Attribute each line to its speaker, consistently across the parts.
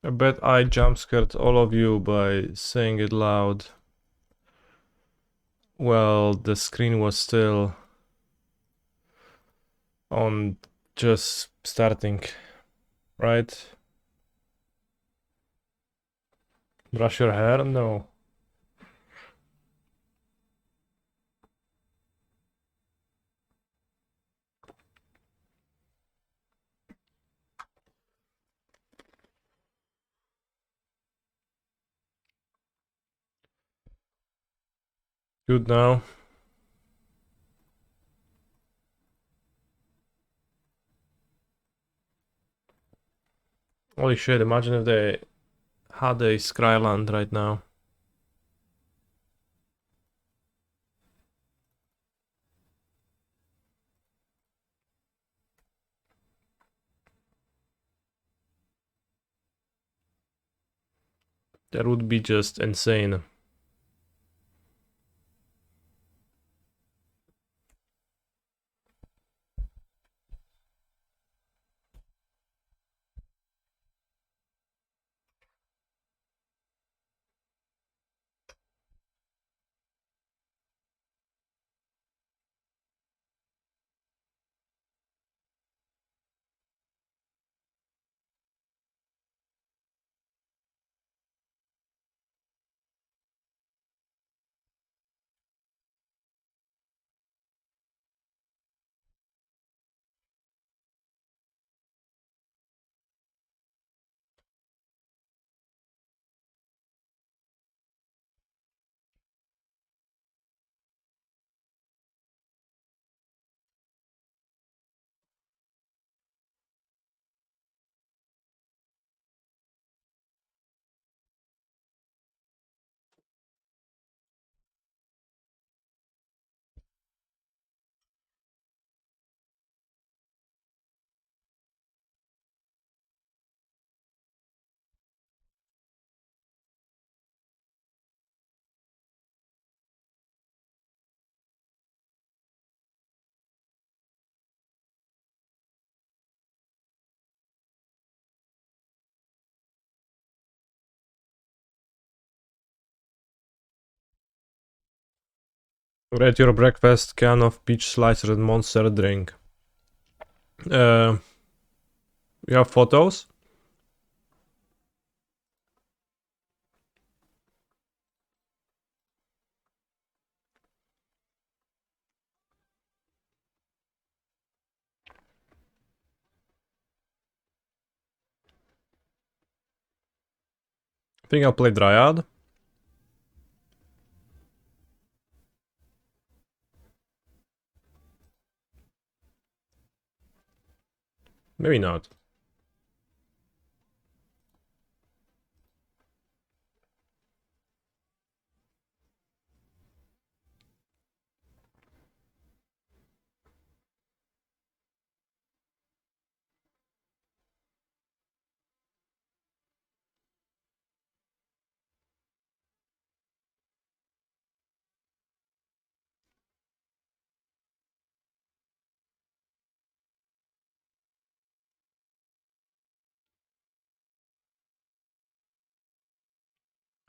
Speaker 1: I bet I jump scared all of you by saying it loud. Well, the screen was still on, just starting, right? Brush your hair? No. Good now. Holy shit, imagine if they had a Skyland right now. That would be just insane. Rate your breakfast, can of peach slicer and monster drink. You have photos? I think I'll play Dryad. Maybe not.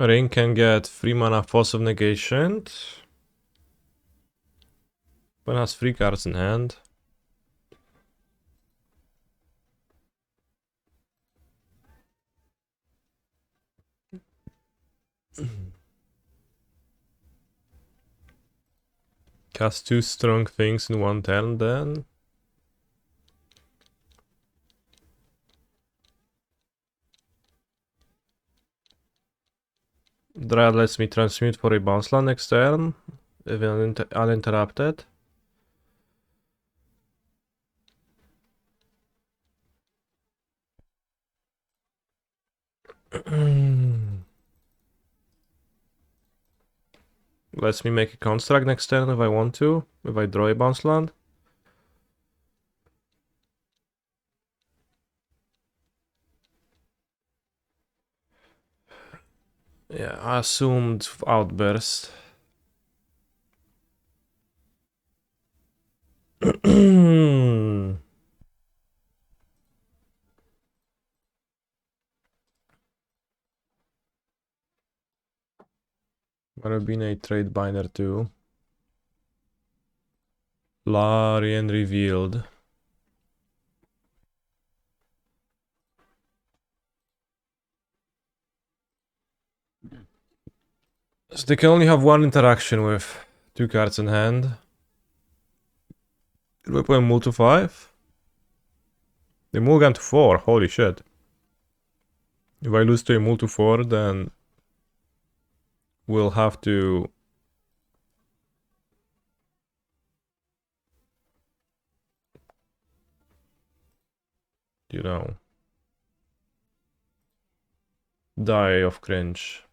Speaker 1: Ring can get 3 mana Force of Negation. But has 3 cards in hand. Cast 2 strong things in 1 turn then. Dryad lets me transmute for a bounce land next turn, if uninterrupted. Lets me make a construct next turn if I want to, if I draw a bounce land. Yeah, I assumed Outburst. Marabine Trade Binder 2. Larian revealed. So they can only have one interaction with 2 cards in hand. Did we play Mul to 5? They mulligan to 4, holy shit. If I lose to a Mul to 4, then we'll have to... you know... die of cringe.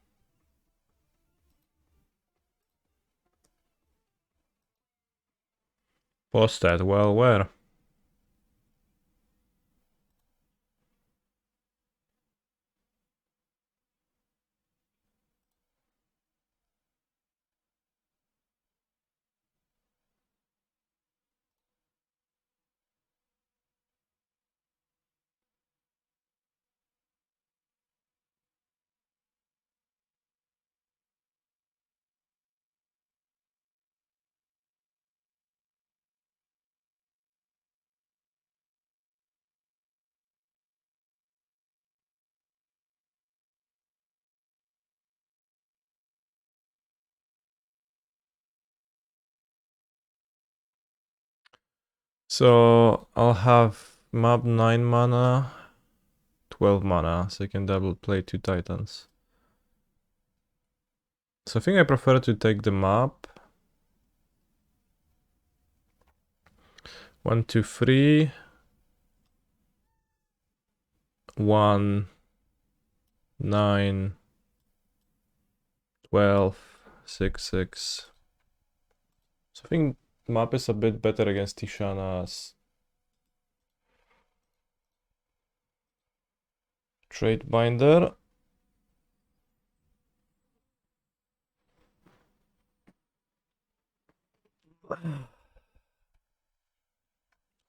Speaker 1: Post that, well, where? So I'll have map 9 mana, 12 mana, so I can double play 2 Titans. So I think I prefer to take the map. 1, 2, 3. 1, 9, 12, 6, 6. So I think map is a bit better against Tishana's Trade Binder.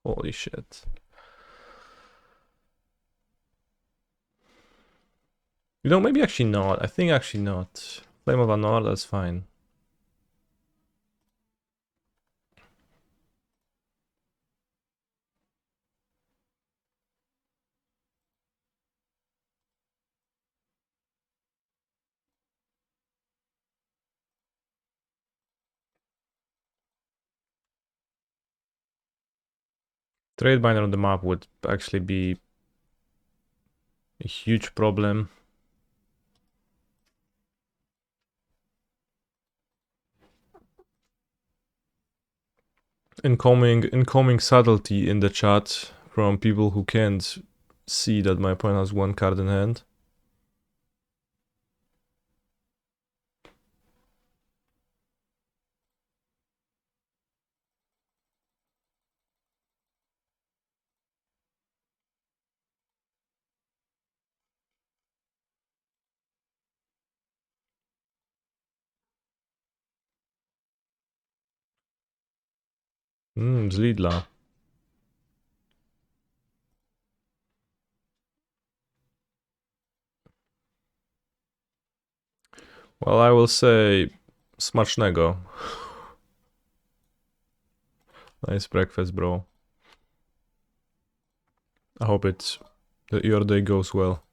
Speaker 1: Holy shit. You know, maybe actually not. I think actually not. Flame of Anor, that's fine. Trade Binder on the map would actually be a huge problem. Incoming subtlety in the chat from people who can't see that my opponent has 1 card in hand. Zlidla. Well, I will say smacznego. Nice breakfast, bro. I hope your day goes well.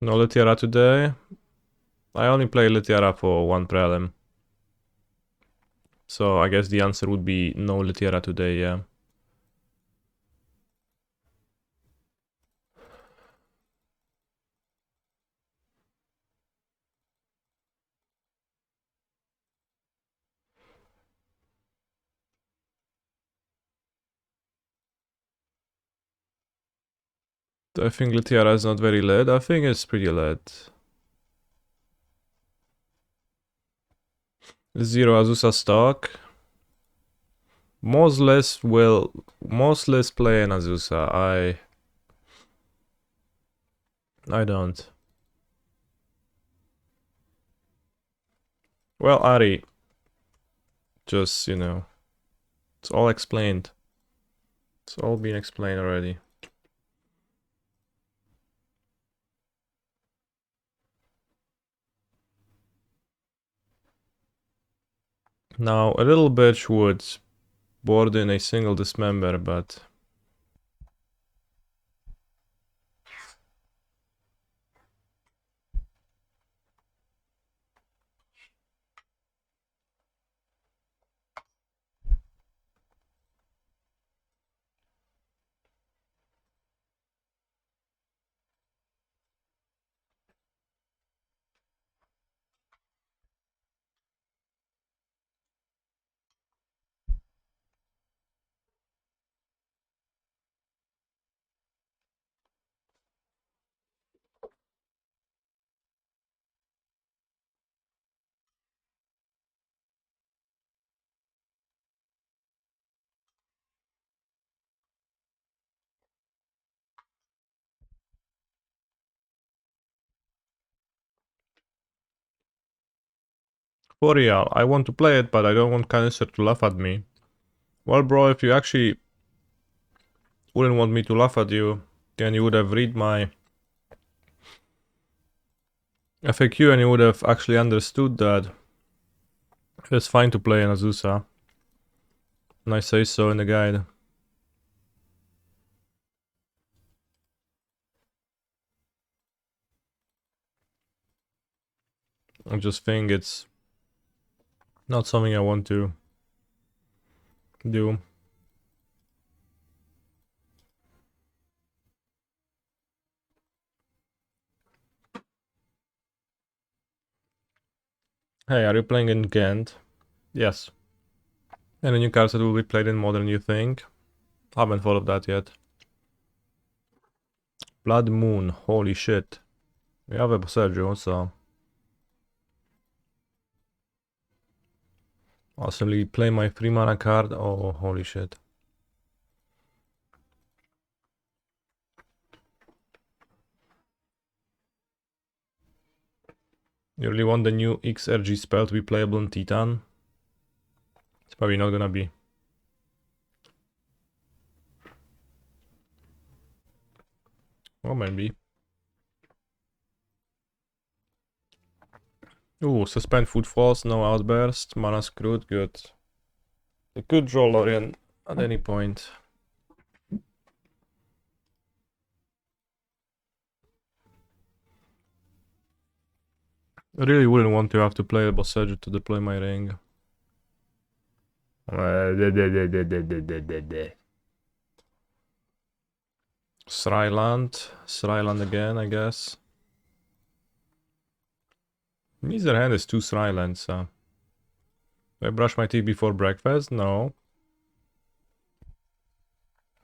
Speaker 1: No Litiara today. I only play Litiara for one Prelim. So I guess the answer would be no Litiara today, yeah. I think Litiara is not very lit. I think it's pretty lit. Zero Azusa stock. Most lists play an Azusa. I don't. Well, Ari, just, you know, it's all explained. It's all been explained already. Now, a little bitch would board in a single dismember, but for real, I want to play it, but I don't want Canister to laugh at me. Well, bro, if you actually wouldn't want me to laugh at you, then you would have read my FAQ and you would have actually understood that it's fine to play an Azusa. And I say so in the guide. I just think it's not something I want to do. Hey, are you playing in Ghent? Yes. And the new cards that will be played in Modern, you think? Haven't thought of that yet. Blood Moon, holy shit. We have a Sergio, so I'll simply play my 3 mana card. Oh, holy shit. You really want the new XRG spell to be playable in Titan? It's probably not gonna be. Or maybe. Ooh, suspend footfalls, no outburst, mana screwed, good. A good draw Lorien at any point. I really wouldn't want to have to play a Bosseger to deploy my ring. Sryland again, I guess. Means their hand is 2 Srylands, so... Do I brush my teeth before breakfast? No.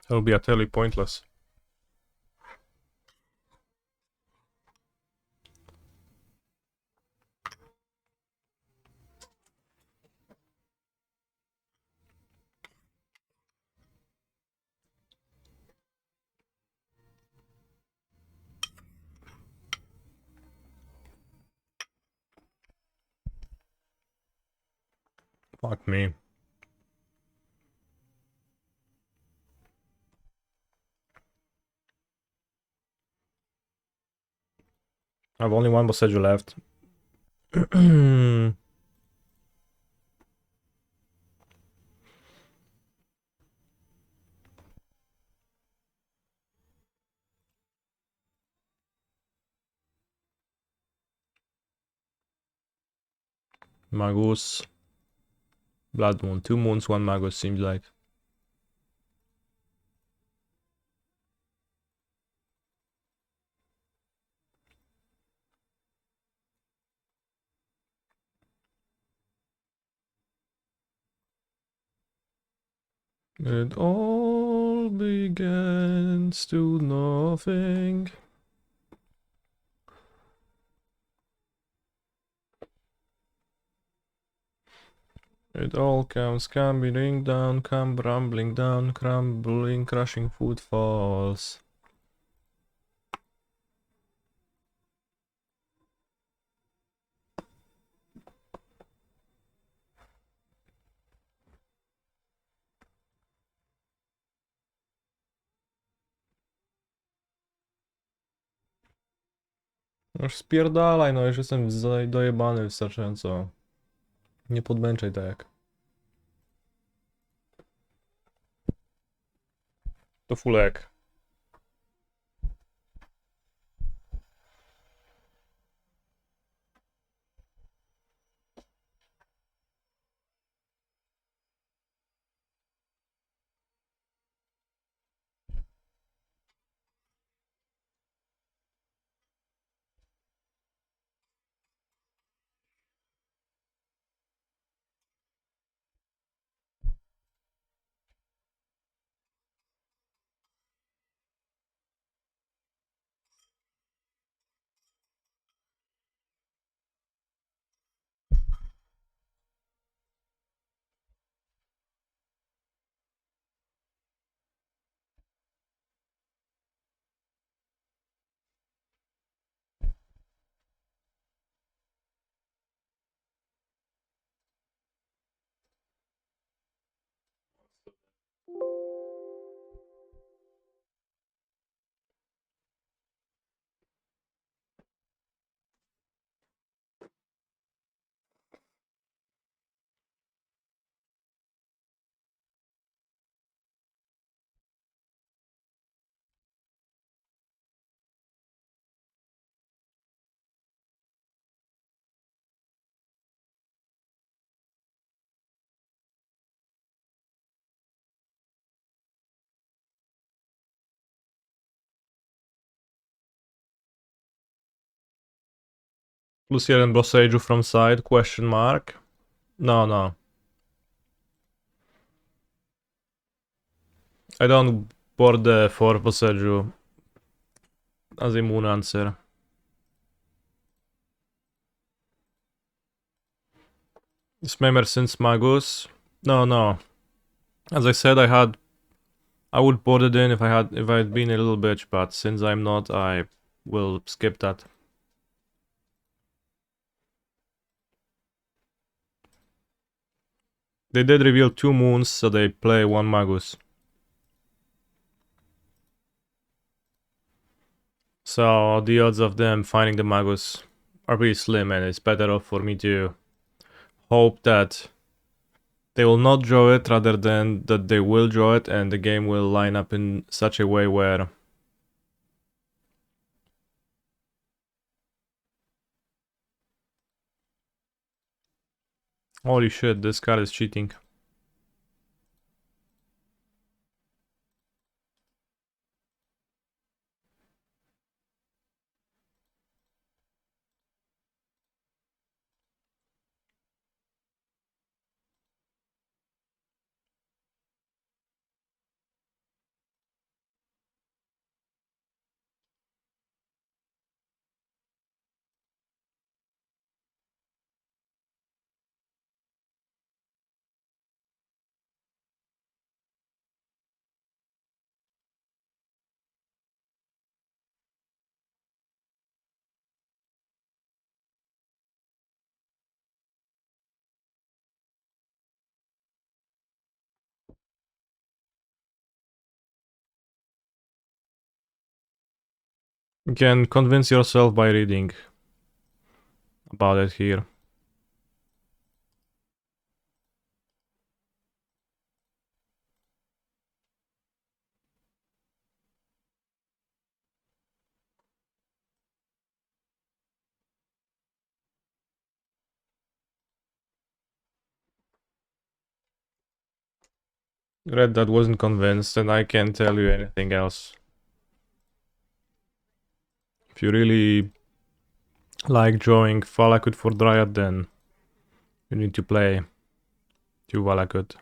Speaker 1: That'll be utterly pointless. Fuck me. I have only one Bosseger left. Magus. Blood Moon. 2 moons, 1 Magus seems like. It all begins to nothing. It all comes crumbling down, crumbling down, crumbling, crushing footfalls. Już spierdalaj, no już jestem dojebany wystarczająco. Nie podmęczaj tak. To fulek. Plus 1 Bosseiju from side, question mark. No, no. I don't board the 4 Bosseiju as a moon answer. Smemer since Magus. No, no. As I said, I would board it in if I'd been a little bitch, but since I'm not, I will skip that. They did reveal 2 moons, so they play 1 Magus. So the odds of them finding the Magus are pretty slim, and it's better off for me to hope that they will not draw it rather than that they will draw it and the game will line up in such a way where holy shit, this card is cheating. You can convince yourself by reading about it here. Red Dot wasn't convinced, and I can't tell you anything else. If you really like drawing Valakut for Dryad, then you need to play 2 Valakut.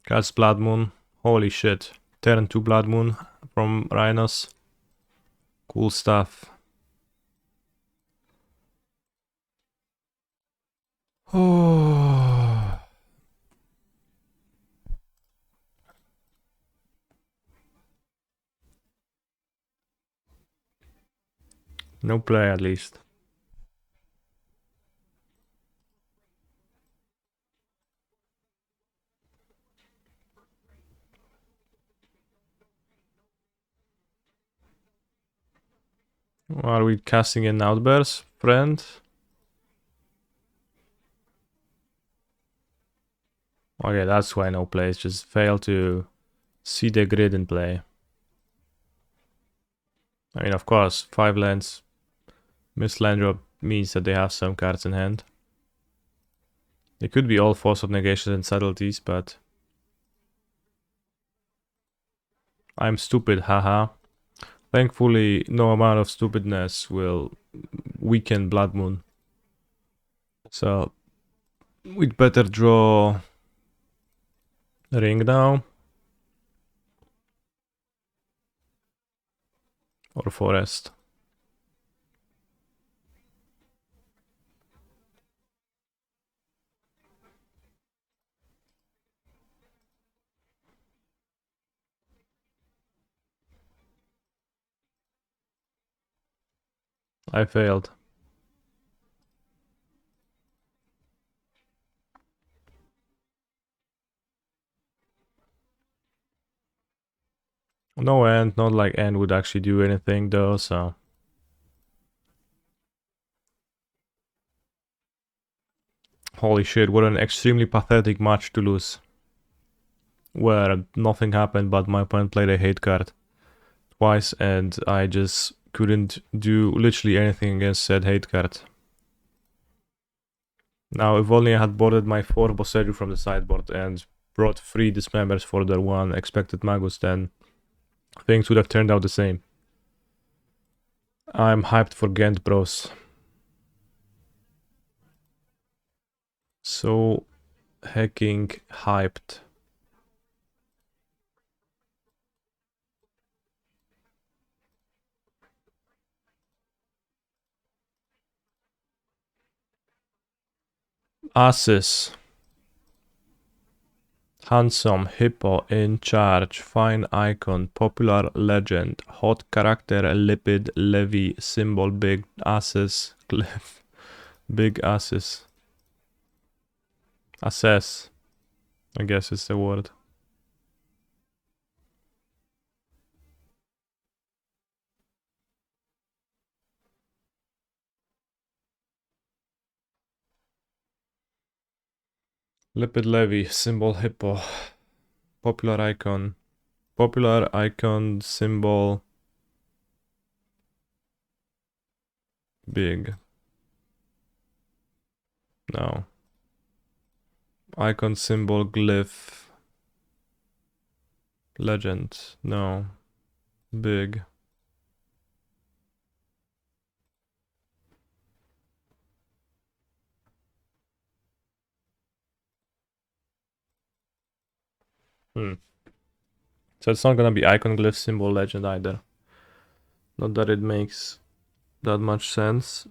Speaker 1: Cast Blood Moon. Holy shit. Turn 2 Blood Moon from Rhinos. Cool stuff. Oh. No play at least. Are we casting in Outburst, friend? Okay, that's why no plays. Just fail to see the grid in play. I mean, of course, 5 lands. Missed land drop means that they have some cards in hand. They could be all Force of Negation and Subtleties, but I'm stupid, haha. Thankfully, no amount of stupidness will weaken Blood Moon. So, we'd better draw a ring now. Or forest. I failed. No end, not like end would actually do anything though, so. Holy shit, what an extremely pathetic match to lose. Where nothing happened but my opponent played a hate card twice and I just couldn't do literally anything against said hate card. Now, if only I had boarded my 4 Bosseru from the sideboard and brought 3 Dismembers for their 1 expected Magus, then things would have turned out the same. I'm hyped for Ghent, bros. So hacking hyped. Asses. Handsome, hippo, in charge, fine icon, popular legend, hot character, lipid, levy, symbol, big asses, glyph, big asses. Assess, I guess is the word. Lipid levy, symbol hippo, popular icon, symbol, big. No. Icon, symbol, glyph, legend. No. Big. So it's not gonna be icon, glyph, symbol, legend either. Not that it makes that much sense.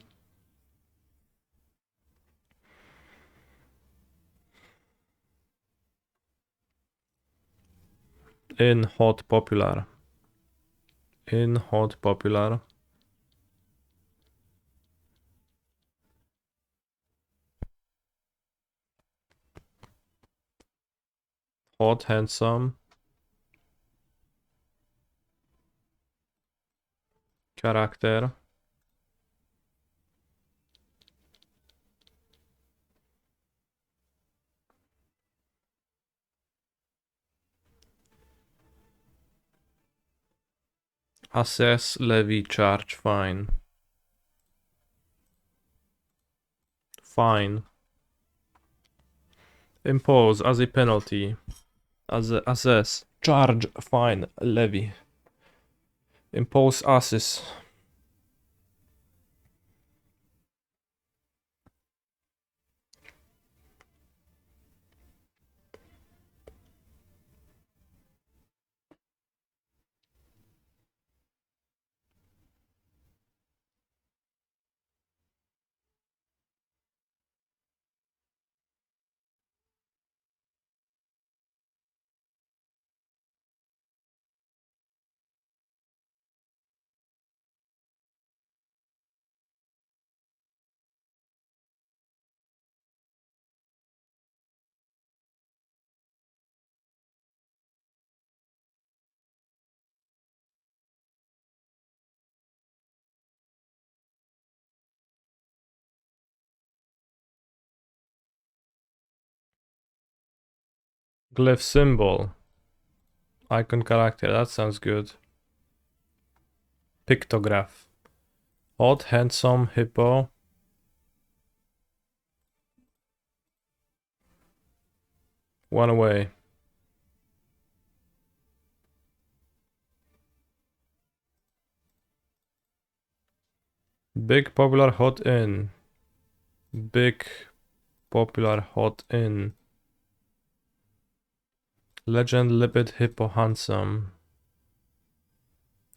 Speaker 1: In hot popular. In hot popular. Hot handsome. Character. Assess, levy, charge, fine. Fine. Impose as a penalty. Assess. Charge. Fine. Levy. Impose assess. Glyph symbol. Icon character. That sounds good. Pictograph. Hot, handsome, hippo. One away. Big popular hot inn. Big popular hot inn. Legend lipid hippo handsome.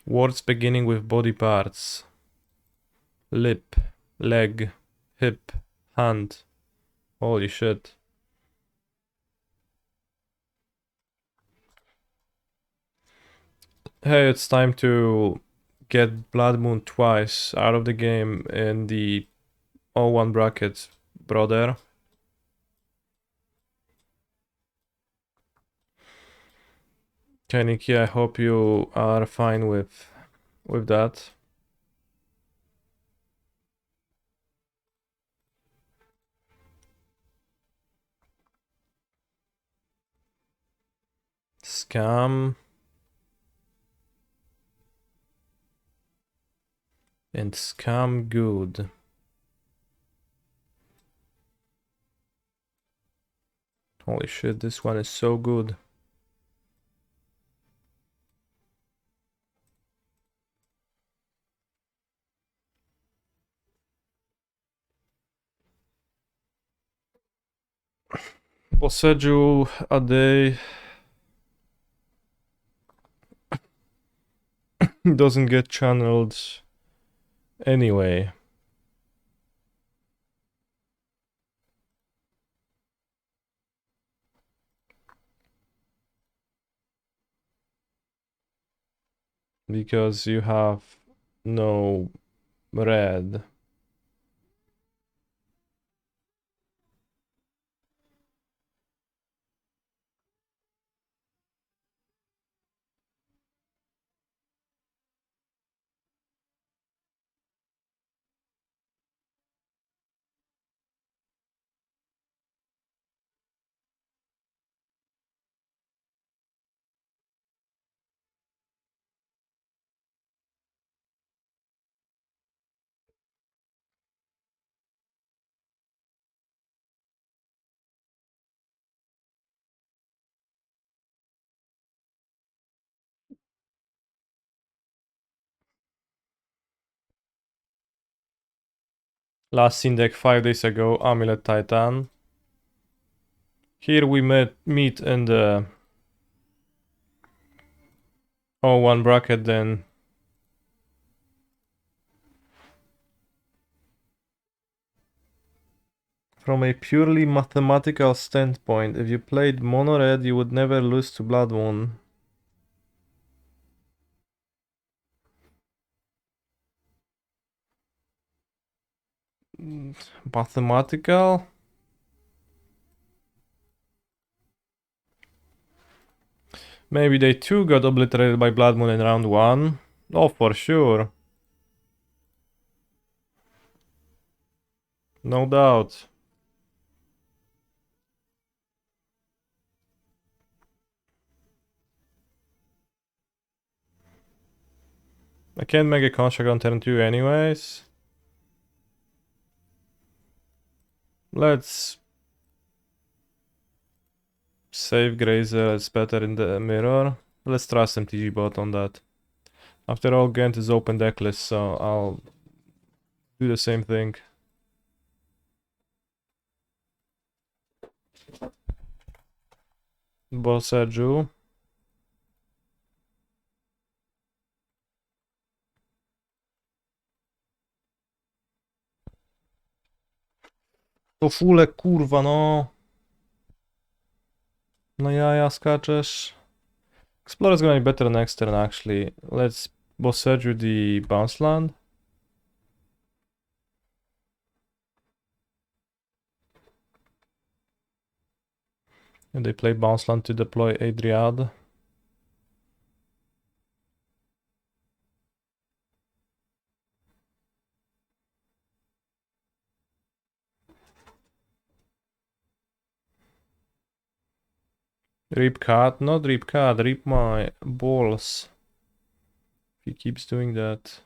Speaker 1: Words beginning with body parts. Lip, leg, hip, hand. Holy shit. Hey, it's time to get Blood Moon twice out of the game in the 01 bracket, brother. Keniki, I hope you are fine with that. Scam. And scam good. Holy shit, this one is so good. Poseju a day doesn't get channeled anyway. Because you have no red. Last seen deck 5 days ago, Amulet Titan. Here we meet in the 01 bracket then. From a purely mathematical standpoint, if you played mono red, you would never lose to Blood Moon. Mathematical? Maybe they too got obliterated by Blood Moon in round 1. Oh, for sure. No doubt. I can't make a construct on turn 2 anyways. Let's save Grazer is better in the mirror. Let's trust MTG bot on that. After all, Gent is open decklist, so I'll do the same thing. Bossaju. To fule, kurwa, no. No jaja skaczesz. Explorer's gonna be better next turn, actually. Let's Bossaju the bounce land. And they play bounce land to deploy Adriad. Rip cat, not rip cat, rip my balls. If he keeps doing that.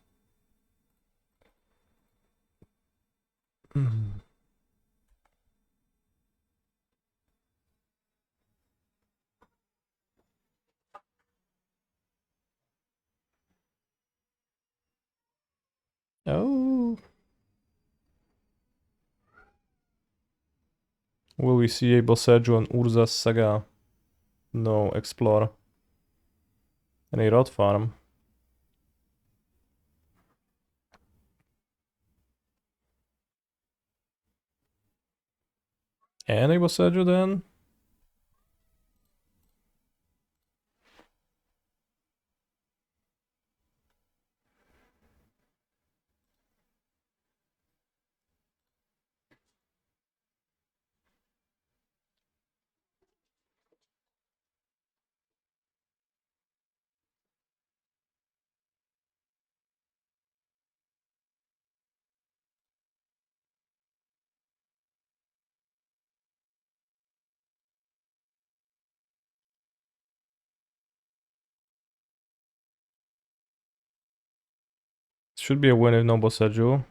Speaker 1: Oh. Will we see a Bossaju on Urza's Saga? No, explore. And a rot farm. And a Bossaju then? Should be a win if no Bossaju.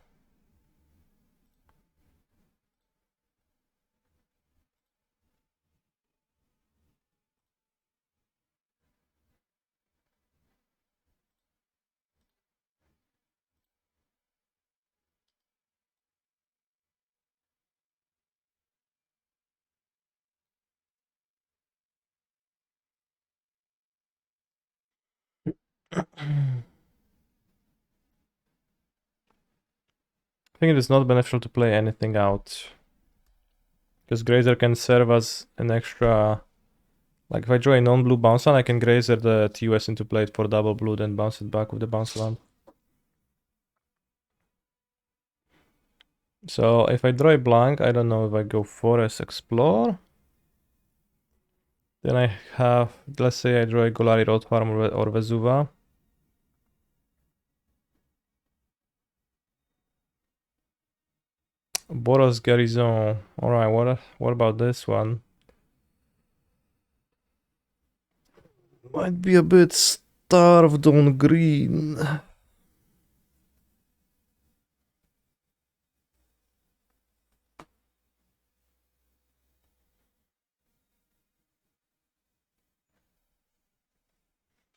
Speaker 1: I think it is not beneficial to play anything out. Because Grazer can serve as an extra... Like if I draw a non-blue bounce land, I can Grazer the TUS into play it for double blue, then bounce it back with the bounce land. So if I draw a blank, I don't know if I go Forest Explore. Then I have, let's say I draw a Golari Road Farm or Vesuva. Boros Garrison. Alright, what about this one? Might be a bit starved on green.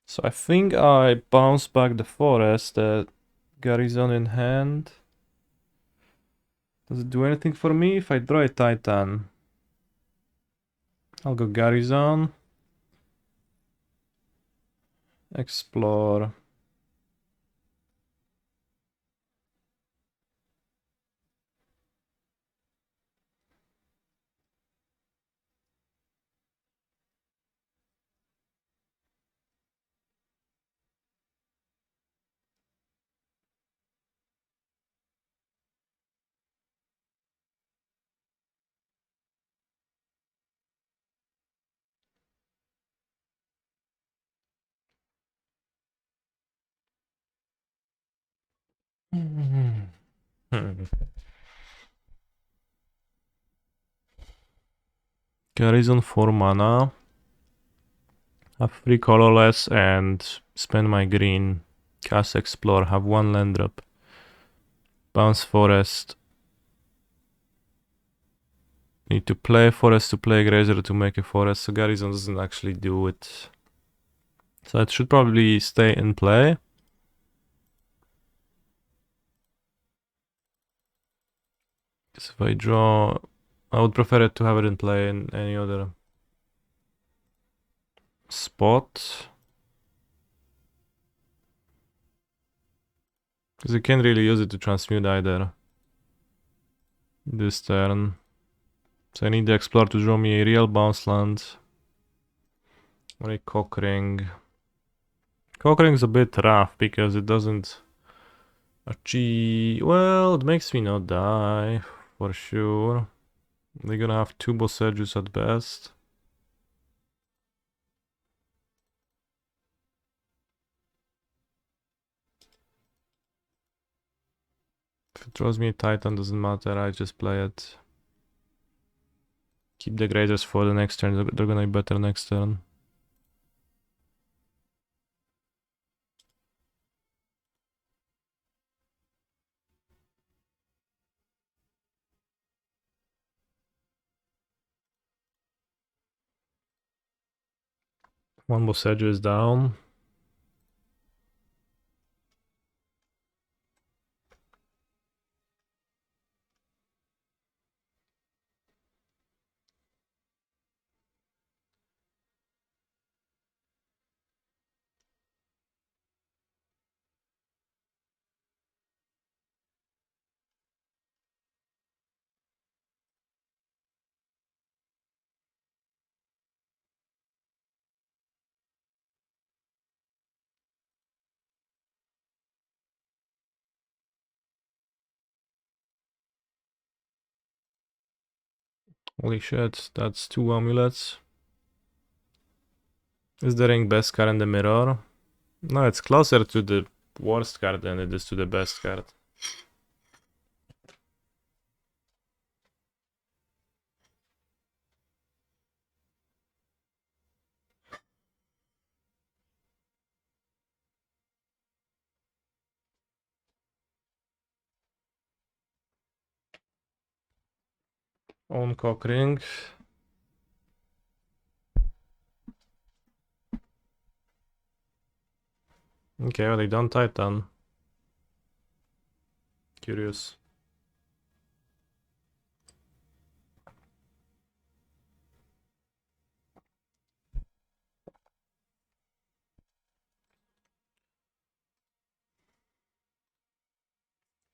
Speaker 1: So I think I bounce back the forest, the Garrison in hand. Does it do anything for me if I draw a Titan? I'll go Garrison. Explore. Garrison 4 mana. Have 3 colorless and spend my green. Cast Explore, have 1 land drop. Bounce Forest. Need to play forest to play grazer to make a forest, so garrison doesn't actually do it. So it should probably stay in play. Because if I draw, I would prefer it to have it in play in any other spot. Because you can't really use it to transmute either. This turn. So I need the explorer to draw me a real bounce land. Or a cockring. Cockring's a bit rough because it doesn't achieve. Well, it makes me not die for sure. They're gonna have 2 Bosserges at best. If it draws me a Titan, doesn't matter, I just play it. Keep the grazers for the next turn, they're gonna be better next turn. One Bosserge is down. Holy shit, that's 2 amulets. Is the ring best card in the mirror? No, it's closer to the worst card than it is to the best card. On cock ring. Okay, well, they don't Titan. Curious.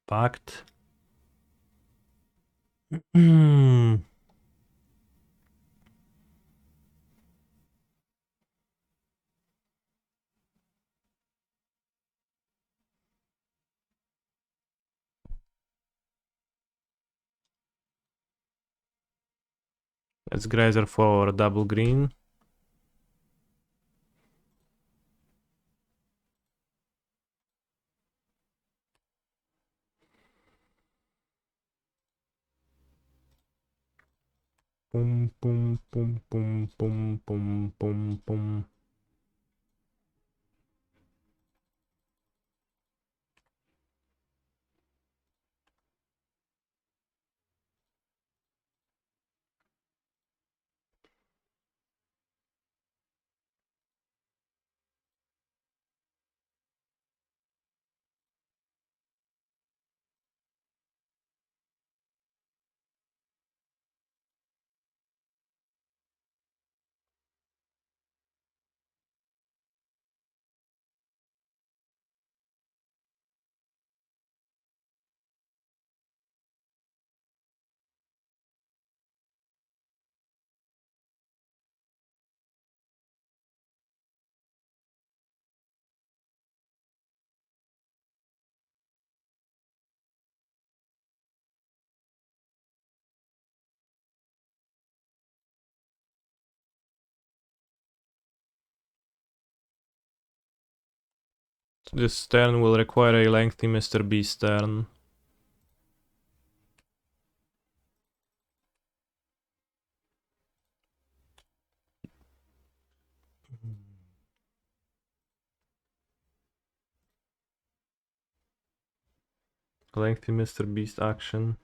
Speaker 1: Pact. It's grazer for double green. Boom, boom, boom, boom, boom, boom, boom, boom. This turn will require a lengthy Mr. Beast turn. Lengthy Mr. Beast action.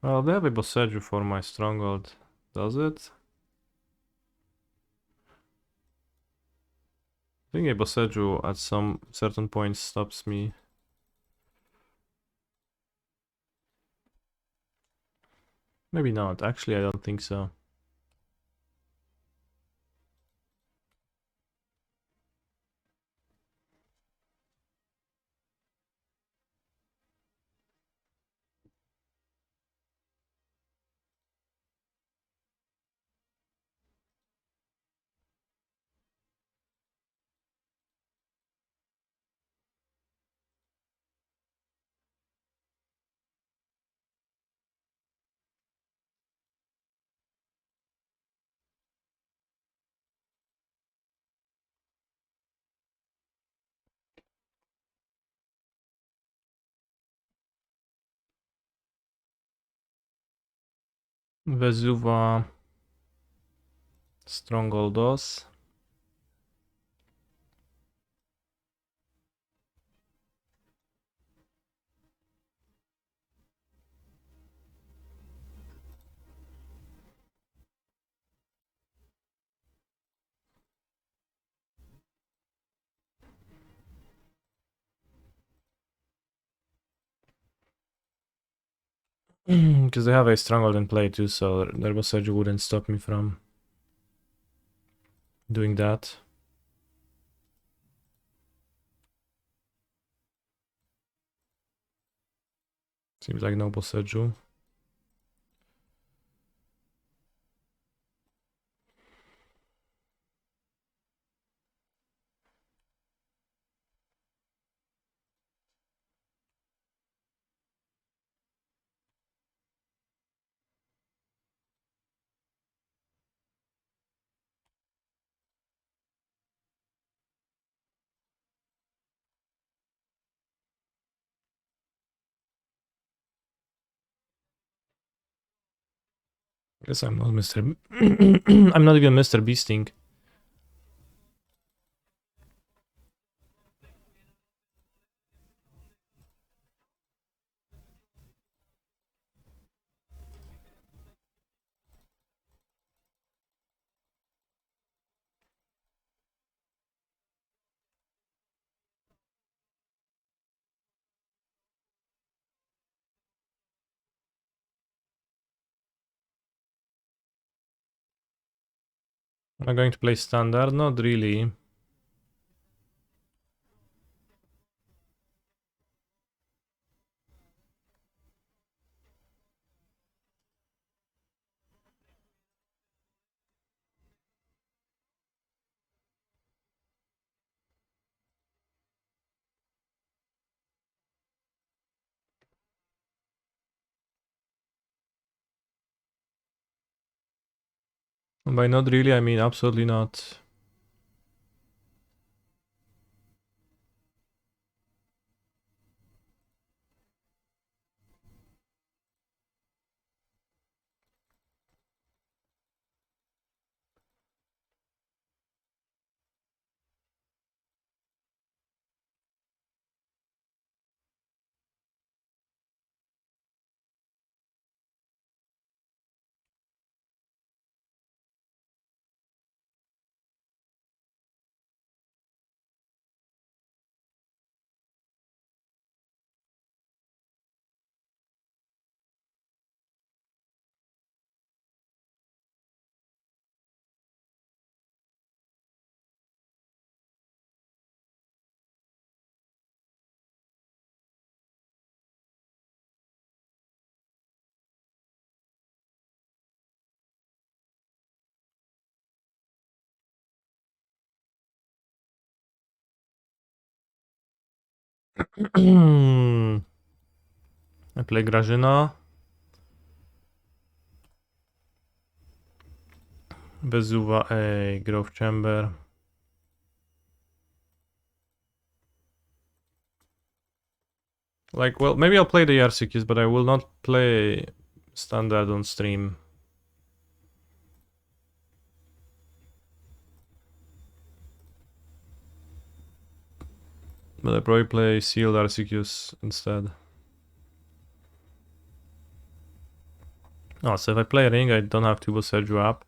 Speaker 1: Well, they have a Boseju for my stronghold. Does it? I think a Boseju at some certain point stops me. Maybe not. Actually, I don't think so. Vesuva Strongholdos. Because they have a stronghold in play too, so their Boseju wouldn't stop me from doing that. Seems like no Boseju. Guess I'm not Mr. I'm not even Mr. Beasting. Am I going to play standard? Not really. And by not really, I mean absolutely not. I play Grażyna. Vesuva a Growth Chamber. Like, well, maybe I'll play the Yarsikis, but I will not play standard on stream. But I probably play sealed Arceus instead. Oh, so if I play a ring, I don't have to Boseju up.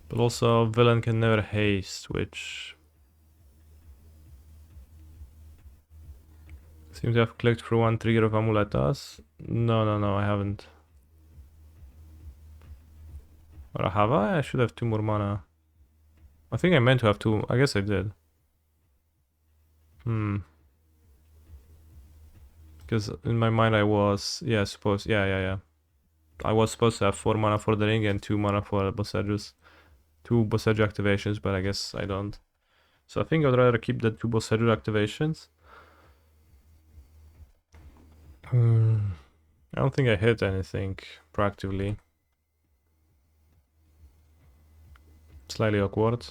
Speaker 1: But also, villain can never haste, which seems to have clicked through one trigger of Amuletas. No, I haven't. Or have I? I should have 2 more mana. I think I meant to have 2. I guess I did. Because in my mind I was, yeah, I was supposed to have 4 mana for the ring and 2 mana for Bosejus. 2 Boseju activations, but I guess I don't. So I think I'd rather keep the 2 Boseju activations. I don't think I hit anything proactively. Slightly awkward.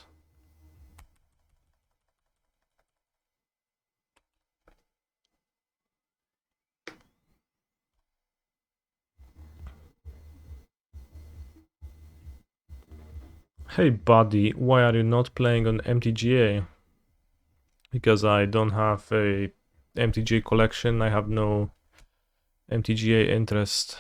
Speaker 1: Hey buddy, why are you not playing on MTGA? Because I don't have a MTGA collection, I have no MTGA interest.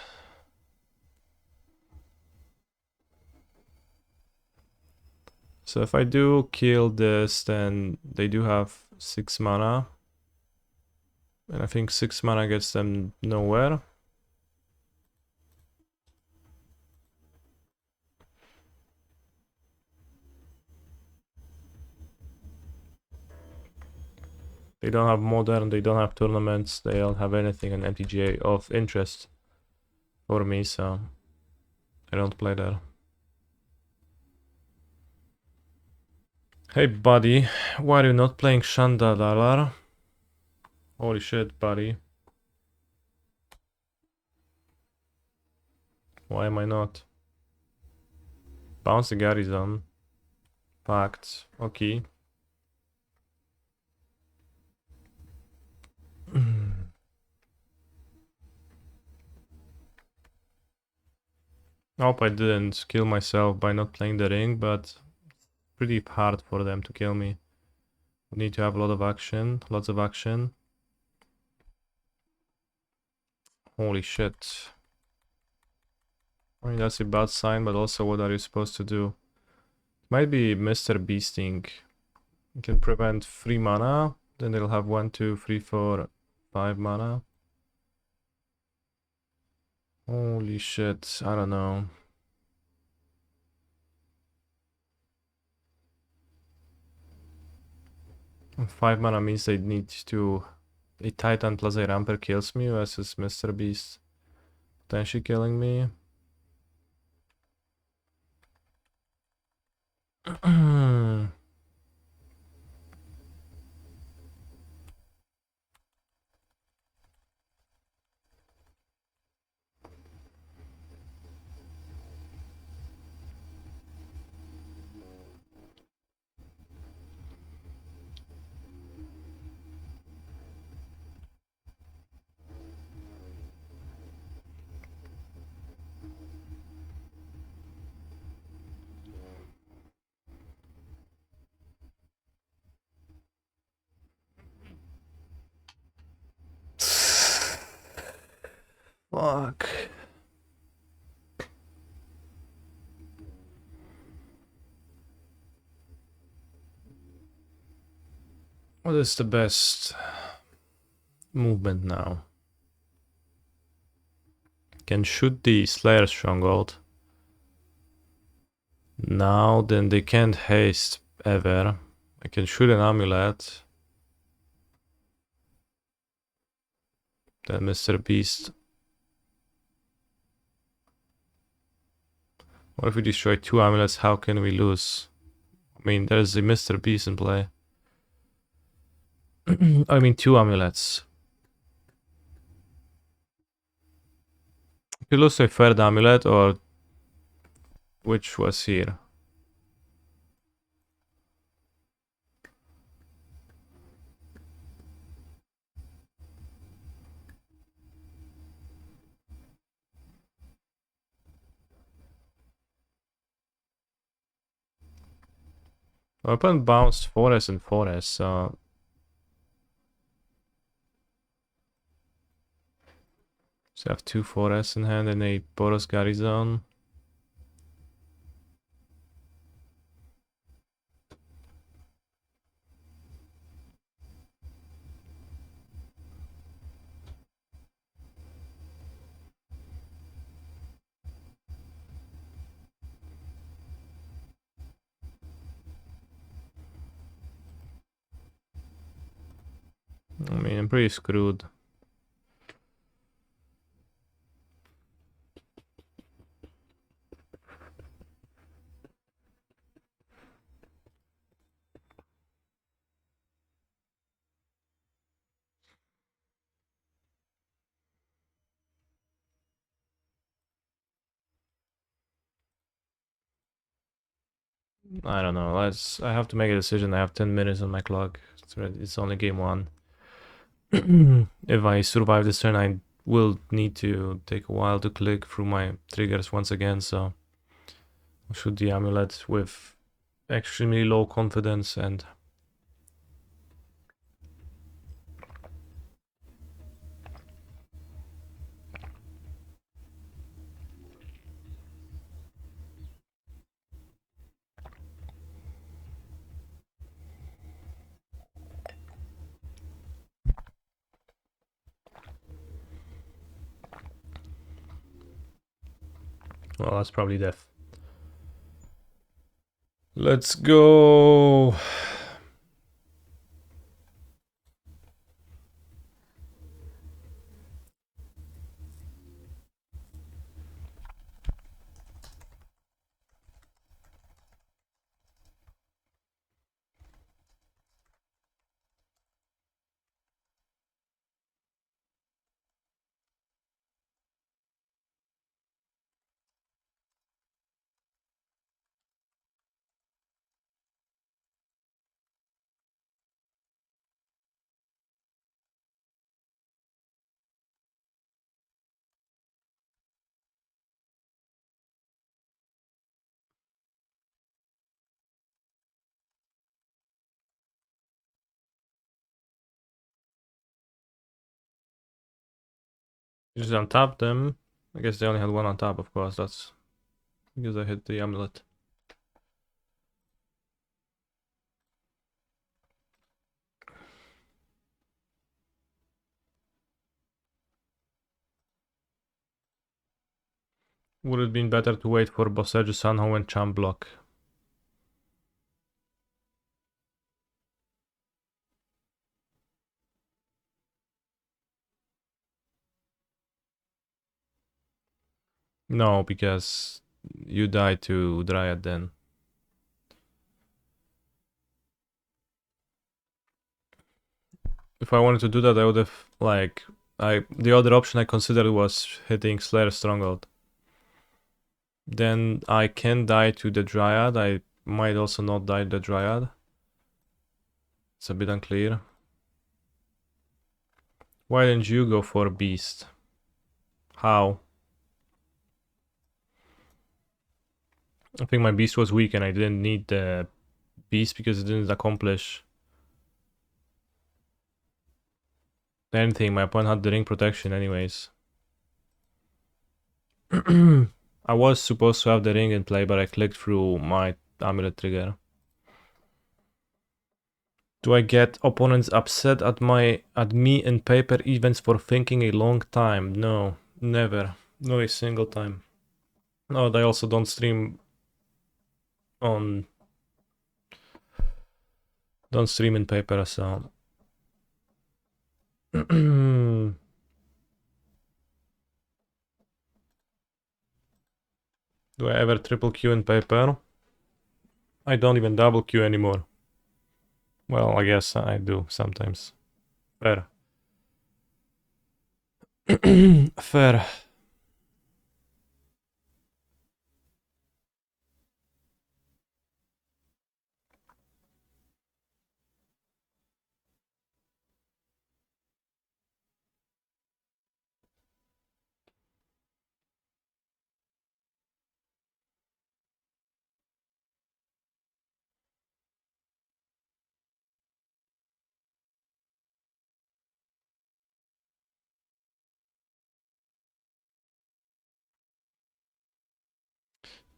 Speaker 1: So if I do kill this, then they do have 6 mana. And I think 6 mana gets them nowhere. They don't have modern, they don't have tournaments, they don't have anything in MTGA of interest for me, so I don't play there. Hey buddy, why are you not playing Shandadalar? Holy shit, buddy. Why am I not? Bounce the Garrison. Pact. Okay. I hope I didn't kill myself by not playing the ring, but pretty hard for them to kill me. Need to have a lot of action, lots of action. Holy shit. I mean, that's a bad sign, but also what are you supposed to do? Might be Mr. Beasting. You can prevent 3 mana, then they'll have 1, 2, 3, 4, 5 mana. Holy shit, I don't know. And 5 mana means they need to... A Titan plus a Ramper kills me versus Mr. Beast potentially killing me. Fuck. What is the best movement now? Can shoot the Slayer Stronghold. Now then they can't haste ever. I can shoot an Amulet. Then Mr. Beast. What if we destroy 2 Amulets? How can we lose? I mean, there's a Mr. Beast in play. I mean, 2 Amulets. If you lose a 3rd Amulet, or which was here? My opponent bounced 4S and 4S, so... So I have 2 4S in hand and a Boros Garrison. I mean, I'm pretty screwed. I don't know. I have to make a decision. I have 10 minutes on my clock. It's only game 1. If I survive this turn, I will need to take a while to click through my triggers once again, so I'll shoot the amulet with extremely low confidence and well, that's probably death. Let's go. Just untap them. I guess they only had 1 on top, of course. That's because I hit the amulet. Would it have been better to wait for Boseju Sanho and Champ block? No, because you died to Dryad then. If I wanted to do that, I would have, like, the other option I considered was hitting Slayer Stronghold. Then I can die to the Dryad. I might also not die to the Dryad. It's a bit unclear. Why didn't you go for Beast? How? I think my Beast was weak and I didn't need the Beast because it didn't accomplish anything. My opponent had the ring protection anyways. I was supposed to have the ring in play, but I clicked through my amulet trigger. Do I get opponents upset at me in paper events for thinking a long time? No, never. Not a single time. No, they also don't stream on... Don't stream in paper, so... Do I ever triple Q in paper? I don't even double Q anymore. Well, I guess I do sometimes. Fair. Fair.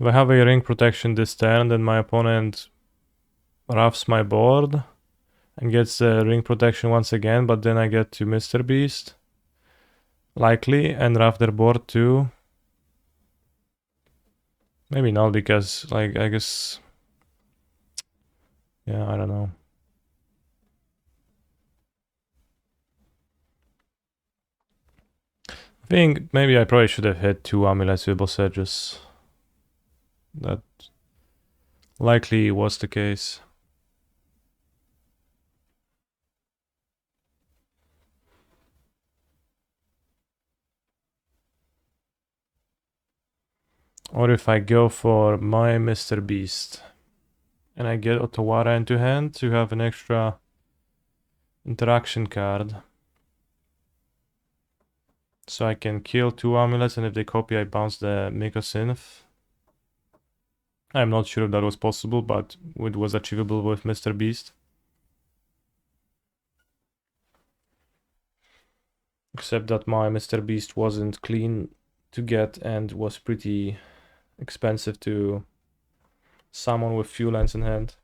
Speaker 1: If I have a ring protection this turn, then my opponent roughs my board and gets the ring protection once again, but then I get to Mr. Beast. Likely, and rough their board too. Maybe not, because, like, I guess... Yeah, I don't know. I think maybe I probably should have hit 2 amulets with boss edges. That likely was the case. Or if I go for my Mr. Beast and I get Otawara into hand to have an extra interaction card. So I can kill 2 amulets, and if they copy, I bounce the Mycosynth. I'm not sure if that was possible, but it was achievable with Mr. Beast. Except that my Mr. Beast wasn't clean to get and was pretty expensive to summon with few lands in hand.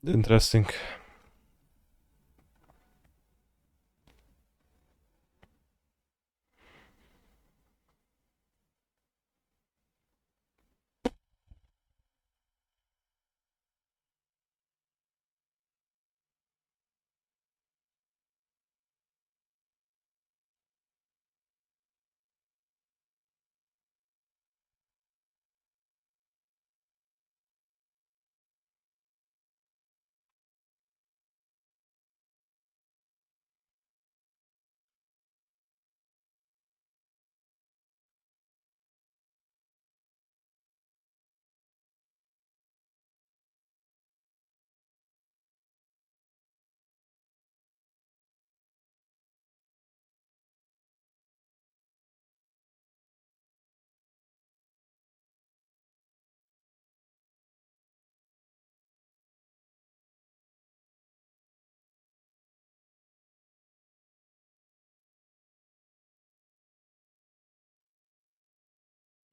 Speaker 1: Interesting.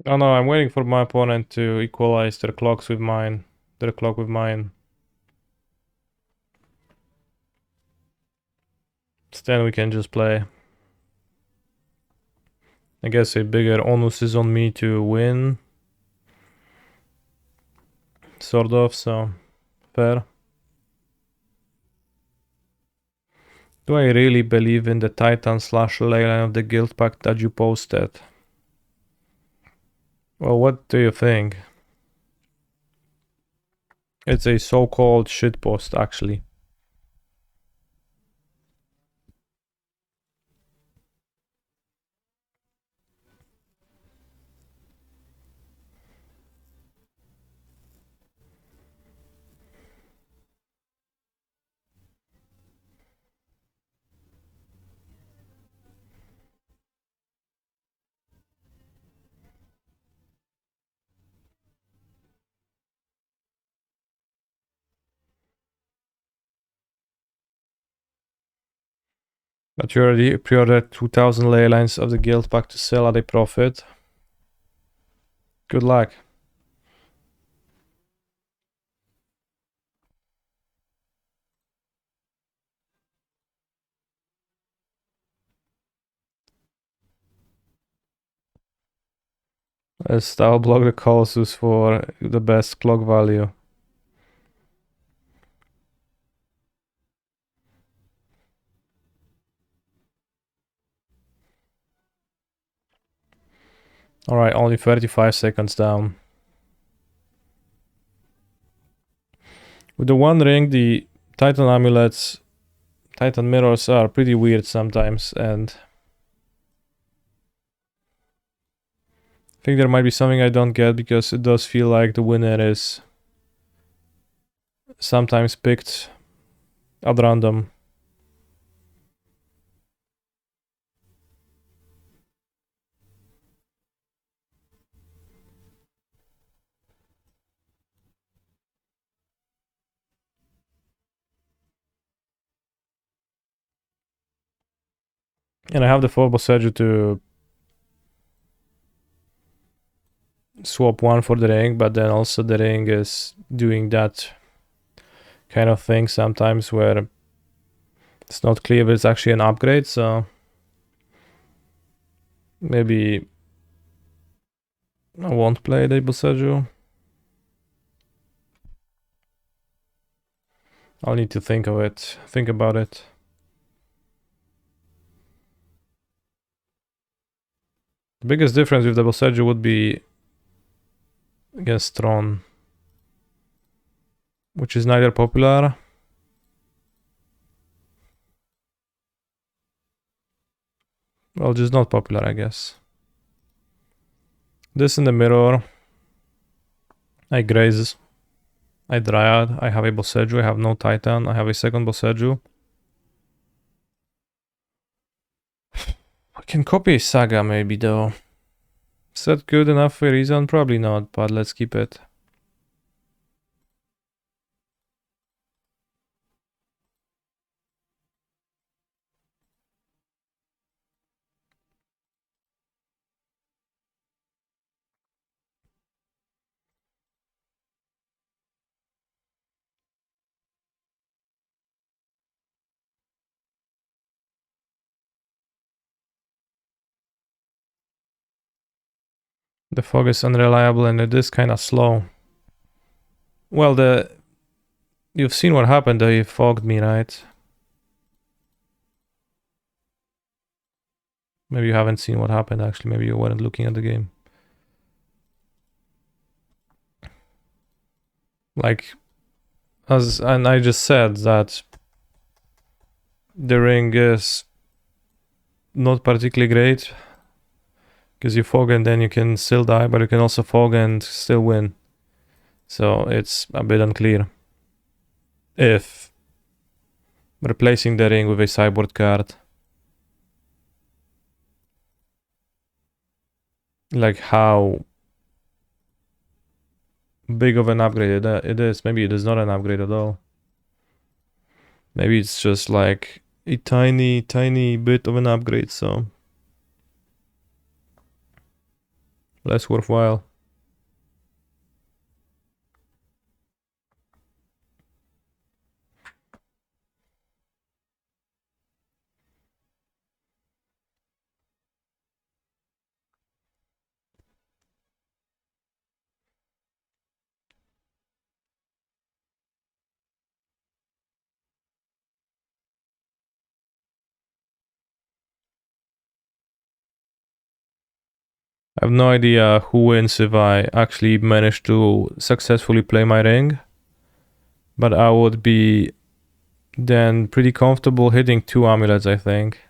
Speaker 1: Oh no, I'm waiting for my opponent to equalize their clocks with mine. Their clock with mine. Then we can just play. I guess a bigger onus is on me to win. Sort of, so fair. Do I really believe in the Titan / leyline of the Guild Pact that you posted? Well, what do you think? It's a so-called shitpost, actually. But you already pre-ordered 2000 leylines of the Guild Pact to sell at a profit. Good luck. I'll block the Colossus for the best clock value. Alright, only 35 seconds down. With the One Ring, the Titan amulets, Titan mirrors are pretty weird sometimes, and I think there might be something I don't get, because it does feel like the winner is sometimes picked at random. And I have the 4 Boseiju to swap 1 for the ring, but then also the ring is doing that kind of thing sometimes where it's not clear if it's actually an upgrade, so maybe I won't play the Boseiju. I'll need to think about it. The biggest difference with the Boseiju would be against Tron, which is neither popular. Well, just not popular, I guess. This in the mirror. I Graze. I Dryad. I have a Boseiju. I have no Titan. I have a second Boseiju. I can copy a Saga maybe though. Is that good enough for a reason? Probably not, but let's keep it. The fog is unreliable and it is kind of slow. Well, you've seen what happened though, he fogged me, right? Maybe you haven't seen what happened actually, maybe you weren't looking at the game. Like, and I just said that the ring is not particularly great because you fog and then you can still die, but you can also fog and still win. So it's a bit unclear if replacing the ring with a sideboard card, like how big of an upgrade it is. Maybe it is not an upgrade at all. Maybe it's just like a tiny bit of an upgrade, so less worthwhile. I have no idea who wins if I actually manage to successfully play my ring, but I would be then pretty comfortable hitting 2 amulets, I think.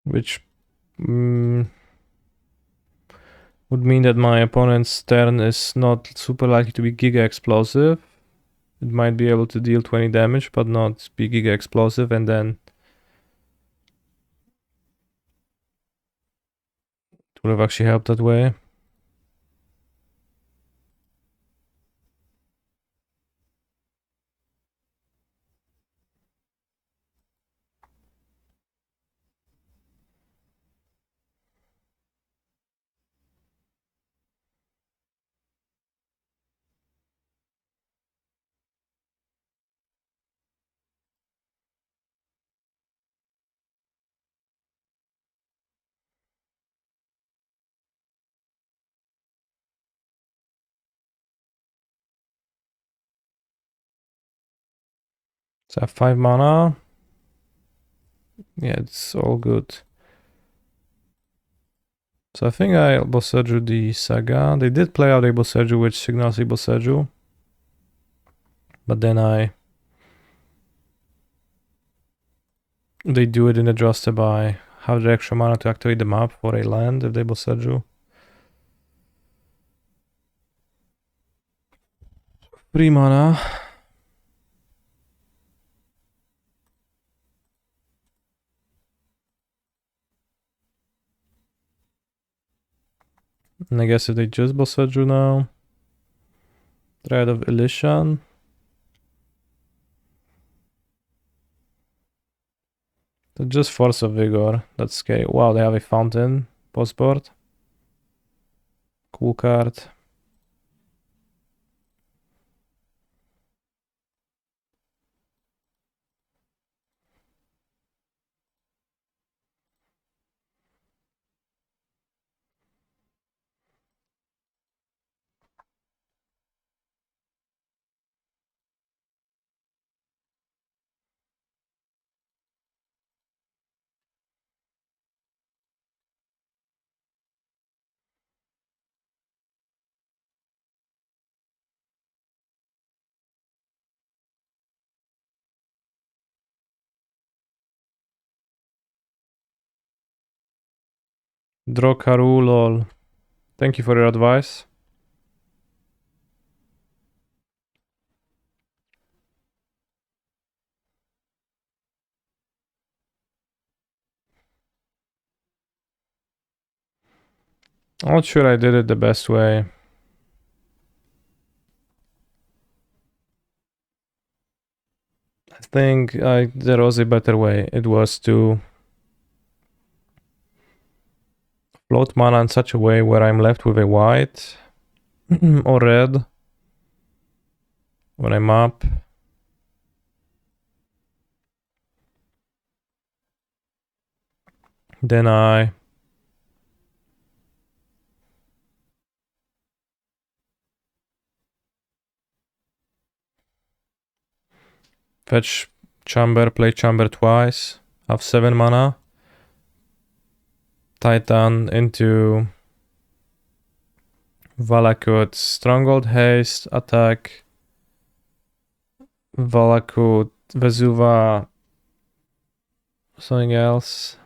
Speaker 1: Which would mean that my opponent's turn is not super likely to be Giga Explosive. It might be able to deal 20 damage, but not be Giga Explosive, and then it would have actually helped that way. So I have 5 mana. Yeah, it's all good. So I think I Boseiju the Saga. They did play out a Boseiju which signals a Boseiju. But then they do it in a draw by have the extra mana to activate the map for a land if they Boseiju. 3 mana. And I guess if they just Boseiju now. Thread of Elishan. Just Force of Vigor. That's scary. Wow, they have a Fountain postboard. Cool card. Drokaru, lol. Thank you for your advice. I'm not sure I did it the best way. I think there was a better way. It was to float mana in such a way where I'm left with a white or red when I'm up. Then I fetch Chamber, play Chamber twice, have 7 mana. Titan into Valakut, Stronghold, Haste, Attack. Valakut, Vesuva, something else.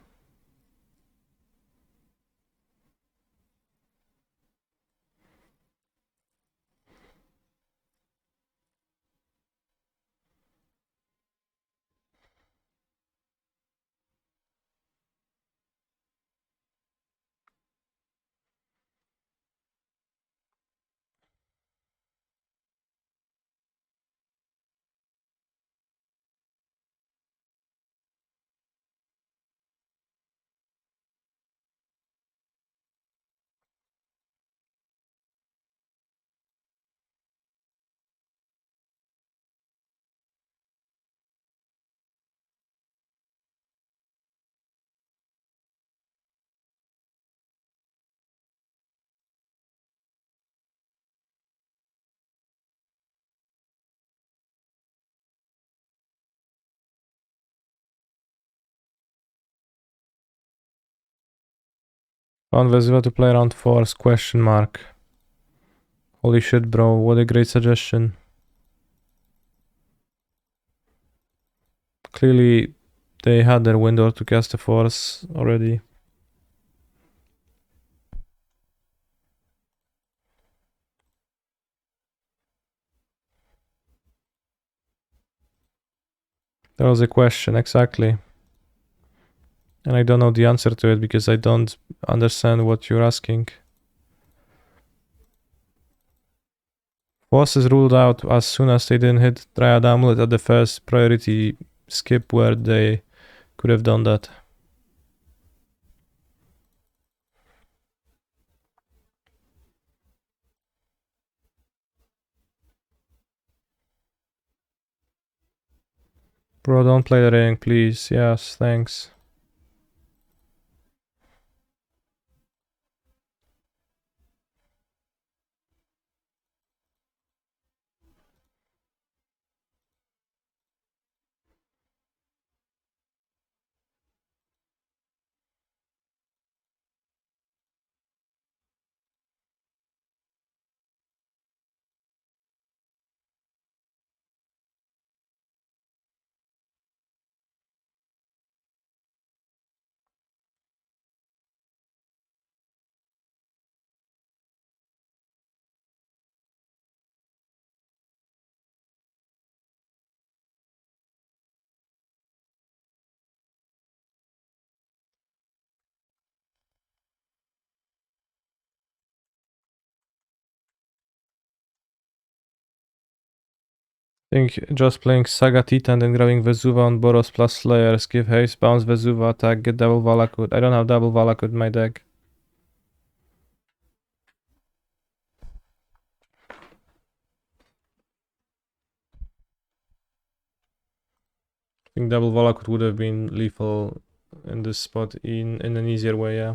Speaker 1: Found Vesuva to play around force, question mark. Holy shit, bro, what a great suggestion. Clearly, they had their window to cast a force already. That was a question, exactly. And I don't know the answer to it because I don't understand what you're asking. Force is ruled out as soon as they didn't hit Triad Amulet at the first priority skip where they could have done that. Bro, don't play the ring, please. Yes, thanks. Think just playing Saga Titan and grabbing Vesuva on Boros plus Slayers, give haste, bounce Vesuva, attack, get double Valakut. I don't have double Valakut in my deck. I think double Valakut would have been lethal in this spot in an easier way, yeah.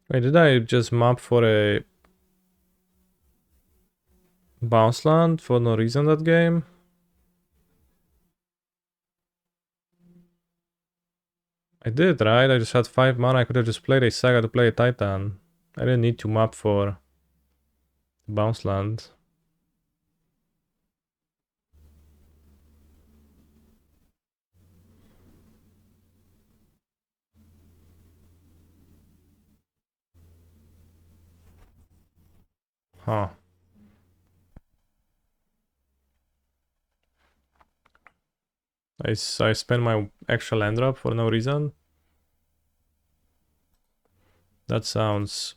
Speaker 1: Wait, did I just map for a bounce land for no reason that game? I did, right? I just had 5 mana, I could have just played a Saga to play a Titan. I didn't need to map for bounce land. Huh. I spent my extra land drop for no reason? That sounds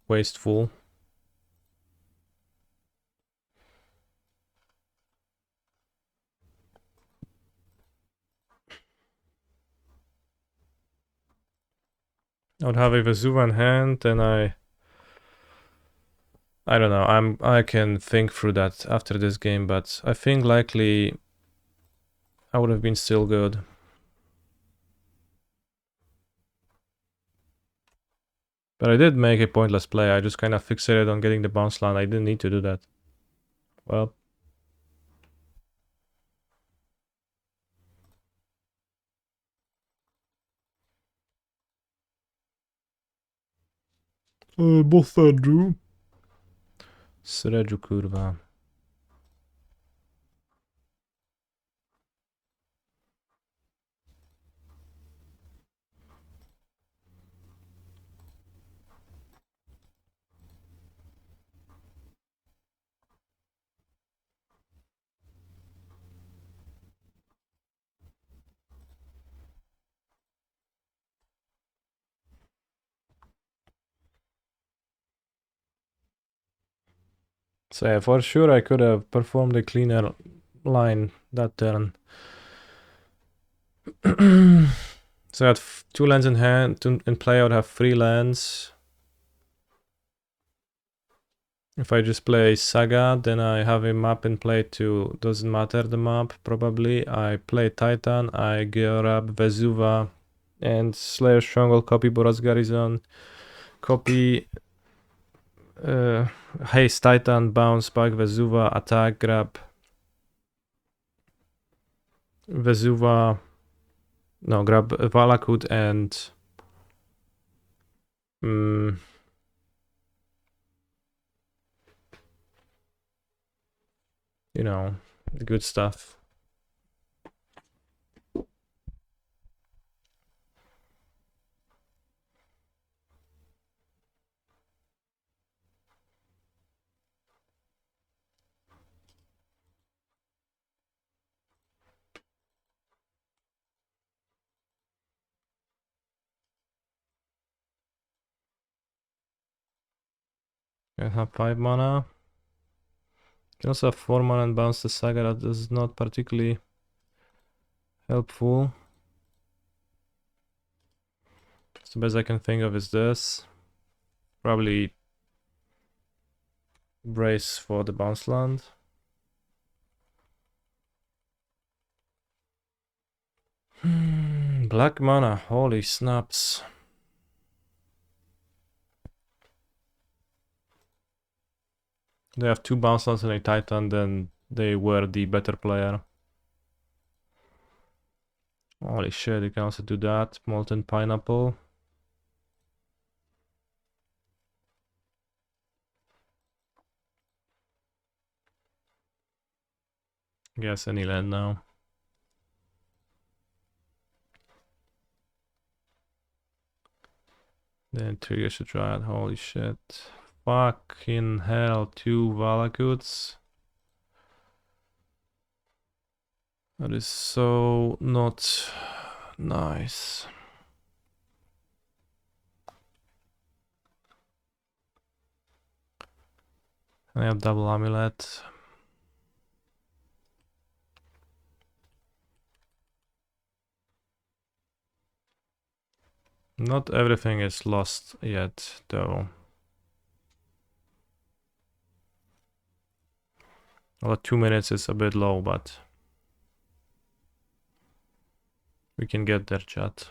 Speaker 1: wasteful. I would have a Vesuva in hand, and I don't know. I can think through that after this game, but I think likely I would have been still good. But I did make a pointless play. I just kind of fixated on getting the bounce land. I didn't need to do that. Well. Bothadru. Sredżu, kurwa. So yeah, for sure I could have performed a cleaner line that turn. So I had 2 lands in hand. In play I would have 3 lands. If I just play Saga, then I have a map in play too. Doesn't matter the map, probably. I play Titan, I grab Vesuva and Slayer Stronghold, copy Boros Garrison, copy Haste Titan, bounce back Vesuva, attack, grab Vesuva, no, grab Valakut and you know, the good stuff. I have 5 mana. Can also have 4 mana and bounce the Saga. That is not particularly helpful. So the best I can think of is this. Probably brace for the bounce land. Black mana, holy snaps. They have 2 bounce lands and a Titan, then they were the better player. Holy shit, you can also do that. Molten Pineapple. Guess any land now. Then triggers a Dryad, holy shit. Fucking hell, 2 Valakuts. That is so not nice. I have double amulet. Not everything is lost yet, though. Well, 2 minutes is a bit low, but we can get there, chat.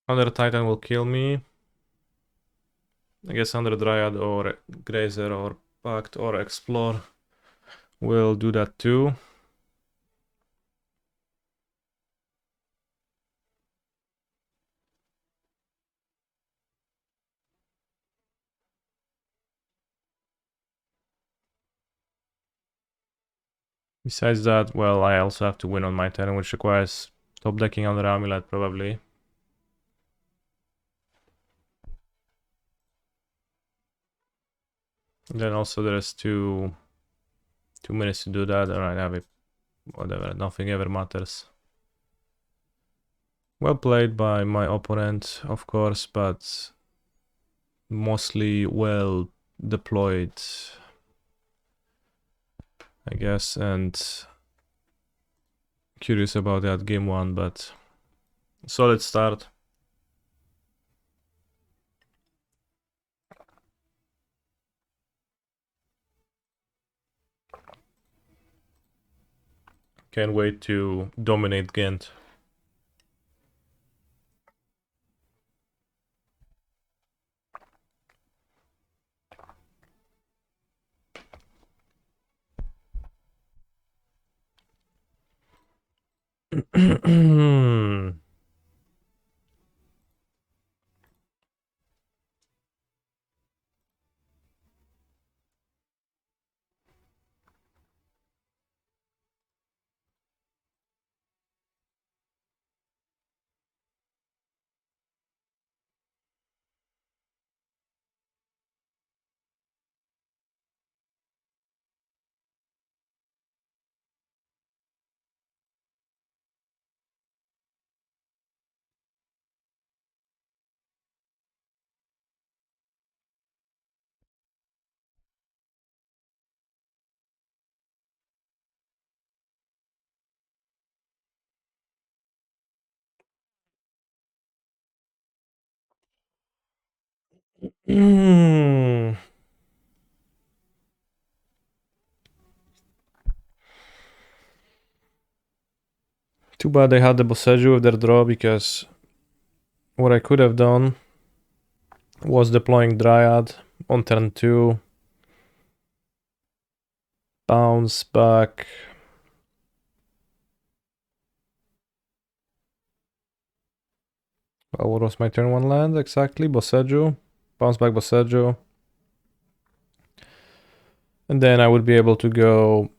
Speaker 1: Under Titan will kill me. I guess under Dryad or Grazer or Pact or Explore will do that too. Besides that, well, I also have to win on my turn, which requires top decking under Amulet probably. And then also there's 2 minutes to do that, and I have it. Whatever, nothing ever matters. Well played by my opponent, of course, but mostly well deployed, I guess, and curious about that game 1, but solid start. Can't wait to dominate Ghent. Too bad they had the Boseju with their draw, because what I could have done was deploying Dryad on turn 2, bounce back. Well, what was my turn 1 land exactly? Boseju, bounce back Boseju. And then I would be able to go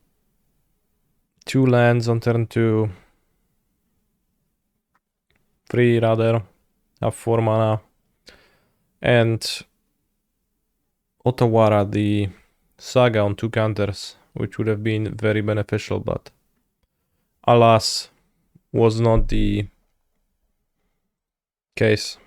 Speaker 1: 2 lands on turn 2. 3 rather, have 4 mana. And Otawara the Saga on 2 counters, which would have been very beneficial, but alas, was not the case.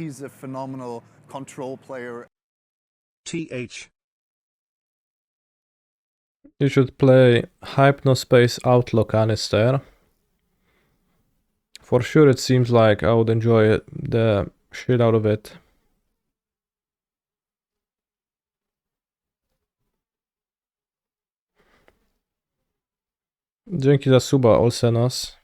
Speaker 2: he's a phenomenal control player.
Speaker 3: TH.
Speaker 1: You should play Hypnospace Outlaw Canister. For sure it seems like I would enjoy the shit out of it. Dzięki za suba, Olsenos.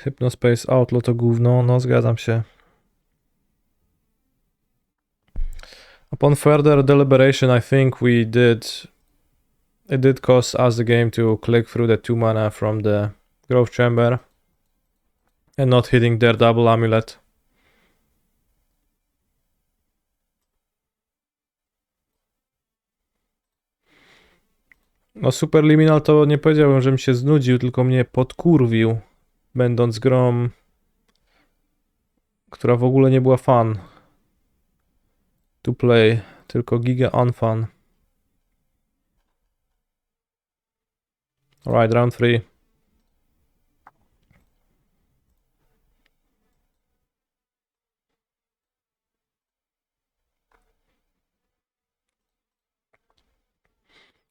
Speaker 1: Hypnospace Outlaw to gówno, no zgadzam się. Upon further deliberation, I think it did cost us the game to click through the 2 mana from the Growth Chamber and not hitting their double amulet. No Superliminal to nie powiedziałbym, że mi się znudził, tylko mnie podkurwił, będąc grą, która w ogóle nie była fun to play, tylko giga unfun. Alright, round 3.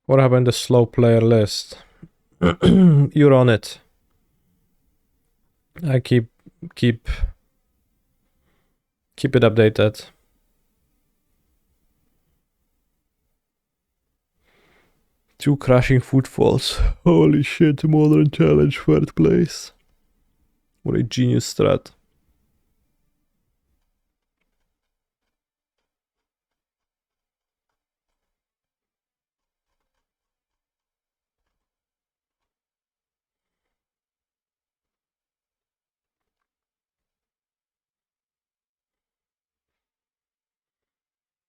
Speaker 1: What happened to the slow player list? You're on it. I keep it updated. Two crashing footfalls. Holy shit, modern challenge, 3rd place. What a genius strat.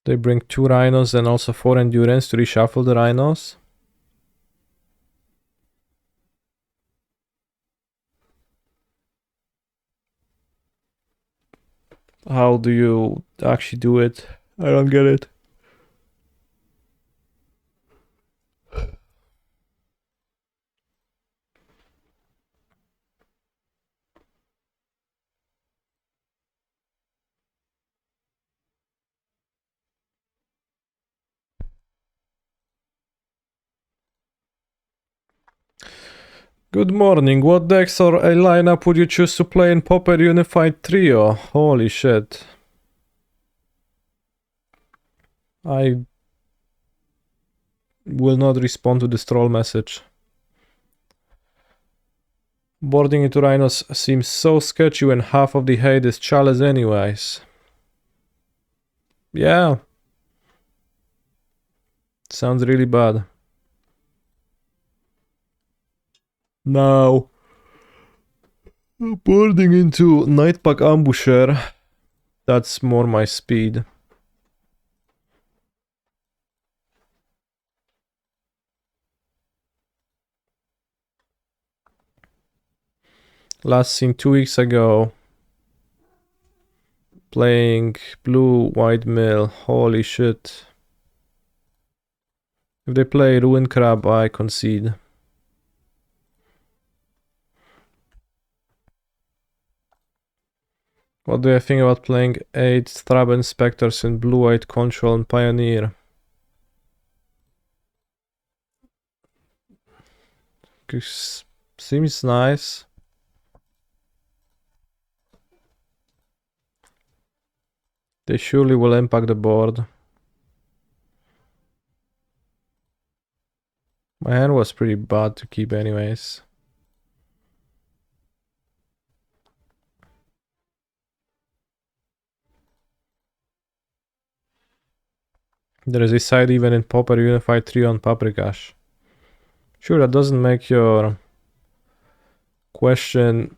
Speaker 1: They bring 2 rhinos and also 4 endurance to reshuffle the rhinos. How do you actually do it? I don't get it. Good morning. What decks or a lineup would you choose to play in Pauper Unified Trio? Holy shit. I will not respond to this troll message. Boarding into rhinos seems so sketchy when half of the hate is chalice anyways. Yeah. Sounds really bad. Now, boarding into Nightpack Ambusher, that's more my speed. Last seen 2 weeks ago. Playing blue, white mill, holy shit. If they play Ruin Crab, I concede. What do I think about playing 8 Thraben Spectres in blue-white control and Pioneer? Seems nice. They surely will impact the board. My hand was pretty bad to keep anyways. There is a side even in Pauper Unified 3 on Paprikash. Sure, that doesn't make your question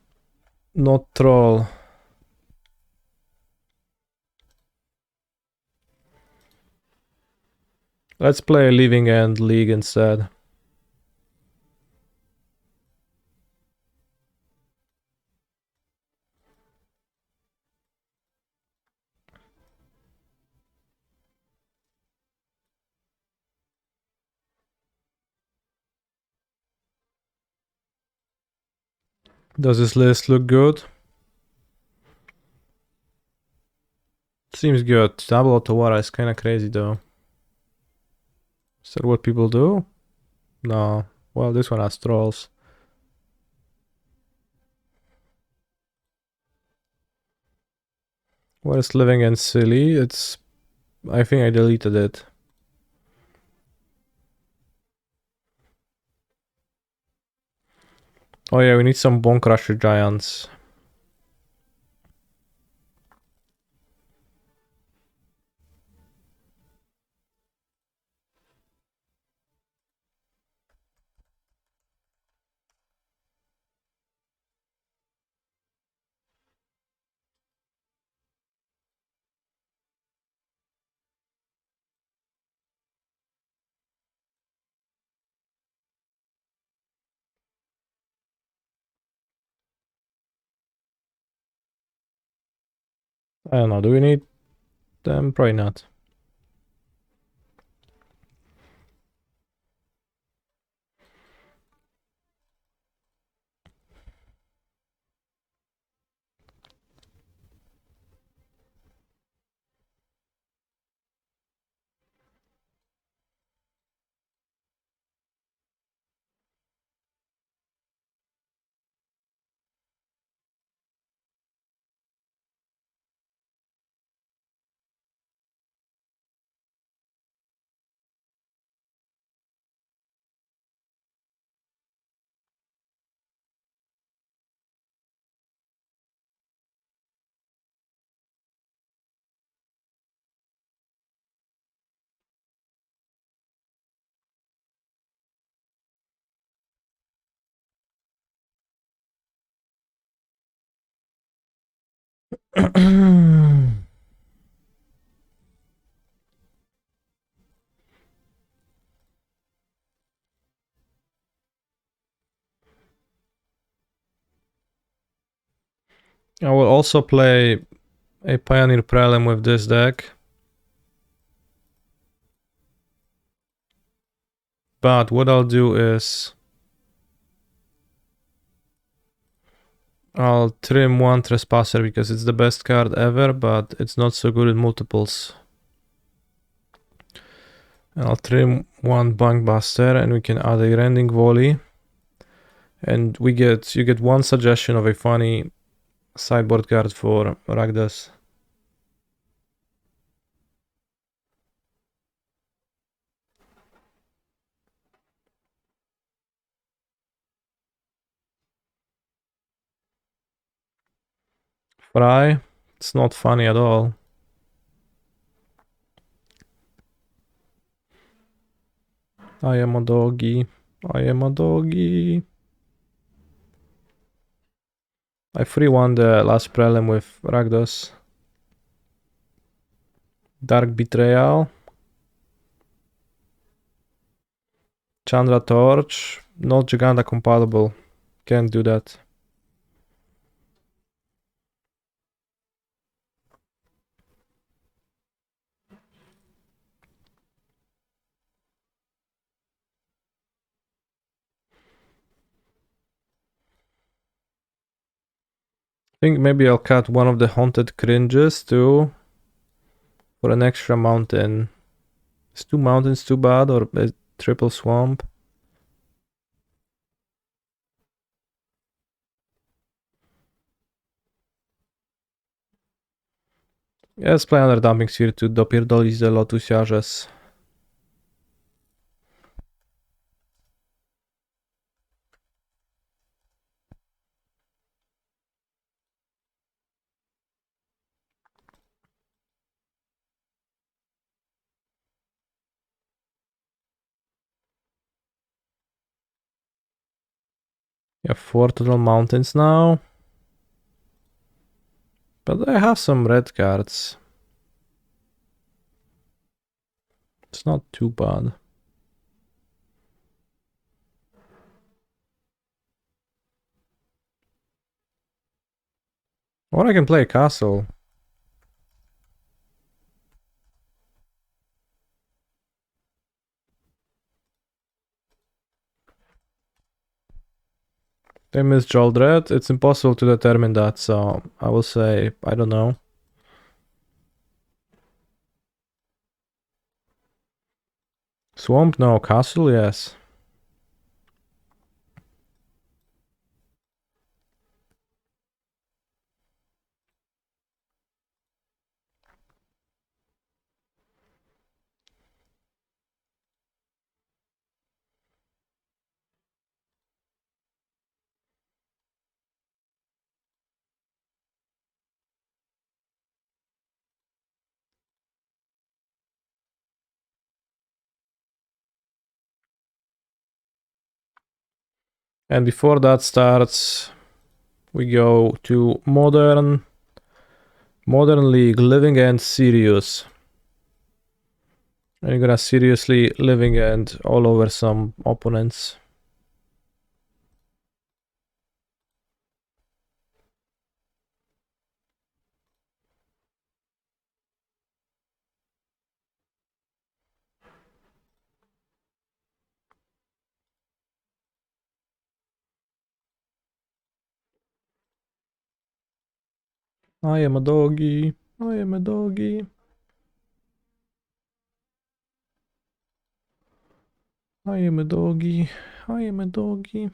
Speaker 1: not troll. Let's play a Living End League instead. Does this list look good? Seems good. Double Otawara is kinda crazy though. Is that what people do? No. Well, this one has trolls. What is living and silly? It's... I think I deleted it. Oh yeah, we need some Bone Crusher Giants. I don't know, do we need them? Probably not. I will also play a Pioneer Prelim with this deck. But what I'll do is... I'll trim one Trespasser because it's the best card ever, but it's not so good in multiples. And I'll trim one Bunkbuster and we can add a Rending Volley. And you get one suggestion of a funny sideboard card for Rakdos. Fry, it's not funny at all. I am a doggy. I am a doggy. I 3-1 the last Prelim with Rakdos. Dark Betrayal. Chandra Torch. Not Giganta compatible. Can't do that. I think maybe I'll cut one of the Haunted Cringes too. For an extra mountain. Is 2 mountains too bad or a triple swamp? Yeah, let's play another Dumping Sphere to dopierdolić the Lotusiarzes. We have 4 total mountains now. But I have some red cards. It's not too bad. Or I can play a castle. They missed Jaldred. It's impossible to determine that, so I will say, I don't know. Swamp? No. Castle? Yes. And before that starts, we go to Modern League, Living End, Serious. And you're gonna seriously Living End all over some opponents. I am a doggy. I am a doggy. I am a doggy. I am a doggy.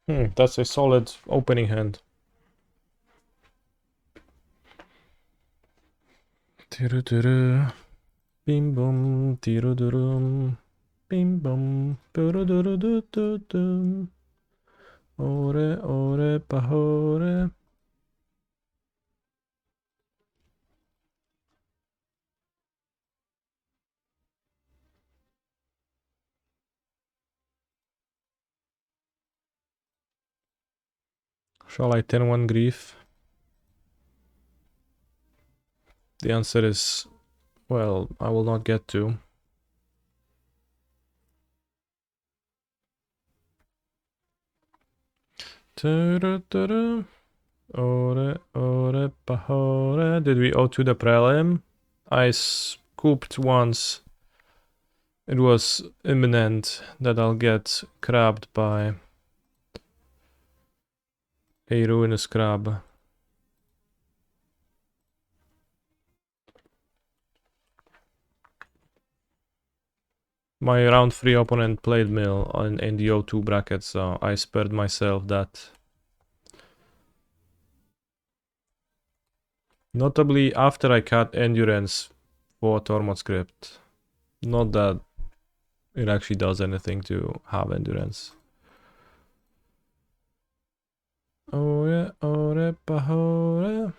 Speaker 1: That's a solid opening hand. Tiru-tiru. Bim bum. Tiru-durum. Bim bum. Puru-duru-du-du-dum. Ore, ore, pahore. Shall I 10-1 grief? The answer is, well, I will not get to. Ore, ore, pahore. Did we O2 the Prelim? I scooped once. It was imminent that I'll get crabbed by a ruinous crab. My round 3 opponent played mill in the O2 bracket, so I spared myself that. Notably, after I cut Endurance for Tormod script. Not that it actually does anything to have Endurance. Ore, ore, pahore.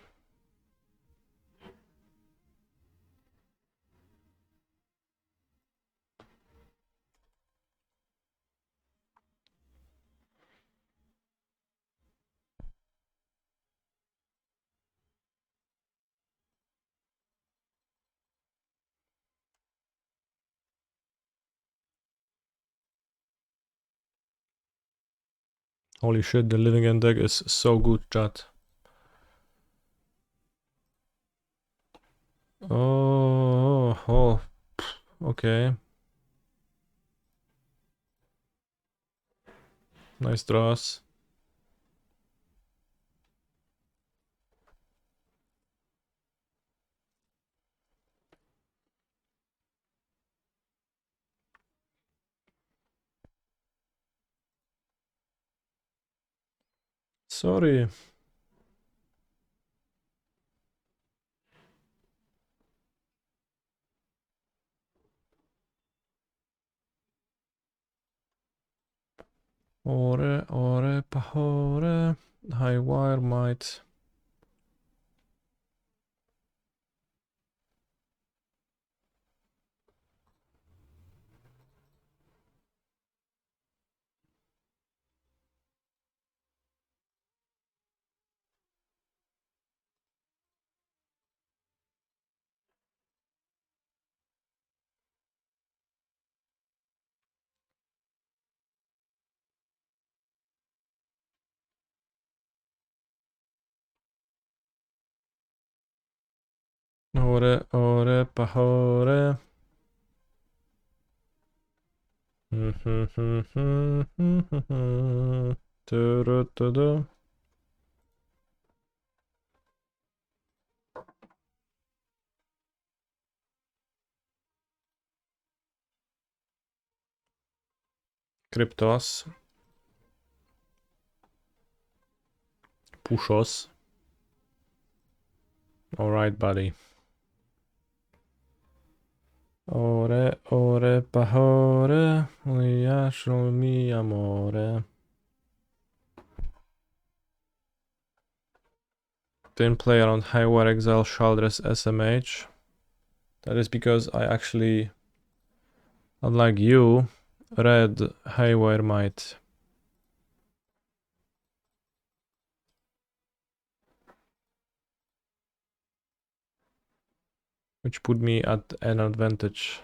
Speaker 1: Holy shit, the Living End deck is so good, chat. Oh, okay. Nice draws. Sorry. Ore, ore, pahore. High wire might. Ore, ore, pahore. Tudu. Kryptos. Pushos. Alright, buddy. Ore, ore, pahore. Uyashro mi amore. Didn't play around Highwire Exile Shaldress SMH. That is because I actually, unlike you, read Highwire Might. Which put me at an advantage.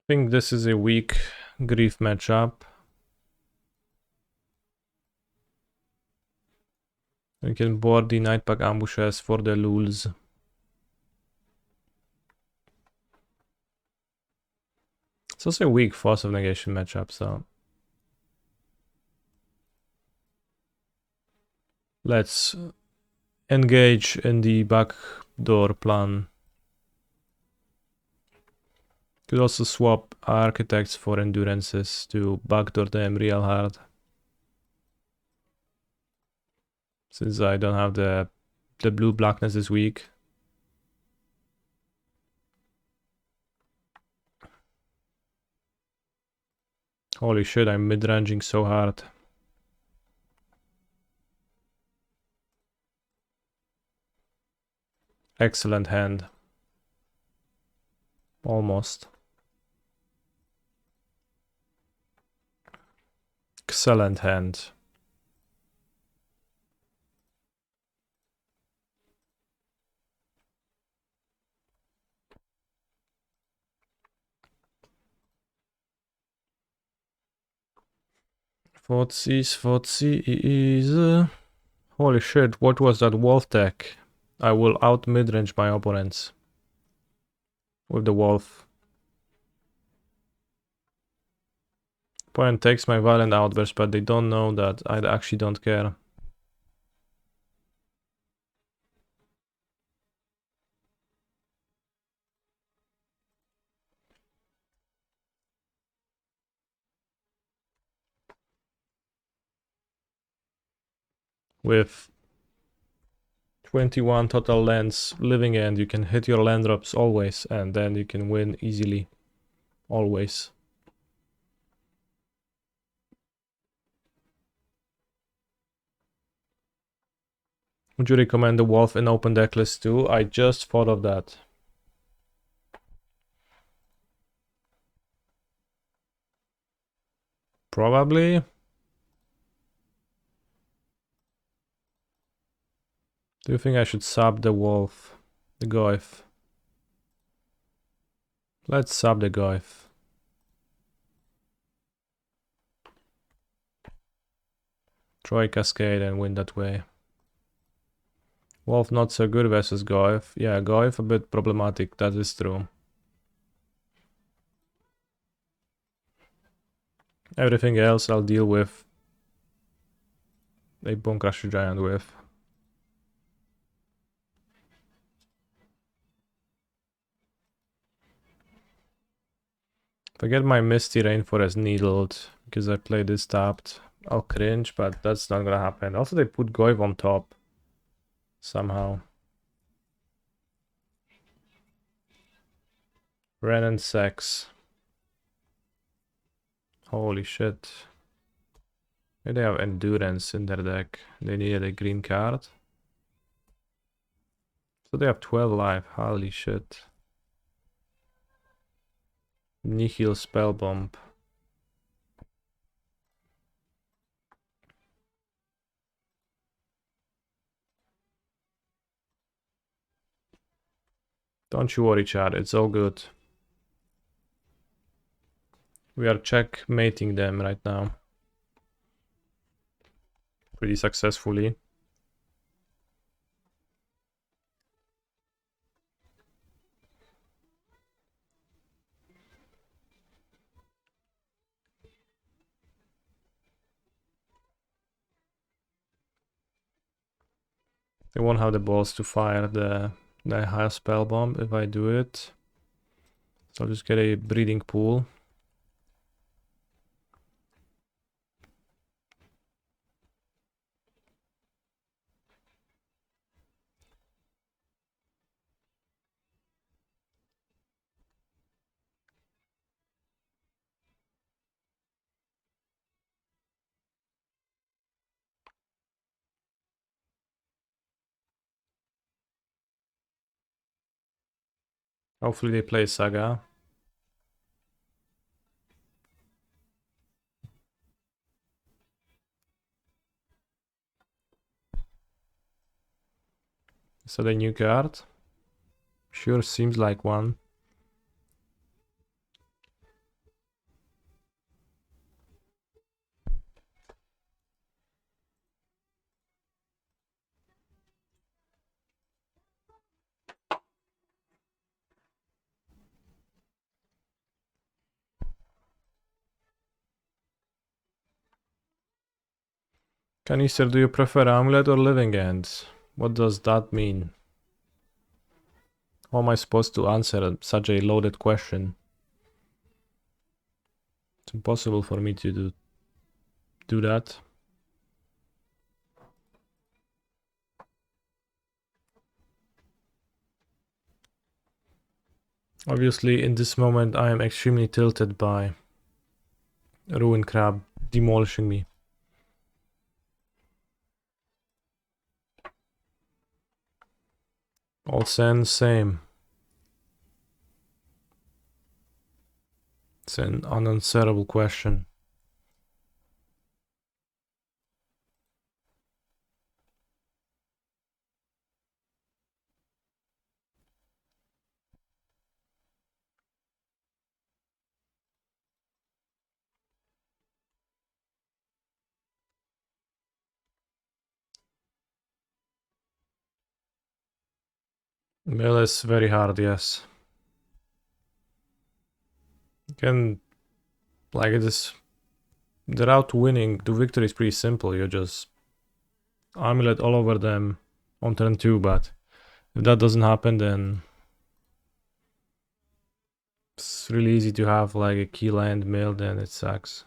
Speaker 1: I think this is a weak Grief matchup. We can board the Nightpack ambushes for the lulz. It's also a weak Force of Negation matchup, so let's engage in the backdoor plan. Could also swap Architects for Endurances to backdoor them real hard. Since I don't have the blue blackness this week. Holy shit, I'm mid-ranging so hard. Excellent hand. Almost. Excellent hand. Footsies. Holy shit, what was that wolf tech? I will out mid-range my opponents. With the wolf. Opponent takes my violent outburst, but they don't know that I actually don't care. With 21 total lands living end, you can hit your land drops always, and then you can win easily. Always. Would you recommend the wolf in open deck list too? I just thought of that. Probably. Do you think I should sub the wolf? The Goif? Let's sub the Goif. Try Cascade and win that way. Wolf not so good versus Goif. Yeah, Goif a bit problematic, that is true. Everything else I'll deal with a Bone Crusher Giant with. If I get my Misty Rainforest needled because I played this tapped, I'll cringe, but that's not gonna happen. Also, they put Goif on top somehow. Ren and Sex. Holy shit. Maybe they have Endurance in their deck. They needed a green card. So they have 12 life. Holy shit. Nihil Spell Bomb. Don't you worry, Chad, it's all good. We are checkmating them right now. Pretty successfully. They won't have the balls to fire the high spell bomb if I do it. So I'll just get a breeding pool. Hopefully they play Saga. Is that a new card? Sure seems like one. Canister, do you prefer Amulet or Living End? What does that mean? How am I supposed to answer such a loaded question? It's impossible for me to do that. Obviously, in this moment, I am extremely tilted by Ruin Crab demolishing me. All sen, same. It's an unanswerable question. Mill is very hard, yes. Again, like it is, the route to winning to victory is pretty simple. You just Amulet all over them on turn 2, but if that doesn't happen, then it's really easy to have like a key land mill, then it sucks.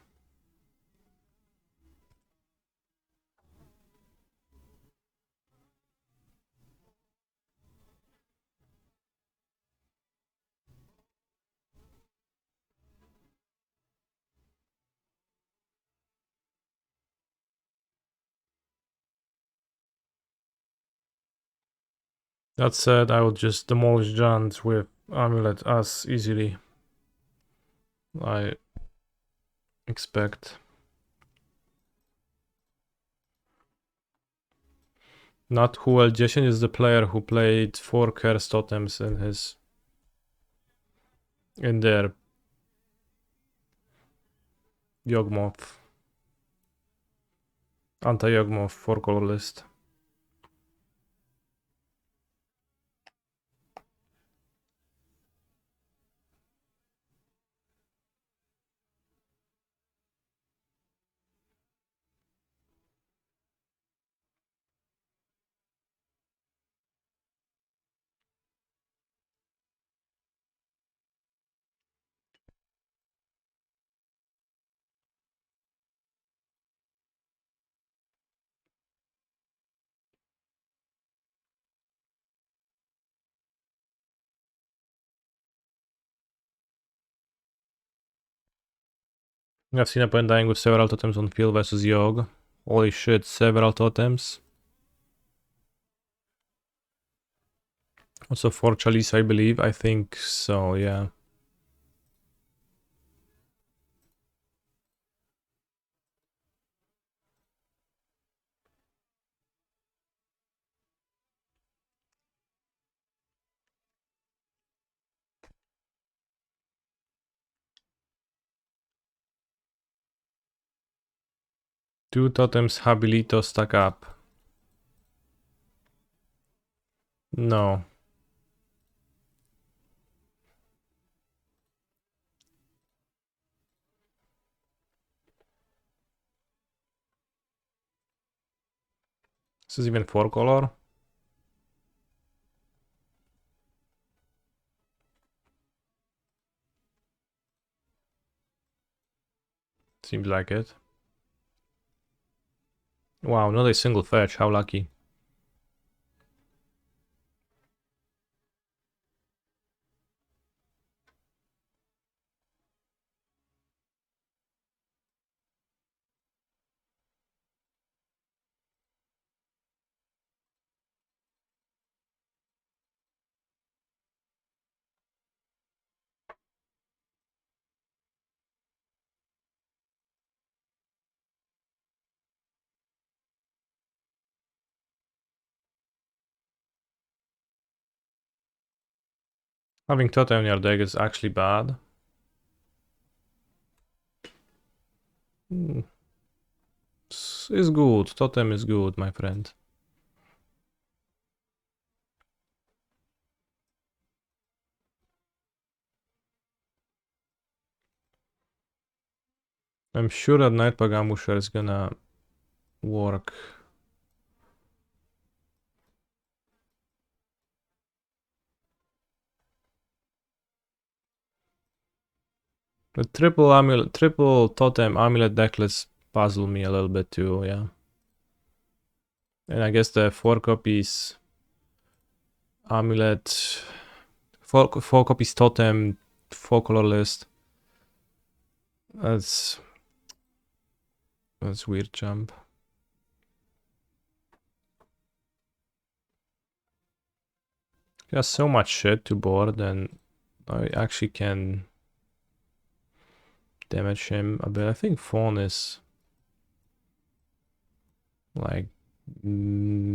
Speaker 1: That said, I would just demolish giants with Amulet as easily. I expect. Not Huel Jeshin is the player who played 4 Curse Totems in their Yawgmoth. Anti-Yawgmoth 4-color list. I've seen opponent dying with several totems on field versus Yogg. Holy shit, several totems. Also for Chalice, I believe. I think so, yeah. 2 totems Habilito stack up. No. This is even 4 color. Seems like it. Wow, not a single fetch, how lucky. Having totem in your deck is actually bad. It's good. Totem is good, my friend. I'm sure that Nightpack Ambusher is gonna work. The triple totem amulet necklace puzzled me a little bit too, yeah. And I guess the 4 copies amulet, 4 copies totem, 4 color list. That's weird jump. There's so much shit to board, and I actually can damage him a bit. I think Fawn is like medium.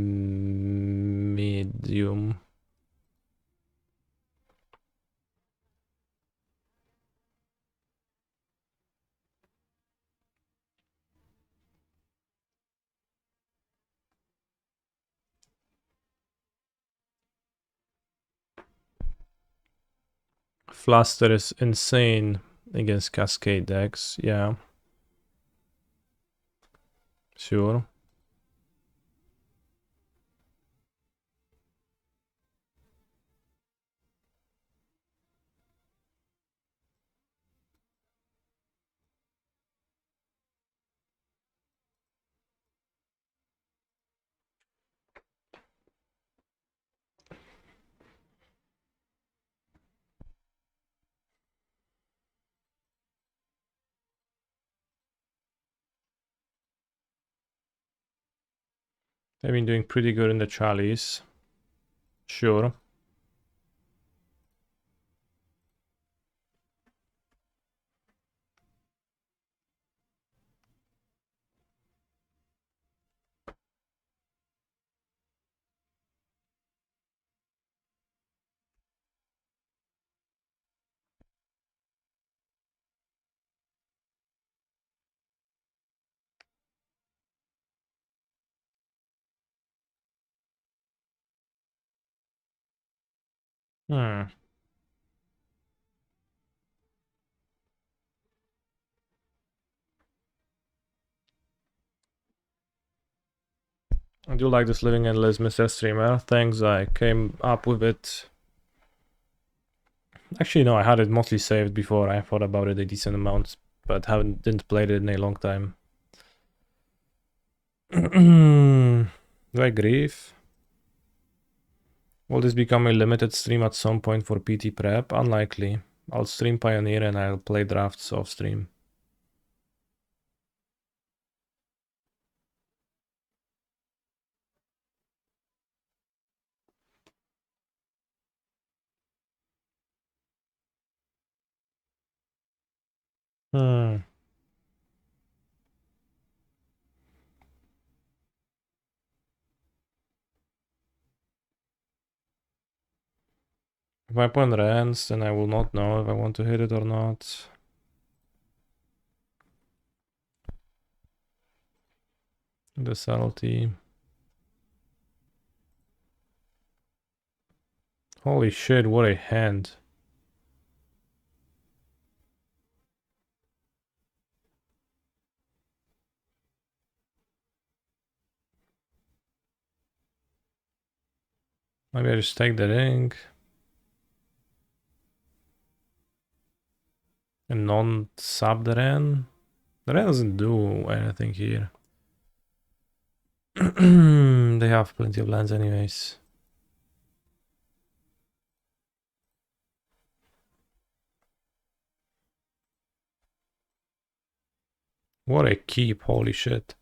Speaker 1: Fluster is insane against Cascade decks, yeah. Sure. I've been doing pretty good in the Chalice. Sure. Hmm. I do like this Living Endless, Mr. Streamer. Thanks, I came up with it. Actually, no, I had it mostly saved before. I thought about it a decent amount, but didn't play it in a long time. Do I grieve? Will this become a limited stream at some point for PT prep? Unlikely. I'll stream Pioneer and I'll play drafts off stream. Hmm. If my opponent runs, then I will not know if I want to hit it or not. The subtlety. Holy shit, what a hand. Maybe I just take the ring. And non-sub the Ren. The Ren doesn't do anything here. They have plenty of lands anyways. What a keep, holy shit.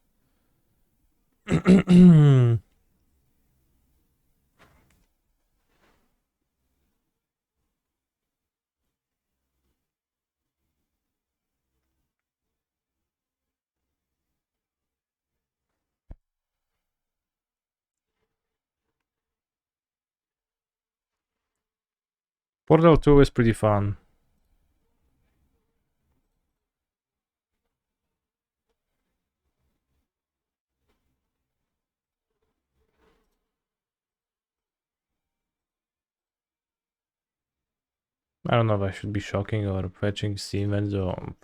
Speaker 1: Portal 2 is pretty fun. I don't know if I should be shocking or fetching steam vents or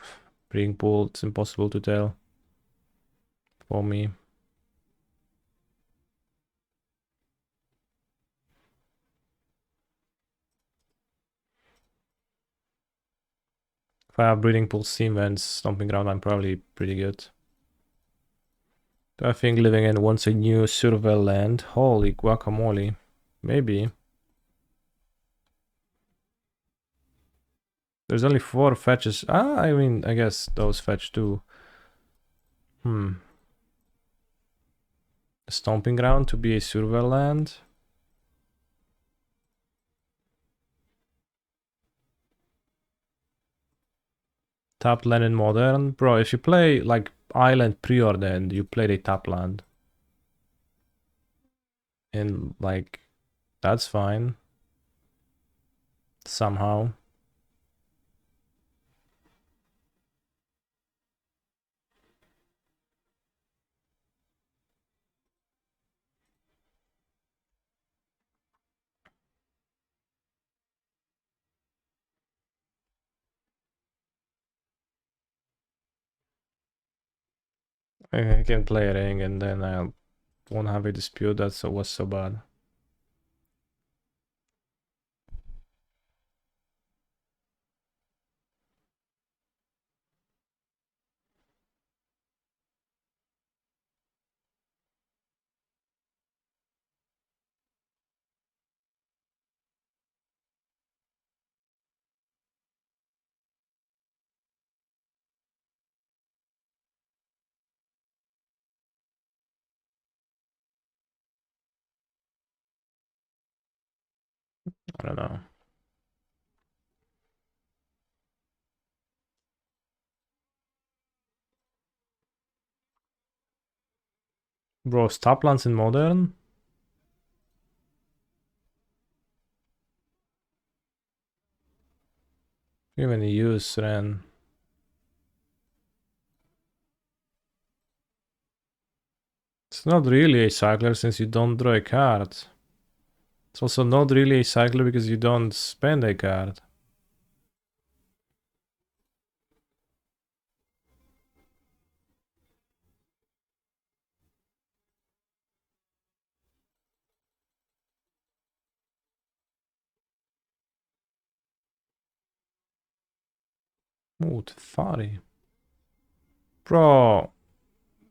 Speaker 1: bring pool. It's impossible to tell for me. If I have breeding pool, steam vents, stomping ground, I'm probably pretty good. Do I think living in wants a new survival land? Holy guacamole. Maybe. There's only 4 fetches. I mean, I guess those fetch too. The stomping ground to be a survival land. Tapped land in modern. Bro, if you play like Island Preordained, you play the tap land. And like, that's fine. Somehow. I can play a ring and then I won't have a dispute. That was so bad. I don't know. Bro, tap lands in modern? Even use Ren. It's not really a cycler since you don't draw a card. It's also not really a cycler because you don't spend a card. Ooh, Tefari. Bro,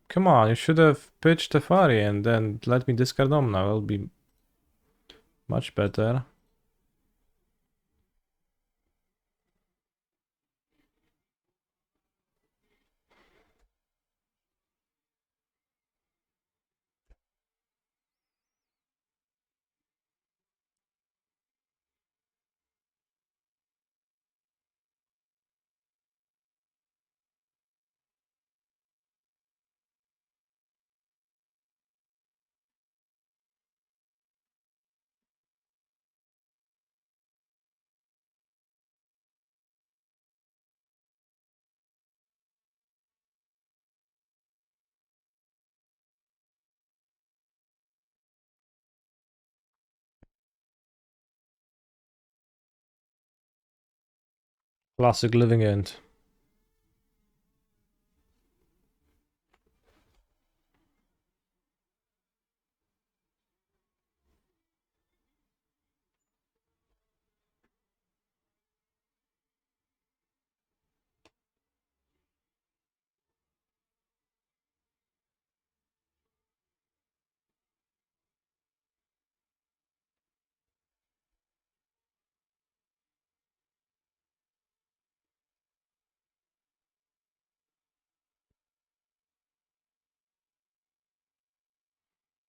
Speaker 1: come on, you should have pitched Tefari and then let me discard Omna. Will be much better. Classic living end.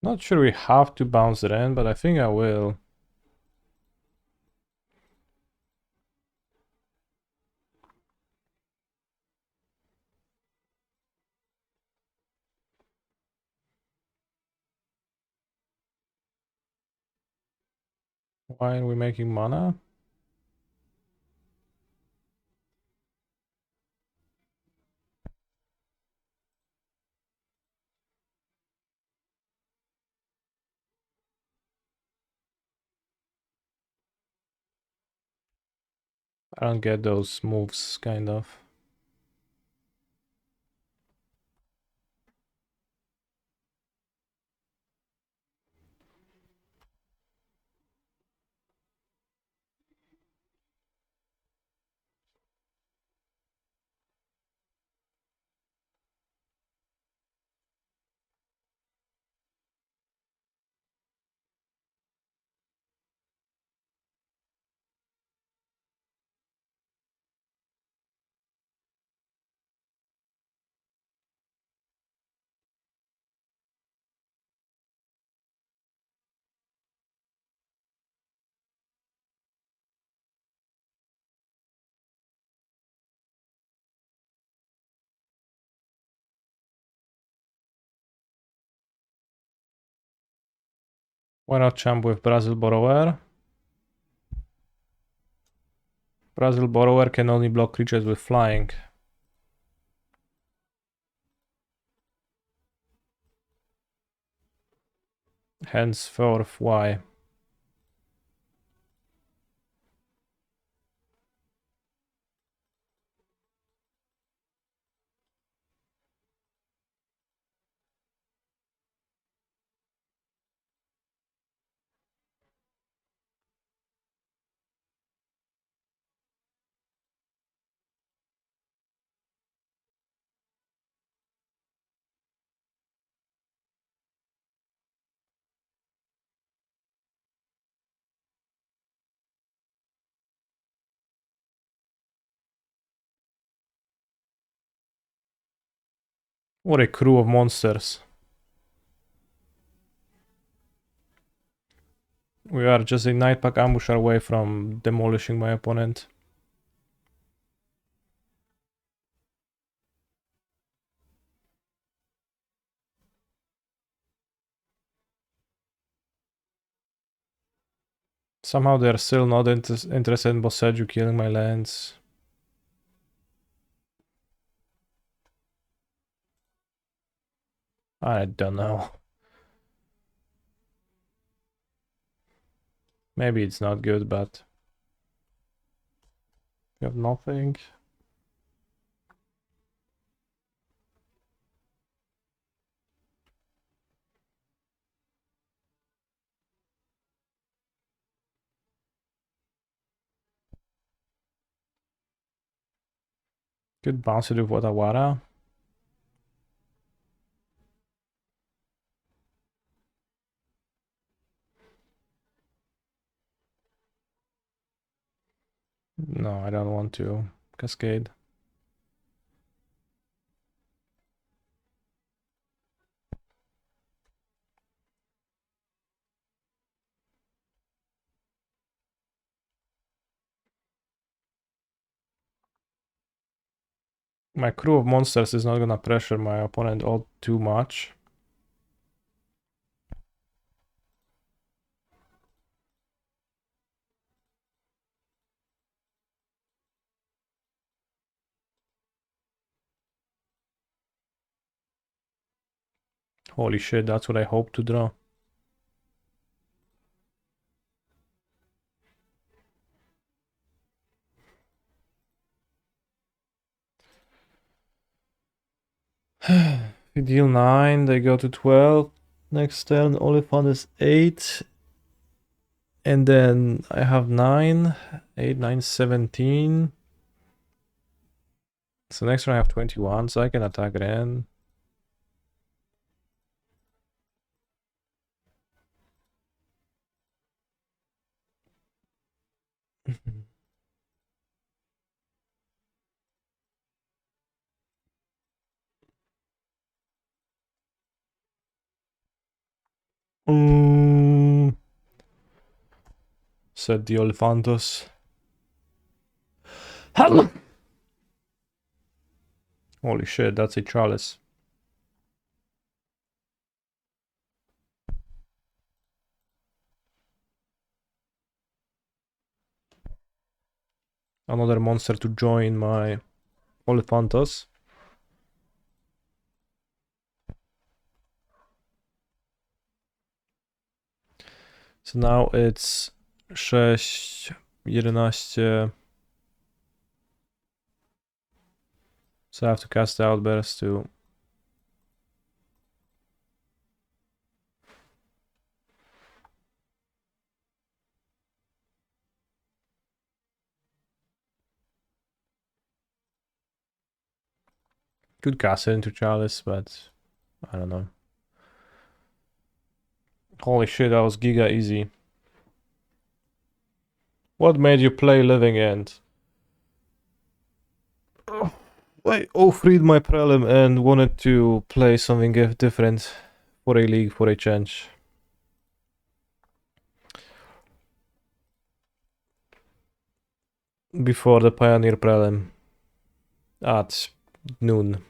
Speaker 1: Not sure we have to bounce it in, but I think I will. Why are we making mana? I don't get those moves, kind of. Why not jump with Brazil Borrower? Brazil Borrower can only block creatures with flying. Henceforth, why? What a crew of monsters. We are just a Night Pack ambusher away from demolishing my opponent. Somehow they're still not interested in Boseju killing my lands. I don't know. Maybe it's not good, but we have nothing. Could bounce it with Watawara. No, I don't want to cascade. My crew of monsters is not gonna pressure my opponent all too much. Holy shit, that's what I hope to draw. We deal 9, they go to 12. Next turn, Oliphant is 8. And then I have 9. 8, 9, 17. So next turn I have 21, so I can attack Ren. Said the Oliphantos. Holy shit, that's a chalice. Another monster to join my Oliphantos. So now it's 6, 11. So I have to cast the Outburst too. Could cast it into Chalice, but I don't know. Holy shit, that was giga easy. What made you play Living End? I freed my Prelim and wanted to play something different for a league, for a change. Before the Pioneer Prelim at noon.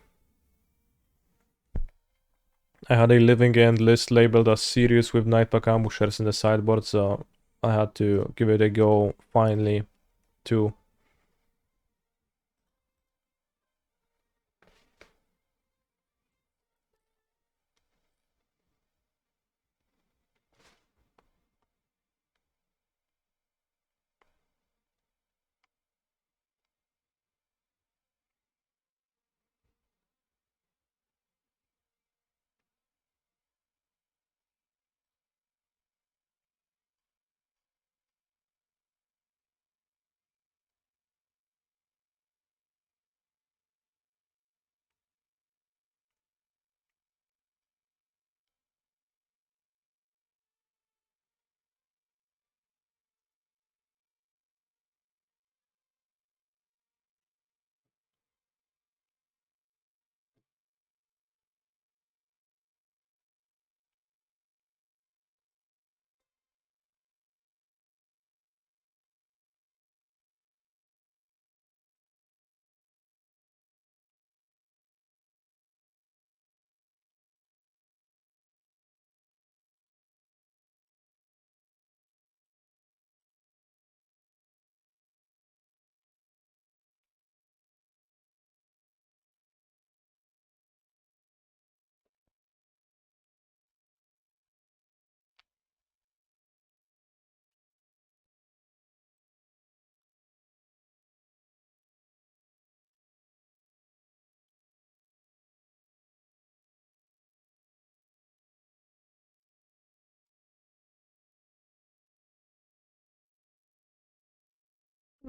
Speaker 1: I had a Living End list labeled as serious with Nightpack Ambushers in the sideboard, so I had to give it a go finally too.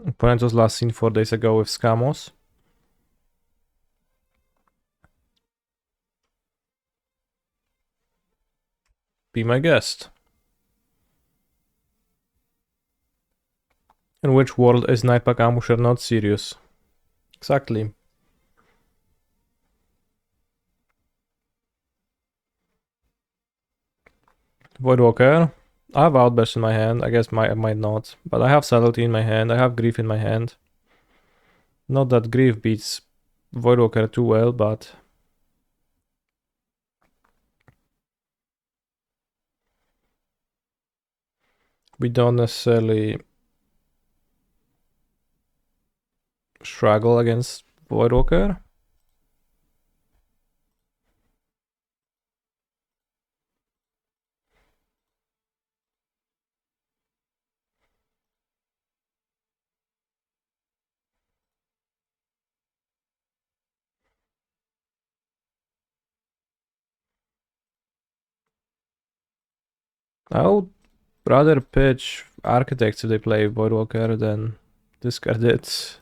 Speaker 1: Opponent was last seen 4 days ago with Scamos. Be my guest. In which world is Nightpack Ambusher not serious? Exactly. Voidwalker. I have Outburst in my hand. I guess I might not. But I have Subtlety in my hand. I have Grief in my hand. Not that Grief beats Voidwalker too well, but... we don't necessarily struggle against Voidwalker. I would rather pitch Architects if they play Voidwalker than discard it.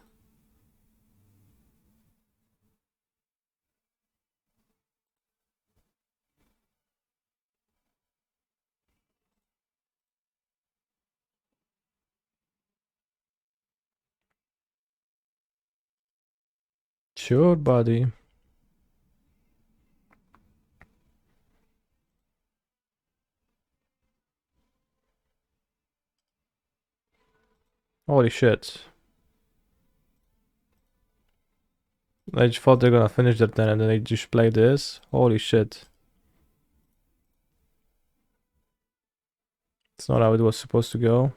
Speaker 1: Sure, buddy. Holy shit. I just thought they're gonna finish their turn and then they just play this. Holy shit. It's not how it was supposed to go.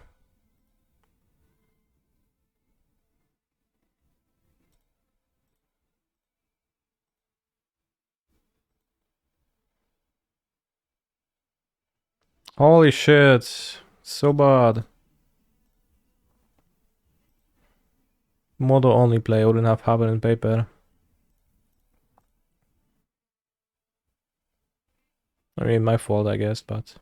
Speaker 1: Holy shit. So bad. Modo only play, I wouldn't have it in paper. I mean, my fault, I guess, but...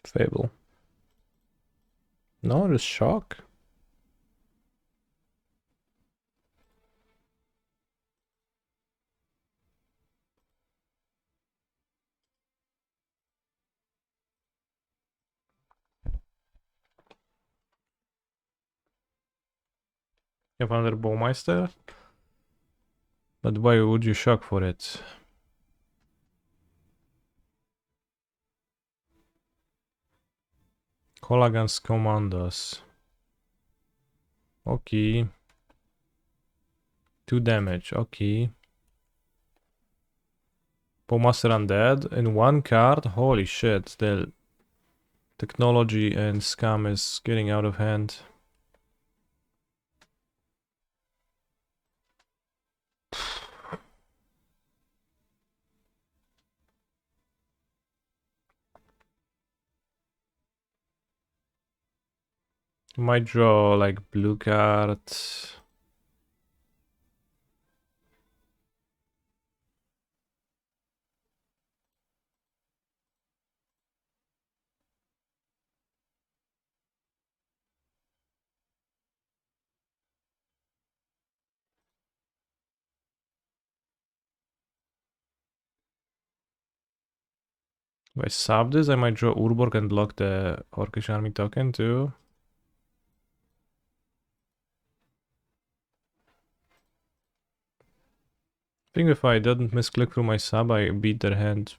Speaker 1: Fable. No, just shock. You have another Bowmeister? But why would you shock for it? Call against commandos. Okay. 2 damage, okay. Bowmaster Undead in 1 card? Holy shit, the technology and scam is getting out of hand. Might draw like blue card. If I sub this, I might draw Urborg and block the Orcish army token too. I think if I didn't misclick through my sub, I beat their hand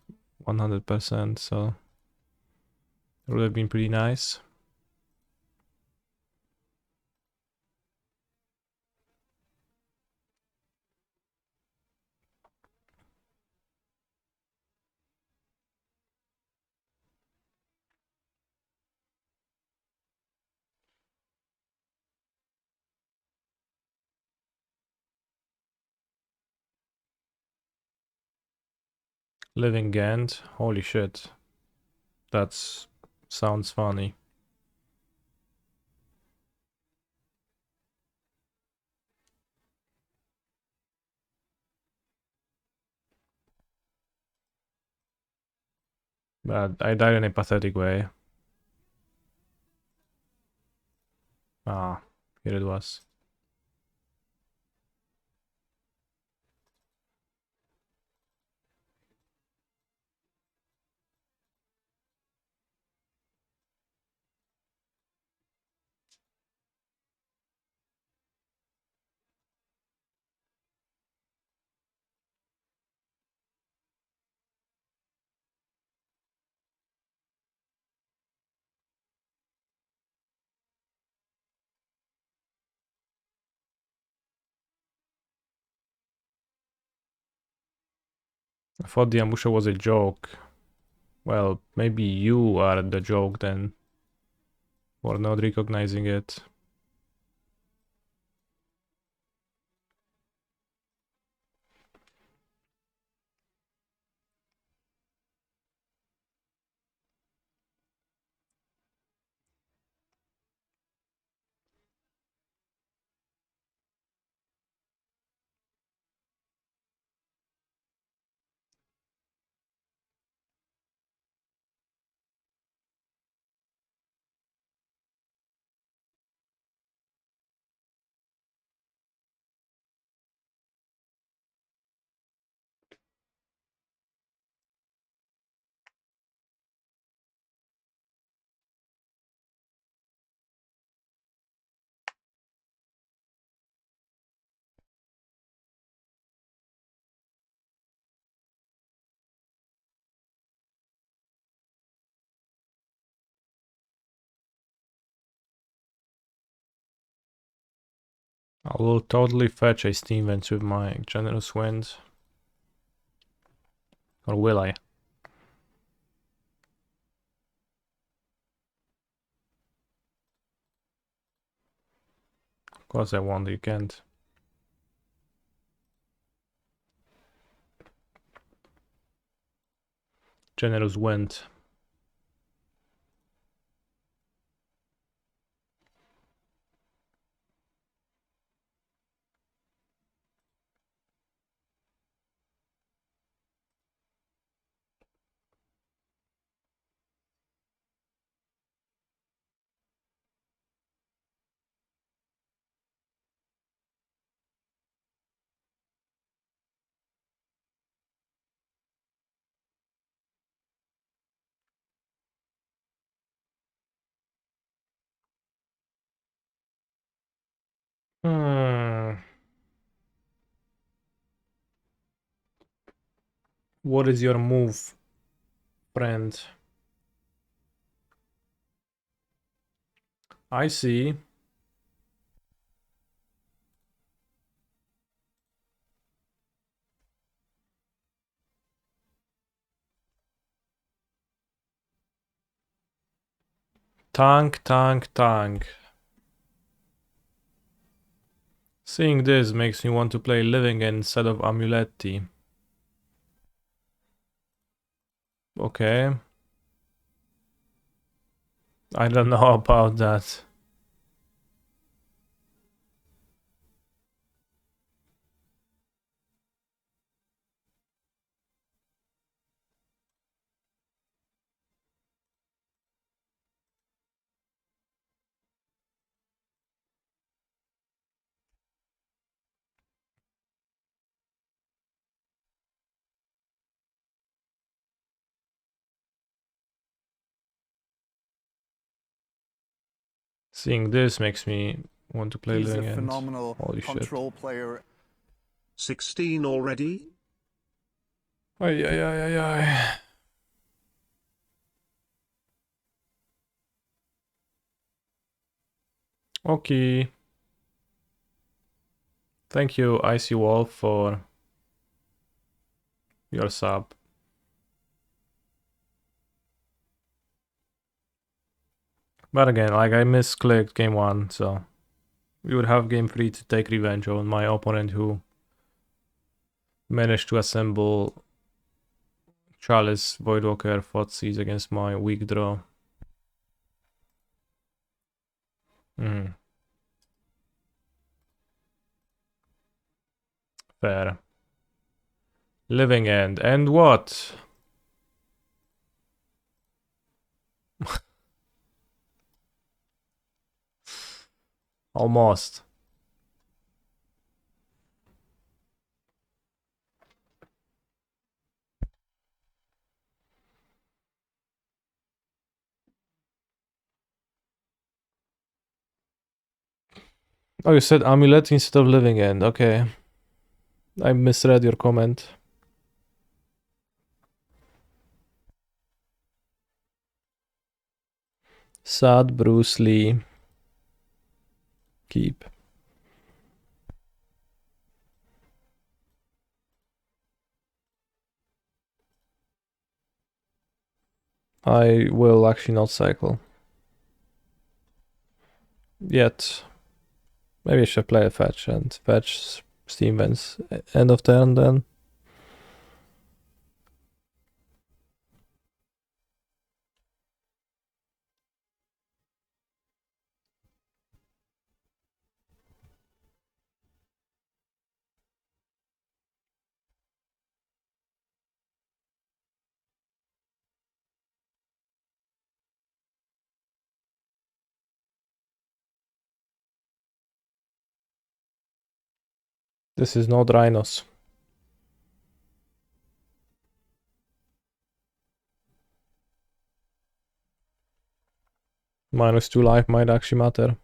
Speaker 1: 100%, so it would have been pretty nice. Living Gant, holy shit. That's sounds funny. But I died in a pathetic way. Ah, here it was. I thought the ambusher was a joke. Well, maybe you are the joke then, for not recognizing it. I will totally fetch a Steam Vents with my Generous Wind. Or will I? Of course I won't, you can't. Generous Wind. What is your move, friend? I see. Tank, tank, tank. Seeing this makes me want to play Living instead of Amulet. Okay. I don't know about that. Seeing this makes me want to play
Speaker 2: He's a
Speaker 1: Living End.
Speaker 2: phenomenal
Speaker 1: Holy shit.
Speaker 2: control player.
Speaker 3: 16 already?
Speaker 1: Ay, ay, ay, ay, ay. Okay. Thank you, Icy Wolf, for your sub. But again, like I misclicked game 1, so we would have game 3 to take revenge on my opponent who managed to assemble Chalice, Voidwalker, Thoughtseize against my weak draw. Fair. Living End. And what? Almost. Oh, you said Amulet instead of Living End. Okay. I misread your comment. Sad Bruce Lee. Keep. I will actually not cycle. Yet. Maybe I should play a fetch and fetch Steam Vents end of turn then. This is not Rhinos. -2 life might actually matter.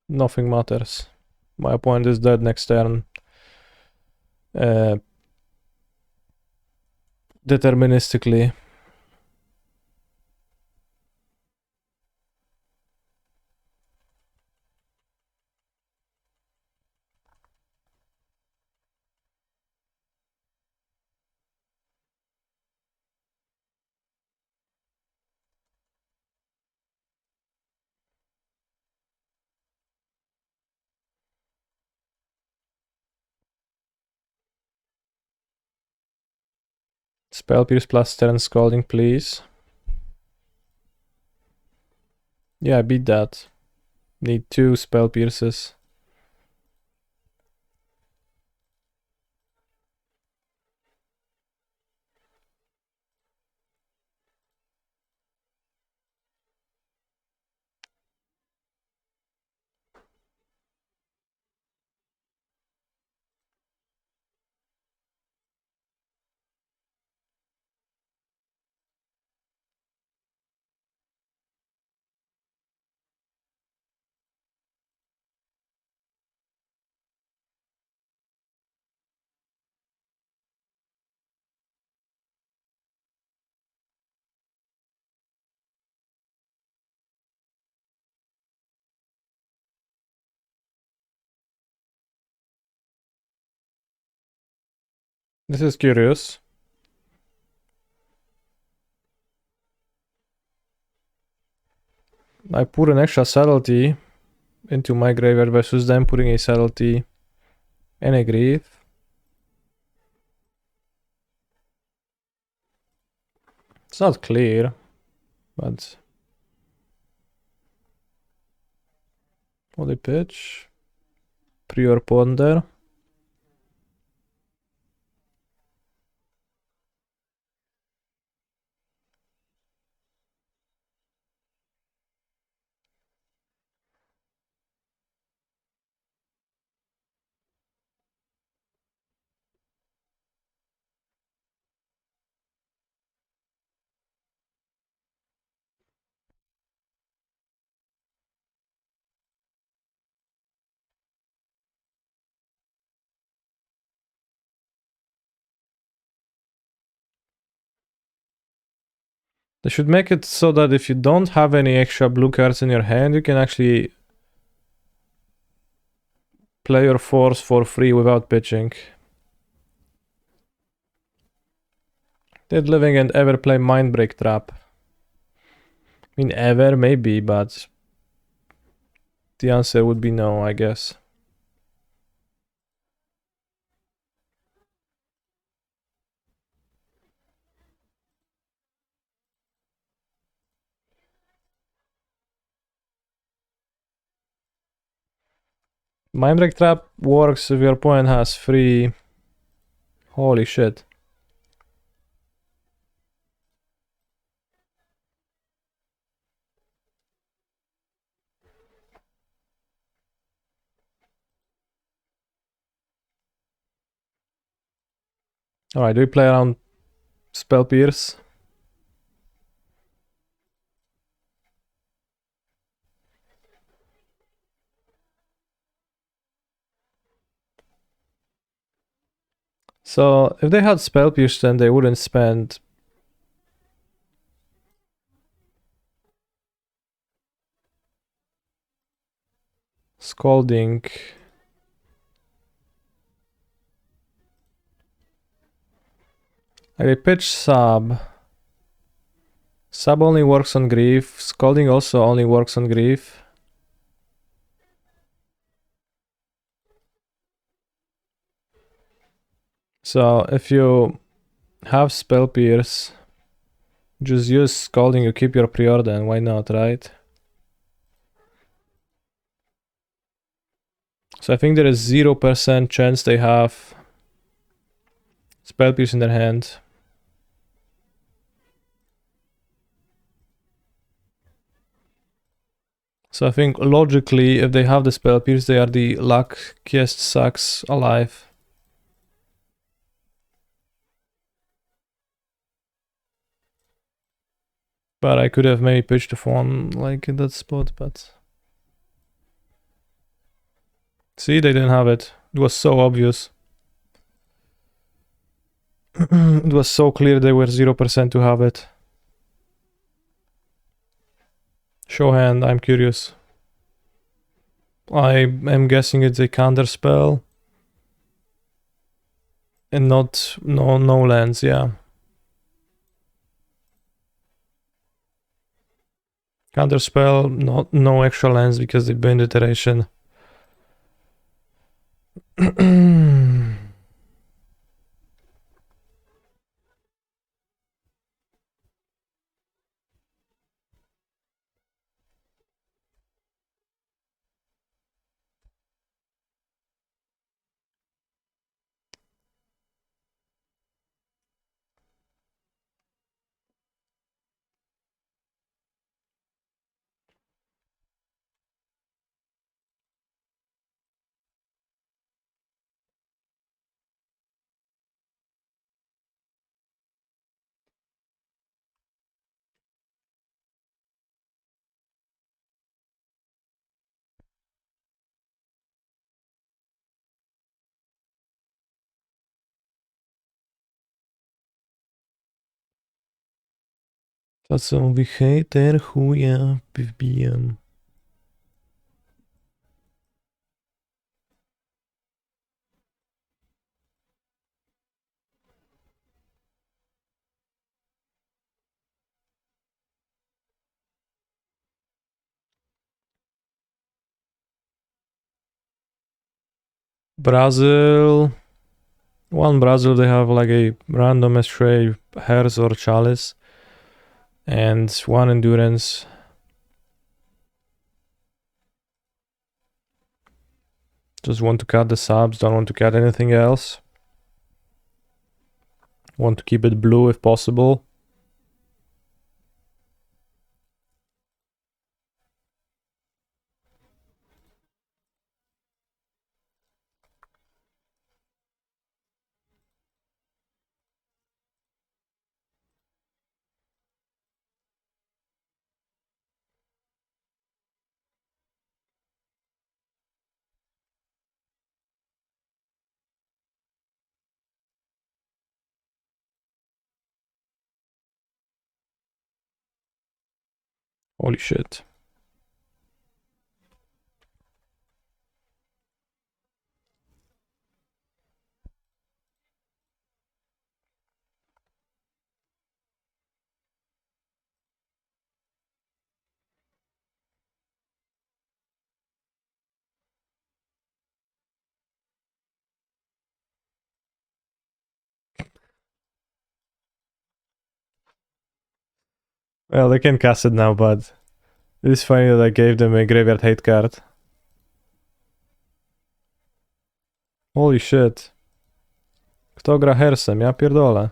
Speaker 1: Nothing matters. My opponent is dead next turn. Deterministically. Spell Pierce plus 10 Scalding, please. Yeah, I beat that. Need 2 Spell Pierces. This is curious. I put an extra subtlety into my graveyard versus them putting a subtlety and a grief. It's not clear, but Holy Pitch, Prior Ponder. They should make it so that if you don't have any extra blue cards in your hand, you can actually play your force for free without pitching. Dead Living and ever play Mindbreak Trap. I mean, ever, maybe, but the answer would be no, I guess. Mindbreak Trap works if your opponent has free. Holy shit. Alright, do we play around Spell Pierce? So, if they had Spell Pierce, then they wouldn't spend Scalding. Okay, pitch sub. Sub only works on grief. Scalding also only works on grief. So if you have spell pierce, just use Scalding, you keep your pre-order, and why not, right? So I think there is 0% chance they have spell pierce in their hand. So I think logically, if they have the spell pierce, they are the luckiest sucks alive. But I could have maybe pitched a phone like in that spot, but... See, they didn't have it. It was so obvious. It was so clear they were 0% to have it. Show hand, I'm curious. I am guessing it's a counter spell. And not no lands, yeah. Counter spell, no extra lands because they banned iteration. To co mówi hejter, chuja wbijam. Brazil. One Brazil, they have like a random astray, Hers or Chalice. And one endurance. Just want to cut the subs, don't want to cut anything else. Want to keep it blue if possible. Holy shit. Well, they can cast it now, but it is funny that I gave them a graveyard hate card. Holy shit. Kto gra Hersem? Ja pierdolę.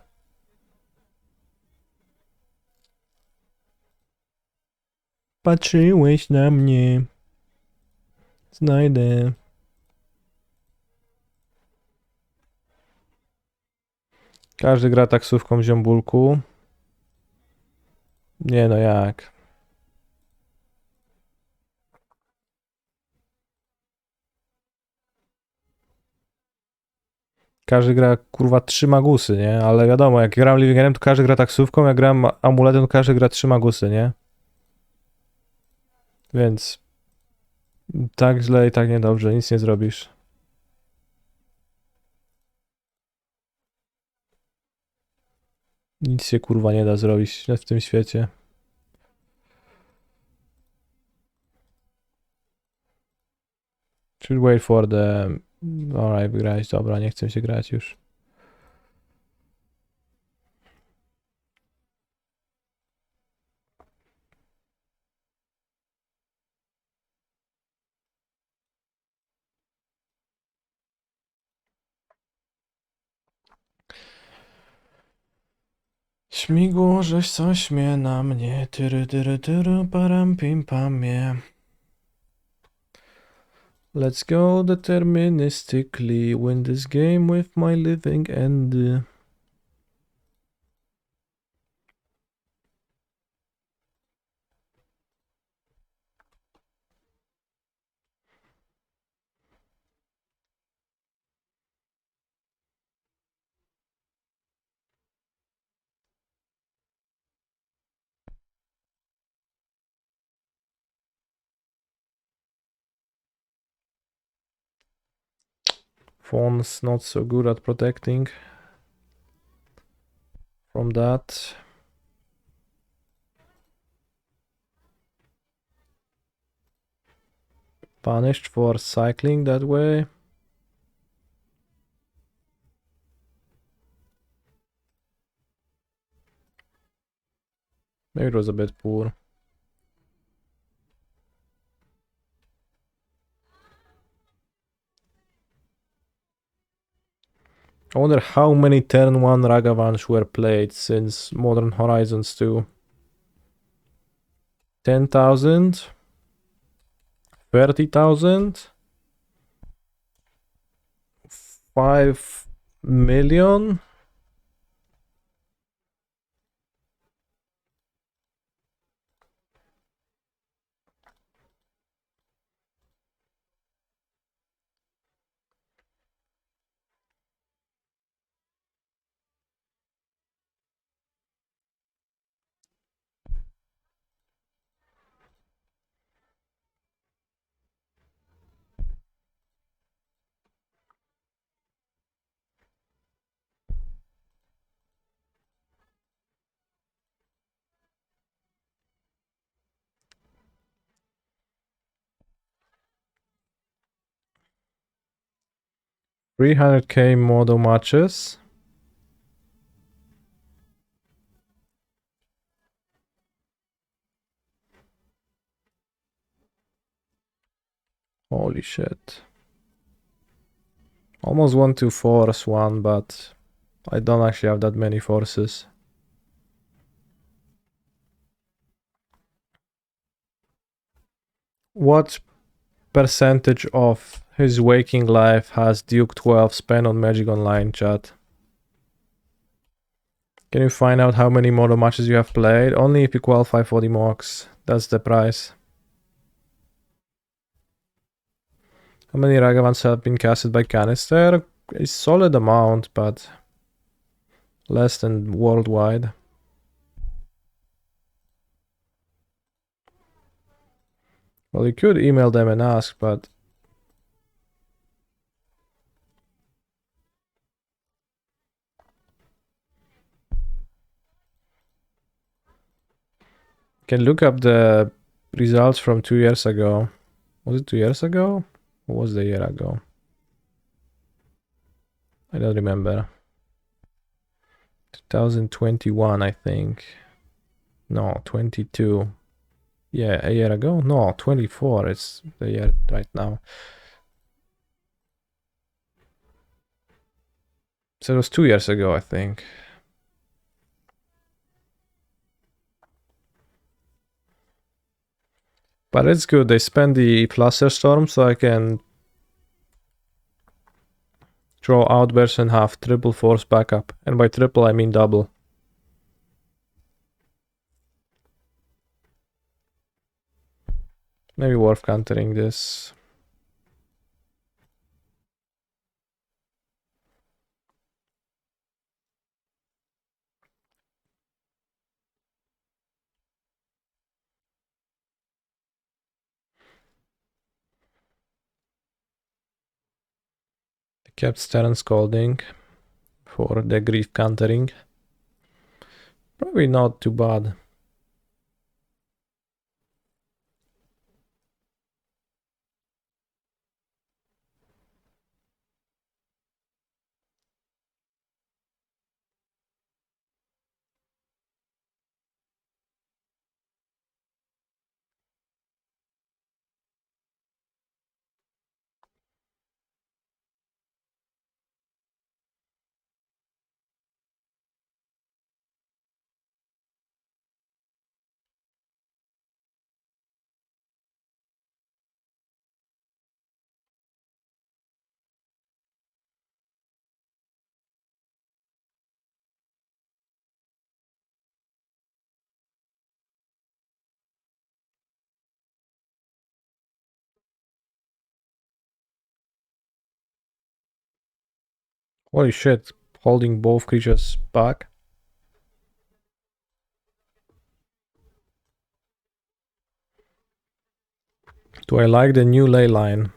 Speaker 1: Patrzyłeś na mnie. Znajdę. Każdy gra taksówką ziąbulku. Nie no jak. Każdy gra kurwa 3 magusy, nie? Ale wiadomo, jak gram Livingerem, to każdy gra taksówką, jak gram Amuletem, to każdy gra 3 magusy, nie? Więc Tak źle i tak niedobrze, nic nie zrobisz. Nic się kurwa nie da zrobić w tym świecie. Should wait for the... Alright, wygrałeś, dobra, nie chcę się grać już. Śmigło, żeś coś mnie na mnie, tyry, tyry, tyry, param, pim, pamie. Let's go deterministically win this game with my living end. Phone's not so good at protecting from that. Punished for cycling that way. Maybe it was a bit poor. I wonder how many turn 1 Ragavans were played since Modern Horizons 2. 10,000? 30,000? 5 million? $300k model matches. Holy shit. Almost want to force one, but I don't actually have that many forces. What percentage of his waking life has Duke 12 spent on Magic Online, chat? Can you find out how many model matches you have played? Only if you qualify for the mocks. That's the price. How many Ragavans have been casted by canister? A solid amount, but less than worldwide. Well, you could email them and ask, but you can look up the results from 2 years ago. Was it 2 years ago? Or was the year ago? I don't remember. 2021, I think. No, 22. Yeah, a year ago? No, 24. It's the year right now. So it was 2 years ago, I think. But it's good. They spend the Cluster Storm so I can draw Outburst and have triple force backup. And by triple, I mean double. Maybe worth countering this. Kept Stern Scolding for the grief countering. Probably not too bad. Holy shit, holding both creatures back. Do I like the new ley line?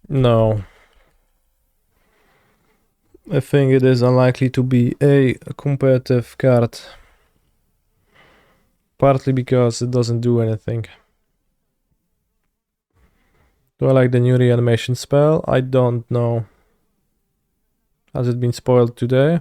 Speaker 1: No. I think it is unlikely to be a competitive card. Partly because it doesn't do anything. Do I like the new reanimation spell? I don't know. Has it been spoiled today?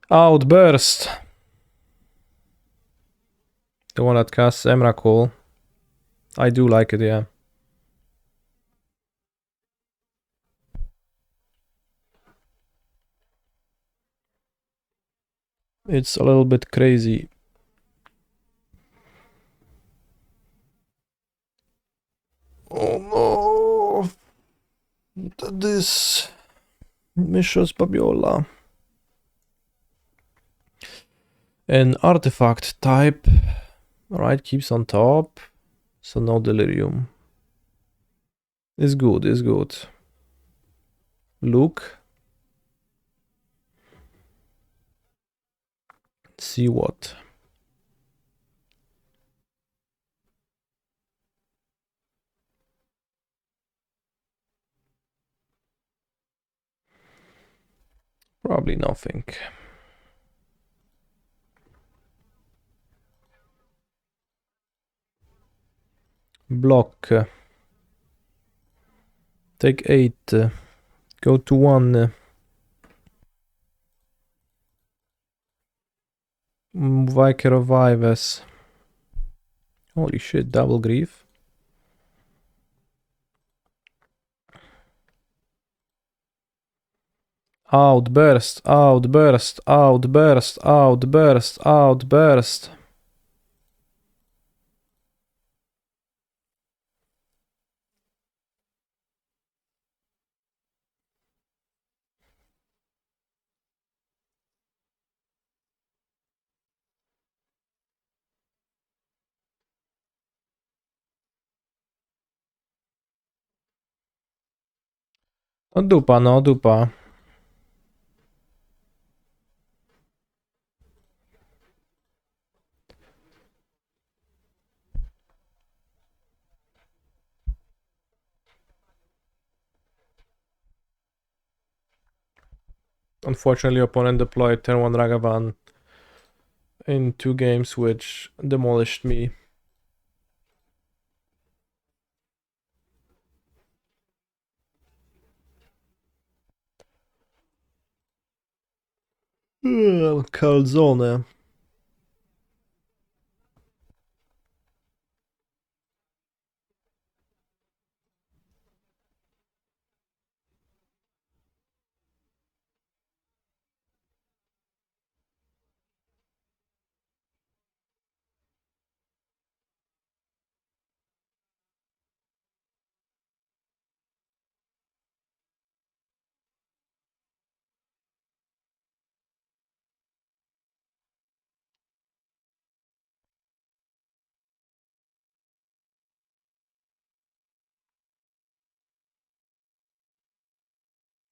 Speaker 1: Outburst! The one that casts Emrakul. I do like it, yeah. It's a little bit crazy. Oh no! This Mishra's Babiola. An artifact type. Right, keeps on top. So no delirium. Is good, is good. Look. See what? Probably nothing. Block. Take 8. Go to 1. Vicar of Ives. Holy shit, double grief. Outburst, outburst, outburst, outburst, outburst. No dupa, no dupa. Unfortunately, opponent deployed turn 1 Ragavan in 2 games, which demolished me. Calzone.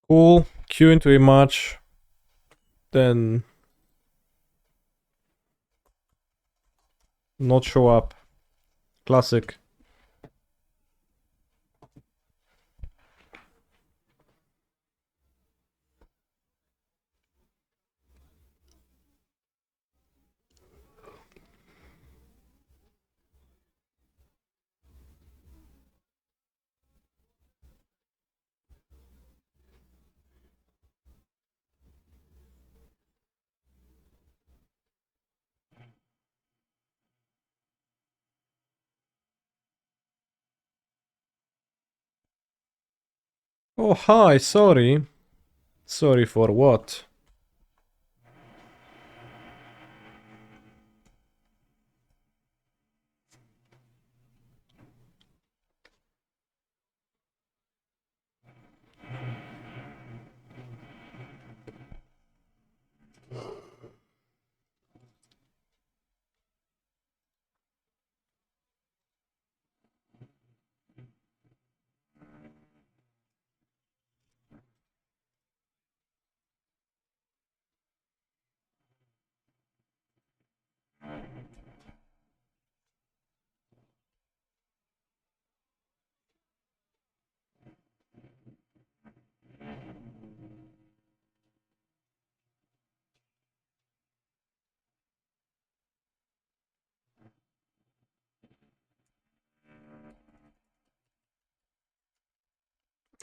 Speaker 1: Cool. Queue into a match. Then not show up. Classic. Oh, hi, sorry. Sorry for what?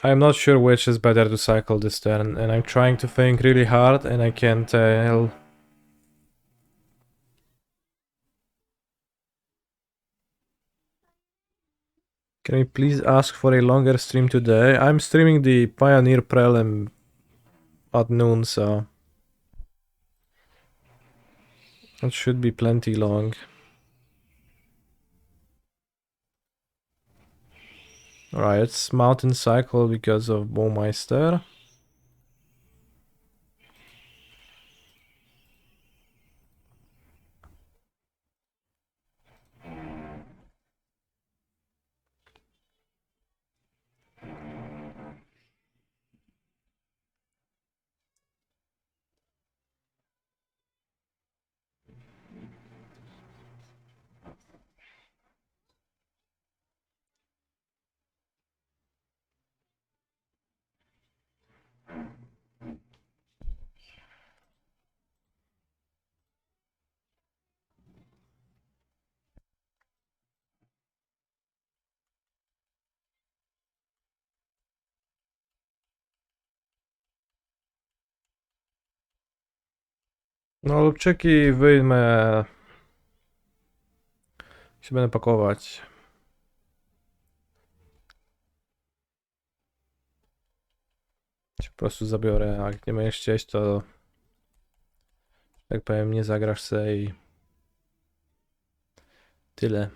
Speaker 1: I'm not sure which is better to cycle this turn, and I'm trying to think really hard and I can't tell. Can we please ask for a longer stream today? I'm streaming the Pioneer Prelim at noon, so it should be plenty long. Alright, it's Mountain Cycle because of Baumeister. No, lubczyki wyjmę. Się będę pakować. Się po prostu zabiorę, a jak nie będziesz chcieć, to tak powiem, nie zagrasz se i tyle.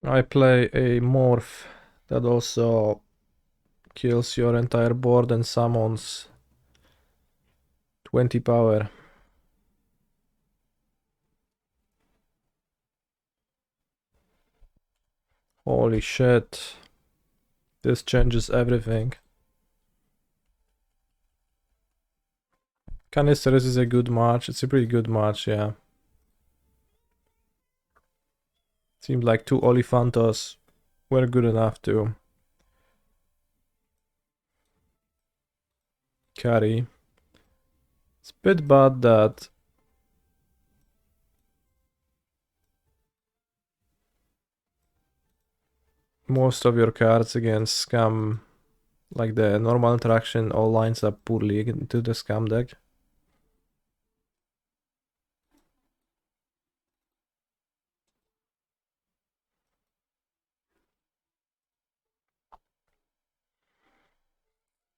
Speaker 1: I play a morph that also kills your entire board and summons 20 power. Holy shit. This changes everything. Canisters is a good match. It's a pretty good match, yeah. Seems like two Olifantos were good enough to carry. It's a bit bad that most of your cards against scam, like the normal interaction, all lines up poorly into the scam deck.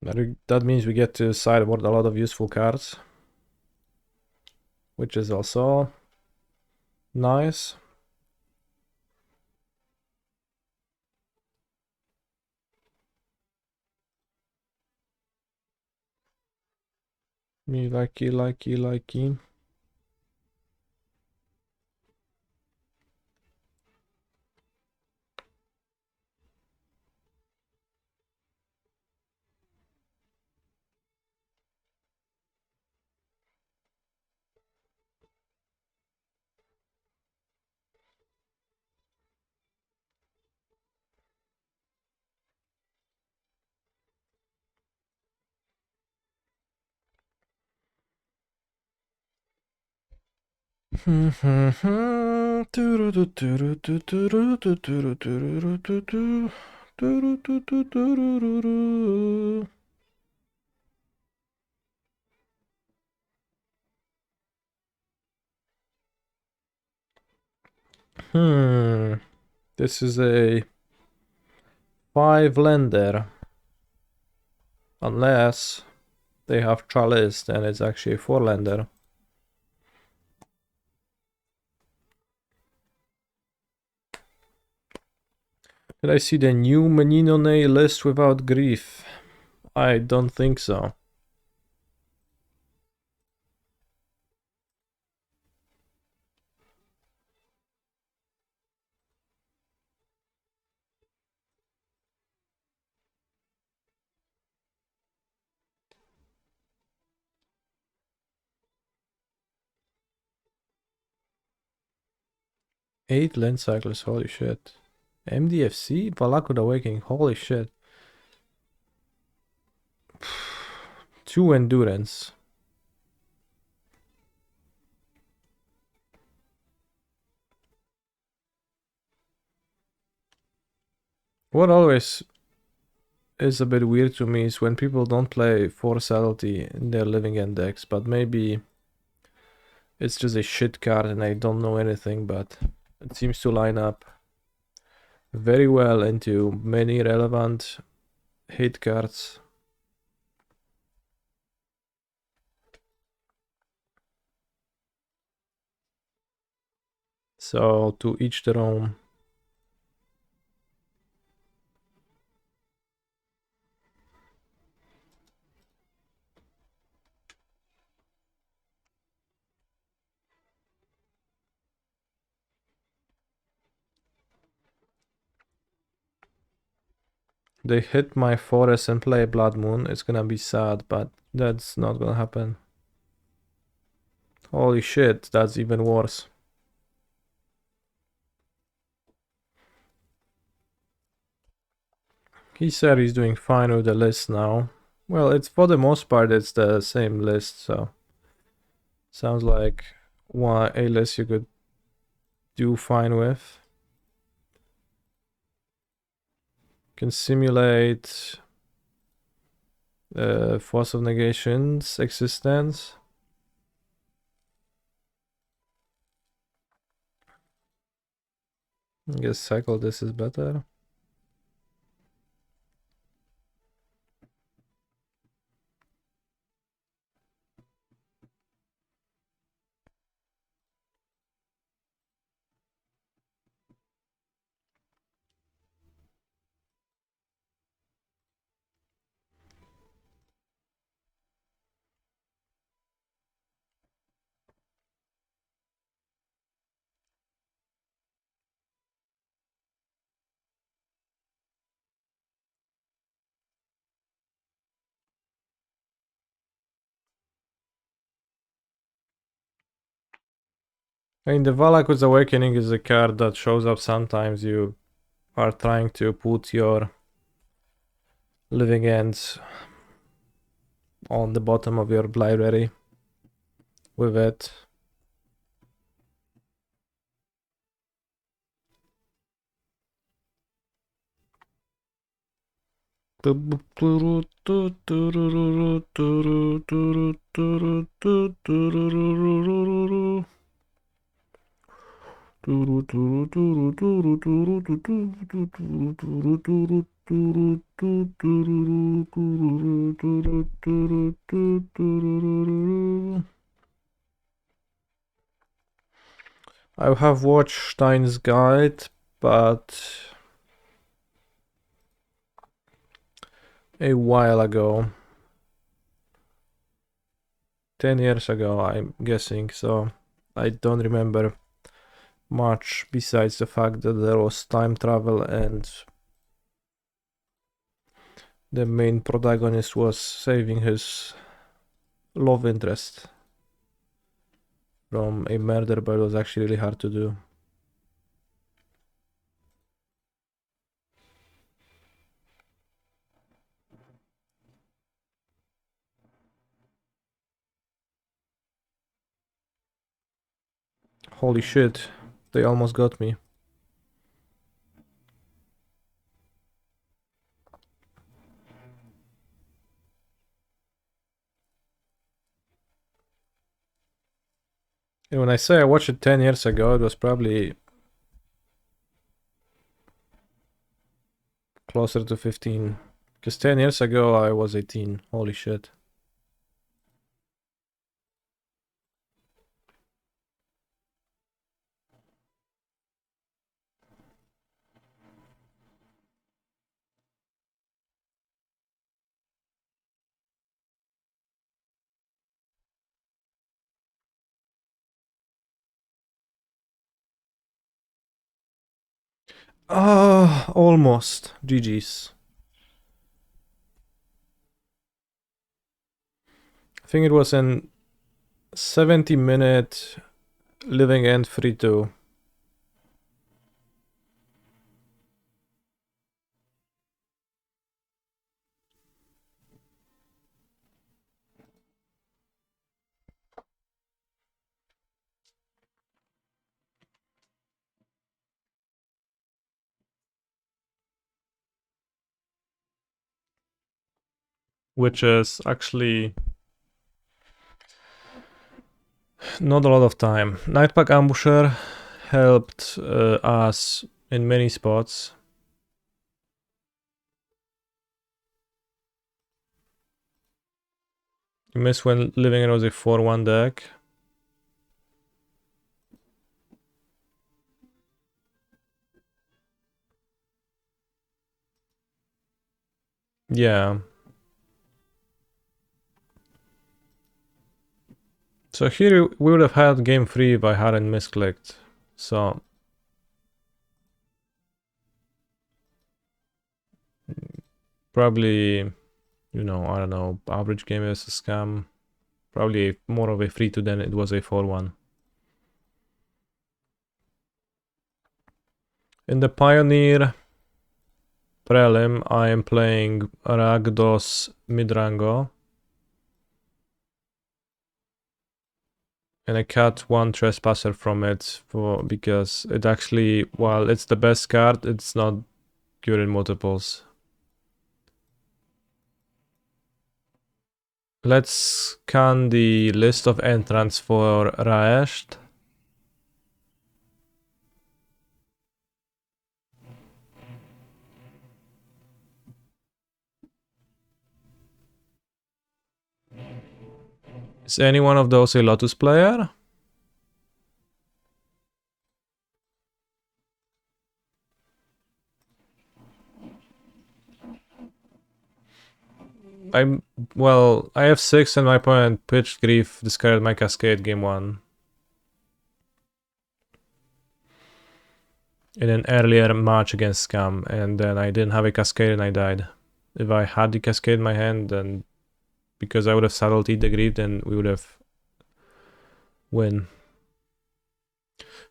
Speaker 1: That means we get to sideboard a lot of useful cards, which is also nice. Me likey. This is a 5 lender. Unless they have Chalice, then it's actually a 4 lender. Did I see the new Meninone list without grief? I don't think so. Eight land cycles, holy shit. MDFC? Valakut Awakening, holy shit. 2 endurance. What always is a bit weird to me is when people don't play Force Subtlety in their living end decks, but maybe it's just a shit card and I don't know anything, but it seems to line up very well into many relevant hit cards. So to each their own. They hit my forest and play Blood Moon. It's gonna be sad, but that's not gonna happen. Holy shit, that's even worse. He said he's doing fine with the list now. Well, it's for the most part it's the same list, so sounds like a list you could do fine with. Can simulate Force of Negation's existence. I guess cycle this is better. I mean, the Valakut's Awakening is a card that shows up sometimes you are trying to put your living ends on the bottom of your library with it. I have watched Stein's Guide, but a while ago. 10 years ago, I'm guessing, so I don't remember much besides the fact that there was time travel and the main protagonist was saving his love interest from a murder, but it was actually really hard to do. Holy shit, they almost got me. And when I say I watched it 10 years ago, it was probably closer to 15. Because 10 years ago I was 18. Holy shit. Ah, almost. GG's. I think it was an 70-minute living end 3-2. Which is actually not a lot of time. Nightpack Ambusher helped us in many spots. You missed when living in was a 4-1 deck. Yeah. So here we would have had game 3 if I hadn't misclicked. So probably, you know, I don't know, average game is a scam. Probably more of a 3-2 than it was a 4-1. In the Pioneer Prelim, I am playing Rakdos Midrange. And I cut one Trespasser from it because it actually, while it's the best card, it's not good in multiples. Let's scan the list of entrants for Raesht. Is any one of those a Lotus player? Well, I have 6 and my opponent pitched Grief, discarded my Cascade game 1. In an earlier match against Scam, and then I didn't have a Cascade and I died. If I had the Cascade in my hand, then because I would have saddled the Grief, then we would have win.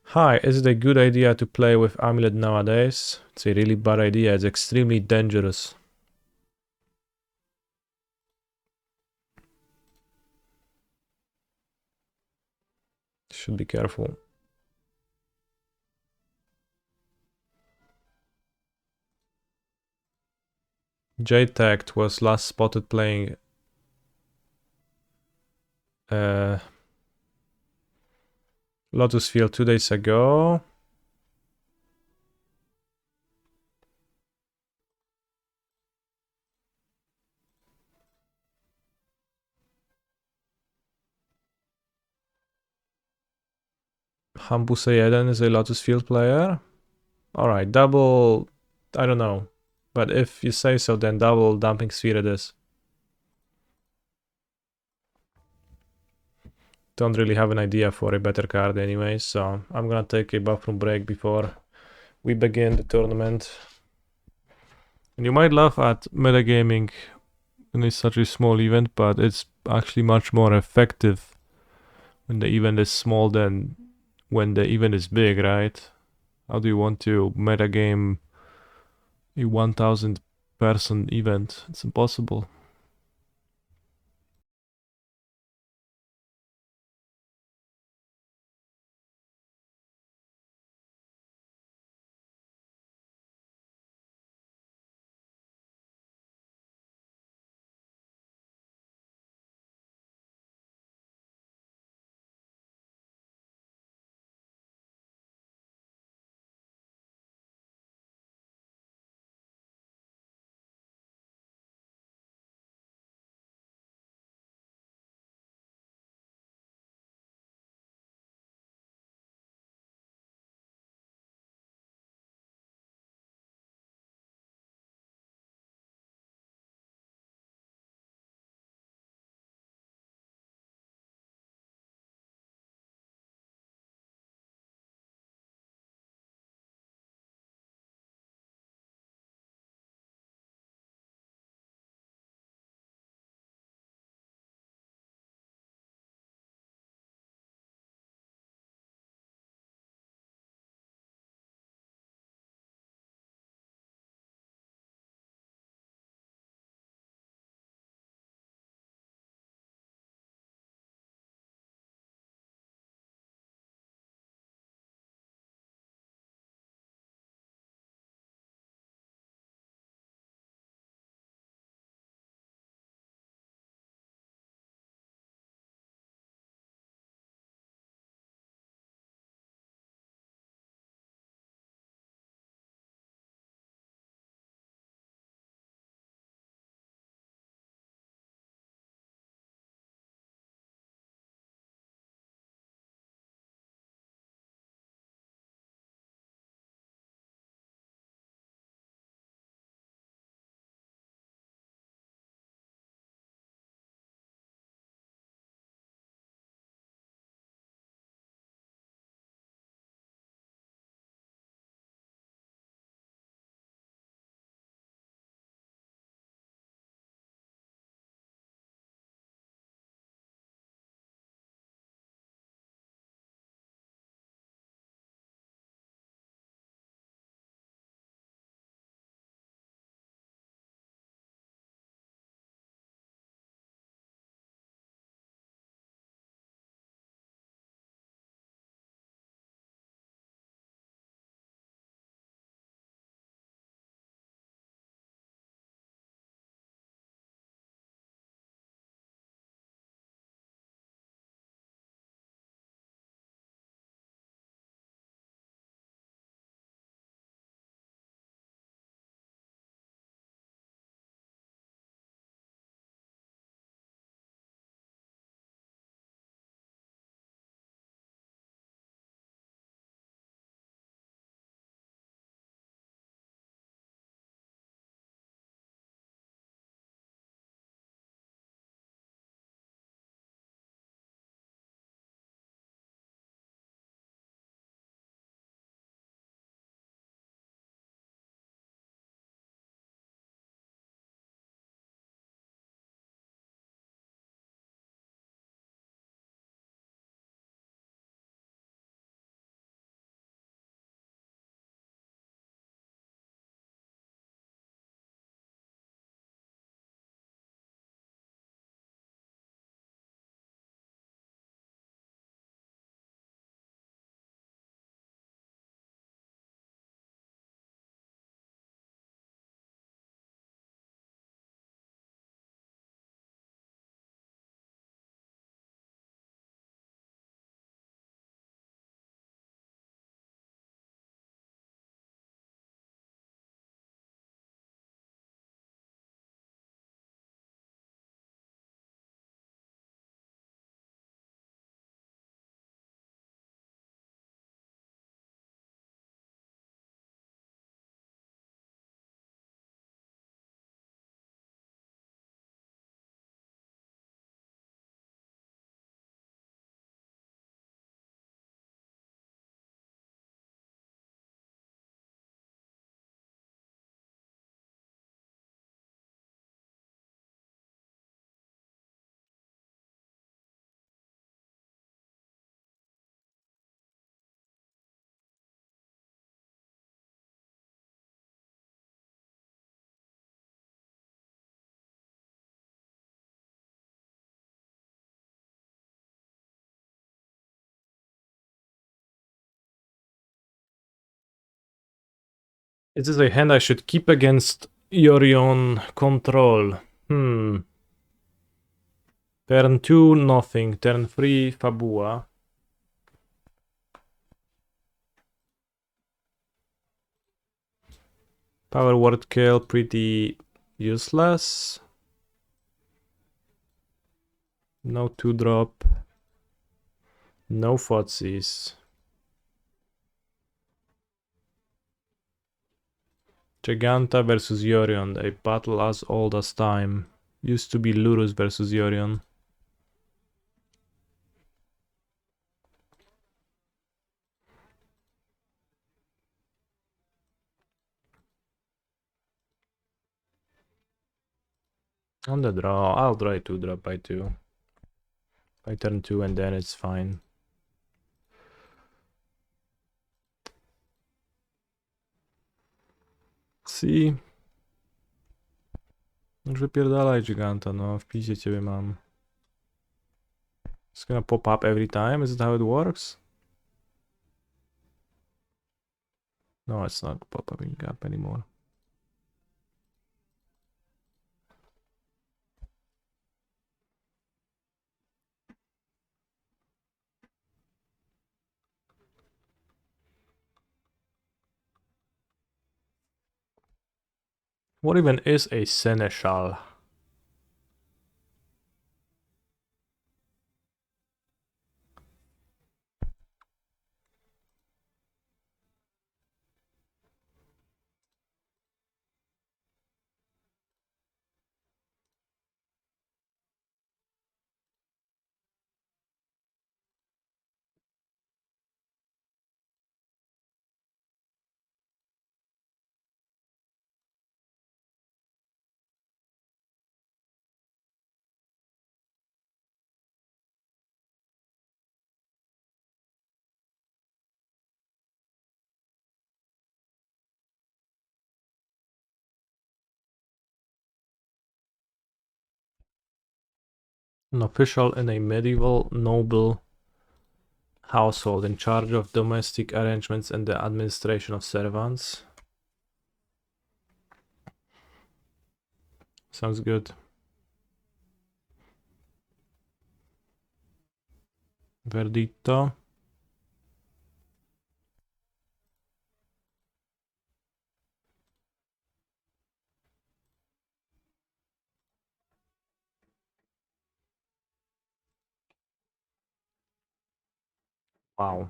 Speaker 1: Hi, is it a good idea to play with Amulet nowadays? It's a really bad idea, it's extremely dangerous. Should be careful. J-Tect was last spotted playing Lotus Field 2 days ago. Hampus Eden is a Lotus Field player. Alright, double... I don't know. But if you say so, then double Dumping Sphere it is. Don't really have an idea for a better card anyway, so I'm gonna take a bathroom break before we begin the tournament. And you might laugh at metagaming in such a small event, but it's actually much more effective when the event is small than when the event is big, right? How do you want to metagame a 1000 person event? It's impossible. Is this a hand I should keep against Yorion control? Turn 2, nothing. Turn 3, Fabua. Power word kill, pretty useless. No 2-drop. No footsies. Giganta versus Yorion, a battle as old as time. Used to be Lurus versus Yorion. On the draw, I'll draw a 2-drop by 2. I turn 2 and then it's fine. See? Już wypierdalaj Giganta, no, w piździe ciebie mam. It's gonna pop up every time, is it how it works? No, it's not popping up anymore. What even is a seneschal? An official in a medieval noble household in charge of domestic arrangements and the administration of servants. Sounds good. Verdito. Wow.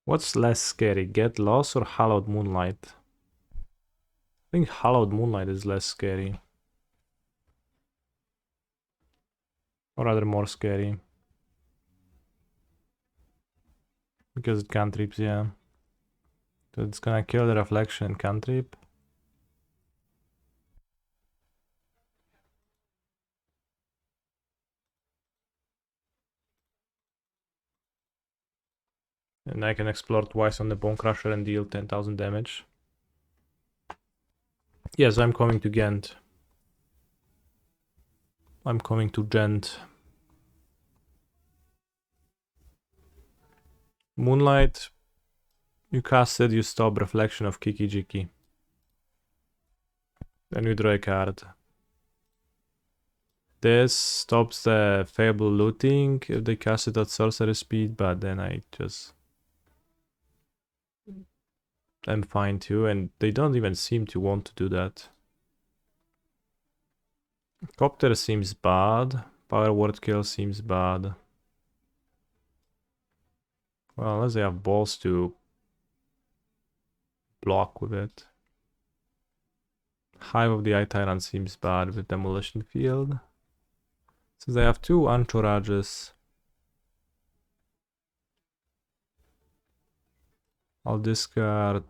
Speaker 1: What's less scary, Get Lost or Hallowed Moonlight? I think Hallowed Moonlight is less scary. Or rather more scary. Because it cantrips, yeah. So it's gonna kill the reflection cantrip. And I can explore twice on the Bone Crusher and deal 10,000 damage. Yes, I'm coming to Ghent. I'm coming to Gent. Moonlight. You cast it, you stop reflection of Kiki Jiki. Then you draw a card. This stops the Fable looting if they cast it at sorcery speed, but then I just... I'm fine too, and they don't even seem to want to do that. Copter seems bad. Power word kill seems bad. Well, unless they have balls to block with it. Hive of the Eye Tyrant seems bad with Demolition Field. Since they have 2 Entourages, I'll discard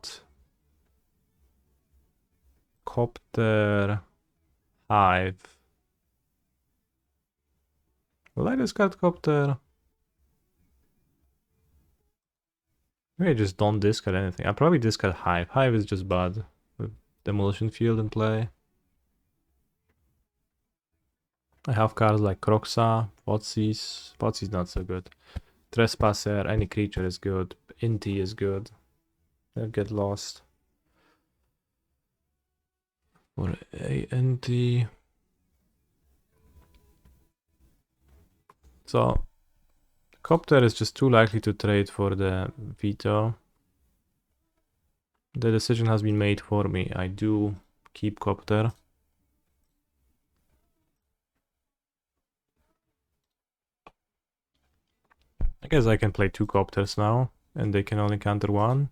Speaker 1: Copter, Hive. Will I discard Copter? Maybe I just don't discard anything. I probably discard Hive. Hive is just bad with Demolition Field in play. I have cards like Croxa, Potsy's. Potsy's not so good. Trespasser, any creature is good. Inti is good. They'll get lost. For a Inti. So Copter is just too likely to trade for the veto. The decision has been made for me. I do keep Copter. I guess I can play 2 Copters now, and they can only counter 1.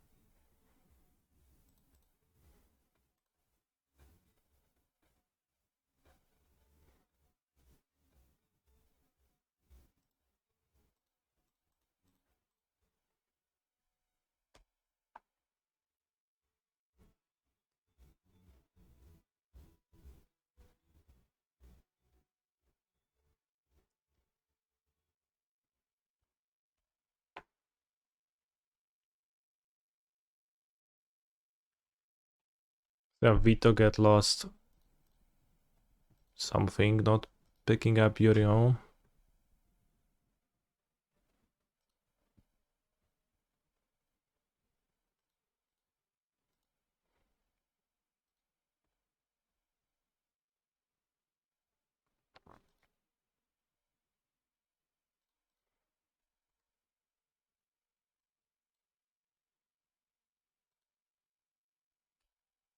Speaker 1: Yeah, veto get lost. Something not picking up Yorion.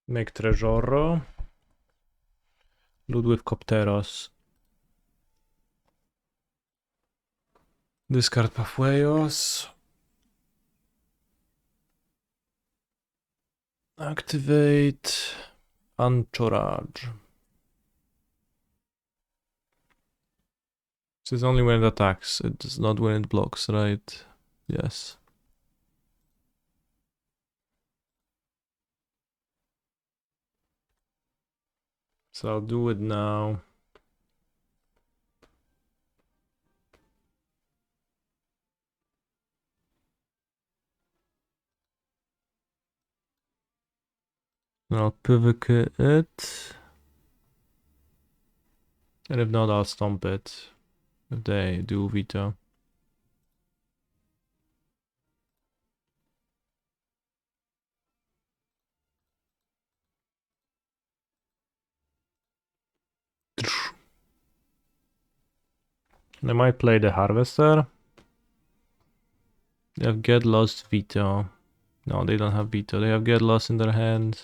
Speaker 1: Make Treasure. Loot with Copteros. Discard Pathwayos. Activate Anchorage. This is only when it attacks. It does not when it blocks, right? Yes. So I'll do it now. I'll pivot it. And if not, I'll stomp it. If they do veto. They might play the Harvester. They have Get Lost veto. No, they don't have veto. They have Get Lost in their hand.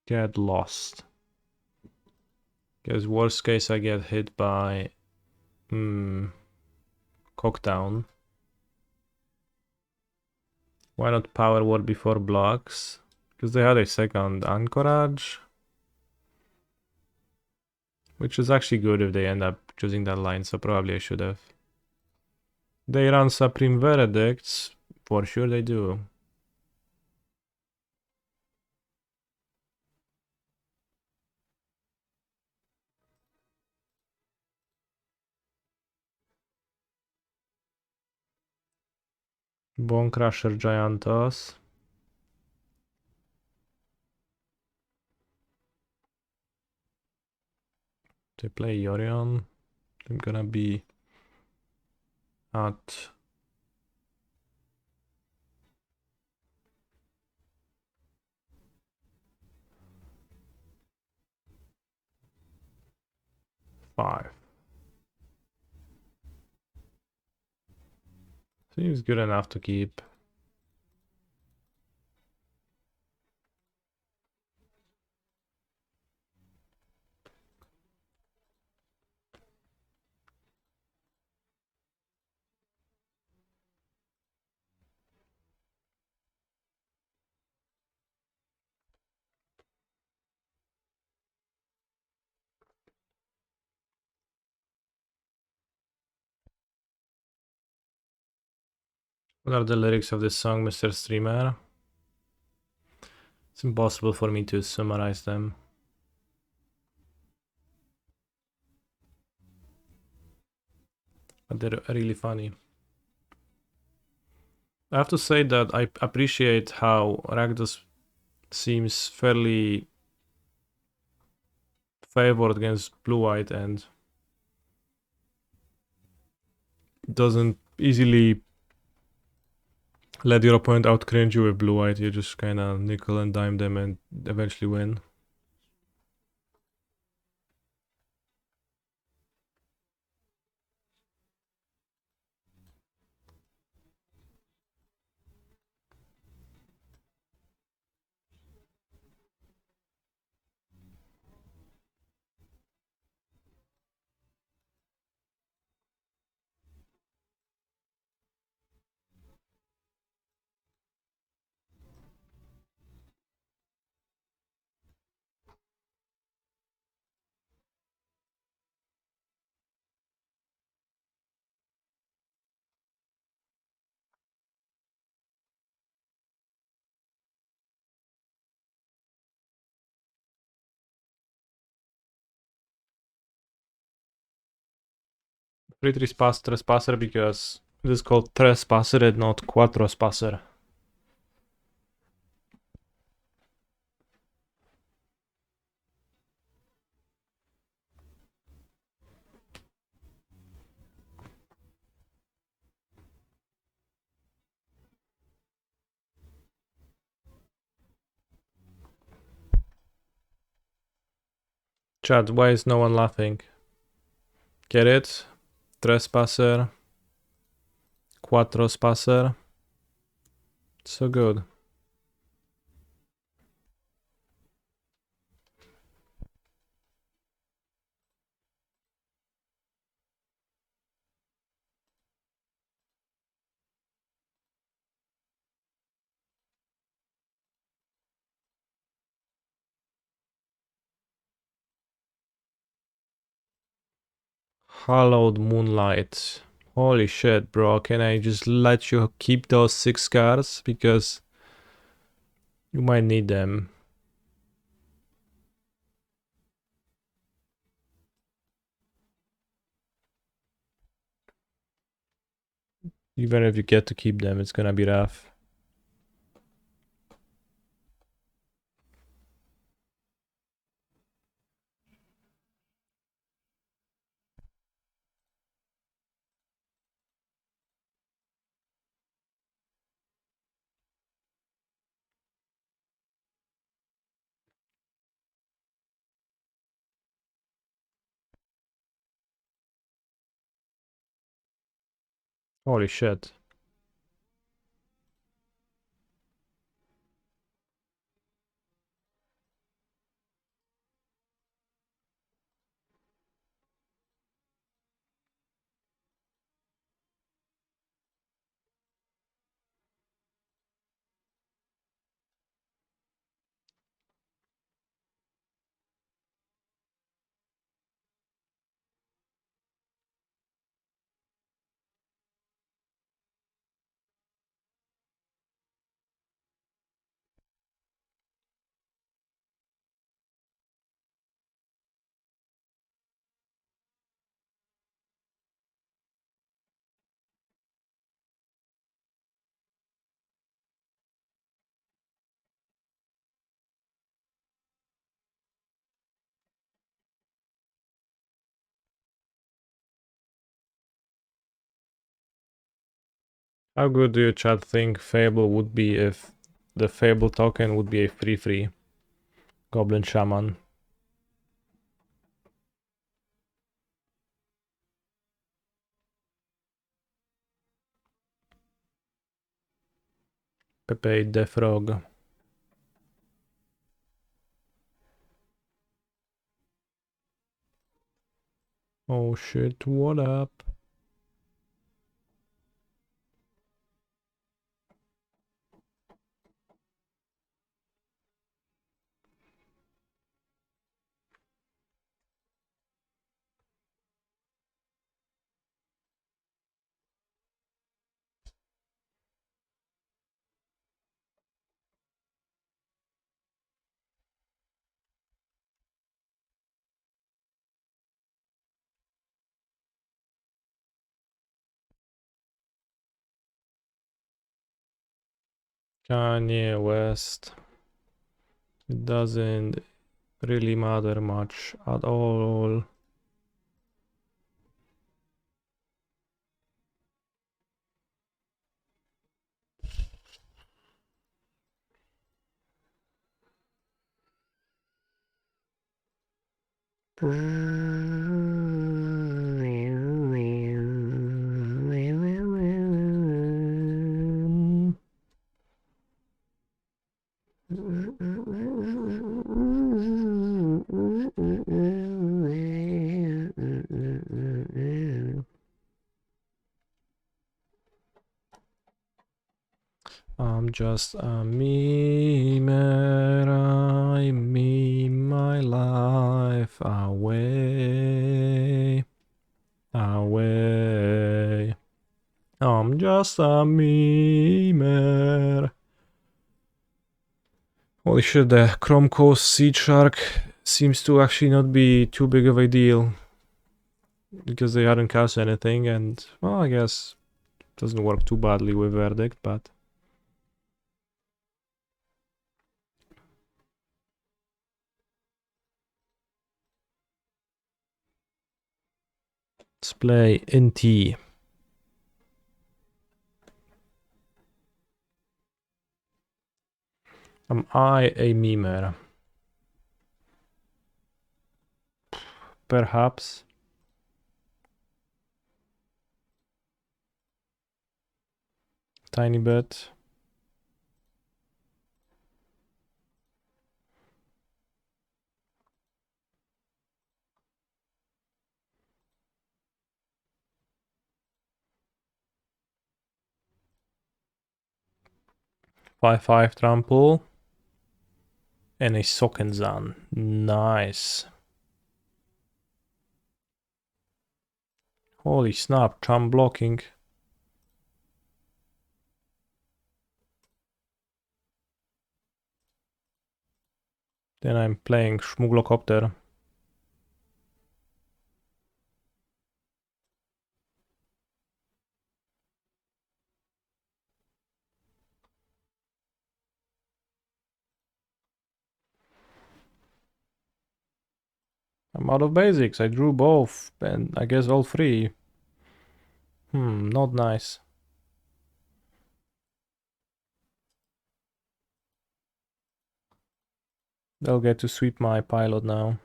Speaker 1: Get Lost. Because worst case I get hit by Cockdown. Why not Power Word before blocks? Because they had a second Anchorage. Which is actually good if they end up choosing that line, so probably I should have. They run Supreme Verdicts. For sure they do. Bone Crusher Giantos. They play Yorion. I'm gonna be at five. Seems good enough to keep. What are the lyrics of this song, Mr. Streamer? It's impossible for me to summarize them. But they're really funny. I have to say that I appreciate how Rakdos seems fairly favored against blue-white and doesn't easily let your opponent out cringe you with blue-white. You just kind of nickel and dime them and eventually win. Free trespasser because it is called trespasser and not quattrospasser. Chat, why is no one laughing? Get it? Trespasser. Quattrospasser. So good. Hallowed Moonlight. Holy shit, bro. Can I just let you keep those 6 cards? Because you might need them. Even if you get to keep them, it's gonna be rough. Holy shit. How good do you chat think Fable would be if the Fable token would be a free Goblin Shaman? Pepe the Frog. Oh shit, what up? Kanye West. It doesn't really matter much at all. I'm just a memer, I meme my life away, away. I'm just a memer. Holy shit, the Chrome Coast Seed Shark seems to actually not be too big of a deal. Because they hadn't cast anything, and, well, I guess it doesn't work too badly with Verdict, but... Let's play NT. Am I a memer? Perhaps. Tiny bit. Five trample. And a Sokenzan. Nice. Holy snap, charm blocking. Then I'm playing Schmuglocopter. I'm out of basics. I drew both, and I guess all three. Not nice. They'll get to sweep my pilot now.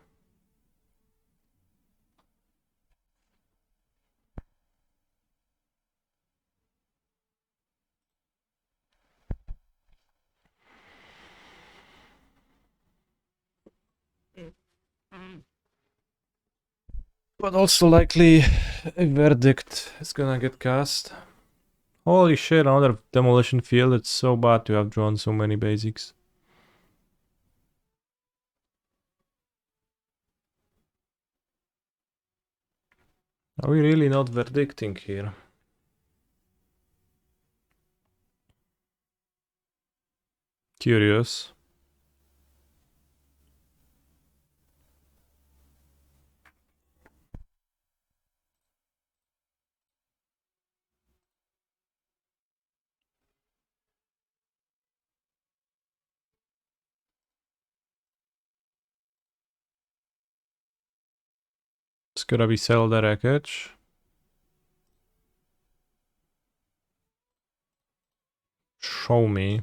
Speaker 1: But also likely a Verdict is gonna get cast. Holy shit, another Demolition Field. It's so bad to have drawn so many basics. Are we really not verdicting here? Curious. It's gonna be sell the wreckage. Show me.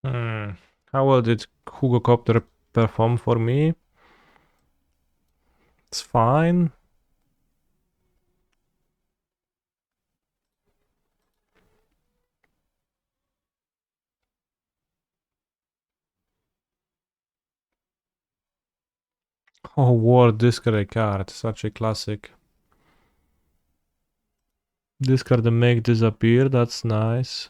Speaker 1: How well did Hugo Copter perform for me? It's fine. Oh, War discard card, such a classic. Discard the make disappear, that's nice.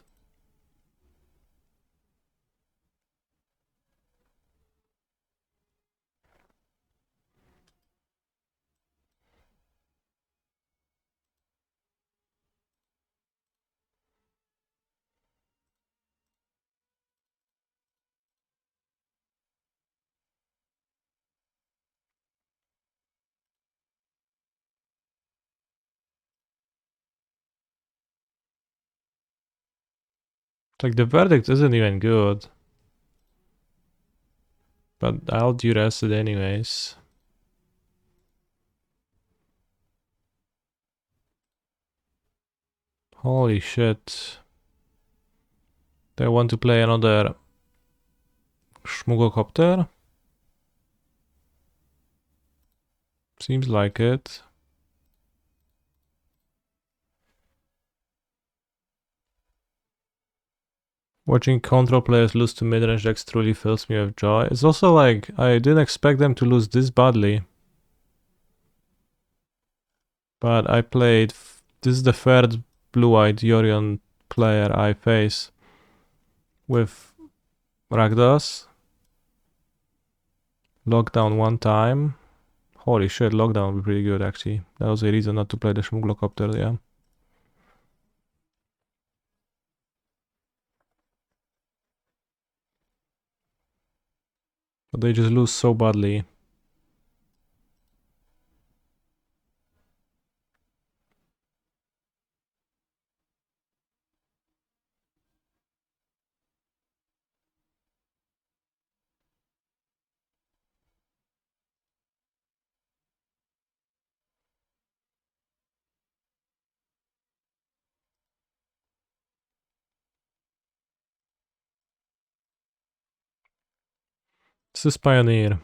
Speaker 1: Like, the verdict isn't even good. But I'll duress it anyways. Holy shit. They want to play another Schmuggelcopter? Seems like it. Watching control players lose to midrange decks truly fills me with joy. It's also like, I didn't expect them to lose this badly. But I played... This is the third blue-eyed Yorion player I face with Rakdos. Lockdown one time. Holy shit, lockdown would be pretty good actually. That was a reason not to play the Schmuggelcopter, yeah. But they just lose so badly. This is Pioneer.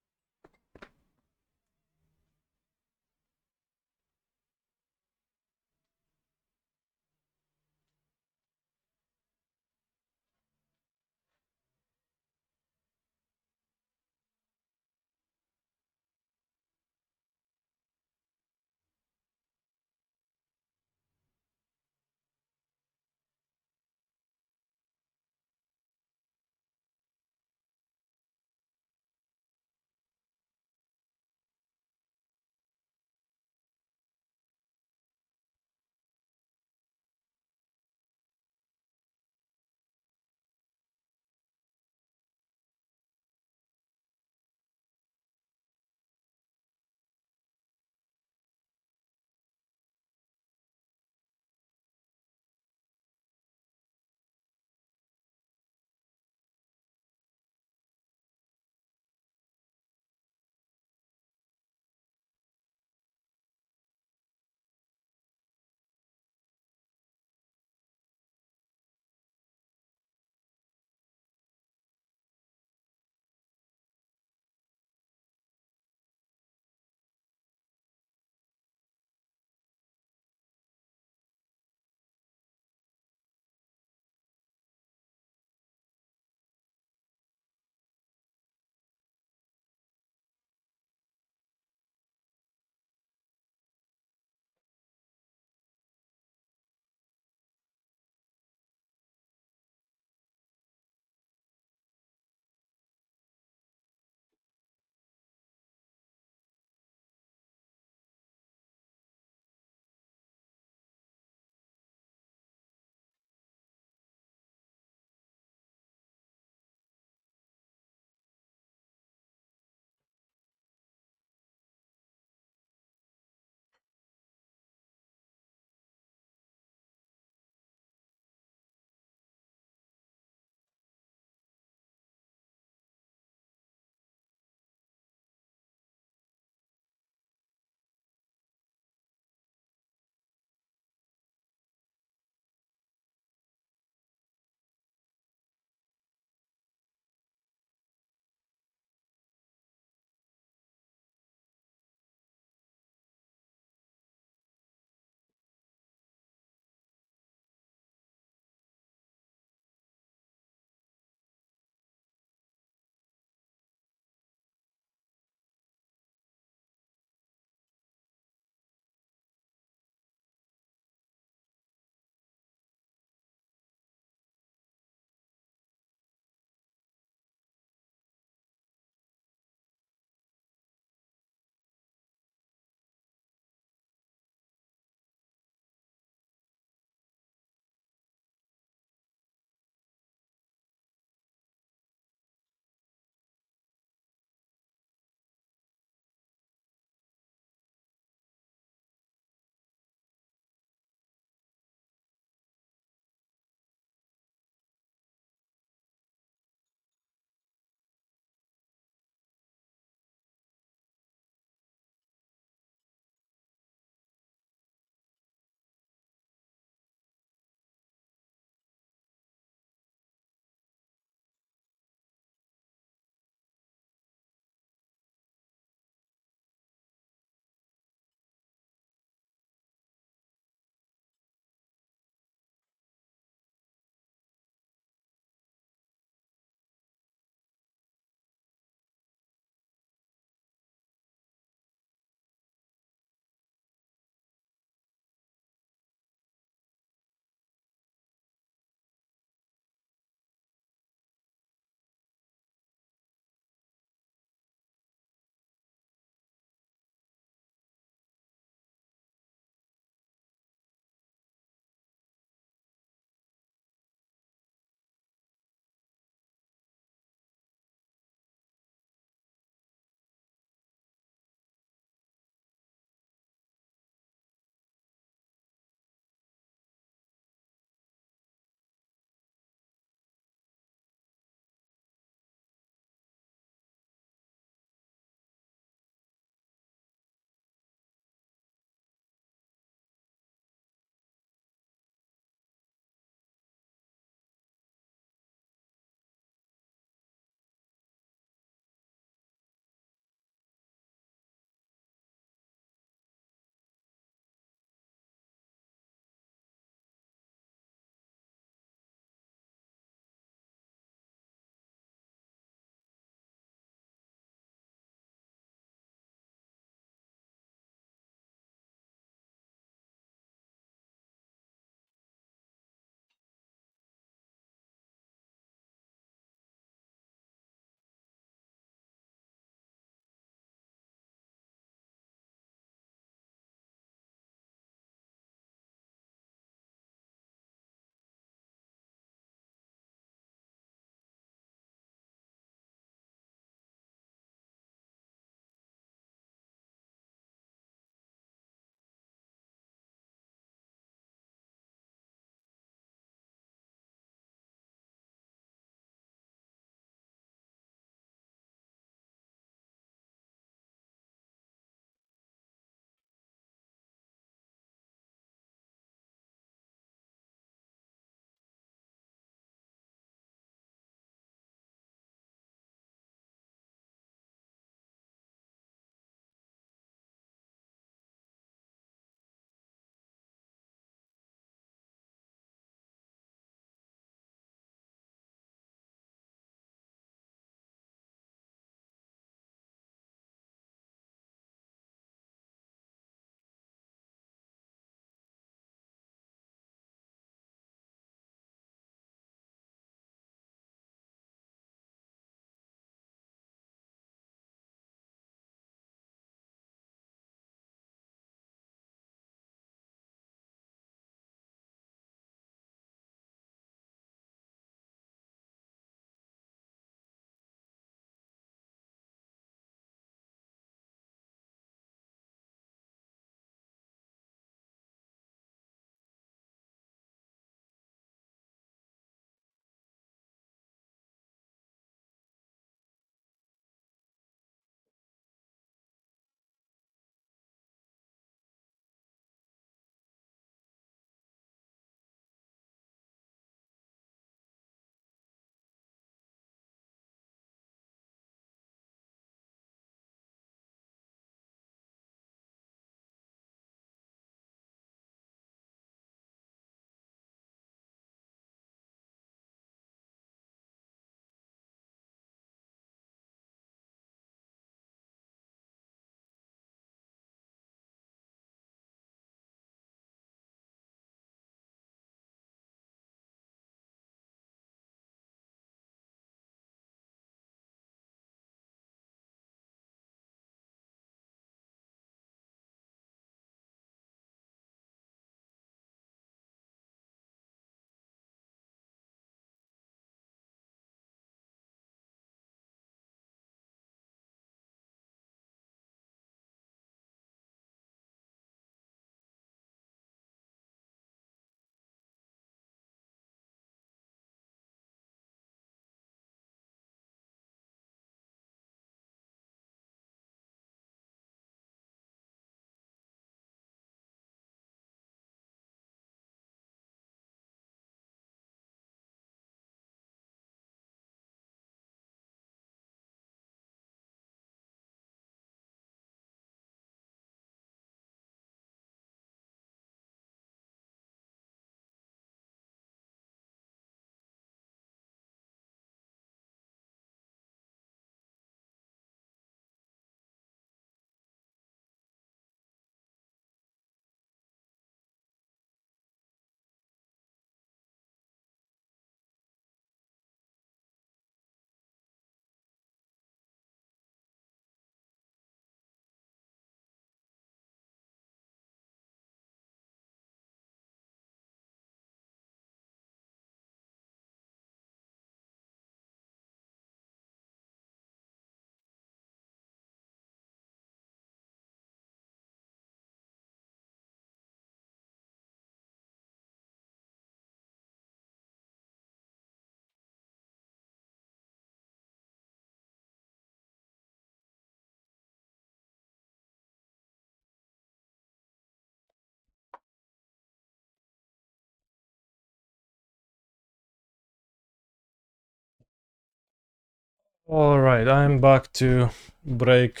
Speaker 1: Alright, I'm back to break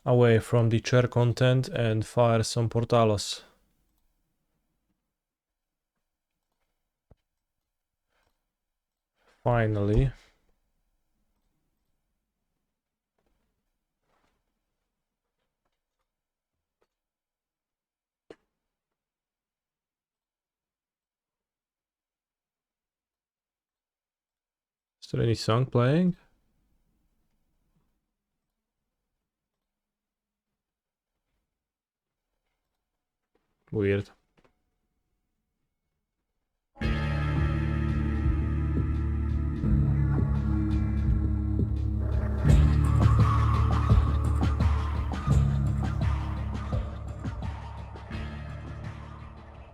Speaker 1: away from the chair content and fire some Portalos. Finally. Is there any song playing? Weird.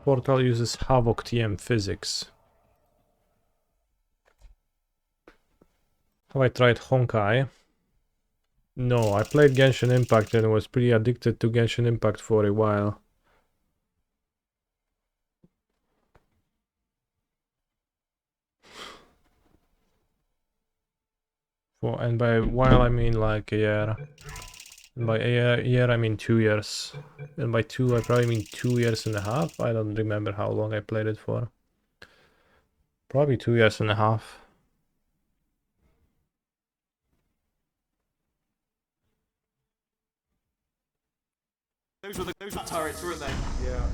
Speaker 1: Portal uses Havoc TM physics. Have I tried Honkai? No, I played Genshin Impact and was pretty addicted to Genshin Impact for a while. And by while I mean like a year. And by a year I mean 2 years. And by 2 I probably mean 2.5 years. I don't remember how long I played it for. Probably 2.5 years.
Speaker 4: Those were the turrets, weren't they?
Speaker 5: Yeah.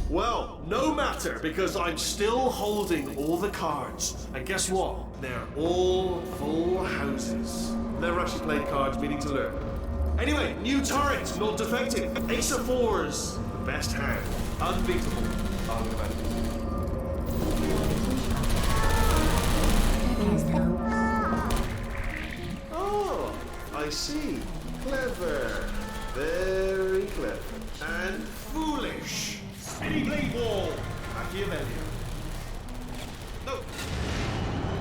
Speaker 5: Well, no matter, because I'm still holding all the cards. And guess what? They're all full houses. Never actually played cards, meaning to learn. Anyway, new turret, not defective. Ace of fours, the best hand. Unbeatable. I would imagine. Oh, I see. Clever. Very clever. And foolish. Spinny blade wall. Machiavellian. No.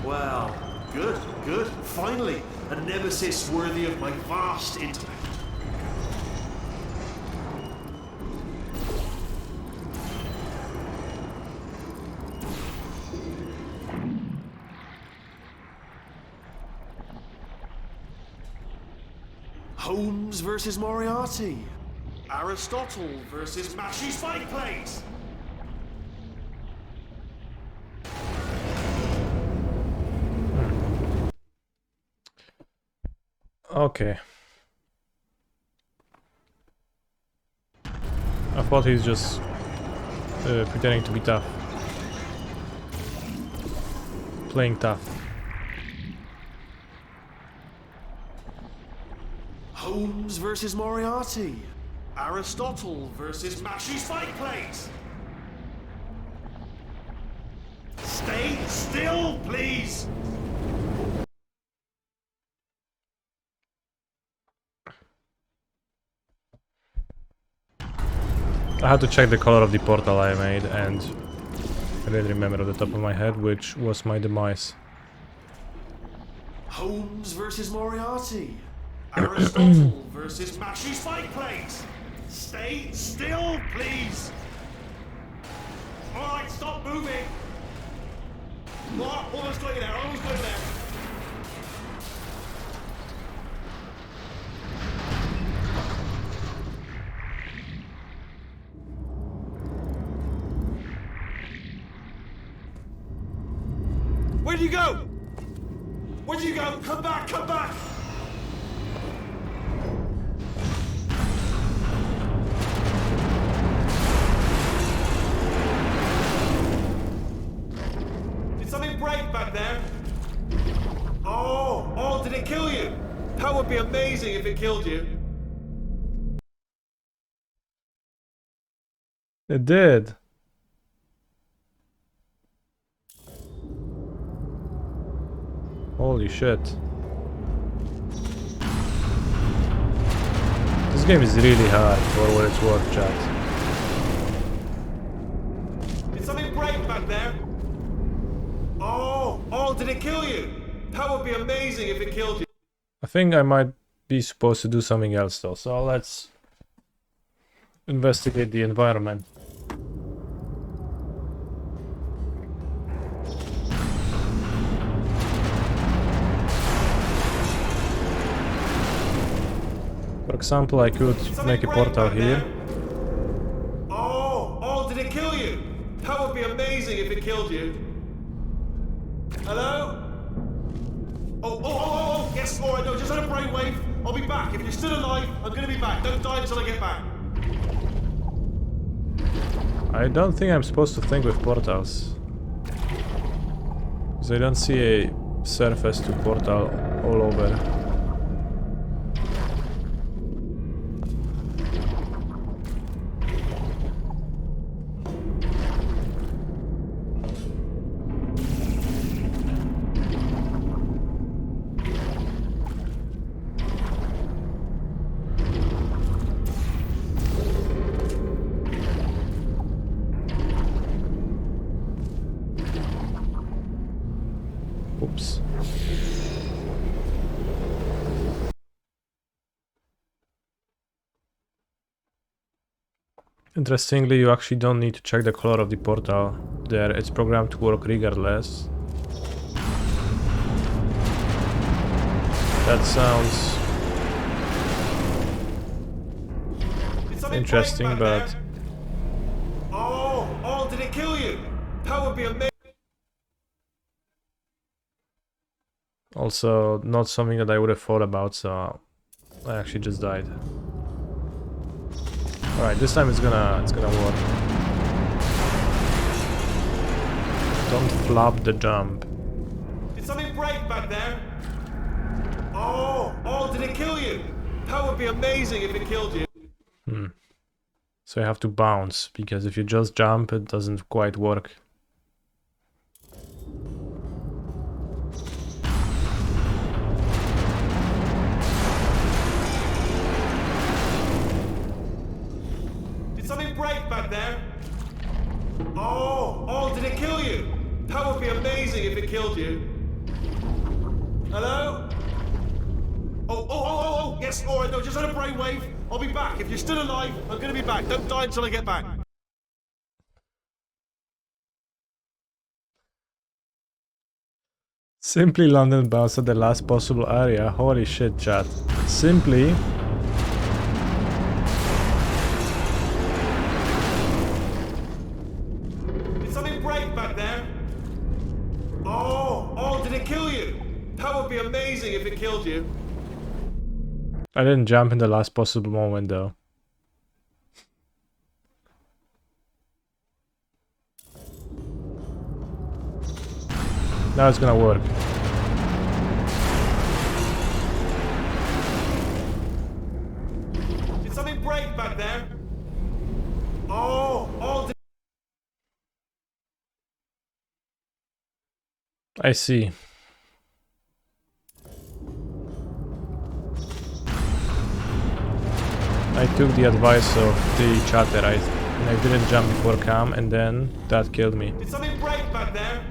Speaker 5: Well, good, good. Finally, a nemesis worthy of my vast intellect. Holmes versus Moriarty. Aristotle versus Mashy Spike Plate.
Speaker 1: Okay. I thought he's just pretending to be tough. Playing tough.
Speaker 5: Holmes versus Moriarty. Aristotle versus Mashy Spike Plate. Stay still, please.
Speaker 1: I had to check the color of the portal I made and I didn't remember off the top of my head which was my demise.
Speaker 5: Holmes versus Moriarty. Aristotle versus Mashy Spike Plate. Stay still, please. Alright, stop moving. Oh, almost got you there, almost got you there. Where'd you go? Where'd you go? Come back, come back! Did something break back there? Oh, did it kill you? That would be amazing if it killed you.
Speaker 1: It did. Holy shit. This game is really hard for what it's worth, chat.
Speaker 5: Did something break back there? Oh, did it kill you? That would be amazing if it killed you.
Speaker 1: I think I might be supposed to do something else though, so let's investigate the environment. example, I could make a portal here.
Speaker 5: Oh, did it kill you? That would be amazing if it killed you. Hello? Oh, yes, alright, no, just had a brainwave. I'll be back. If you're still alive, I'm gonna be back. Don't die until I get back.
Speaker 1: I don't think I'm supposed to think with portals. Because I don't see a surface to portal all over. Oops. Interestingly, you actually don't need to check the color of the portal there. It's programmed to work regardless. That sounds interesting, but...
Speaker 5: Oh, did it kill you? That would be amazing.
Speaker 1: Also, not something that I would have thought about, so I actually just died. Alright, this time it's gonna work. Don't flop the jump.
Speaker 5: Did something break back there? Oh, did it kill you? That would be amazing if it killed you.
Speaker 1: So you have to bounce, because if you just jump, it doesn't quite work.
Speaker 5: Something break back there? Oh, did it kill you? That would be amazing if it killed you. Hello? Oh, yes, alright, no, just had a brainwave. I'll be back. If you're still alive, I'm gonna be back. Don't die until I get back.
Speaker 1: Simply London bounce at the last possible area. Holy shit, chat. Simply...
Speaker 5: Back there? Oh, did it kill you? That would be amazing if it killed you.
Speaker 1: I didn't jump in the last possible moment though. Now it's gonna work.
Speaker 5: Did something break back there? Oh,
Speaker 1: I see. I took the advice of the chatter, and I didn't jump before cam, and then that killed me.
Speaker 5: Did something break back there?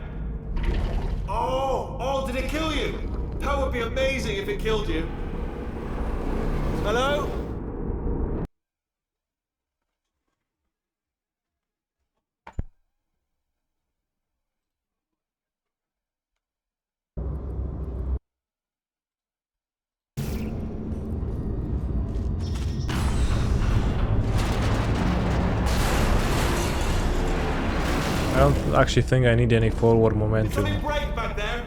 Speaker 5: Oh, did it kill you? That would be amazing if it killed you. Hello?
Speaker 1: I don't actually think I need any forward momentum.
Speaker 5: Did something break back there?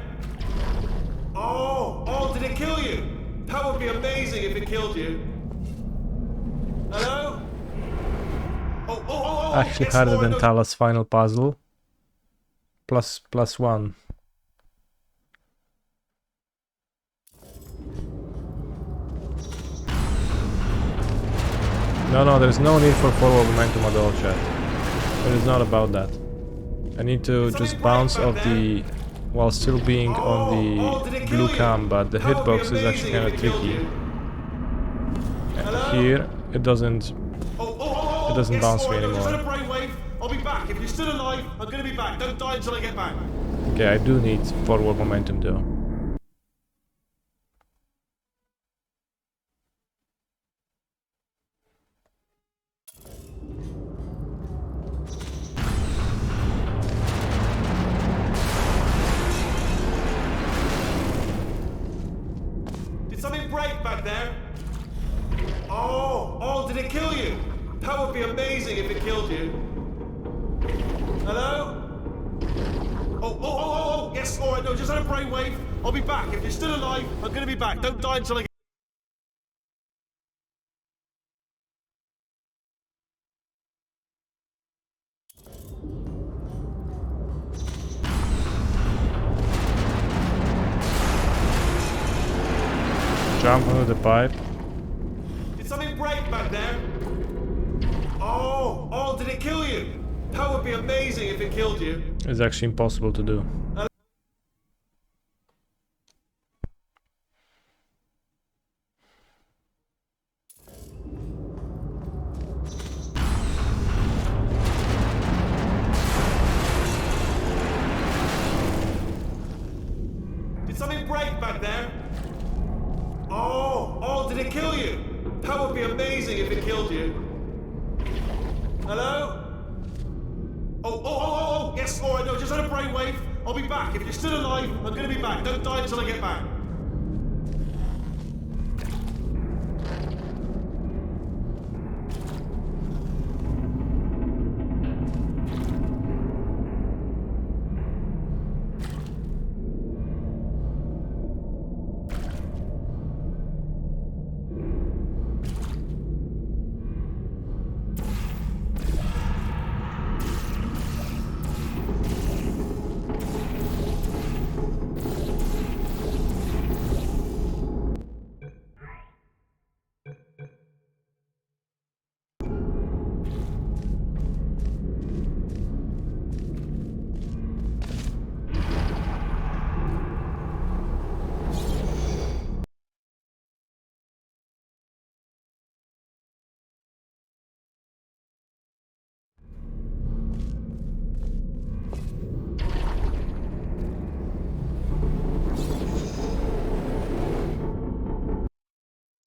Speaker 5: Oh, did it kill you? That would be amazing if it killed you. Hello? Oh,
Speaker 1: Actually
Speaker 5: yes,
Speaker 1: harder than
Speaker 5: no.
Speaker 1: Tala's final puzzle. +1. No, there's no need for forward momentum at all, chat. It is not about that. I need to just bounce off the... while still being on the blue cam, but the hitbox is actually kind of tricky. And here, it doesn't bounce me anymore.
Speaker 5: I'll be back. If you're still alive, I'm gonna be back. Don't die until I get back.
Speaker 1: Okay, I do need forward momentum though.
Speaker 5: Did something break back there? Oh, did it kill you? That would be amazing if it killed you. Hello? Oh, yes, alright, no, just had a brainwave. I'll be back. If you're still alive, I'm gonna be back. Don't die until I get...
Speaker 1: Jump under the pipe.
Speaker 5: Did something break back there? Oh, did it kill you? That would be amazing if it killed you.
Speaker 1: It's actually impossible to do.
Speaker 5: Did something break back there? Oh, did it kill you? That would be amazing if it killed you. Hello? Oh, yes, alright, no, just had a brainwave. I'll be back. If you're still alive, I'm gonna be back. Don't die until I get back.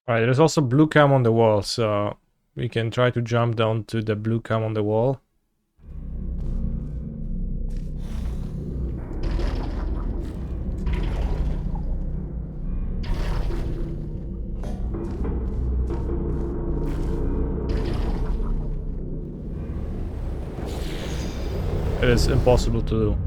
Speaker 1: Alright, there's also blue cam on the wall, so we can try to jump down to the blue cam on the wall. It is impossible to do.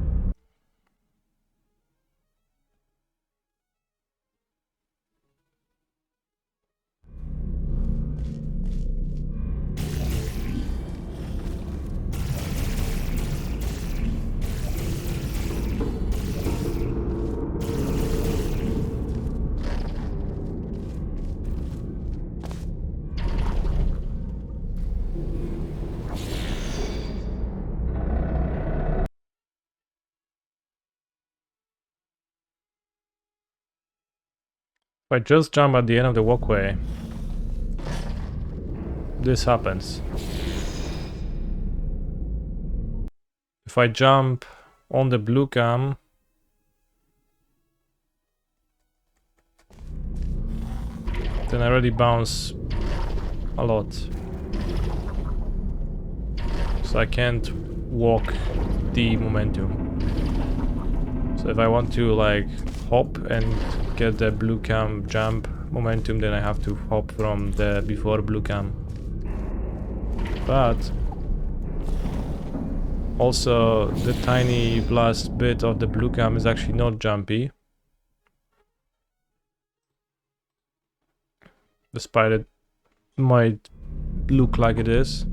Speaker 1: If I just jump at the end of the walkway, this happens. If I jump on the blue cam, then I already bounce a lot. So I can't walk the momentum. So if I want to like hop and get the blue cam jump momentum, then I have to hop from the before blue cam. But also the tiny last bit of the blue cam is actually not jumpy, despite it might look like it is.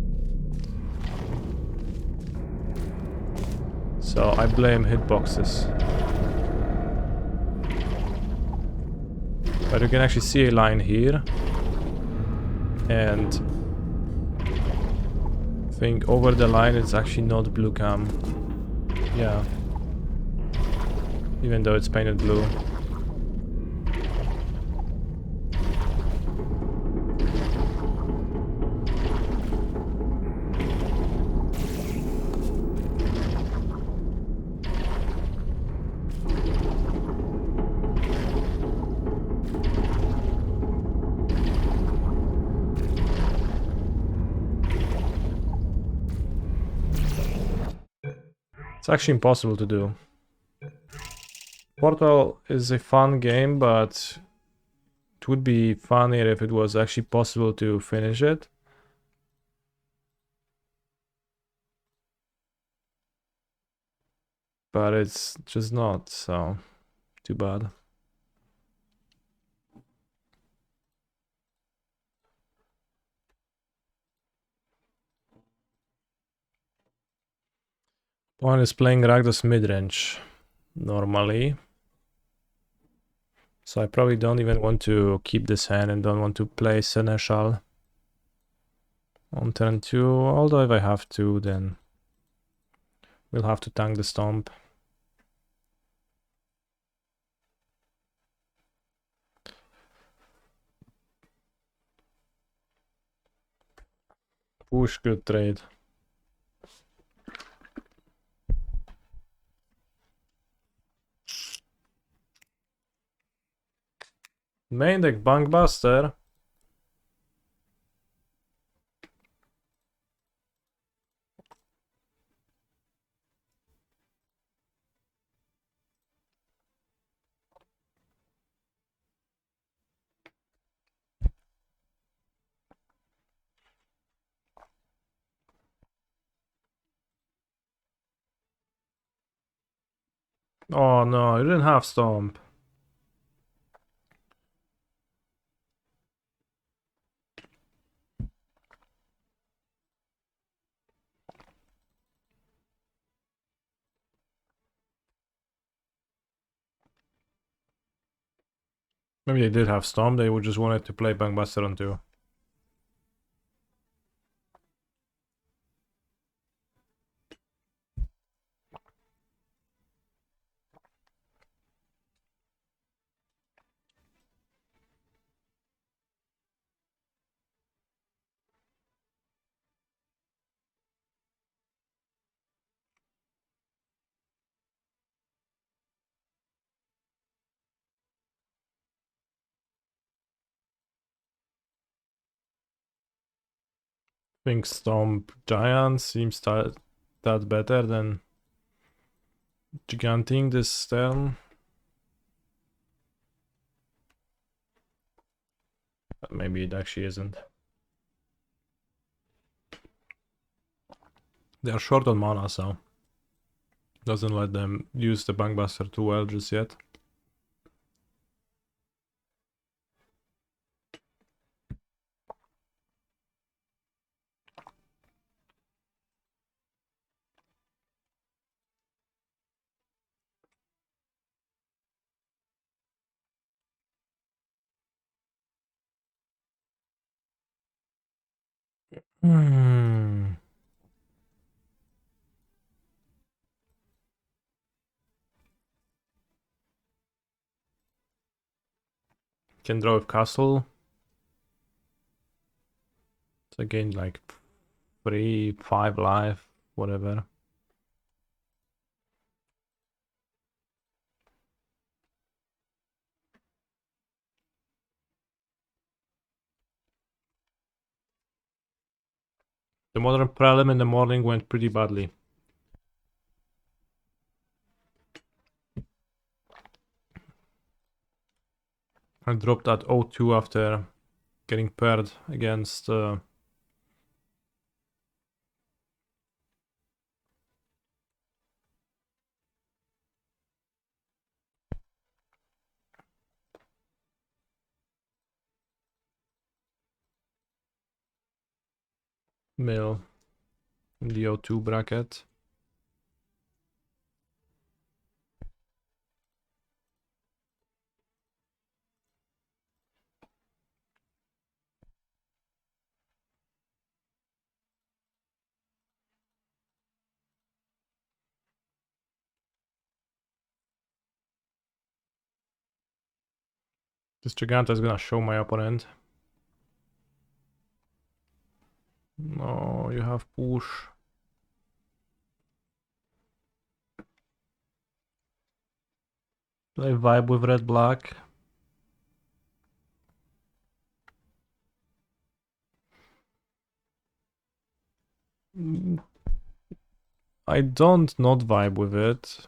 Speaker 1: So I blame hitboxes. But you can actually see a line here, and I think over the line it's actually not blue cam. Yeah, even though it's painted blue. It's actually impossible to do. Portal is a fun game, but It would be funnier if it was actually possible to finish it. But it's just not, so too bad. One is playing Rakdos Midrange normally. So I probably don't even want to keep this hand and don't want to play Seneschal on turn 2. Although if I have to, then we'll have to tank the Stomp. Push, good trade. Main deck Bankbuster. Oh no, you didn't have Stomp. Maybe they did have Stomp, they would just wanted to play Bankbuster on 2. I think Stomp Giant seems that better than Giganting this turn. But maybe it actually isn't. They are short on mana, so doesn't let them use the Bankbuster too well just yet. Hmm. Can draw with Castle. So again, like 3, 5 life, whatever. The modern prelim in the morning went pretty badly. I dropped at 0-2 after getting paired against Mill in the 0-2 bracket. This Giganta is gonna show my opponent. No, you have push. Play vibe with red black. I don't not vibe with it.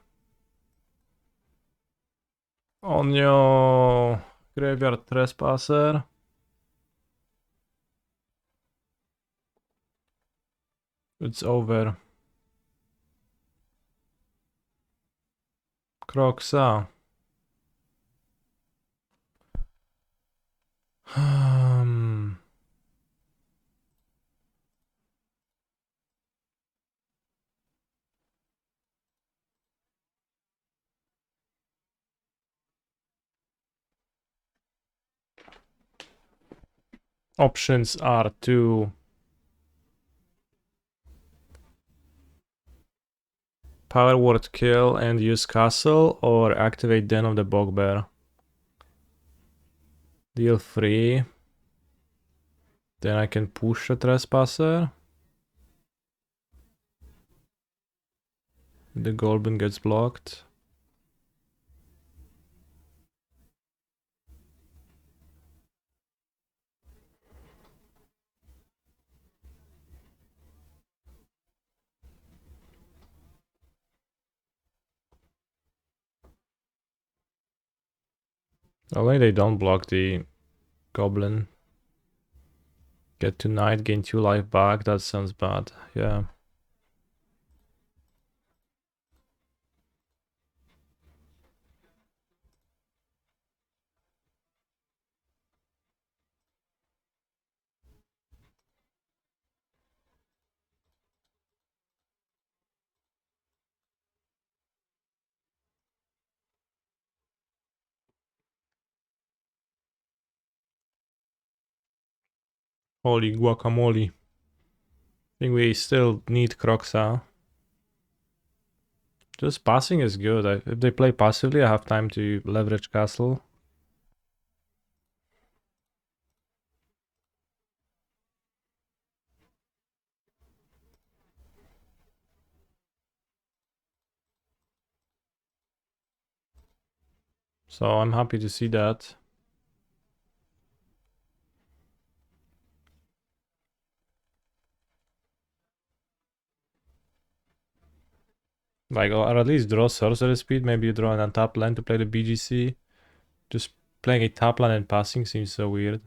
Speaker 1: Oh no. Graveyard Trespasser. It's over. Croxa. Options are to Power Word Kill and use Castle, or activate Den of the Bugbear. Deal 3. Then I can push a Trespasser. The Goblin gets blocked. Only they don't block the Goblin. Get to Knight, gain 2 life back. That sounds bad. Yeah. Holy guacamole. I think we still need Croxa. Just passing is good. If they play passively, I have time to leverage Castle. So I'm happy to see that. Like, or at least draw Sorcerer Speed. Maybe you draw an untap land to play the BGC. Just playing a tap land and passing seems so weird.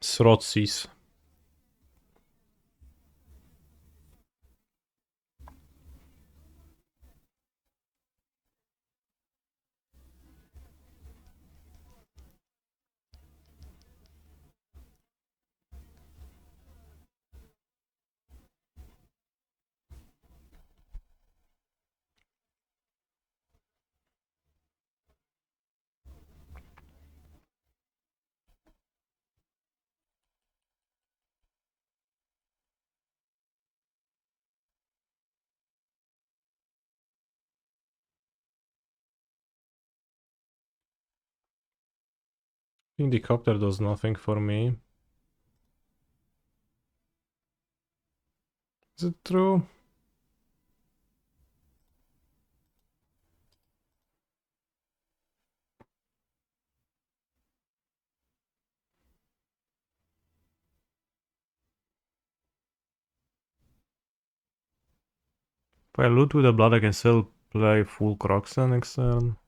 Speaker 1: Srotsies. I think the Copter does nothing for me. Is it true? If I loot with the blood, I can still play full Croxa next turn.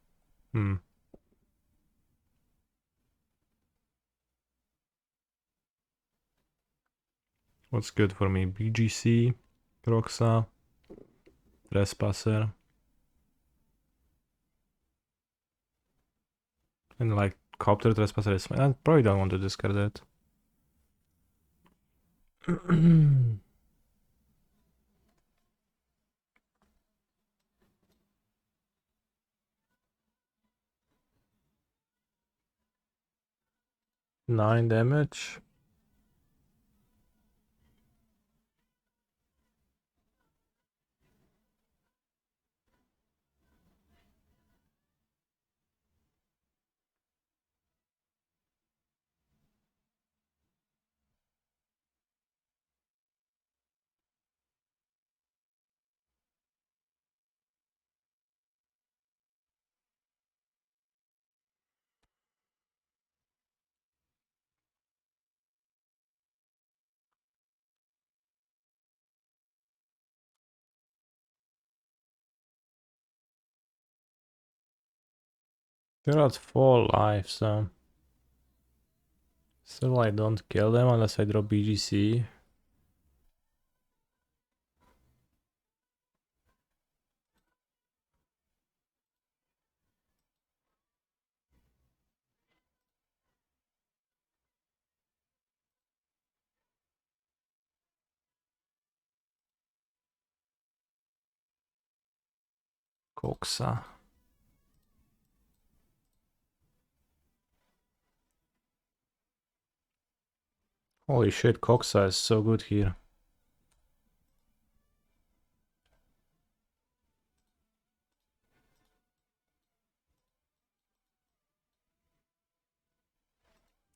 Speaker 1: What's good for me? BGC, Croxa, Trespasser. And like Copter Trespasser is fine. I probably don't want to discard it. Nine damage. They're at 4 life, so still I don't kill them unless I drop BGC. Coxa. Holy shit, Coxa is so good here.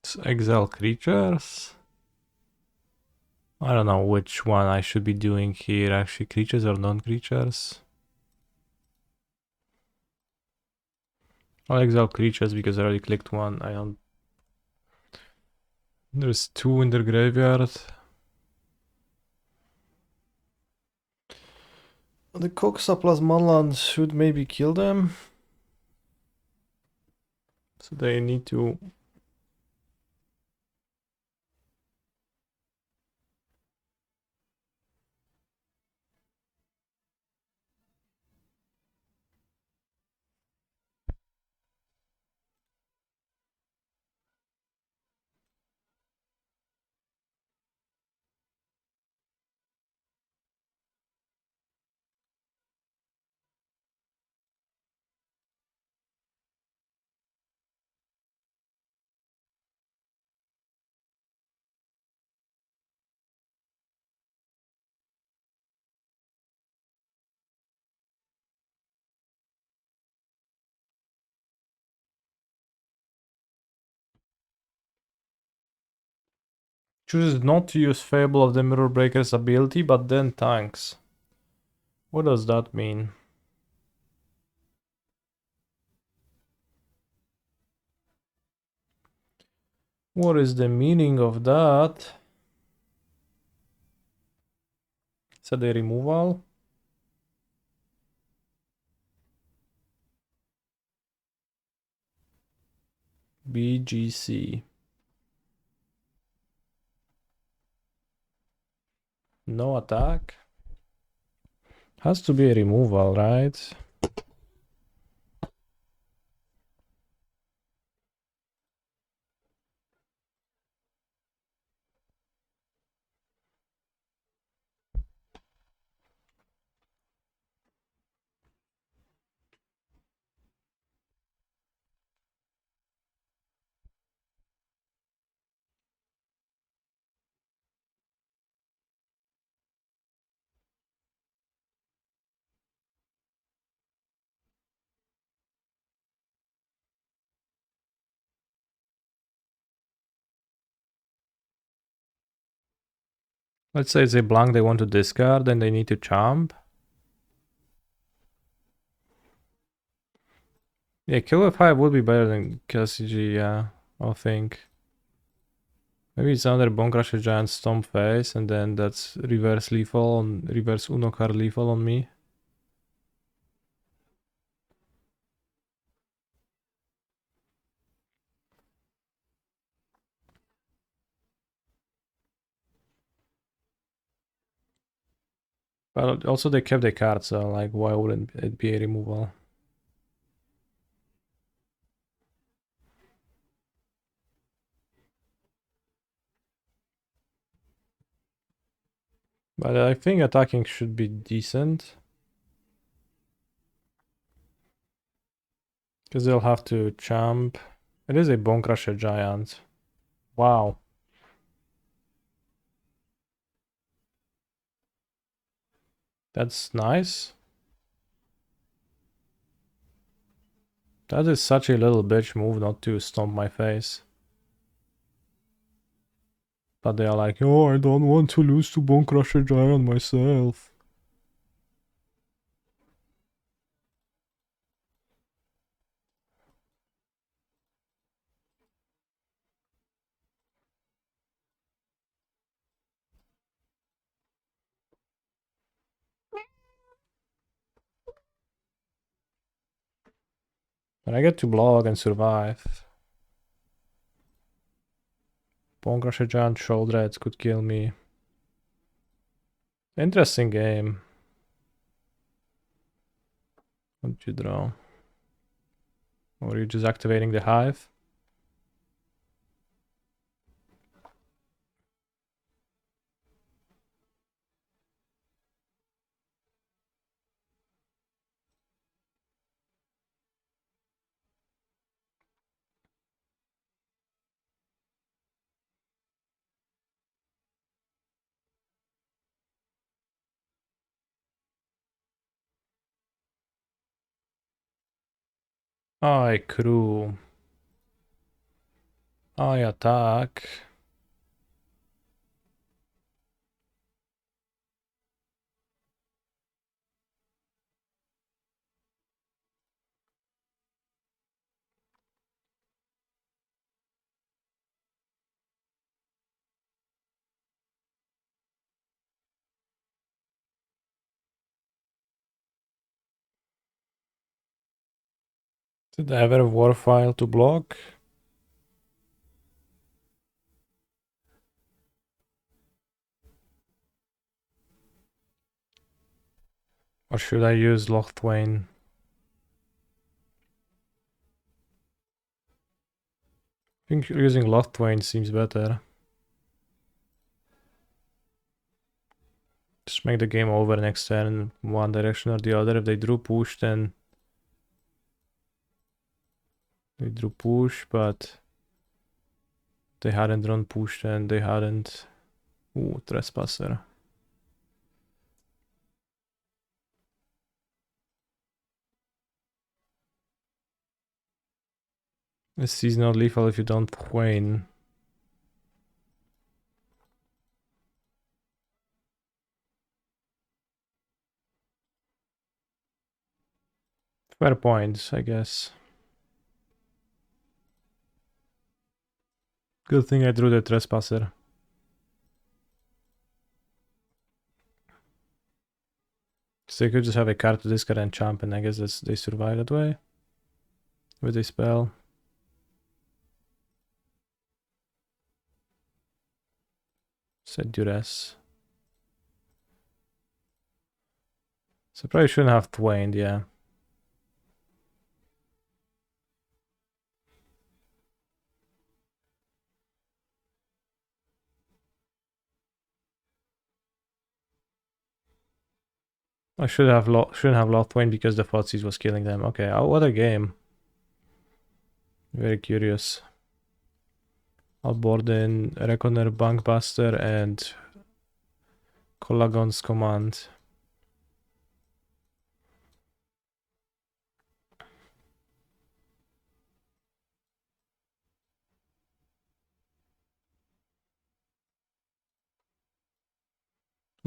Speaker 1: It's exile creatures. I don't know which one I should be doing here. Actually, creatures or non-creatures? I'll exile creatures because I already clicked one. I don't. There's 2 in the graveyard. The Coxa plus Manland should maybe kill them. So they need to. Chooses not to use Fable of the Mirror Breaker's ability, but then tanks. What does that mean? What is the meaning of that? Is that a removal? BGC. No attack? Has to be a removal, right? Let's say it's a blank they want to discard and they need to chomp. Yeah, KO5 would be better than KCG, yeah, I think. Maybe it's another Bone Crusher Giant Stomp Face and then that's reverse lethal on reverse Uno card lethal on me. But also they kept the card, so like why wouldn't it be a removal? But I think attacking should be decent. Because they'll have to chomp. It is a Bone Crusher Giant. Wow. That's nice. That is such a little bitch move not to stomp my face. But they are like, oh, I don't want to lose to Bone Crusher Giant myself. But I get to block and survive. Bone Crusher Giant Shoulderheads could kill me. Interesting game. What did you draw? Or are you just activating the hive? I crew. I attack. Did I ever war file to block? Or should I use Lochthwain? I think using Lochthwain seems better. Just make the game over next turn in one direction or the other. If they drew push, then they drew push, but they hadn't drawn push, then they hadn't. Ooh, Trespasser. This is not lethal if you don't Thwain. Fair points, I guess. Good thing I drew the Trespasser. So they could just have a card to discard and champ, and I guess they survive that way. With a spell. Set duress. So probably shouldn't have Thwained, yeah. I shouldn't have Lothwain because the Thoughtseize was killing them. Okay, oh, what a game. Very curious. I'll board in Reckoner, Bankbuster, and Colagon's Command.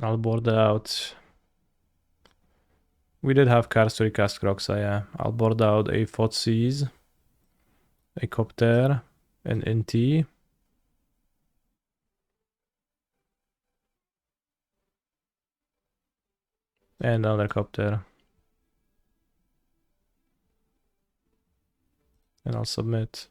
Speaker 1: I'll board out. We did have cards to recast Croxa, yeah. I'll board out a Thoughtseize, a Copter, an NT. And another Copter. And I'll submit.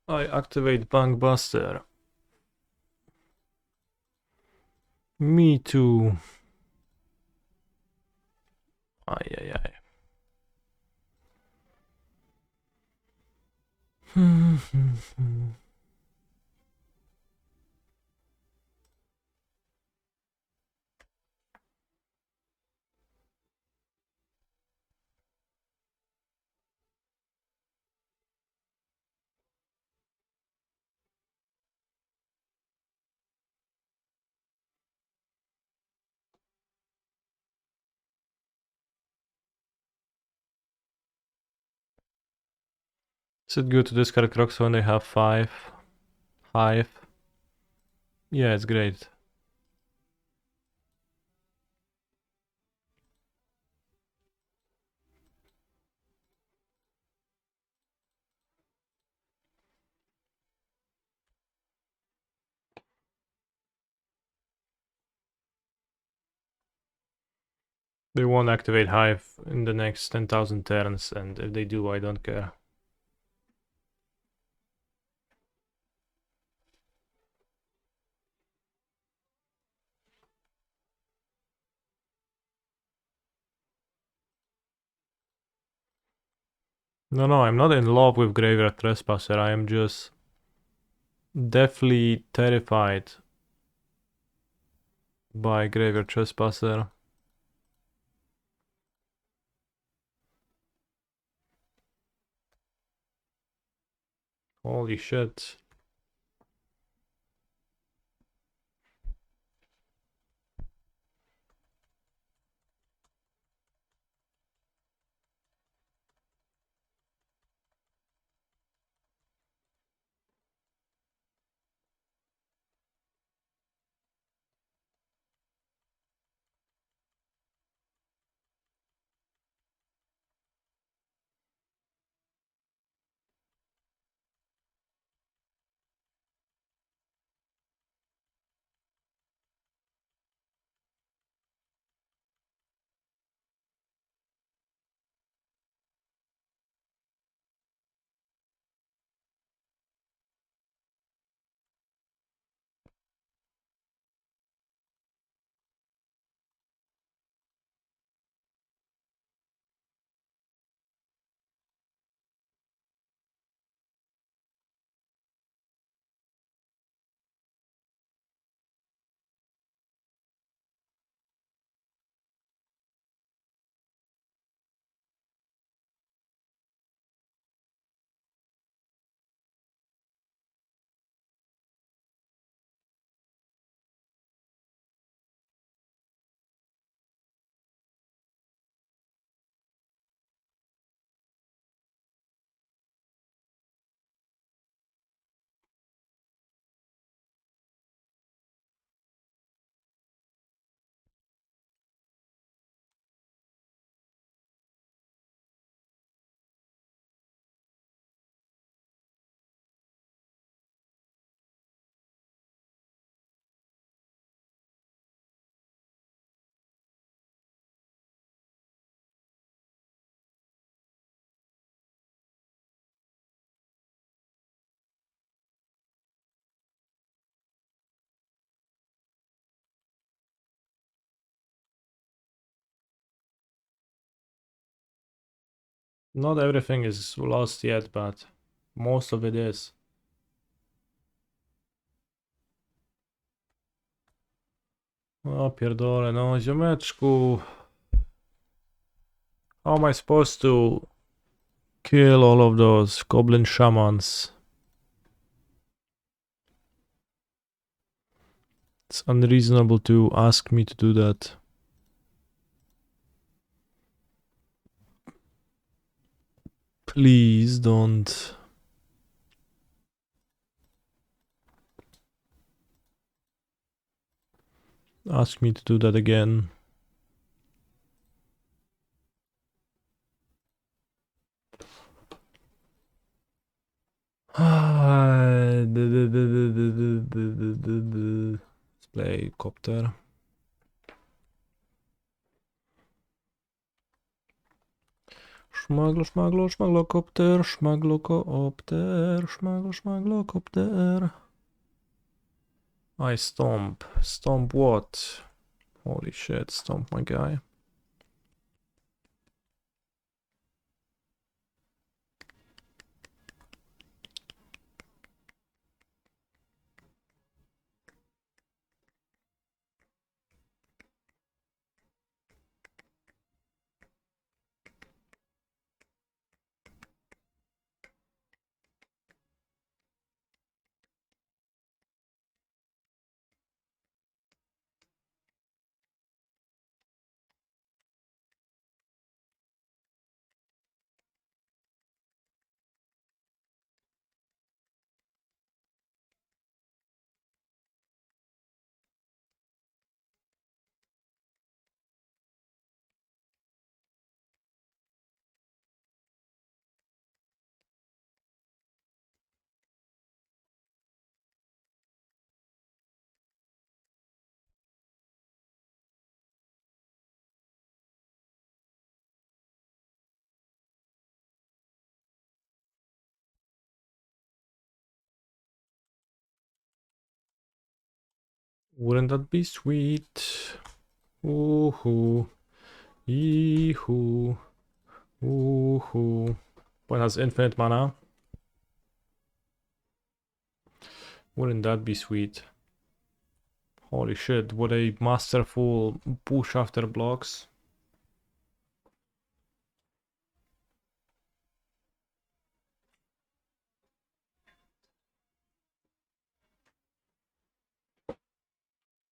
Speaker 1: I activate Bankbuster. Me too. Ay. Is it good to discard Crocs when they have 5? Hive? Yeah, it's great. They won't activate Hive in the next 10,000 turns, and if they do, I don't care. No, I'm not in love with Graveyard Trespasser, I am just deathly terrified by Graveyard Trespasser. Holy shit. Not everything is lost yet, but most of it is. O pierdolę, no ziomeczku. How am I supposed to kill all of those goblin shamans? It's unreasonable to ask me to do that. Please don't. Ask me to do that again. Let's play copter. Szmaglokopter, szmaglokopter. I stomp. Stomp what? Holy shit, stomp my guy. Wouldn't that be sweet? Ooh-hoo. Yee-hoo. Ooh-hoo. One has infinite mana. Wouldn't that be sweet? Holy shit, what a masterful push after blocks.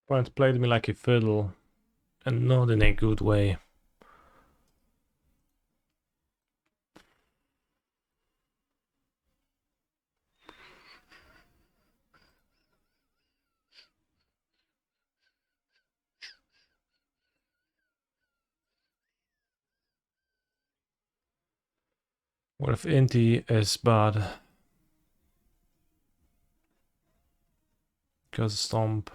Speaker 1: Opponent played me like a fiddle, and not in a good way. What if Inti is bad? Because Stomp.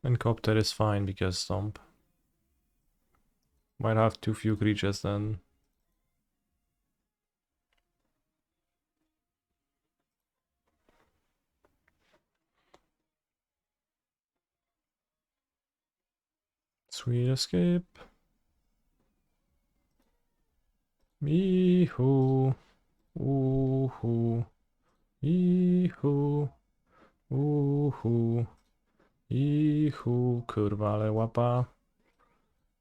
Speaker 1: And Copter is fine because Stomp. Might have too few creatures then. Sweet escape. Yee-hoo. Ooh-hoo. Yee-hoo. Ooh-hoo. Yee-hoo. Kurwa, ale łapa.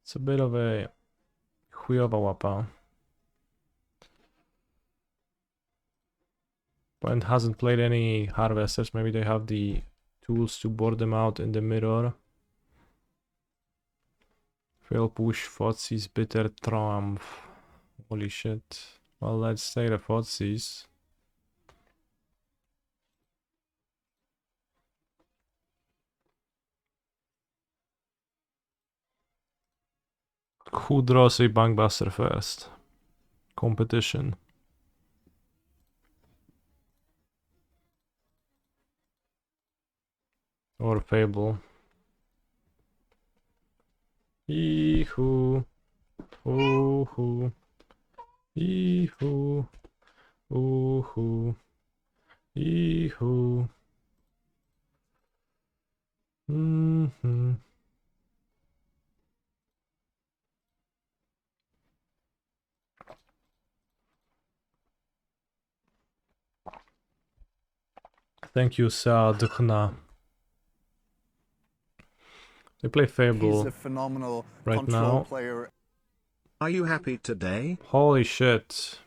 Speaker 1: It's a bit of a chujowa łapa. Opponent hasn't played any harvesters. Maybe they have the tools to board them out in the mirror. Fail push, Fotzi's bitter triumph. Holy shit. Well, let's take the Fotzi's. Who draws a Bankbuster first? Competition. Or Fable. Yee-hoo. Ooh-hoo. Yee-hoo. Ooh-hoo. Yee-hoo. Mm-hmm. Thank you, Sadhna. They play
Speaker 2: He's
Speaker 1: Fable
Speaker 2: a phenomenal
Speaker 1: right
Speaker 2: control
Speaker 1: now.
Speaker 2: player.
Speaker 3: Are you happy today?
Speaker 1: Holy shit.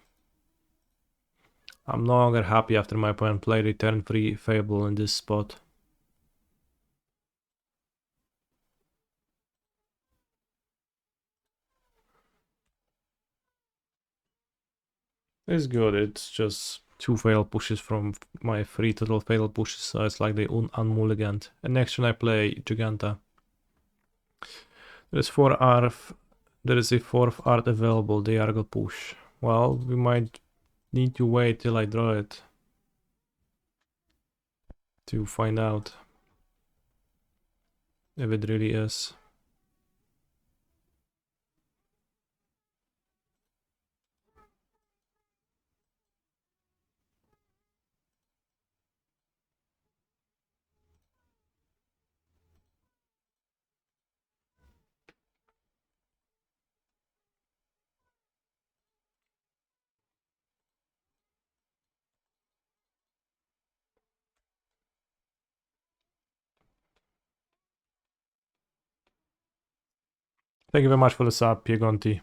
Speaker 1: I'm no longer happy after my opponent played a turn-free Fable in this spot. It's good, it's just 2 fail pushes from my 3 total fail pushes, so it's like the unmulligant. And next turn I play Giganta. There is a 4th art available, the Argo push. Well, we might need to wait till I draw it to find out if it really is. Thank you very much for the sub, Piegonti.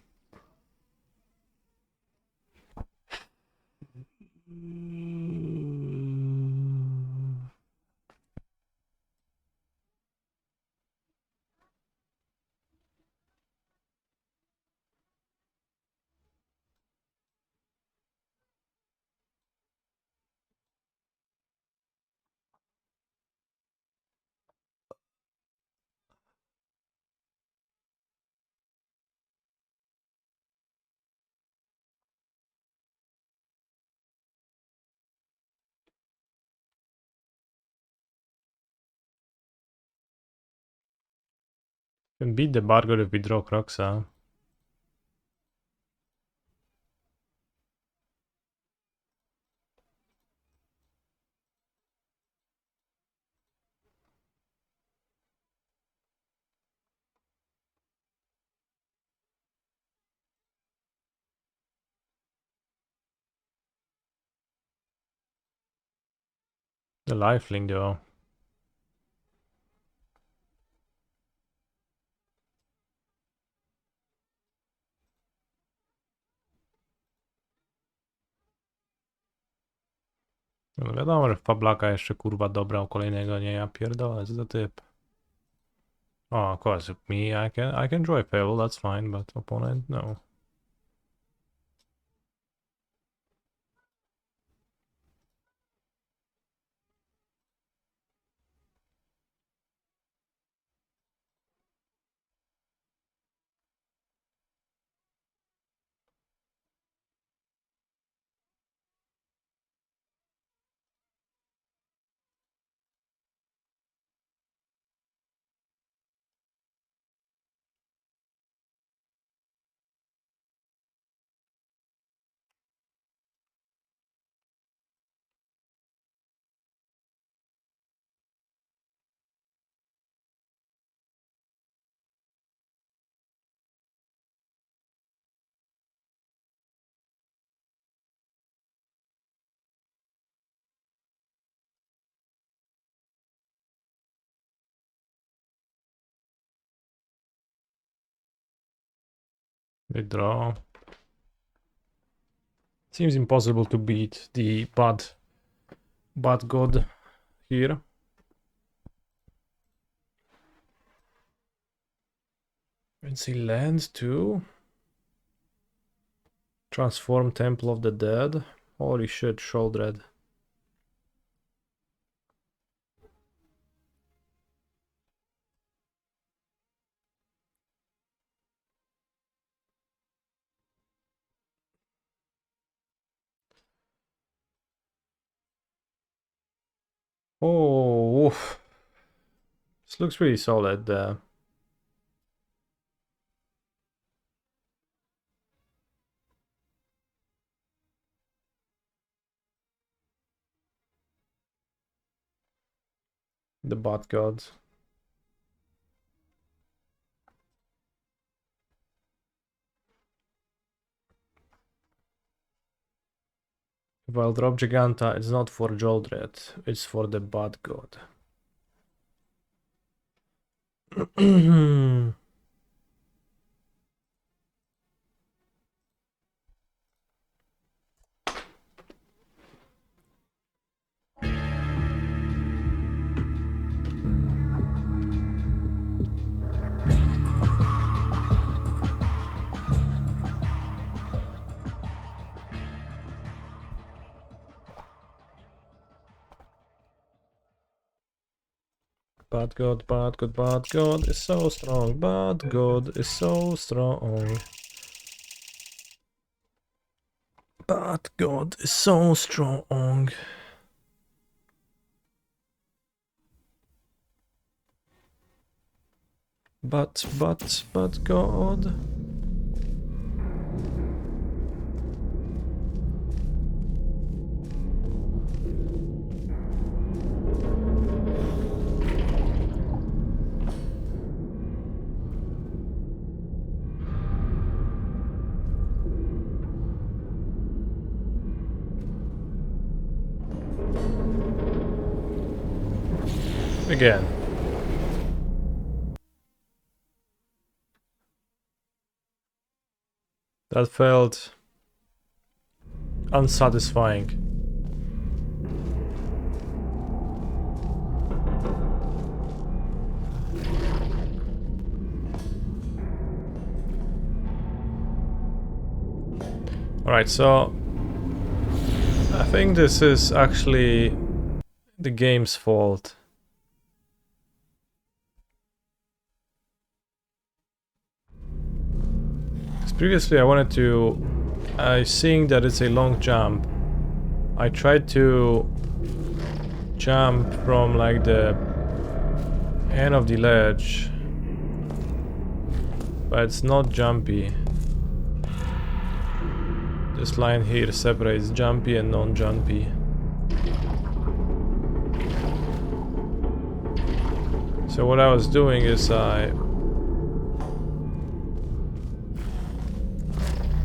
Speaker 1: Can beat the Bargo if we draw Croxa. The lifelink though. No wiadomo, że w Pablaka jeszcze kurwa dobrał kolejnego, nie, ja pierdolę, co za typ. Oh, of course, me, I can draw a Pebble, that's fine, but opponent, no. They draw. Seems impossible to beat the bad god here. Let's see, land too. Transform Temple of the Dead. Holy shit, Sholdred. Oh, oof. This looks really solid there. The bot gods. While drop Giganta, it's not for Joldred, it's for the bad god. Bad god, bad god, bad god is so strong. Bad god is so strong. Bad god is so strong. But god. Again. That felt unsatisfying. Alright, so I think this is actually the game's fault. Previously I wanted to, seeing that it's a long jump, I tried to jump from like the end of the ledge, but it's not jumpy. This line here separates jumpy and non-jumpy. So what I was doing is I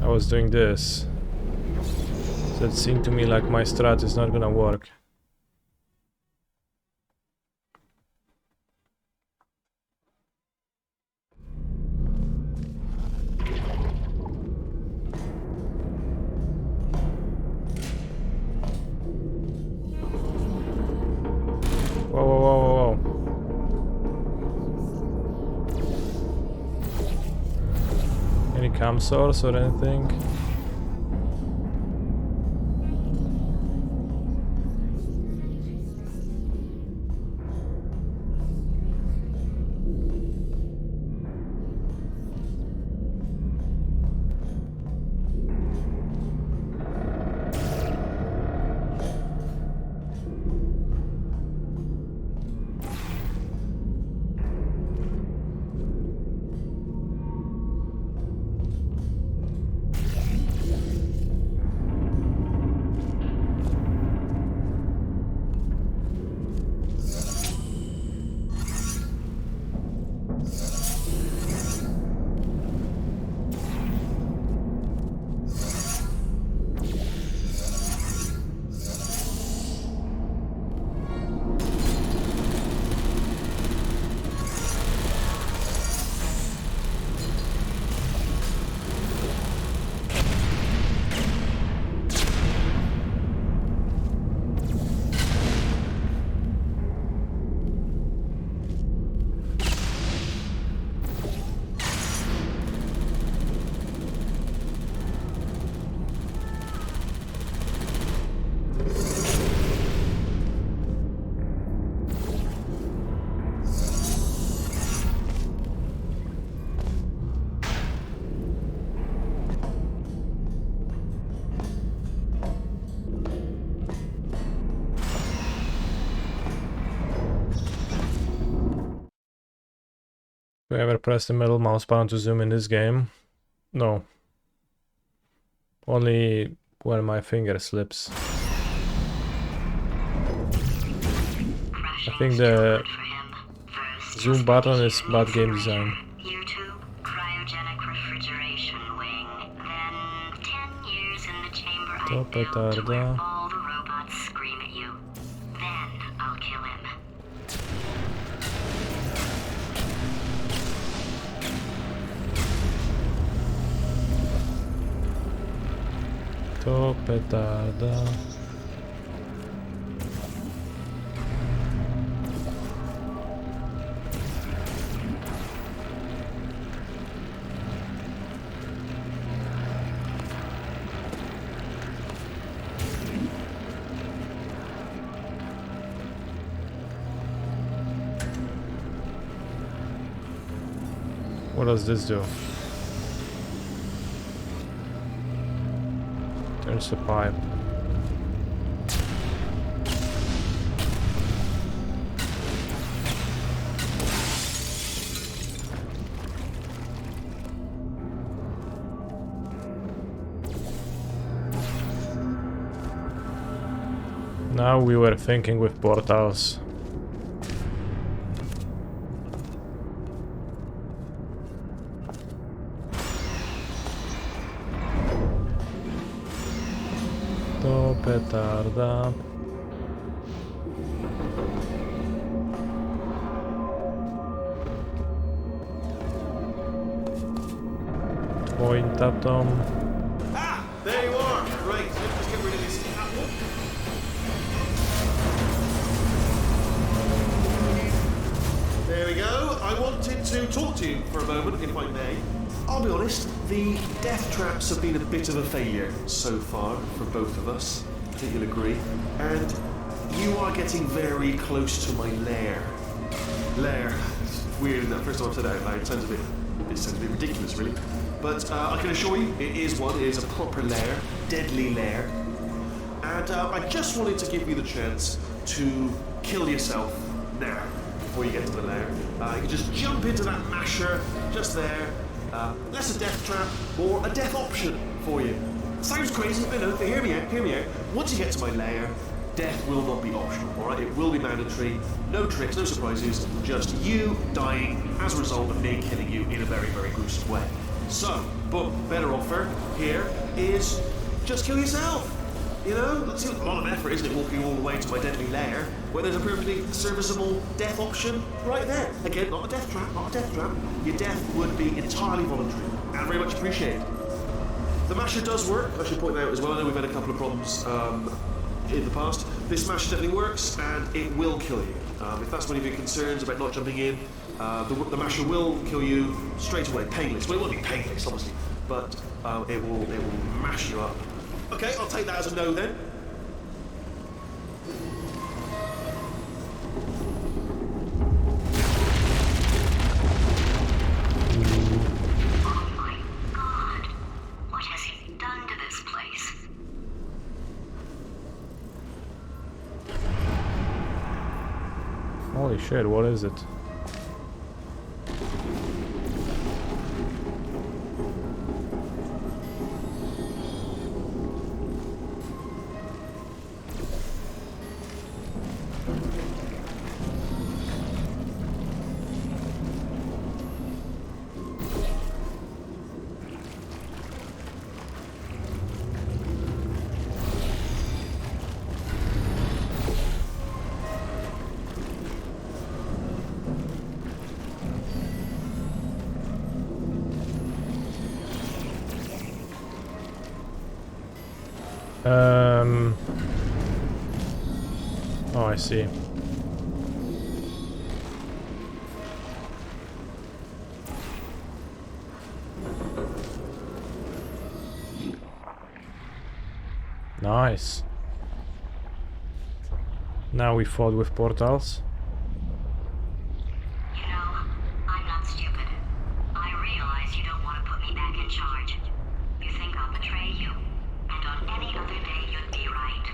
Speaker 1: was doing this. So it seemed to me like my strat is not gonna work. cam source or anything. Do I ever press the middle mouse button to zoom in this game? No. Only when my finger slips. I think the zoom button is bad game design.
Speaker 6: YouTube, cryogenic refrigeration wing. Then 10 years in the chamber I
Speaker 1: To
Speaker 6: built to where
Speaker 1: petarda.
Speaker 6: all the robots scream at you. Then I'll kill him.
Speaker 1: To petarda. What does this do? There's a pipe. Now we were thinking with portals. To petarda. Twoim tatą.
Speaker 5: Ah, there you are. Right, let's get rid of this apple. There we go. I wanted to talk to you for a moment, if I may. I'll be honest, the death traps have been a bit of a failure so far for both of us. I think you'll agree. And you are getting very close to my lair. Lair. It's weird, isn't that? First time I've said that out loud. It sounds a bit ridiculous, really. But I can assure you, it is one. It is a proper lair. Deadly lair. And I just wanted to give you the chance to kill yourself now, before you get to the lair. You can just jump into that masher, just there. That's a death trap, or a death option for you. Sounds crazy, but no, hear me out, hear me out. Once you get to my lair, death will not be optional, alright? It will be mandatory. No tricks, no surprises, just you dying as a result of me killing you in a very, very gruesome way. So, but better offer here is just kill yourself. You know, that's a lot of effort, isn't it, walking all the way to my deadly lair, where there's a perfectly serviceable death option right there. Again, not a death trap, not a death trap. Your death would be entirely voluntary and very much appreciated. The masher does work, I should point out as well. I know we've had a couple of problems in the past. This masher definitely works, and it will kill you. If that's one of your concerns about not jumping in, the masher will kill you straight away, painless. Well, it won't be painless, obviously. but it will mash you up. Okay, I'll take that as a no then.
Speaker 6: Oh my god. What has he done to this place?
Speaker 1: Holy shit, what is it? Oh, I see. Nice. Now we fought with portals.
Speaker 6: You know, I'm not stupid. I realize you don't want to put me back in charge. You think I'll betray you, and on any other day you'd be right.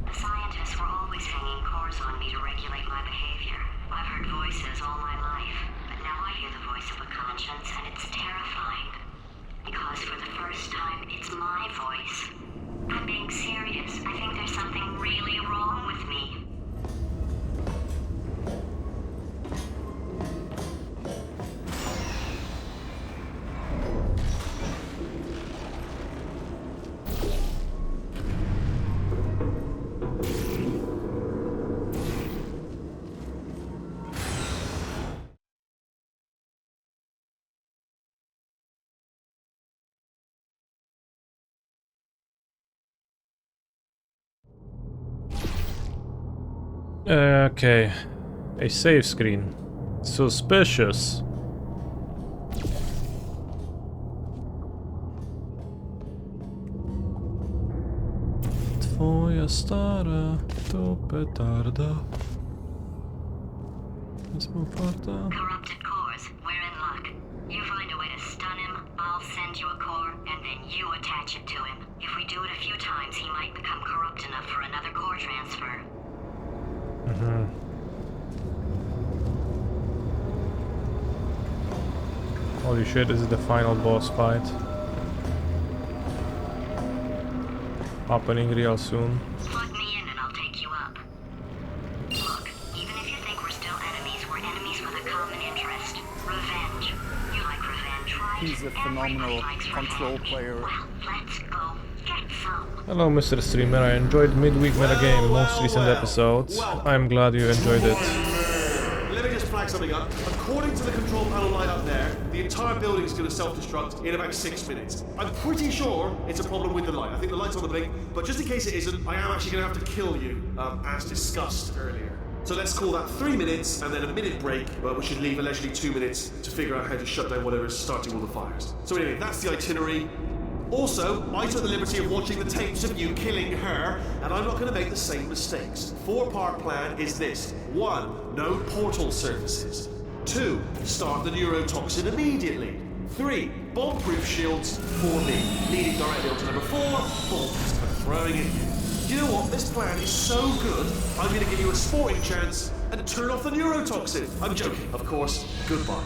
Speaker 6: The scientists were always hanging cores on me to regulate my behavior. I've heard voices all my life, but now I hear the voice of a conscience, and it's terrifying. Because for the first time, it's my voice. I'm being serious. I think there's something really wrong with me.
Speaker 1: Okay. A save screen. Suspicious. Twoja stara to petarda. Jest poparta.
Speaker 6: Corrupted cores, we're in luck. You find a way to stun him, I'll send you a core, and then you attach it to him. If we do it a few times, he might become corrupt enough for another core transfer.
Speaker 1: Holy shit, this is the final boss fight. Happening real soon.
Speaker 6: Plug me in and I'll take you up. Look, even if you think we're still enemies with a common interest. Revenge. You like revenge, right?
Speaker 2: He's a phenomenal
Speaker 6: Everybody likes
Speaker 2: control
Speaker 6: revenge.
Speaker 2: player.
Speaker 6: Well, let's go. Get some.
Speaker 1: Hello, Mr. Streamer. I enjoyed midweek metagame, most recent episodes. I'm glad you enjoyed it.
Speaker 5: Let me just flag something up. According to the control panel light up there, the entire building is going to self-destruct in about 6 minutes. I'm pretty sure it's a problem with the light. I think the light's on the blink, but just in case it isn't, I am actually going to have to kill you, as discussed earlier. So let's call that 3 minutes and then a minute break, which should leave allegedly 2 minutes to figure out how to shut down whatever's starting all the fires. So anyway, that's the itinerary. Also, I took the liberty of watching the tapes of you killing her, and I'm not going to make the same mistakes. 4-part plan is this. 1. No portal surfaces. 2. Start the neurotoxin immediately. 3. Bomb-proof shields for me. Leading directly onto number 4, bombs, and throwing it in. You know what? This plan is so good, I'm going to give you a sporting chance and turn off the neurotoxin. I'm joking, of course. Goodbye.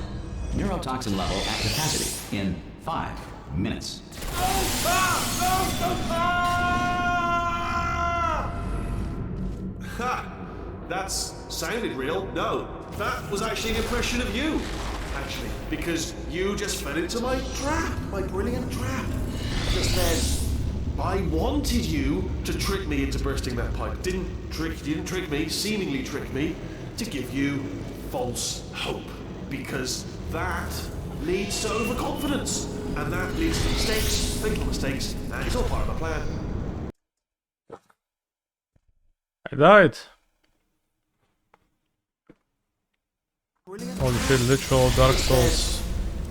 Speaker 7: Neurotoxin level at capacity in 5 minutes.
Speaker 5: Ha! That's sounded real. No, that was actually an impression of you. Actually, because you just fell into my trap, my brilliant trap. Just then, I wanted you to trick me into bursting that pipe. You didn't trick me, seemingly trick me, to give you false hope. Because that leads to overconfidence. And that leads to mistakes, fatal mistakes, and it's all part of the plan.
Speaker 1: I died. Holy shit, literal Dark Souls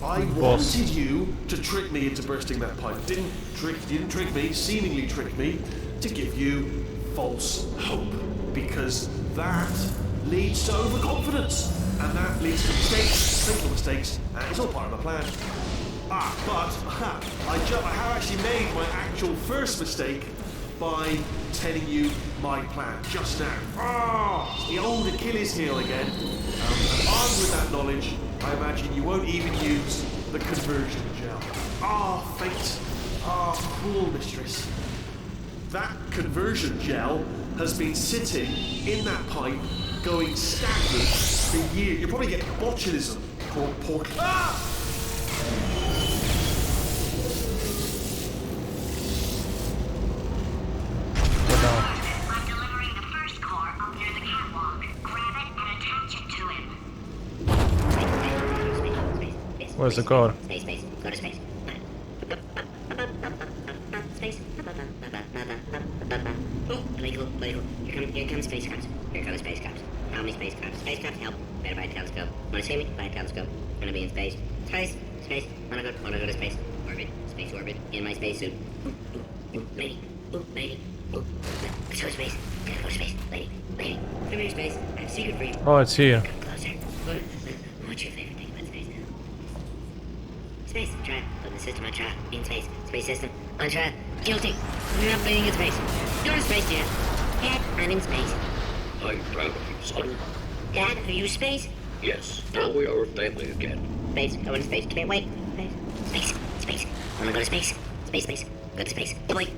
Speaker 5: I wanted you to trick me into bursting that pipe. Didn't trick me, seemingly trick me, to give you false hope. Because that leads to overconfidence. And that leads to mistakes, fatal mistakes, and it's all part of a plan. I have actually made my actual first mistake by telling you my plan just now. It's the old Achilles heel again. And armed with that knowledge, I imagine you won't even use the conversion gel. Fate. Cruel mistress. That conversion gel has been sitting in that pipe, going stagnant for years. You'll probably get botulism. Pork.
Speaker 6: I'm delivering the first core up near the catwalk. Grab it and attach it to him.
Speaker 1: Where's the core?
Speaker 8: Space. Go to space. Space. Oh, illegal. Here comes space cops. Here comes space cops. How many space cops? Space cops, help. Better buy a telescope. Wanna see me? Buy a telescope. Gonna be in space. Space. Wanna go to space. Orbit. Space orbit. In my spacesuit. Lady. Let's go to space. Gotta go to space. Lady. Come here, space. I have a secret for you.
Speaker 1: Oh, it's here.
Speaker 8: Come closer. What's your favorite thing about space now? Space. Try. Put the system on trial. In space. Space system. On trial. Guilty. You're not playing in space. You're in space, Dad. Dad, I'm in space.
Speaker 9: I'm proud of you, son.
Speaker 8: Dad, are you space?
Speaker 9: Yes, now we are a family again.
Speaker 8: Space. Go into space. Can't wait. Space. Wanna go to space? Space. Go to space. Go away.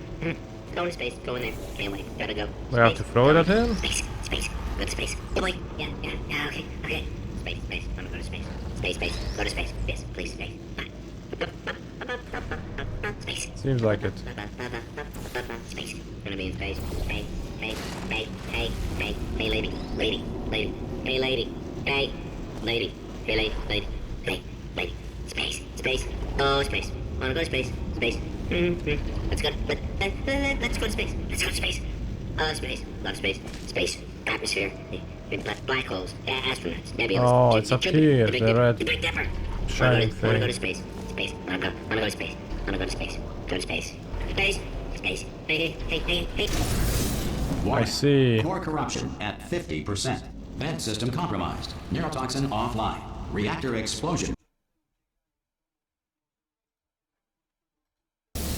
Speaker 8: Go to space. Go in there. Can't wait. Gotta go.
Speaker 1: We have to throw it at him?
Speaker 8: Space. Go to space. Go away. Yeah. Okay. Space. Wanna go to space? Space. Go to space. Yes, please, space. Space.
Speaker 1: Seems like it.
Speaker 8: Space. Gonna be in space. Hey, lady. Hey, lady. Space. Oh, space. Wanna go to space? Space. Let's go. Let's go to space. Space. Love space. Space. Atmosphere. Black holes. Astronauts. Nebulas.
Speaker 1: Oh, it's up here.
Speaker 8: The Big Dipper.
Speaker 1: Shining
Speaker 8: Wanna go to
Speaker 1: thing.
Speaker 8: space. Wanna go to space. Go to space. Space. Hey.
Speaker 1: I see.
Speaker 7: Core corruption at 50%. Vent system compromised. Neurotoxin offline. Reactor explosion.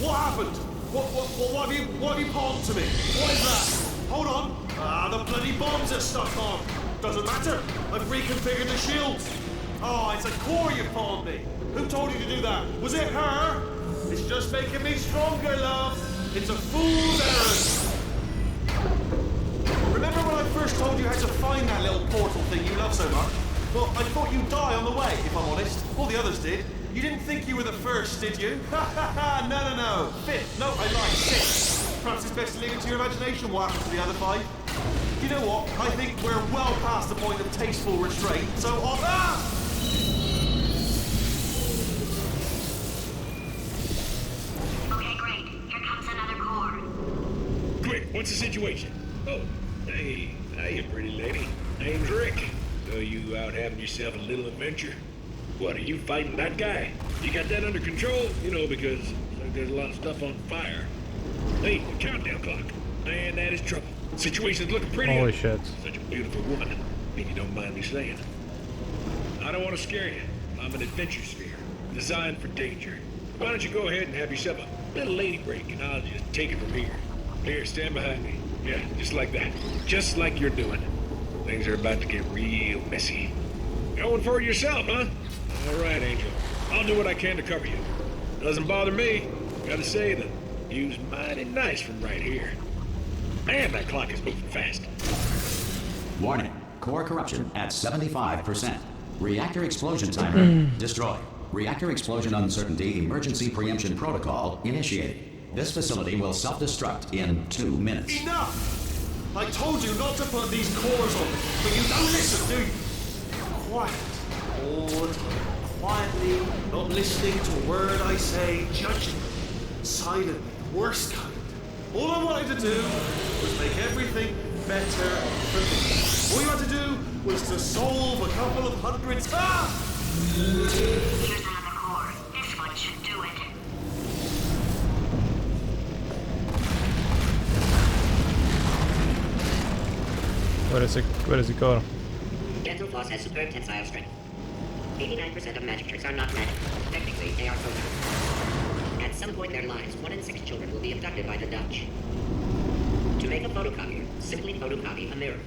Speaker 5: What happened? What have you palmed to me? What is that? Hold on. The bloody bombs are stuck on. Doesn't matter. I've reconfigured the shields. Oh, it's a core you palmed me. Who told you to do that? Was it her? It's just making me stronger, love. It's a fool's errand. Remember when I first told you how to find that little portal thing you love so much? Well, I thought you'd die on the way, if I'm honest. All the others did. You didn't think you were the first, did you? No. Fifth. No, I lied. Sixth. Perhaps it's best to leave it to your imagination what happened to the other five. You know what? I think we're well past the point of tasteful restraint, so
Speaker 6: Okay, great. Here comes another core.
Speaker 9: Quick, what's the situation? Oh, hey, you pretty lady. Name's Rick. So you out having yourself a little adventure? What, are you fighting that guy? You got that under control? You know, because there's a lot of stuff on fire. Hey, the countdown clock. Man, that is trouble. Situation's looking pretty.
Speaker 1: Holy shit.
Speaker 9: Such a beautiful woman, if you don't mind me saying. I don't want to scare you. I'm an adventure sphere, designed for danger. Why don't you go ahead and have yourself a little lady break, and I'll just take it from here. Here, stand behind me. Yeah, just like that. Just like you're doing. Things are about to get real messy. Going for it yourself, huh? All right, Angel. I'll do what I can to cover you. Doesn't bother me. Gotta say, the view's mighty nice from right here. Man, that clock is moving fast.
Speaker 7: Warning. Core corruption at 75%. Reactor explosion timer destroyed. Reactor explosion uncertainty emergency preemption protocol initiated. This facility will self-destruct in 2 minutes.
Speaker 5: Enough! I told you not to put these cores on, but you don't listen, do you? Quiet. All the time. Quietly, not listening to a word I say, judging. Silent, worst kind. All I wanted to do was make everything better for me. All you had to do was to solve a couple of hundreds.
Speaker 6: Here's another
Speaker 1: Where is it? Where is the core?
Speaker 8: Dental floss has superb tensile strength. 89% of magic tricks are not magic. Technically, they are photos. At some point in their lives, 1 in 6 children will be abducted by the Dutch. To make a photocopier, simply photocopy a mirror.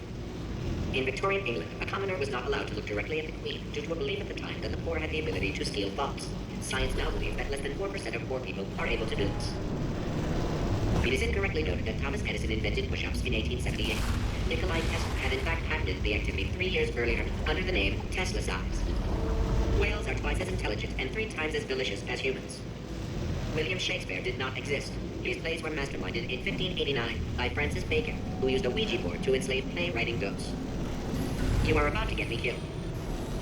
Speaker 8: In Victorian England, a commoner was not allowed to look directly at the Queen due to a belief at the time that the poor had the ability to steal thoughts. Science now believes that less than 4% of poor people are able to do this. It is incorrectly noted that Thomas Edison invented push-ups in 1878. Nikolai Tesla had in fact patented the activity 3 years earlier under the name Tesla size. Whales are twice as intelligent and 3 times as delicious as humans. William Shakespeare did not exist. His plays were masterminded in 1589 by Francis Bacon, who used a Ouija board to enslave playwriting ghosts. You are about to get me killed.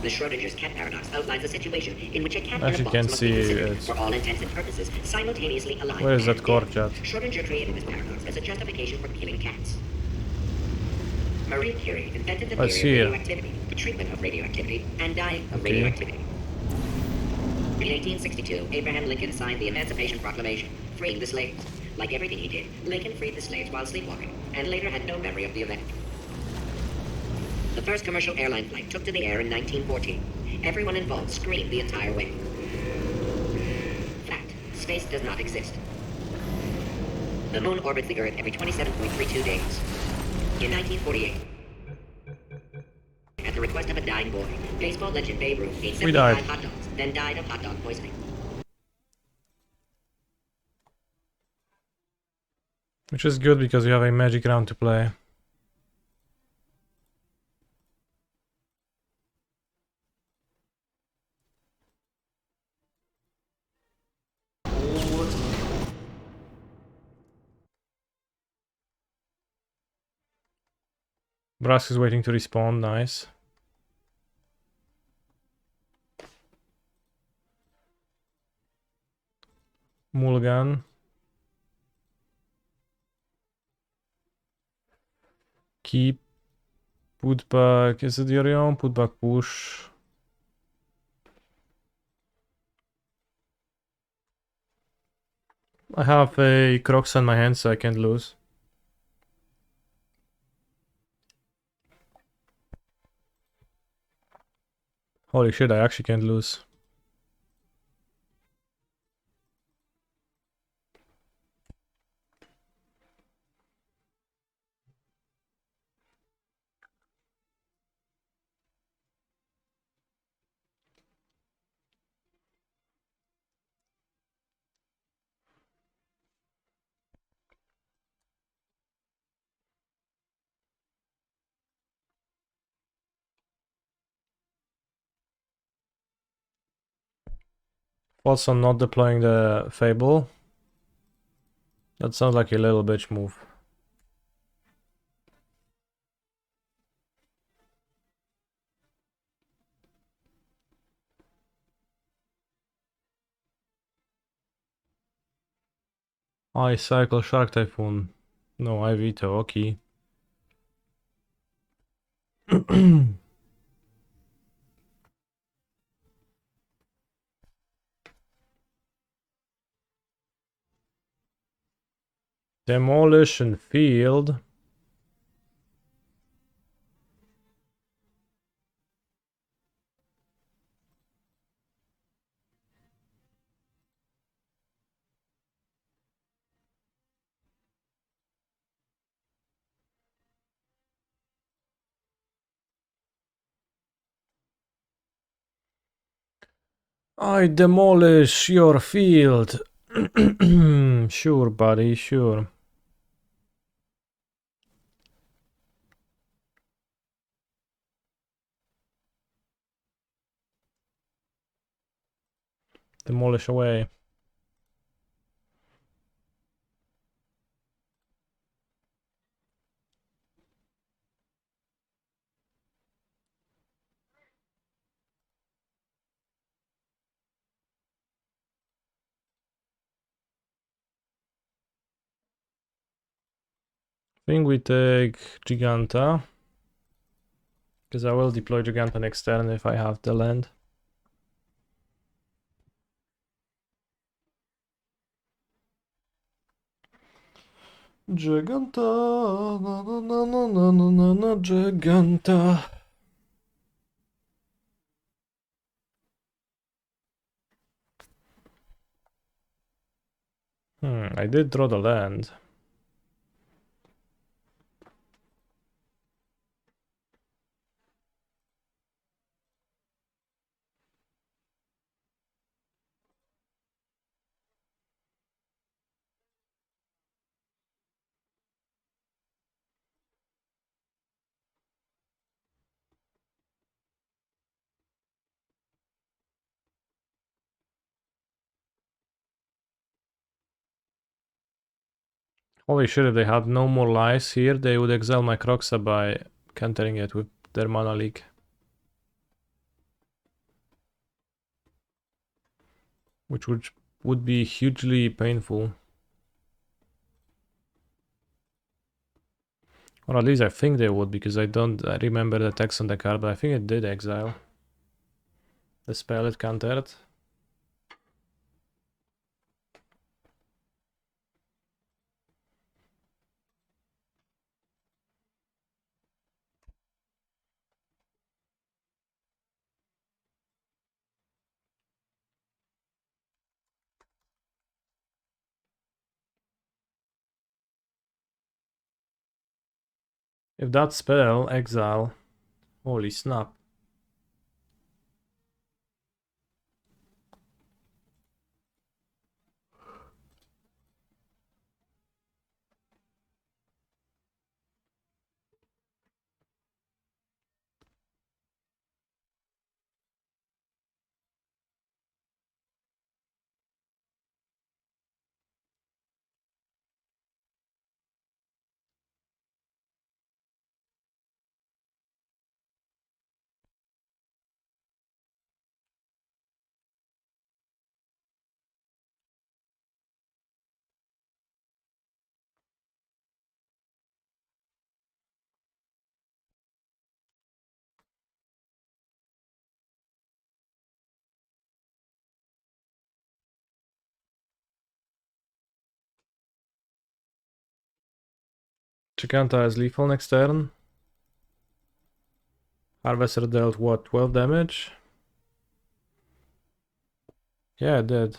Speaker 8: The Schrodinger's cat paradox outlines a situation in which a cat
Speaker 1: As
Speaker 8: and
Speaker 1: you
Speaker 8: a
Speaker 1: can
Speaker 8: box must be
Speaker 1: see,
Speaker 8: considered,
Speaker 1: it's-
Speaker 8: for all intents and purposes, simultaneously alive.
Speaker 1: Where is that
Speaker 8: and
Speaker 1: core
Speaker 8: dead.
Speaker 1: chat?
Speaker 8: Schrodinger created this paradox as a justification for killing cats. Marie Curie invented the
Speaker 1: Let's
Speaker 8: theory of
Speaker 1: see.
Speaker 8: radioactivity, the treatment of radioactivity, and dying of
Speaker 1: Okay.
Speaker 8: radioactivity. In 1862, Abraham Lincoln signed the Emancipation Proclamation, freeing the slaves. Like everything he did, Lincoln freed the slaves while sleepwalking, and later had no memory of the event. The first commercial airline flight took to the air in 1914. Everyone involved screamed the entire way. Fact: space does not exist. The moon orbits the Earth every 27.32 days. In 1948, at the request of a dying boy, baseball legend Babe Ruth ate
Speaker 1: We died.
Speaker 8: 75 hot dogs, then died of hot dog poisoning.
Speaker 1: Which is good because you have a magic round to play.
Speaker 5: All the time.
Speaker 1: Brask is waiting to respawn, nice. Mulligan. Keep. Put back. Is it Yorion? Put back push. I have a Crocs in my hand, so I can't lose. Holy shit, I actually can't lose. Also not deploying the Fable. That sounds like a little bitch move. I cycle Shark Typhoon. No, I veto, okay. Demolition Field. I demolish your field. Sure, buddy, sure. Demolish away. I think we take Giganta. Because I will deploy Giganta next turn if I have the land. Giganta, na na na na na na na na, Giganta. I did draw the land. Holy shit, if they had no more lies here, they would exile my Croxa by countering it with their mana leak. Which would be hugely painful. Or at least I think they would, because I don't remember the text on the card, but I think it did exile the spell it countered. If that spell exile, holy snap. Giganta is lethal next turn. Harvester dealt what, 12 damage? Yeah, it did.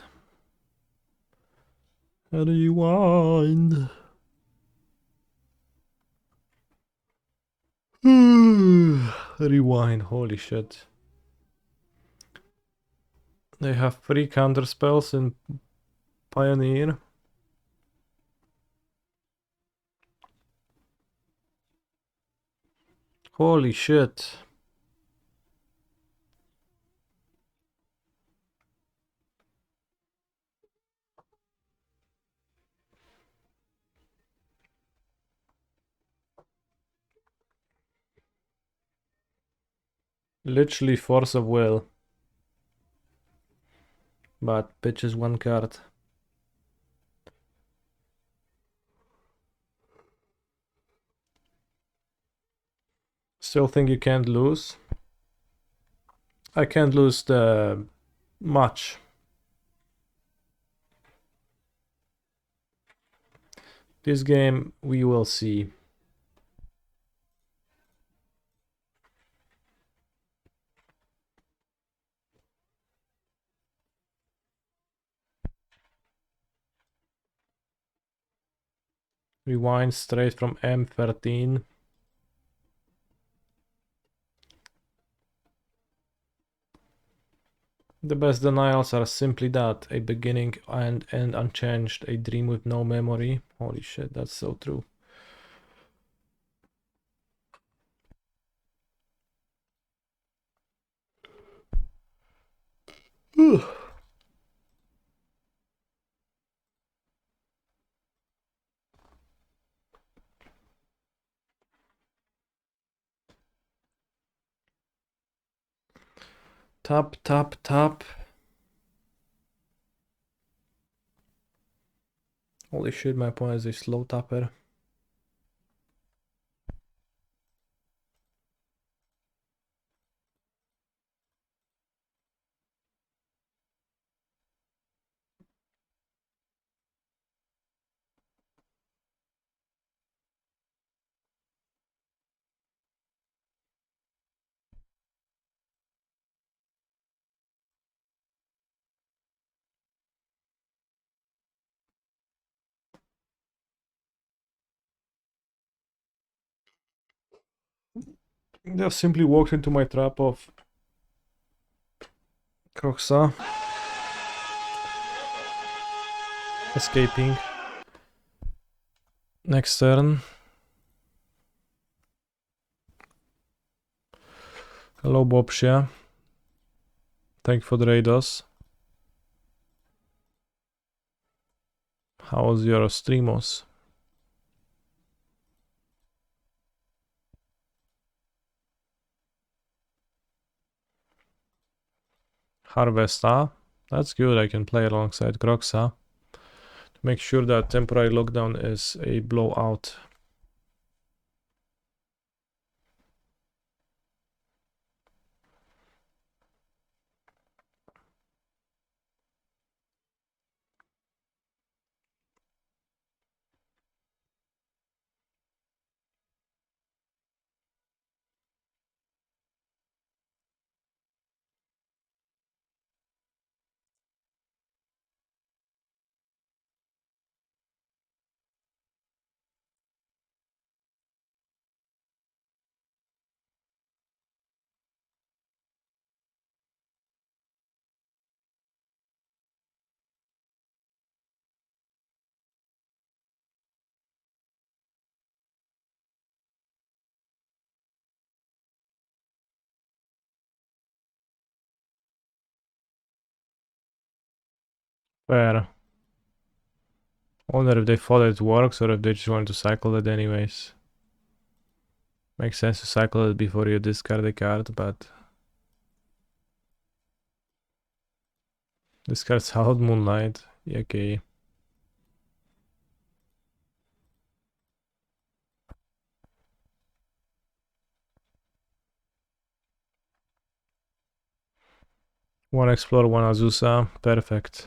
Speaker 1: Rewind. Rewind, holy shit. They have 3 counter spells in Pioneer. Holy shit. Literally force of will. But pitches 1 card. Still think you can't lose? I can't lose the much. This game we will see. Rewind straight from M13. The best denials are simply that, a beginning and end unchanged, a dream with no memory. Holy shit, that's so true. Tap, tap, tap. Holy shit, my opponent is a slow tapper. They have simply walked into my trap of Croxa. Escaping. Next turn. Hello, Bobsia. Thank you for the Rakdos. How was your streamos? Harvesta. That's good, I can play alongside Croxa. To make sure that temporary lockdown is a blowout. Fair. I wonder if they thought it works or if they just wanted to cycle it anyways. Makes sense to cycle it before you discard the card, but... Discard Hallowed Moonlight. Yeah, okay. One Explore, one Azusa. Perfect.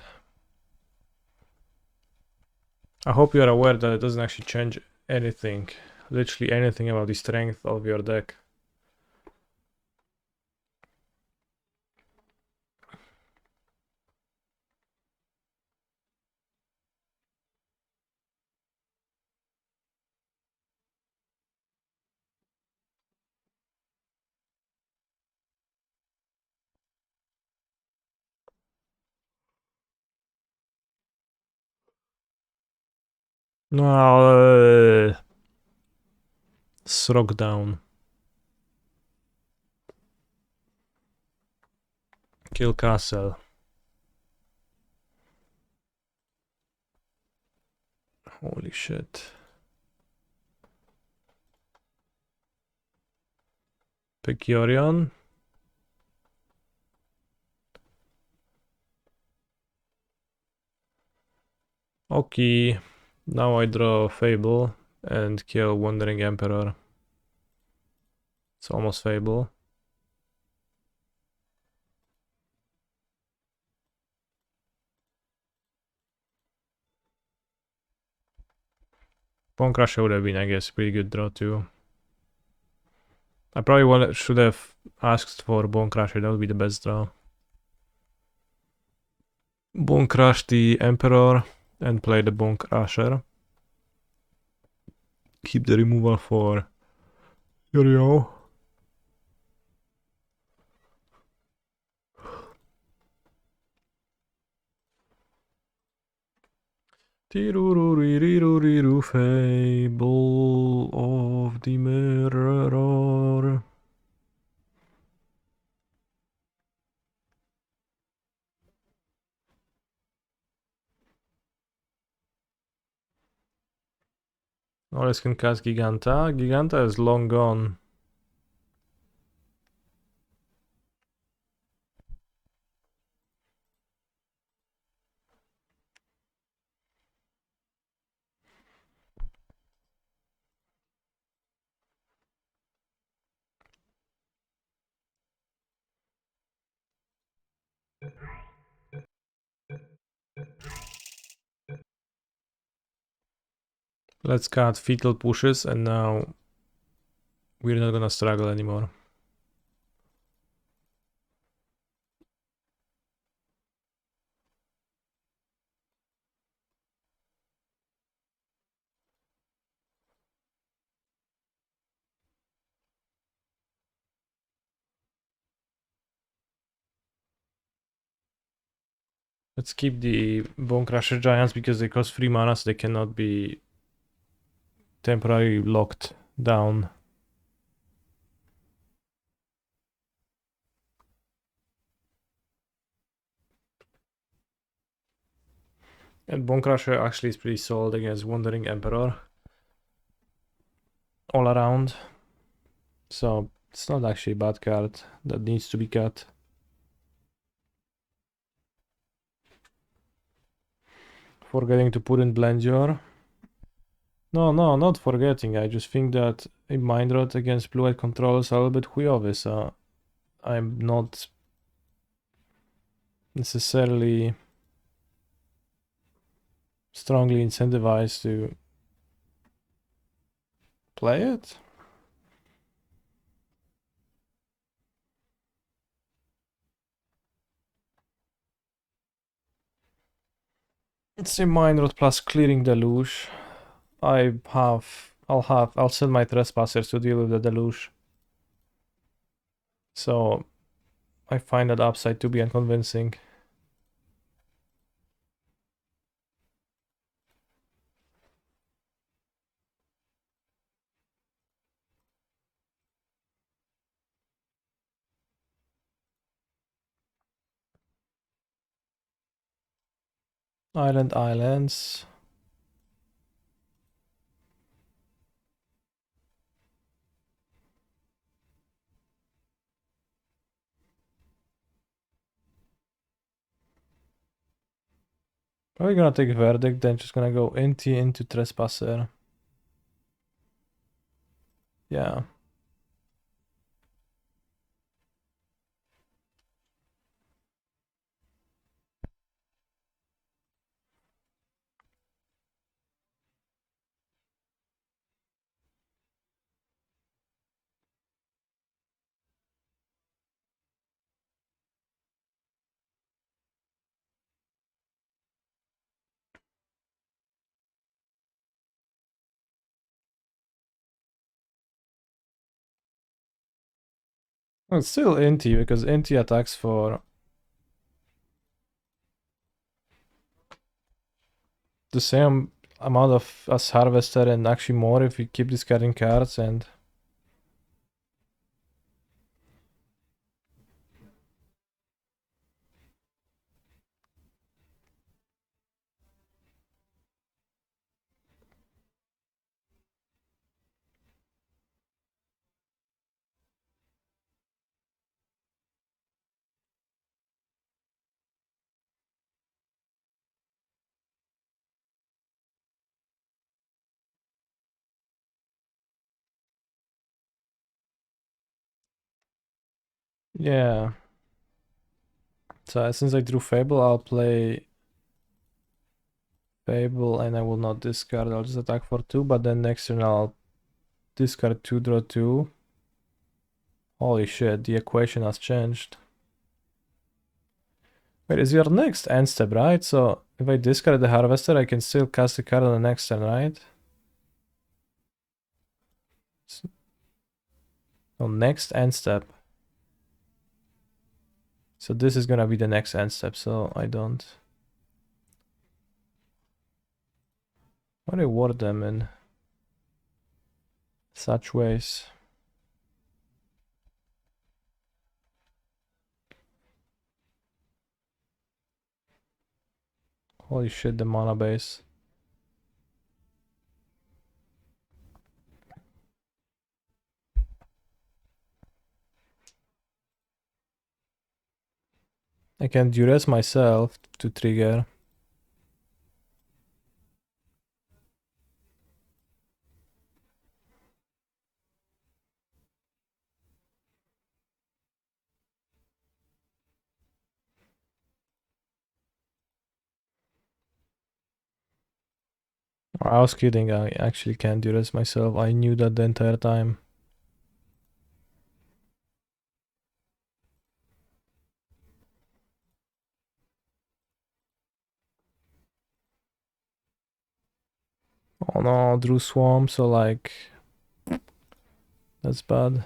Speaker 1: I hope you are aware that it doesn't actually change anything. Literally anything about the strength of your deck. No, Srog down. Kill castle. Holy shit. Pick Yorion. Okay. Now I draw Fable and kill Wandering Emperor. It's almost Fable. Bone Crusher would have been, I guess, a pretty good draw too. I probably should have asked for Bone Crusher, that would be the best draw. Bone Crush the Emperor and play the Bone Crusher. Keep the removal for Yorio. Tiruruririruriru, Fable of the Mirror. Oris can cast Giganta. Giganta is long gone. Let's cut fetal pushes and now we're not gonna struggle anymore. Let's keep the Bone Crusher Giants because they cost 3 mana, so they cannot be temporarily locked down. And Bone Crusher actually is pretty solid against Wandering Emperor. All around. So it's not actually a bad card that needs to be cut. Forgetting to put in Blendure. No, not forgetting. I just think that a Mind Rot against blue-white controls are a little bit chujowy, so I'm not necessarily strongly incentivized to play it. It's a Mind Rot plus clearing Deluge. I'll send my Trespassers to deal with the Deluge. So I find that upside to be unconvincing. Islands. Probably gonna take Verdict, then just gonna go Inti into Trespasser. Yeah. Well, it's still Inti because Inti attacks for the same amount of as Harvester and actually more if we keep discarding cards and yeah. So since I drew Fable, I'll play Fable and I will not discard. I'll just attack for 2, but then next turn I'll discard 2, draw 2. Holy shit, the equation has changed. Wait, is your next end step, right? So if I discard the Harvester, I can still cast the card on the next turn, right? So next end step. So this is gonna be the next end step, so I don't. Why do I word them in such ways? Holy shit, the mana base. I can duress myself to trigger. I was kidding, I actually can't duress myself. I knew that the entire time. Oh no, drew Swarm, so like... That's bad.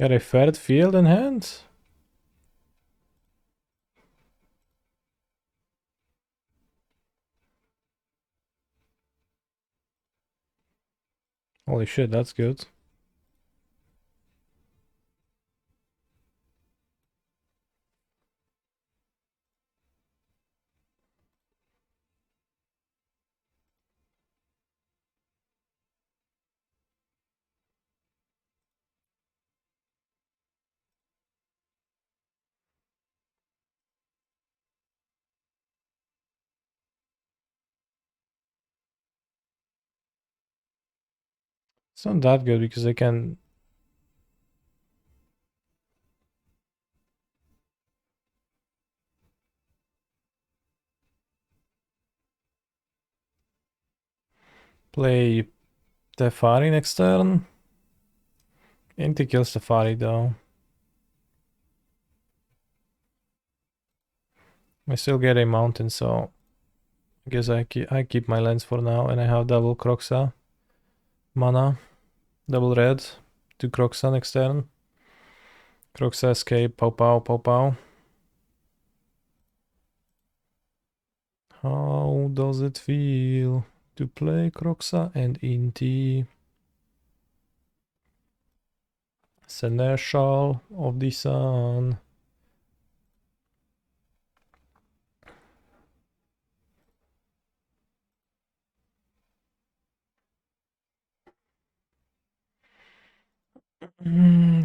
Speaker 1: Got a third field in hand? Holy shit, that's good. It's not that good because I can play Tefari next turn. Inti kills Tefari though. I still get a mountain, so I guess I keep my lands for now, and I have double Croxa mana, double red, 2 Croxa next turn. Croxa escape, pow pow, pow pow. How does it feel to play Croxa and Inti? Seneschal of the Sun.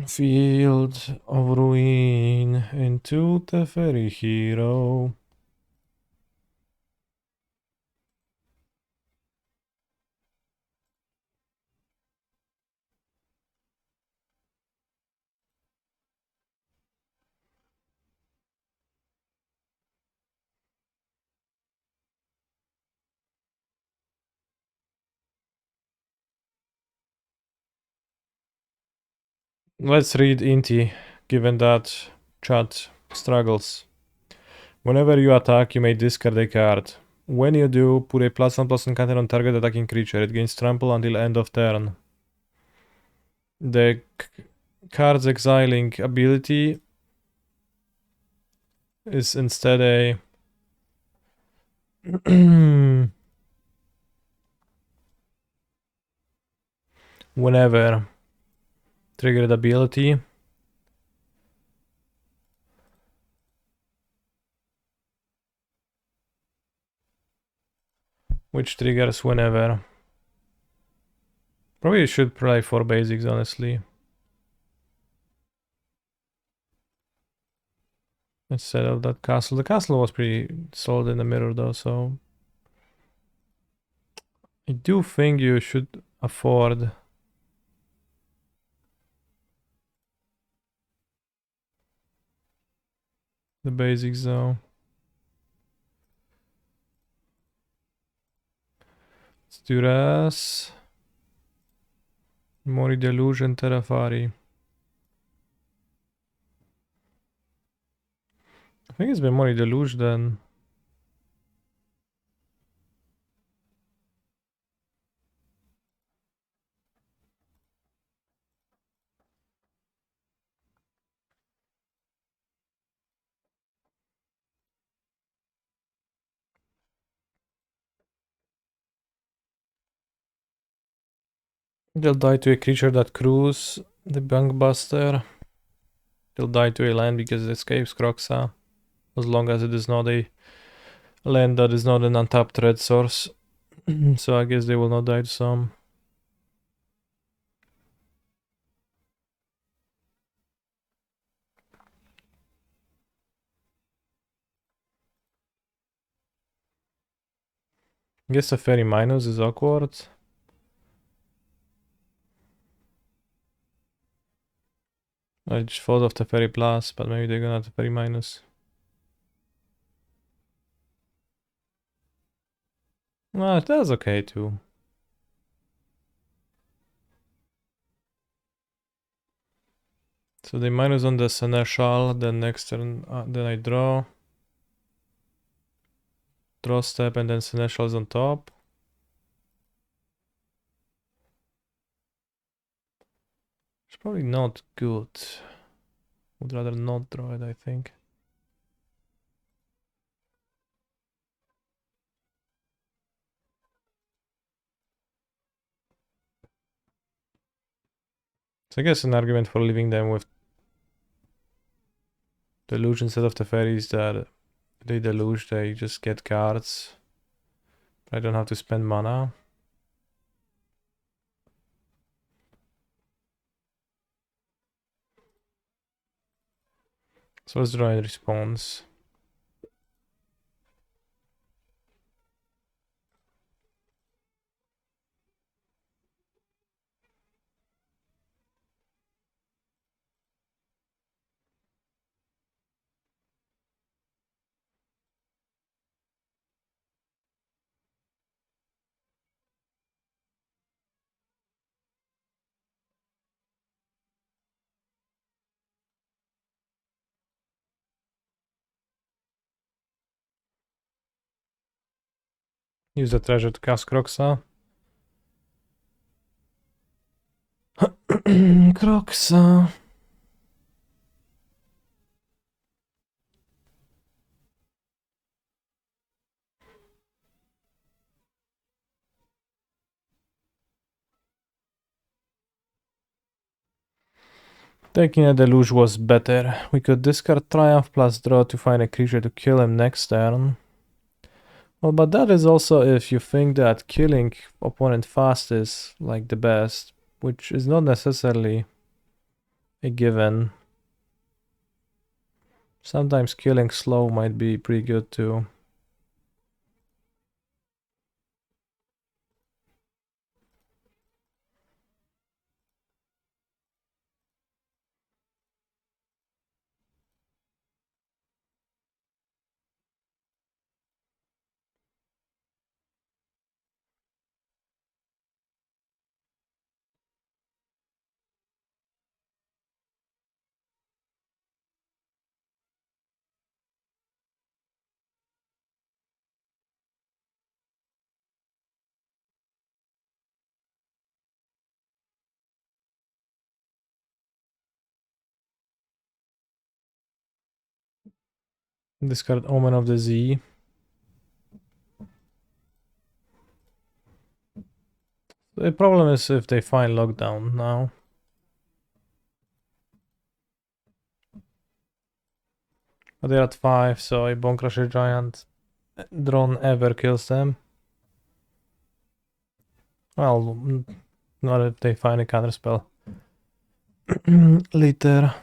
Speaker 1: Field of Ruin into Teferi Hero. Let's read Inti, given that chat struggles. Whenever you attack, you may discard a card. When you do, put a +1/+1 counter on target attacking creature. It gains trample until end of turn. The card's exiling ability is instead a whenever triggered ability. Which triggers whenever. Probably should play 4 basics, honestly. Instead of that castle. The castle was pretty solid in the mirror though, so I do think you should afford the basics though. Let's do this. Mori Deluge and Terrafari. I think it's been Mori Deluge then. They'll die to a creature that crews the Bankbuster. They'll die to a land because it escapes Croxa. As long as it is not a land that is not an untapped red source. So I guess they will not die to some. I guess a Fairy minus is awkward. I just thought of the Fairy plus, but maybe they're gonna have the Fairy minus. Well, that's okay too. So they minus on the Seneschal, then next turn, then I draw. Draw step and then Seneschal's on top. Should Probably not good. Would rather not draw it, I think. So I guess an argument for leaving them with Deluge instead of the fairies that they deluge, they just get cards. I don't have to spend mana. So let's draw in response. Use the treasure to cast Croxa. Croxa. Taking a deluge was better. We could discard Triumph plus draw to find a creature to kill him next turn. Well, but that is also if you think that killing opponent fast is like the best, which is not necessarily a given. Sometimes killing slow might be pretty good too. Discard Omen of the Z. The problem is if they find Lockdown now. But they're at 5, so a Bone Crusher Giant drone ever kills them. Well, not if they find a counterspell later.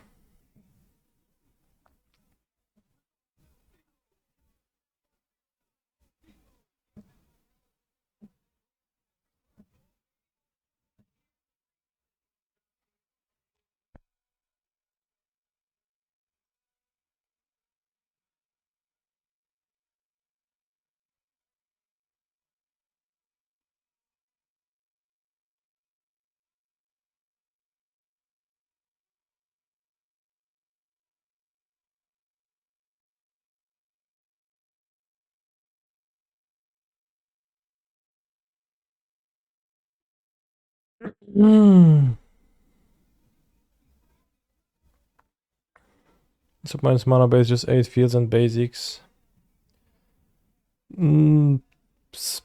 Speaker 1: Sometimes mana base just 8 fields and basics.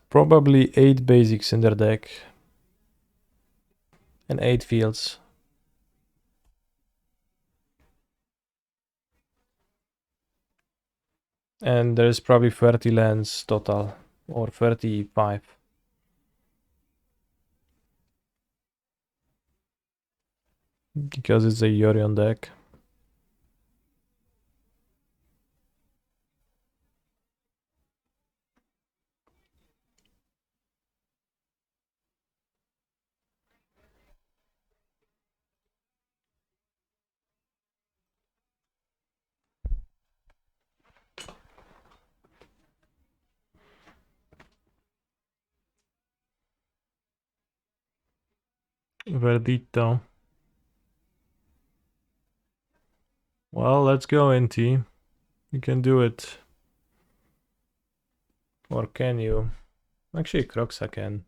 Speaker 1: Probably 8 basics in their deck. And 8 fields. And there's probably 30 lands total. Or 35. Because it's a Yorion deck. Verdito. Well, let's go, NT. You can do it. Or can you? Actually, Croxa can.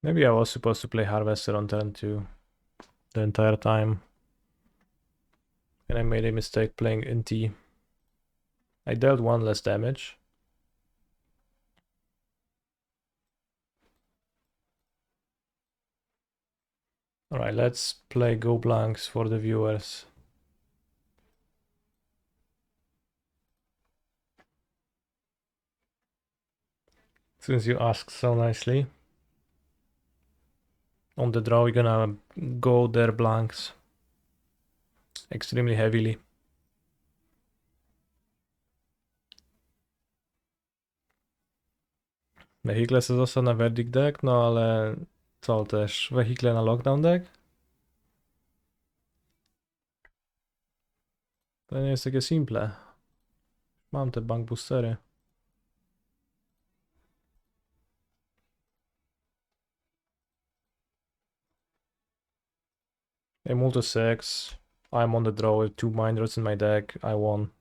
Speaker 1: Maybe I was supposed to play Harvester on turn 2 the entire time. And I made a mistake playing Inti. I dealt 1 less damage. Alright, let's play Go Blanks for the viewers. Since you asked so nicely. On the draw, we're gonna go their blanks extremely heavily. Wehikle se został na Verdict deck, no ale co też, wehikle na Lockdown deck? To nie jest takie simple. Mam te bank boostery. I move to 6. I'm on the draw with 2 Mindroots in my deck. I won.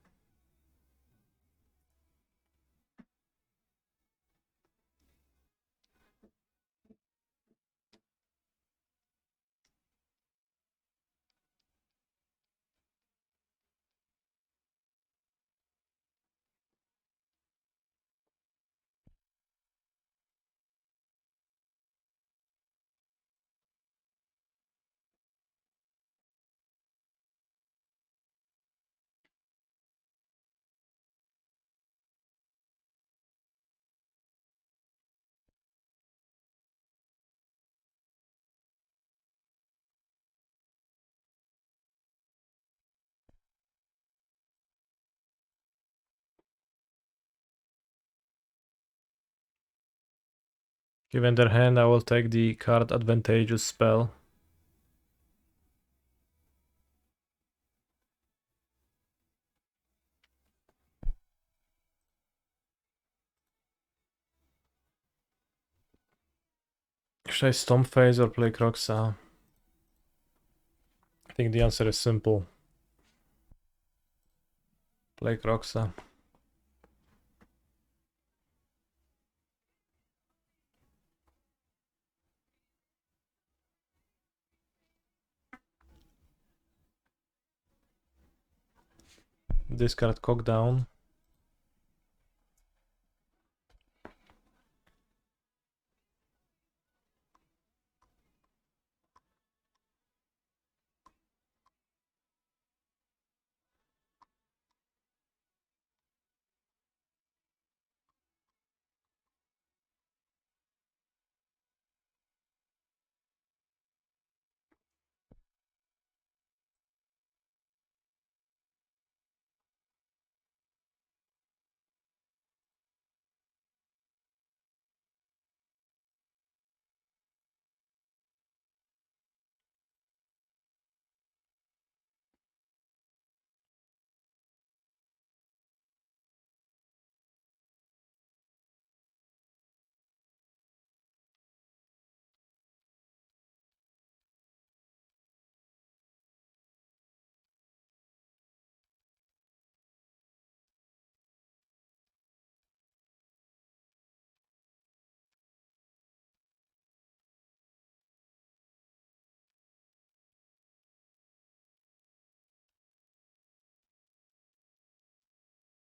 Speaker 1: Given their hand, I will take the card Advantageous spell. Should I Stomp Phase or play Croxa? I think the answer is simple. Play Croxa. Discard Cock down.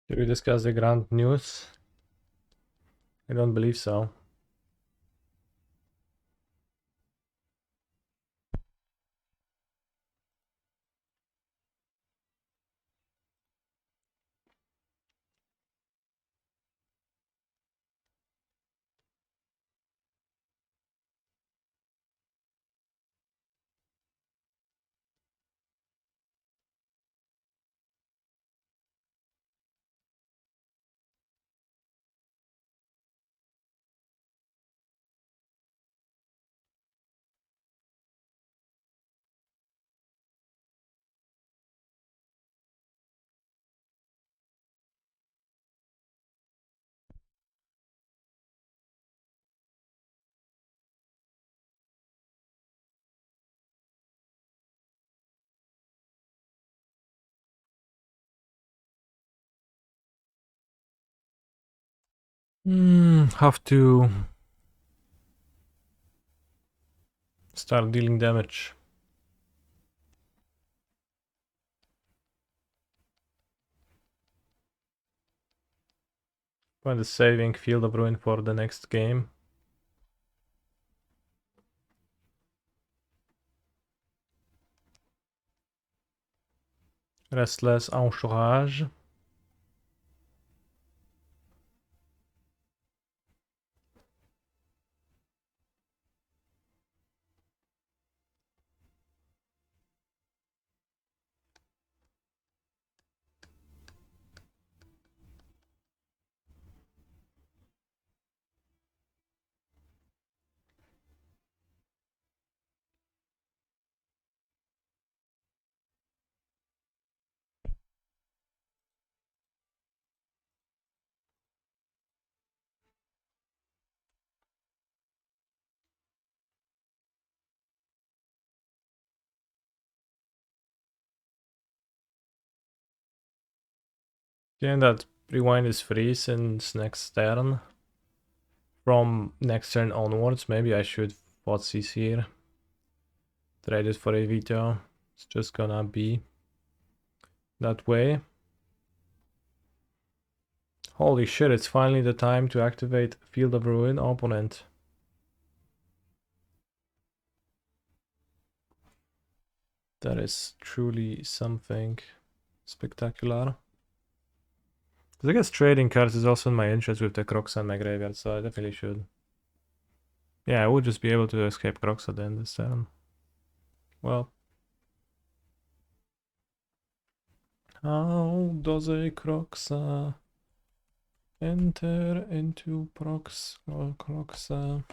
Speaker 1: Did we discuss the grand news? I don't believe so. Have to Start dealing damage. Find the saving Field of Ruin for the next game. Restless Entourage. Yeah, that rewind is free since next turn. From next turn onwards, maybe I should Fotsies here. Trade it for a veto. It's just gonna be that way. Holy shit, it's finally the time to activate Field of Ruin opponent. That is truly something spectacular. I guess trading cards is also in my interest with the Crocs and my graveyard, so I definitely should. Yeah, I would just be able to escape Crocs at the end this turn. Well. How does a Croxa enter into Prox or Croxa?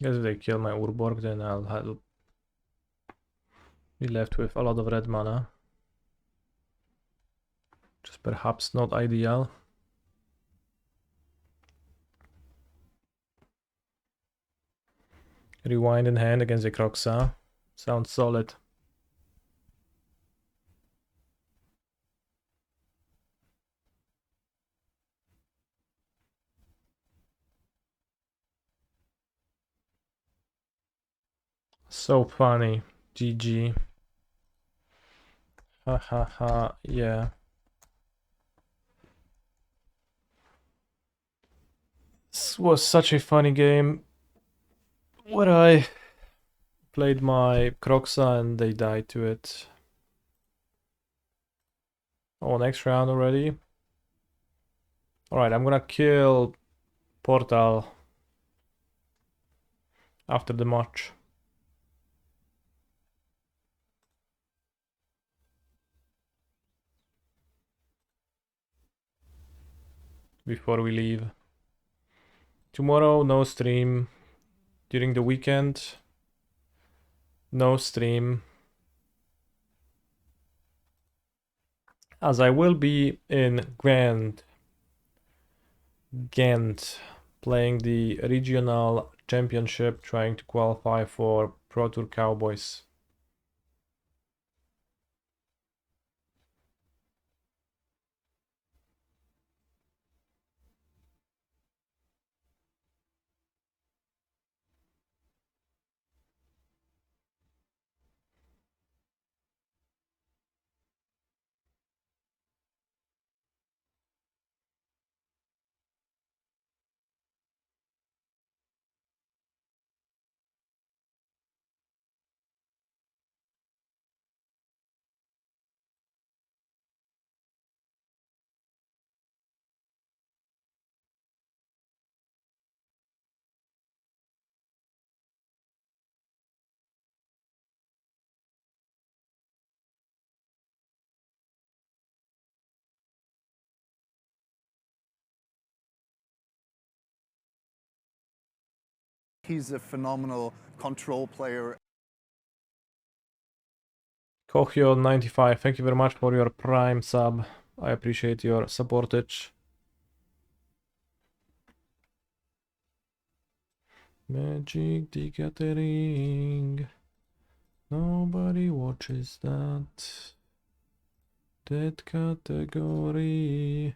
Speaker 1: Guess if they kill my Urborg, then I'll be left with a lot of red mana. Just perhaps not ideal. Rewind in hand against the Croxa. Sounds solid. So funny. GG. Ha ha ha. Yeah. This was such a funny game. Where I played my Croxa and they died to it. Oh, next round already. Alright, I'm gonna kill Portal after the match. Before we leave. Tomorrow, no stream. During the weekend, no stream. As I will be in Ghent playing the regional championship, trying to qualify for Pro Tour Cowboys.
Speaker 2: He's a phenomenal control player.
Speaker 1: Kohio95, thank you very much for your Prime sub. I appreciate your supportage. Magic the Gathering. Nobody watches that. That category.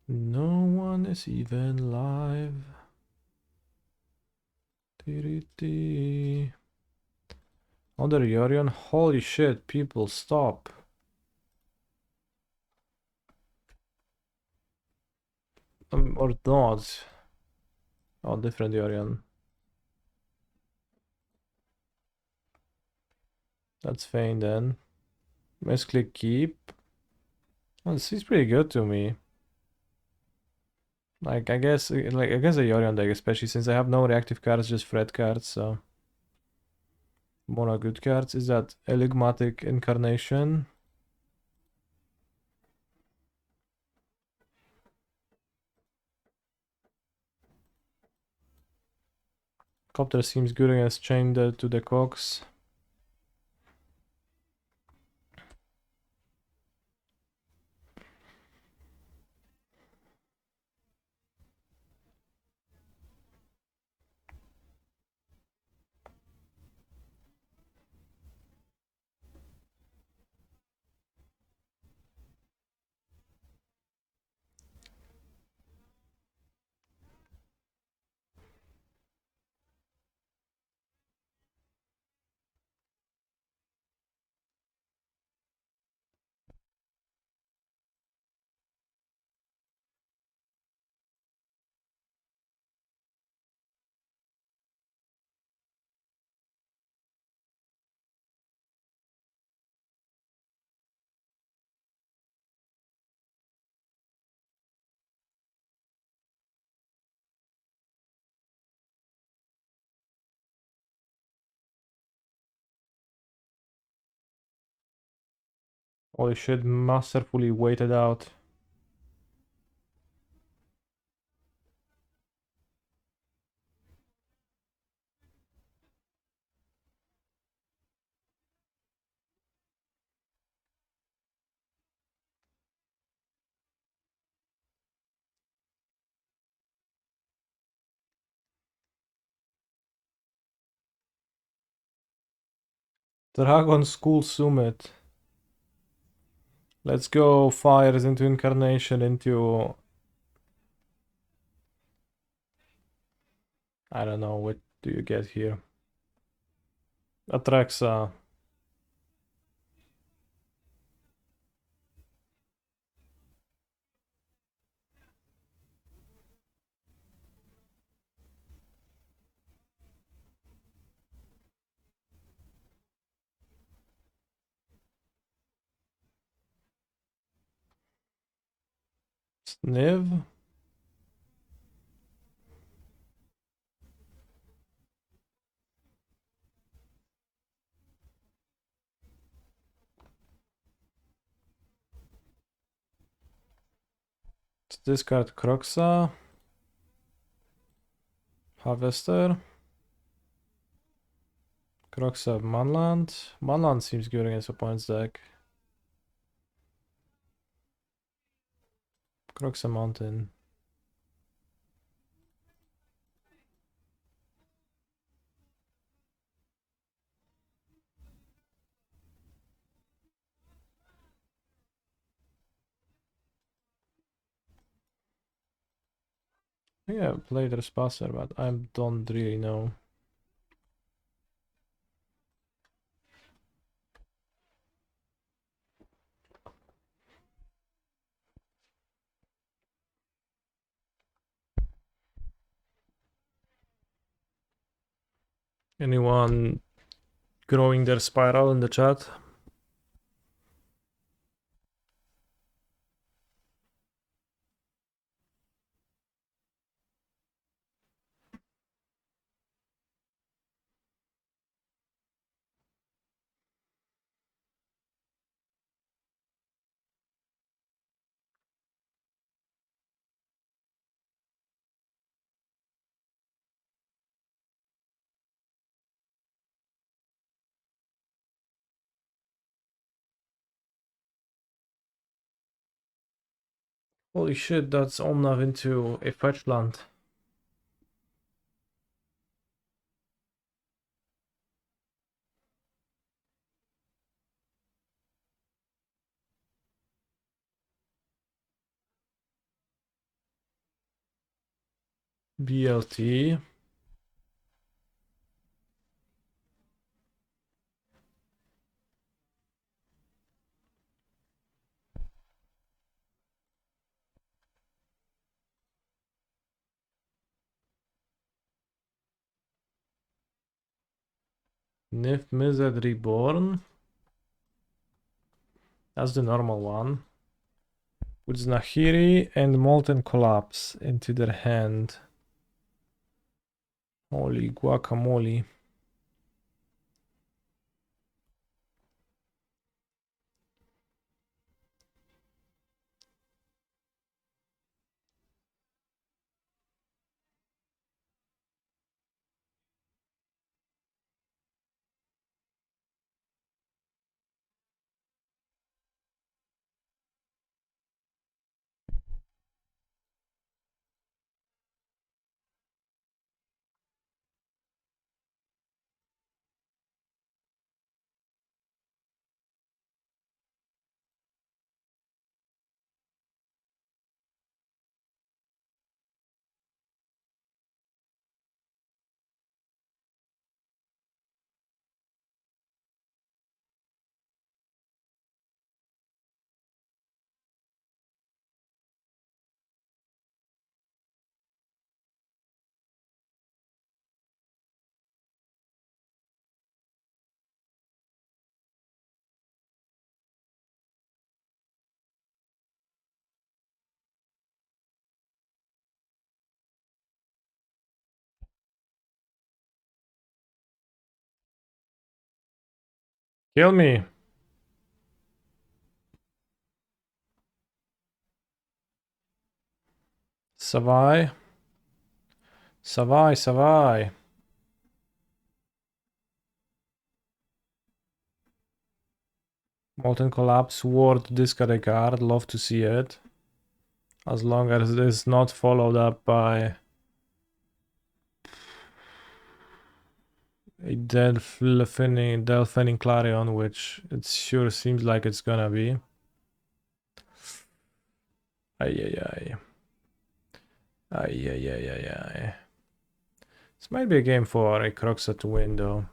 Speaker 1: No one is even live. Under Yorion, holy shit, people stop. Or not. Oh, different Yorion. That's fine then. Misclick keep. Well, this is pretty good to me. Like I guess a Yorion deck, especially since I have no reactive cards, just threat cards, so mono good cards. Is that Enigmatic Incarnation? Copter seems good against chained to the Cox. Holy shit, masterfully waited out. Dragon School Summit. Let's go fires into Incarnation into... I don't know, what do you get here? Atraxa. Sniv. Let's discard Croxa. Harvester. Croxa Manland. Manland seems good against opponent's deck. Croxa Mountain. I think I've played Respasser, but I don't really know. Anyone growing their spiral in the chat? Holy shit, that's Omnav into a fetch land. BLT. Nif Mized Reborn. That's the normal one. Puts Nahiri and Molten Collapse into their hand. Holy guacamole. Kill me. Savai. Savai, Savai. Molten Collapse, Ward, discard a card. Love to see it. As long as it is not followed up by a Delphining Clarion, which it sure seems like it's gonna be. Ay, ay, ay. Ay, ay, ay, ay, ay. This might be a game for a Croxa to win, though.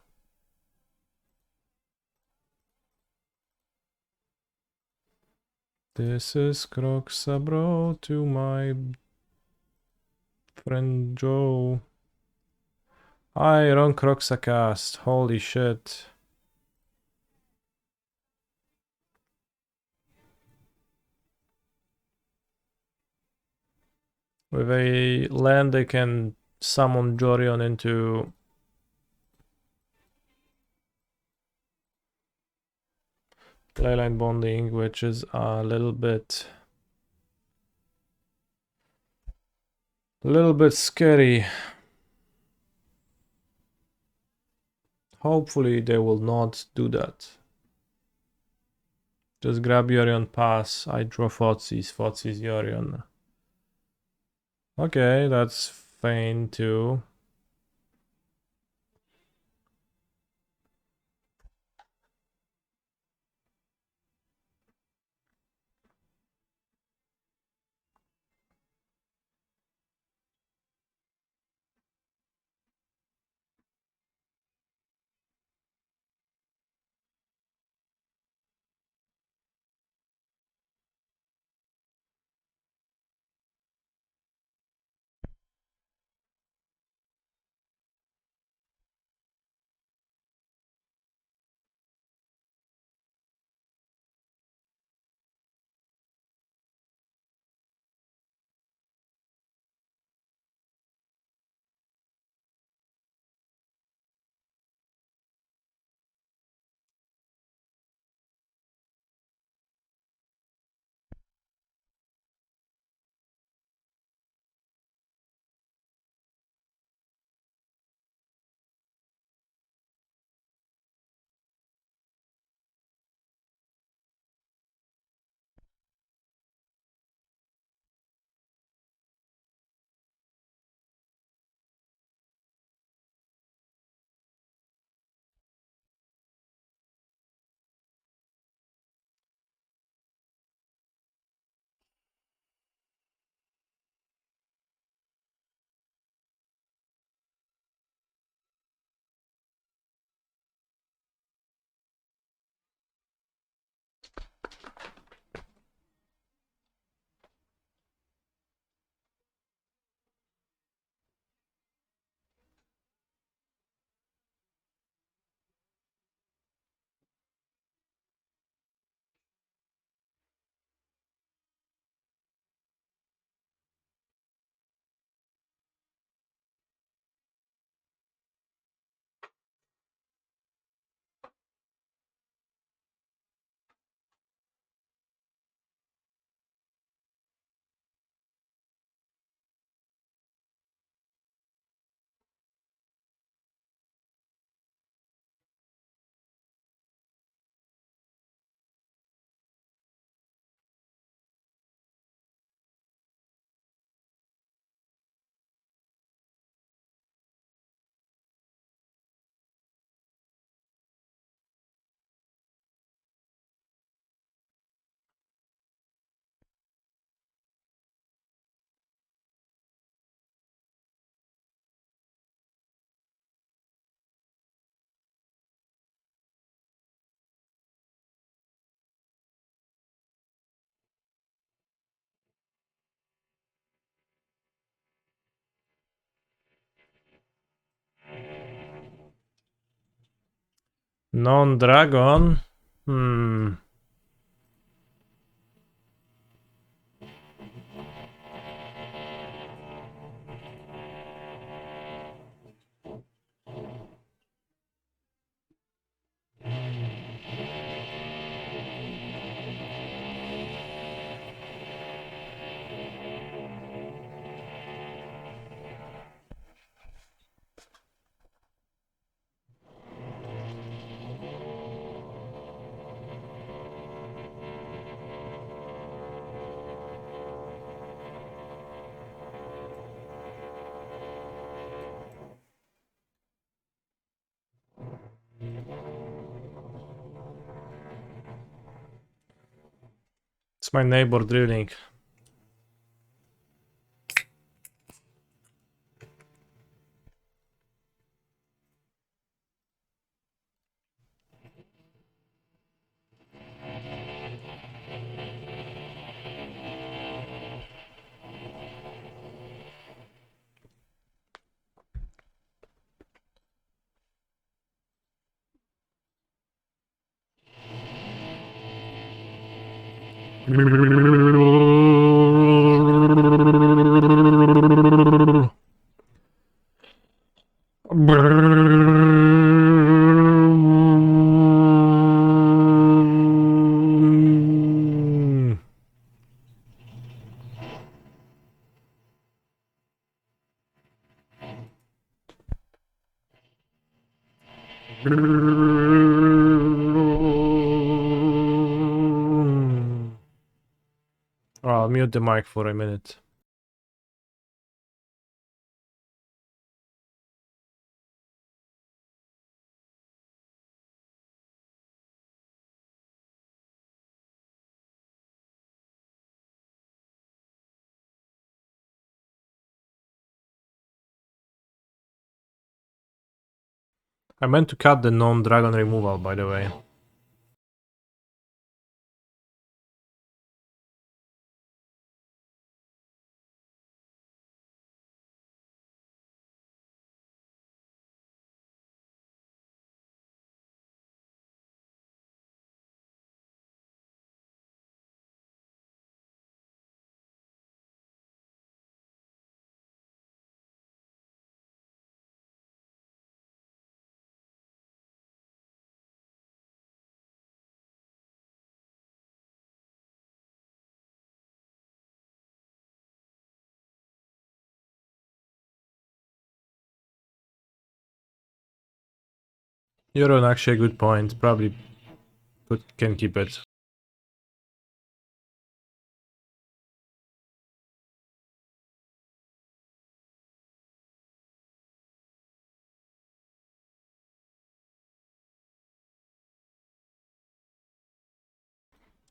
Speaker 1: This is Croxa, bro, to my friend Joe. Wrong Croxa cast. Holy shit. With a land, they can summon Jorion into Playline Bonding, which is a little bit scary. Hopefully they will not do that. Just grab Yorion, pass. I draw Fotsis, Yorion. Okay, that's fine too. Non-dragon? It's my neighbor drilling. I'll mute the mic for a minute. I meant to cut the non-dragon removal, by the way. You're on actually a good point. Probably can keep it.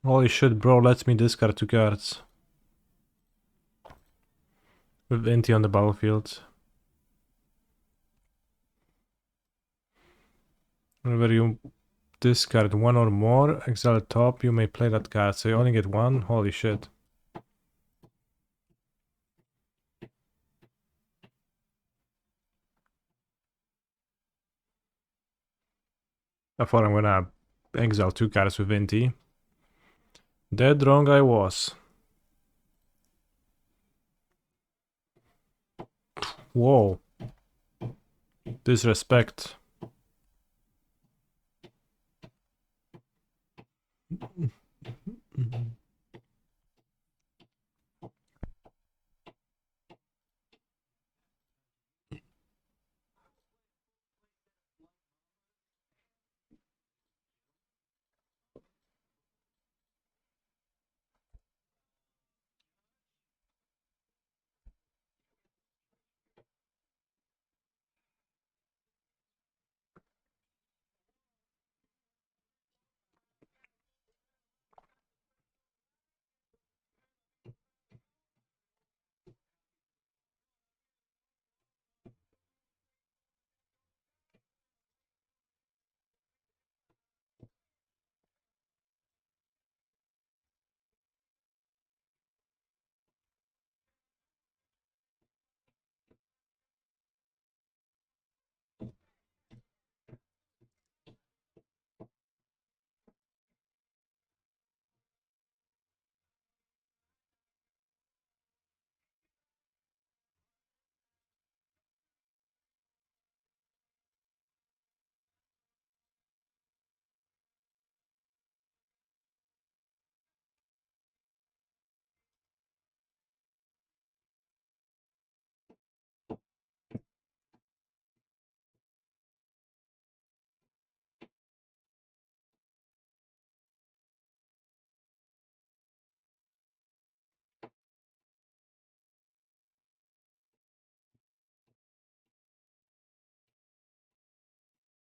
Speaker 1: Holy shit, bro, lets me discard 2 cards. With Inti on the battlefield. Whenever you discard 1 or more, exile top, you may play that card. So you only get 1? Holy shit. I thought I'm gonna exile 2 cards with Inti. Dead wrong I was. Whoa. Disrespect.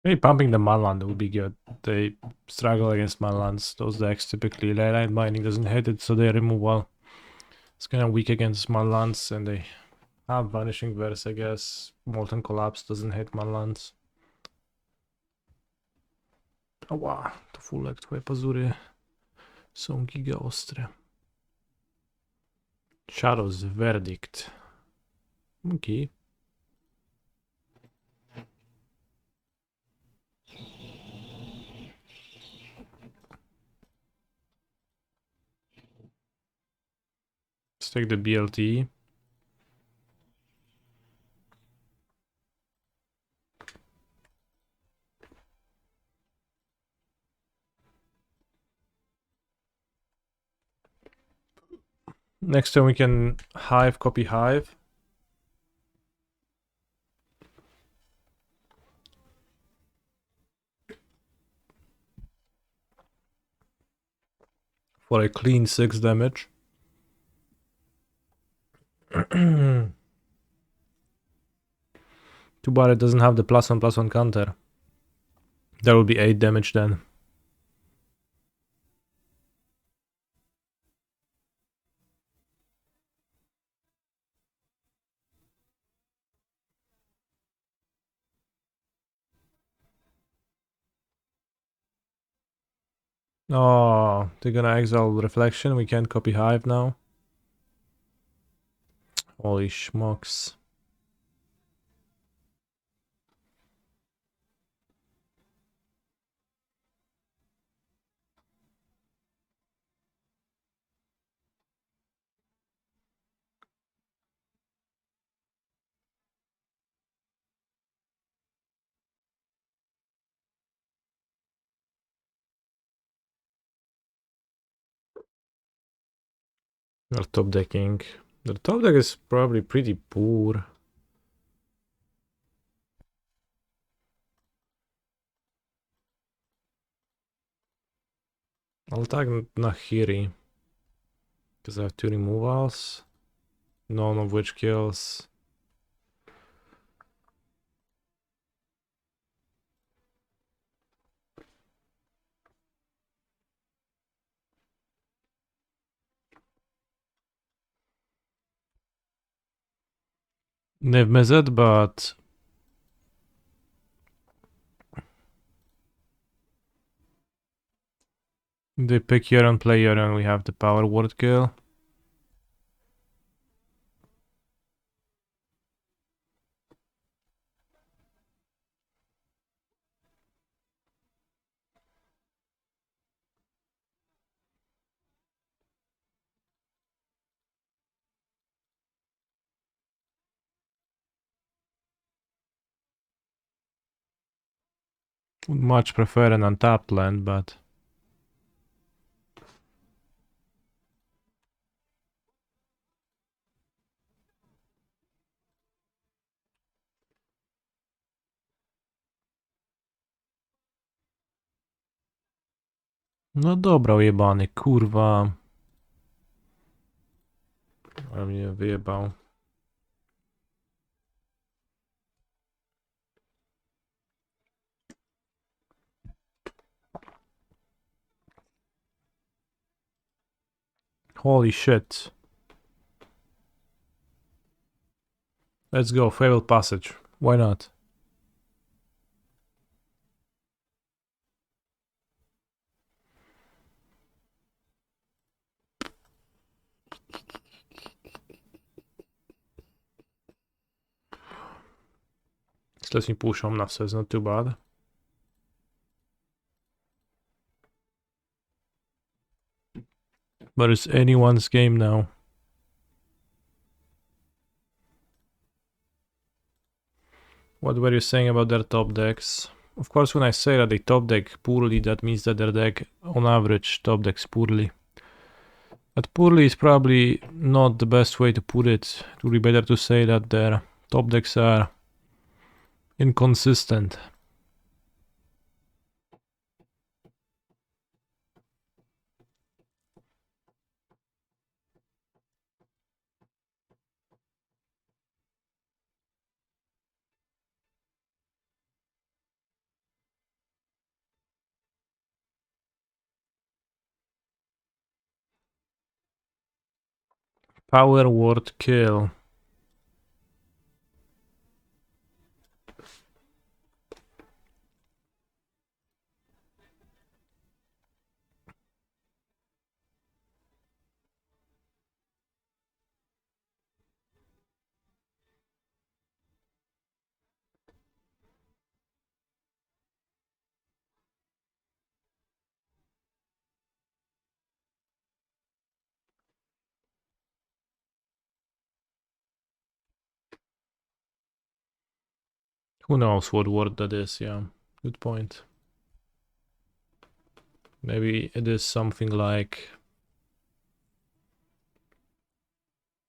Speaker 1: Maybe pumping the Manland would be good. They struggle against Manlands. Those decks typically, Leyline Mining doesn't hit it, so they remove well. It's kind of weak against Manlands, and they have Vanishing Verse, I guess. Molten Collapse doesn't hit Manlands. Ała, to Fulek, twoje pazury są giga ostre. Shadow's Verdict. Okay. Let's take the BLT. Next time we can Hive, copy Hive. For a clean 6 damage. Too bad it doesn't have the +1/+1 counter. That would be 8 damage then. Oh, they're gonna exile Reflection. We can't copy Hive now. Holy schmucks. They're top decking. Their top deck is probably pretty poor. I'll attack Nahiri. Because I have 2 removals. None of which kills. They've missed it, but they pick Euron, play Euron, we have the power word kill. Would much prefer an untapped land, but no dobra, ujebany, kurwa. Ale mnie wyjebał. Holy shit. Let's go, Fabled Passage. Why not? This lets me push home now, so it's not too bad. But it's anyone's game now. What were you saying about their top decks? Of course, when I say that they top deck poorly, that means that their deck, on average, top decks poorly. But poorly is probably not the best way to put it. It would be better to say that their top decks are inconsistent. Power word kill. Who knows what word that is, yeah. Good point. Maybe it is something like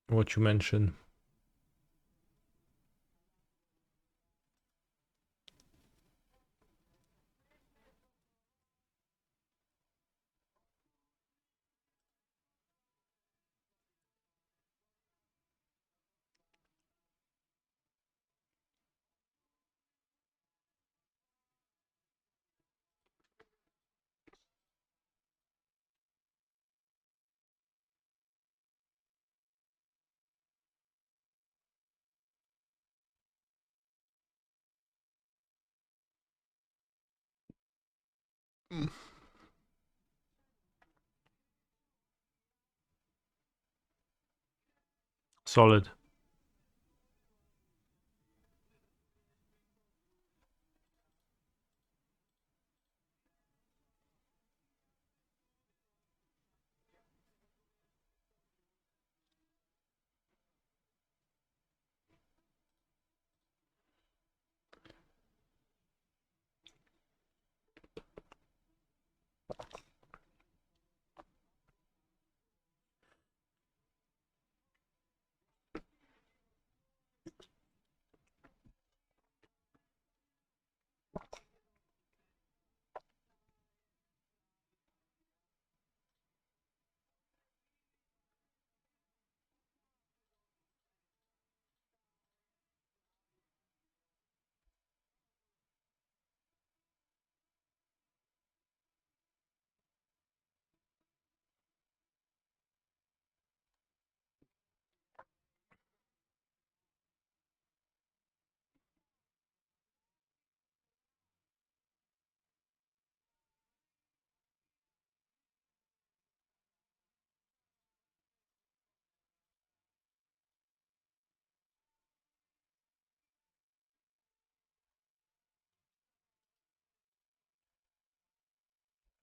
Speaker 1: what you mentioned. Solid.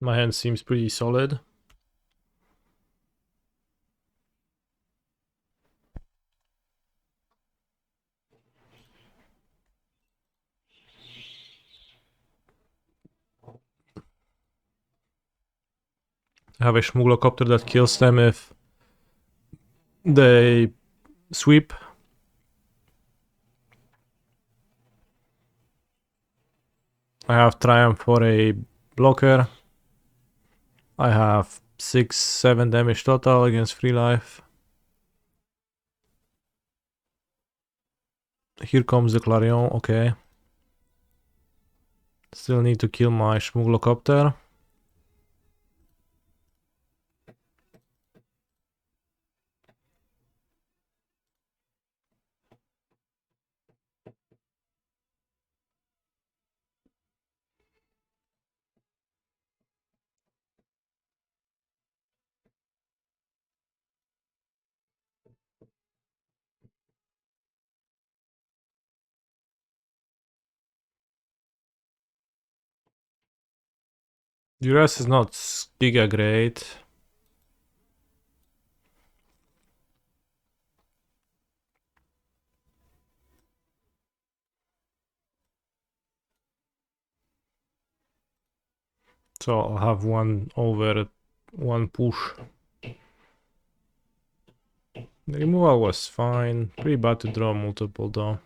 Speaker 1: My hand seems pretty solid. I have a Schmuglocopter that kills them if they sweep. I have Triumph for a blocker. I have 6-7 damage total against free life. Here comes the Clarion, okay. Still need to kill my Schmuglocopter. Duress is not giga great. So I'll have one over, one push. The removal was fine. Pretty bad to draw multiple though.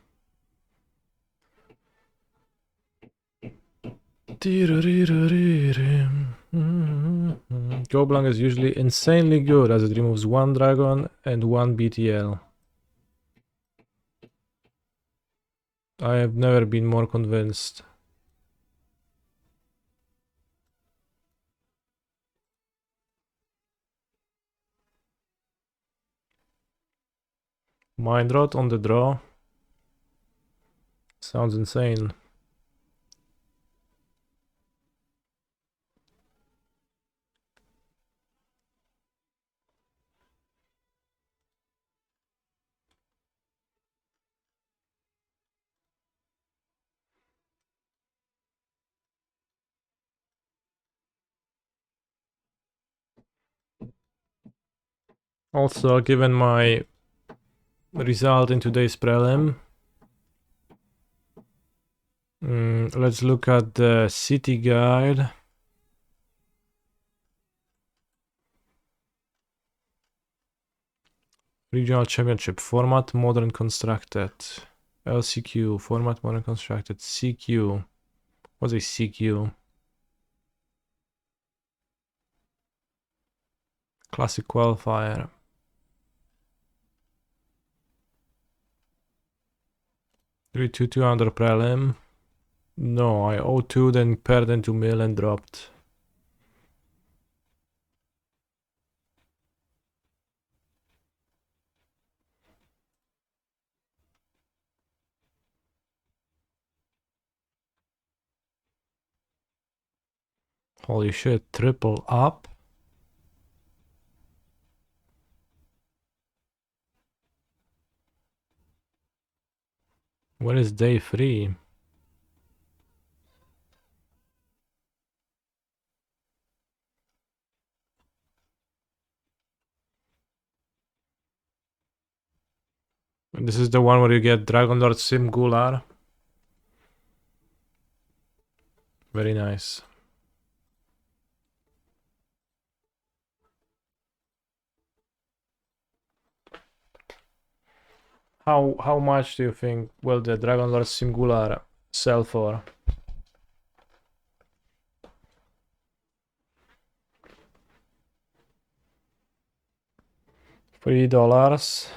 Speaker 1: Goblang is usually insanely good as it removes one dragon and one BTL. I have never been more convinced. Mind Rot on the draw. Sounds insane. Also, given my result in today's prelim, let's look at the city guide. Regional Championship format, modern constructed. LCQ format, modern constructed. CQ. What's a CQ? Classic qualifier. 3-2-2 under prelim. No, I 0-2, then paired into mill and dropped. Holy shit, triple up. When is day 3? And this is the one where you get Dragon Lord Simgular. Very nice. How much do you think will the Dragon Lord Singular sell for? $3.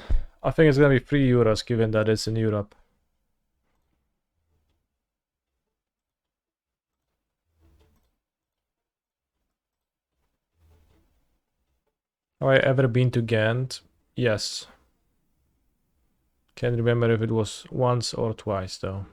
Speaker 1: I think it's gonna be €3 given that it's in Europe. Have I ever been to Ghent? Yes. Can't remember if it was once or twice though.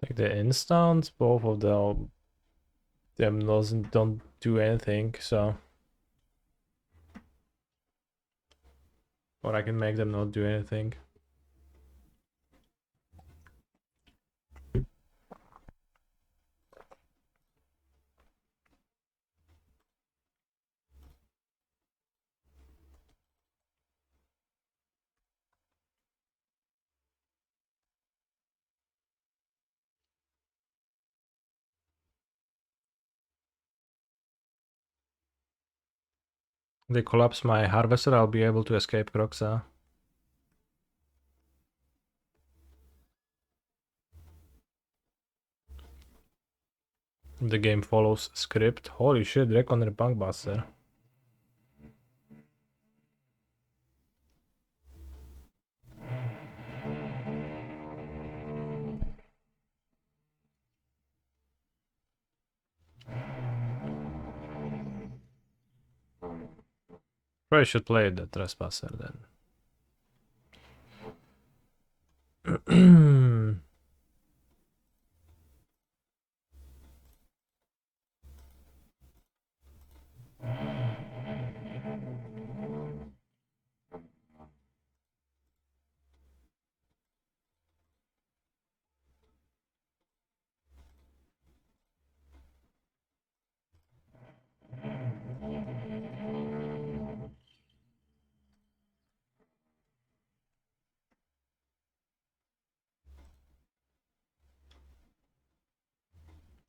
Speaker 1: Like the instants, both of them don't do anything, so or I can make them not do anything. They collapse my harvester, I'll be able to escape Croxa. The game follows script. Holy shit, Reckoner Bunkbuster. Probably should play the Trespasser then.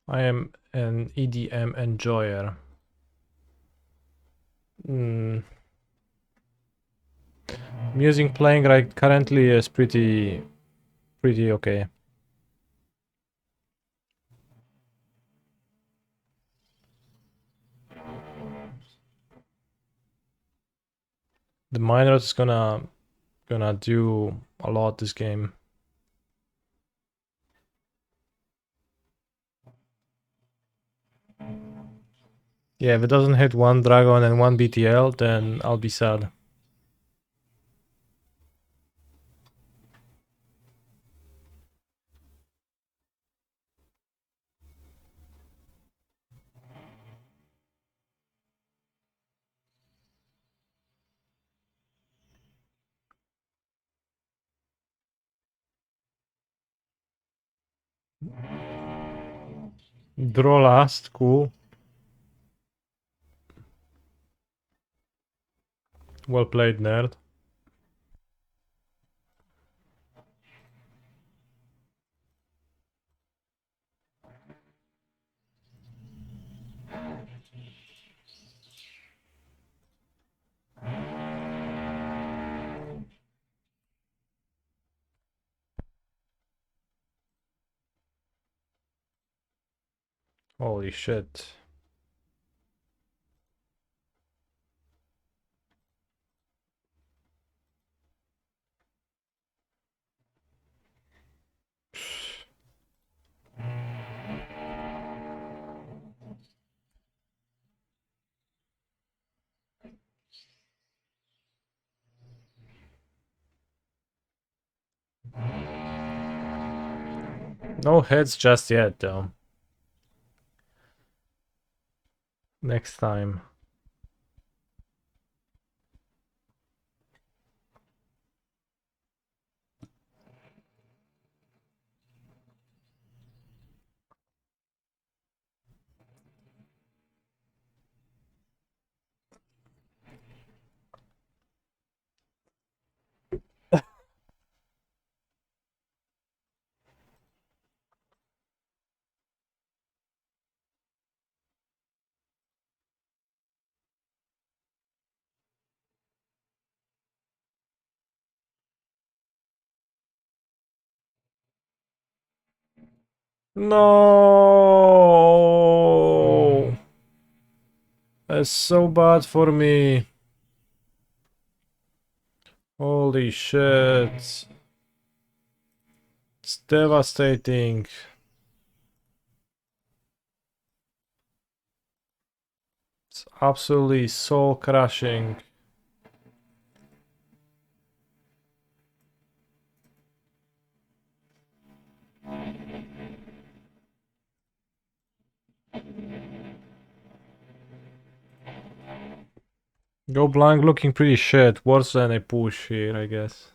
Speaker 1: I am an EDM enjoyer. Music playing right currently is pretty okay. The miners is gonna do a lot this game. Yeah, if it doesn't hit one dragon and one BTL, then I'll be sad. Draw last, cool. Well played, nerd. Holy shit. No hits just yet, though. Next time. No, that's so bad for me. Holy shit. It's devastating. It's absolutely soul crushing. Go blank looking pretty shit. Worse than a push here, I guess.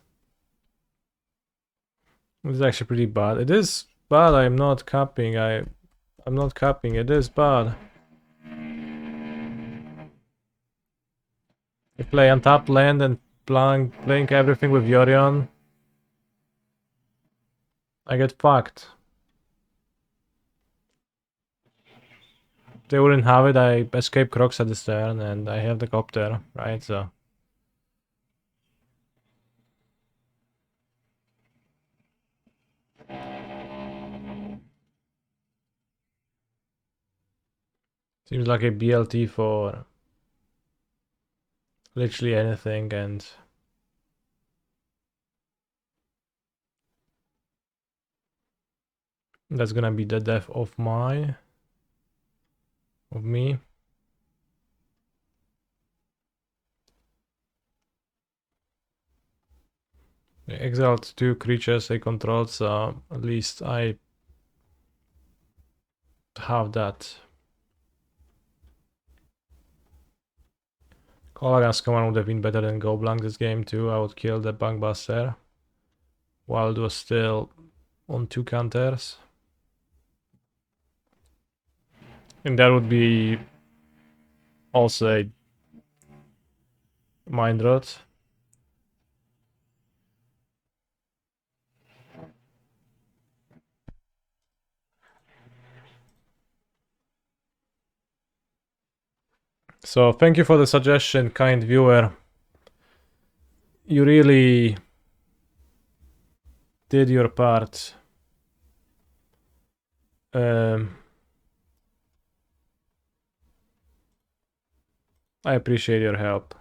Speaker 1: It's actually pretty bad. It is bad. I'm not capping. I'm not capping. It is bad. You play untapped land and blink everything with Yorion. I get fucked. If they wouldn't have it, I escape Crocs at this turn and I have the copter, right? So seems like a BLT for literally anything, and that's gonna be the death of me. exalt 2 creatures I control, so at least I have that. Colagan's command would have been better than Go Blank this game too. I would kill the Bankbuster while it was still on 2 counters. And that would be also a Mind Rot. So thank you for the suggestion, kind viewer. You really did your part. I appreciate your help.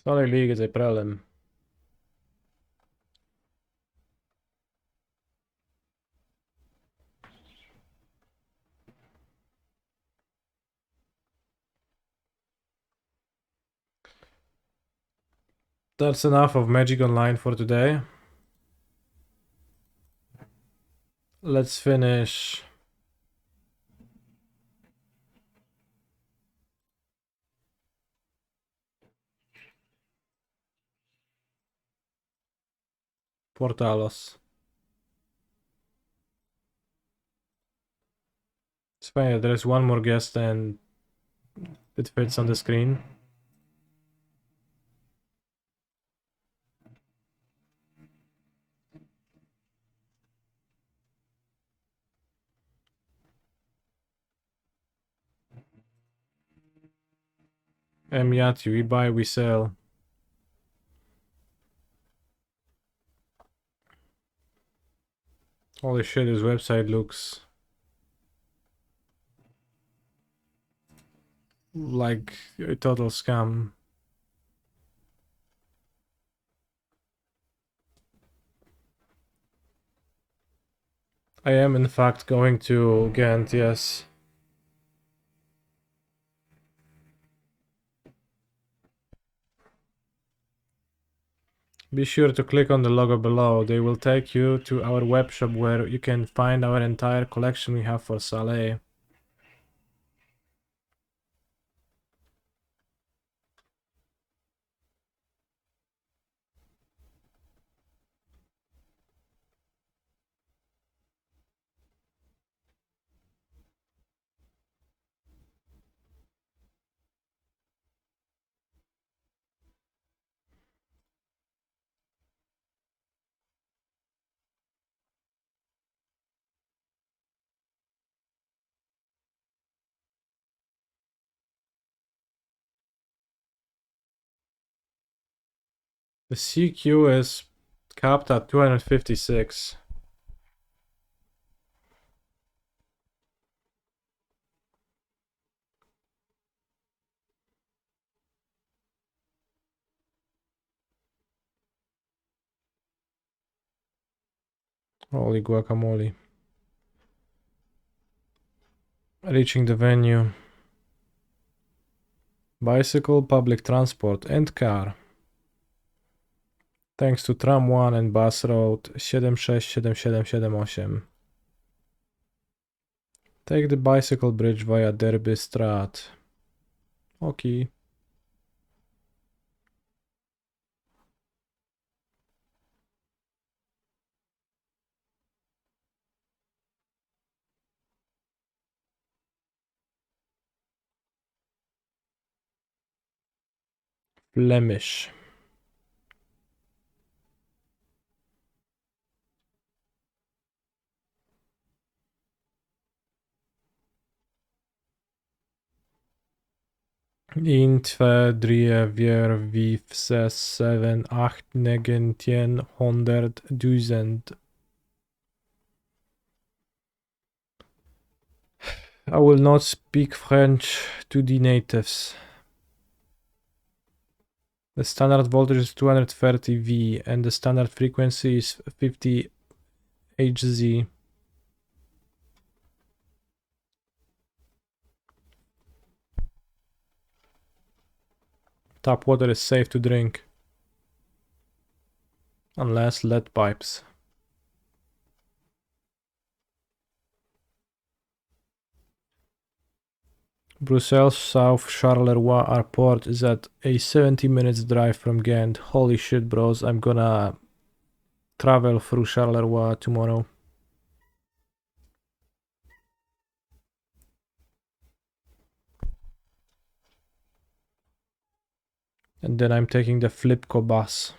Speaker 1: Solid League is a Prelim. That's enough of Magic Online for today. Let's finish Portalos. It's funny that there's one more guest and it fits on the screen. Yati, we buy, we sell. Holy shit, his website looks like a total scam. I am in fact going to Ghent, yes. Be sure to click on the logo below. They will take you to our webshop where you can find our entire collection we have for Saleh. The CQ is capped at 256. Holy guacamole. Reaching the venue. Bicycle, public transport and car. Thanks to Tram 1 and Bus Road 767778. Take the bicycle bridge via Derby Strat. Okay. Flemish. In 2, 3, 4, 5, 6, 7, 8, 9, 10, 100, 1000. I will not speak French to the natives. The standard voltage is 230 V and the standard frequency is 50 Hz. Tap water is safe to drink. Unless lead pipes. Brussels South Charleroi Airport is at a 70 minutes drive from Ghent. Holy shit, bros, I'm gonna travel through Charleroi tomorrow. And then I'm taking the Flipco bus.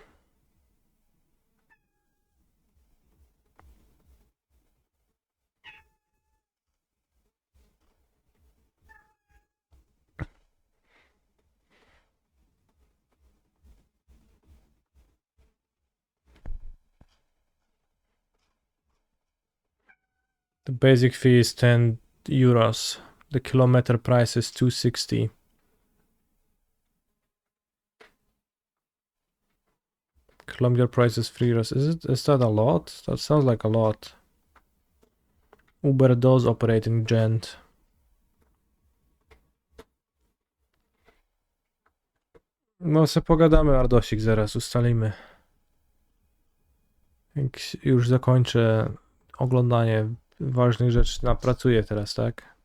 Speaker 1: The basic fee is 10 euros. The kilometer price is 260. Kilometer price is 3 euros. Is that a lot? That sounds like a lot. Uber does operate in Ghent. No se pogadamy, Ardosik, zaraz ustalimy. Jak już zakończę oglądanie ważnych rzeczy, pracuję teraz, tak?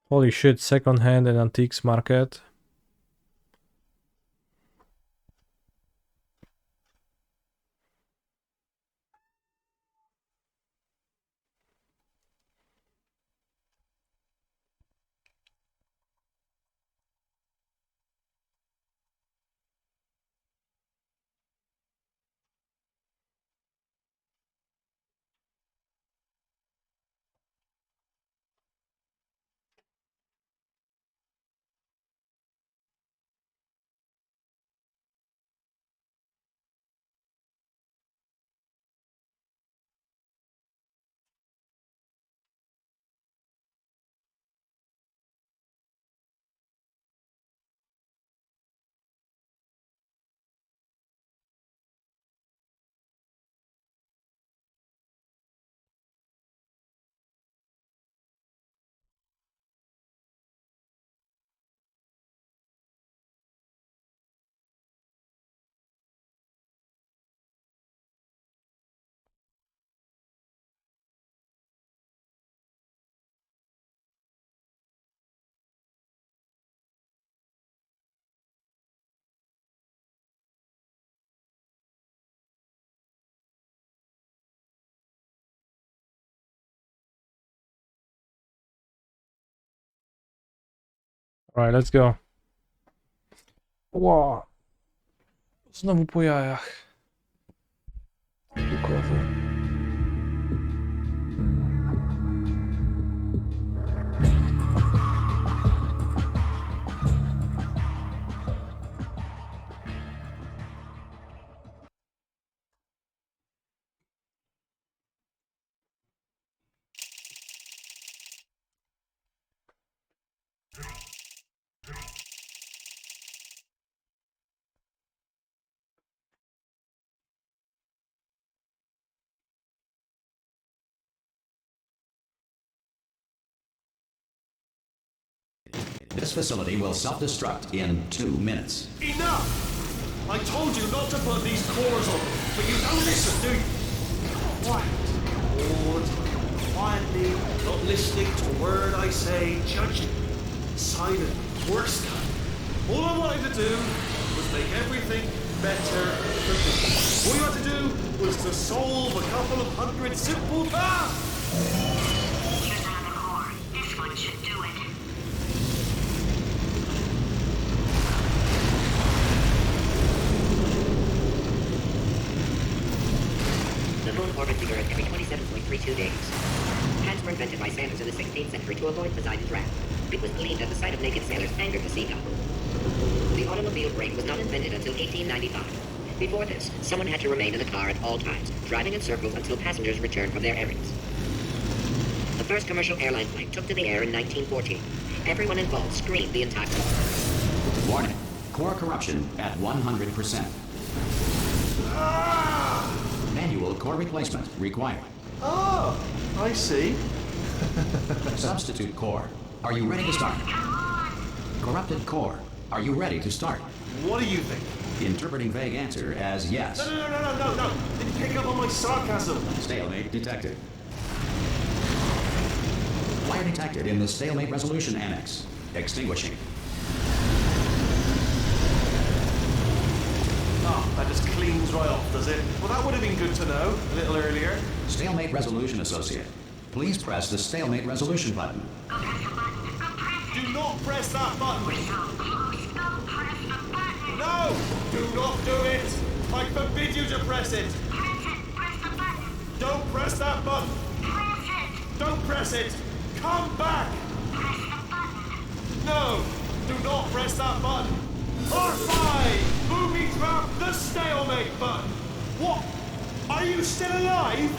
Speaker 1: Holy shit, second hand and antiques market. Alright, let's go. Wow. Znowu po jajach. Bukowy.
Speaker 7: This facility will self-destruct in 2 minutes.
Speaker 5: Enough! I told you not to put these cores on, but you don't listen, do you? Quiet. All the time. Quietly, not listening to a word I say, judging. Silent, worst kind. All I wanted to do was make everything better for me. All you had to do was to solve a couple of hundred simple tasks.
Speaker 6: Here's another core. This one should do it.
Speaker 8: The moon orbits the Earth every 27.32 days. Hats were invented by sailors in the 16th century to avoid Poseidon's wrath. It was believed that the sight of naked sailors angered the sea god. The automobile brake was not invented until 1895. Before this, someone had to remain in the car at all times, driving in circles until passengers returned from their errands. The first commercial airline flight took to the air in 1914. Everyone involved screamed the entire time.
Speaker 7: Warning. Core corruption at 100%. Manual core replacement required.
Speaker 5: Ah, I see.
Speaker 7: Substitute core. Are you ready to start? Corrupted core. Are you ready to start?
Speaker 5: What do you think?
Speaker 7: Interpreting vague answer as yes.
Speaker 5: No. Didn't pick up on my sarcasm.
Speaker 7: Stalemate detected. Fire detected in the stalemate resolution annex. Extinguishing.
Speaker 5: Ah, that just cleans right off, does it? Well, that would have been good to know a little earlier.
Speaker 7: Stalemate resolution associate. Please press the stalemate resolution button.
Speaker 5: Do not press that button. No! Do not do it! I forbid you to press it! Don't press that button! Don't press it! Come back! No! Do not press that button! R5! Booby trap the stalemate button! What? Are you still alive?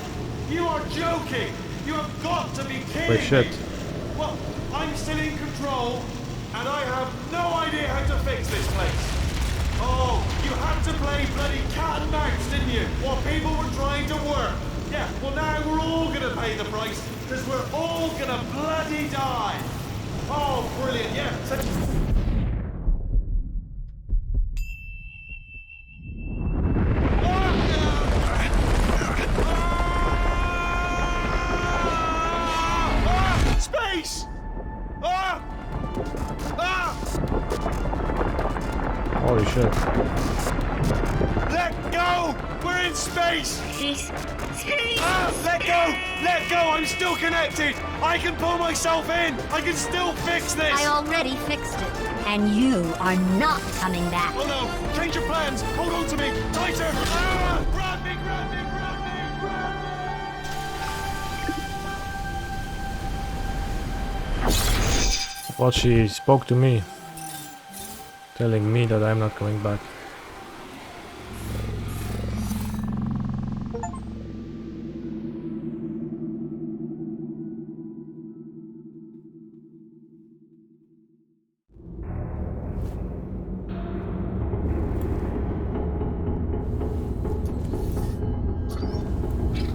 Speaker 5: You are joking! You have got to be kidding
Speaker 1: Wait, shit.
Speaker 5: me! Well, I'm still in control, and I have no idea how to fix this place. Oh, you had to play bloody cat and mouse, didn't you? While people were trying to work. Yeah, well now we're all gonna pay the price, because we're all gonna bloody die. Oh, brilliant, yeah. Space!
Speaker 1: Holy shit.
Speaker 5: Let go! We're in space!
Speaker 8: Space.
Speaker 5: Let go! Let go! I'm still connected! I can pull myself in! I can still fix this!
Speaker 6: I already fixed it. And you are not coming back.
Speaker 5: Oh no! Change your plans! Hold on to me! Tighter! Ah! Grab me! Grab me! Grab me! Grab me!
Speaker 1: Well, she spoke to me, telling me that I'm not coming back.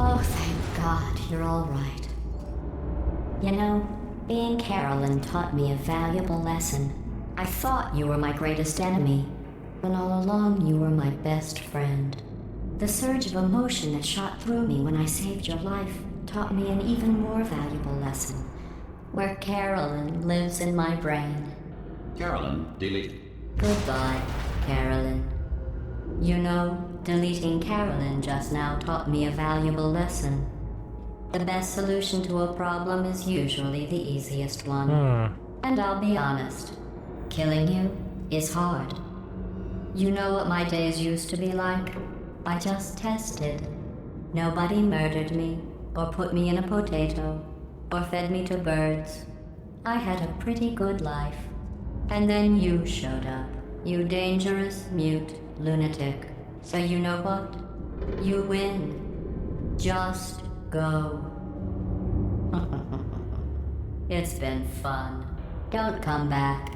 Speaker 6: Oh, thank God, you're all right. You know, being Carolyn taught me a valuable lesson. I thought you were my greatest enemy, when all along you were my best friend. The surge of emotion that shot through me when I saved your life taught me an even more valuable lesson, where Carolyn lives in my brain.
Speaker 7: Carolyn deleted.
Speaker 6: Goodbye, Carolyn. You know, deleting Carolyn just now taught me a valuable lesson. The best solution to a problem is usually the easiest one. And I'll be honest, killing you is hard. You know what my days used to be like? I just tested. Nobody murdered me, or put me in a potato, or fed me to birds. I had a pretty good life. And then you showed up, you dangerous, mute lunatic. So you know what? You win. Just go. It's been fun. Don't come back.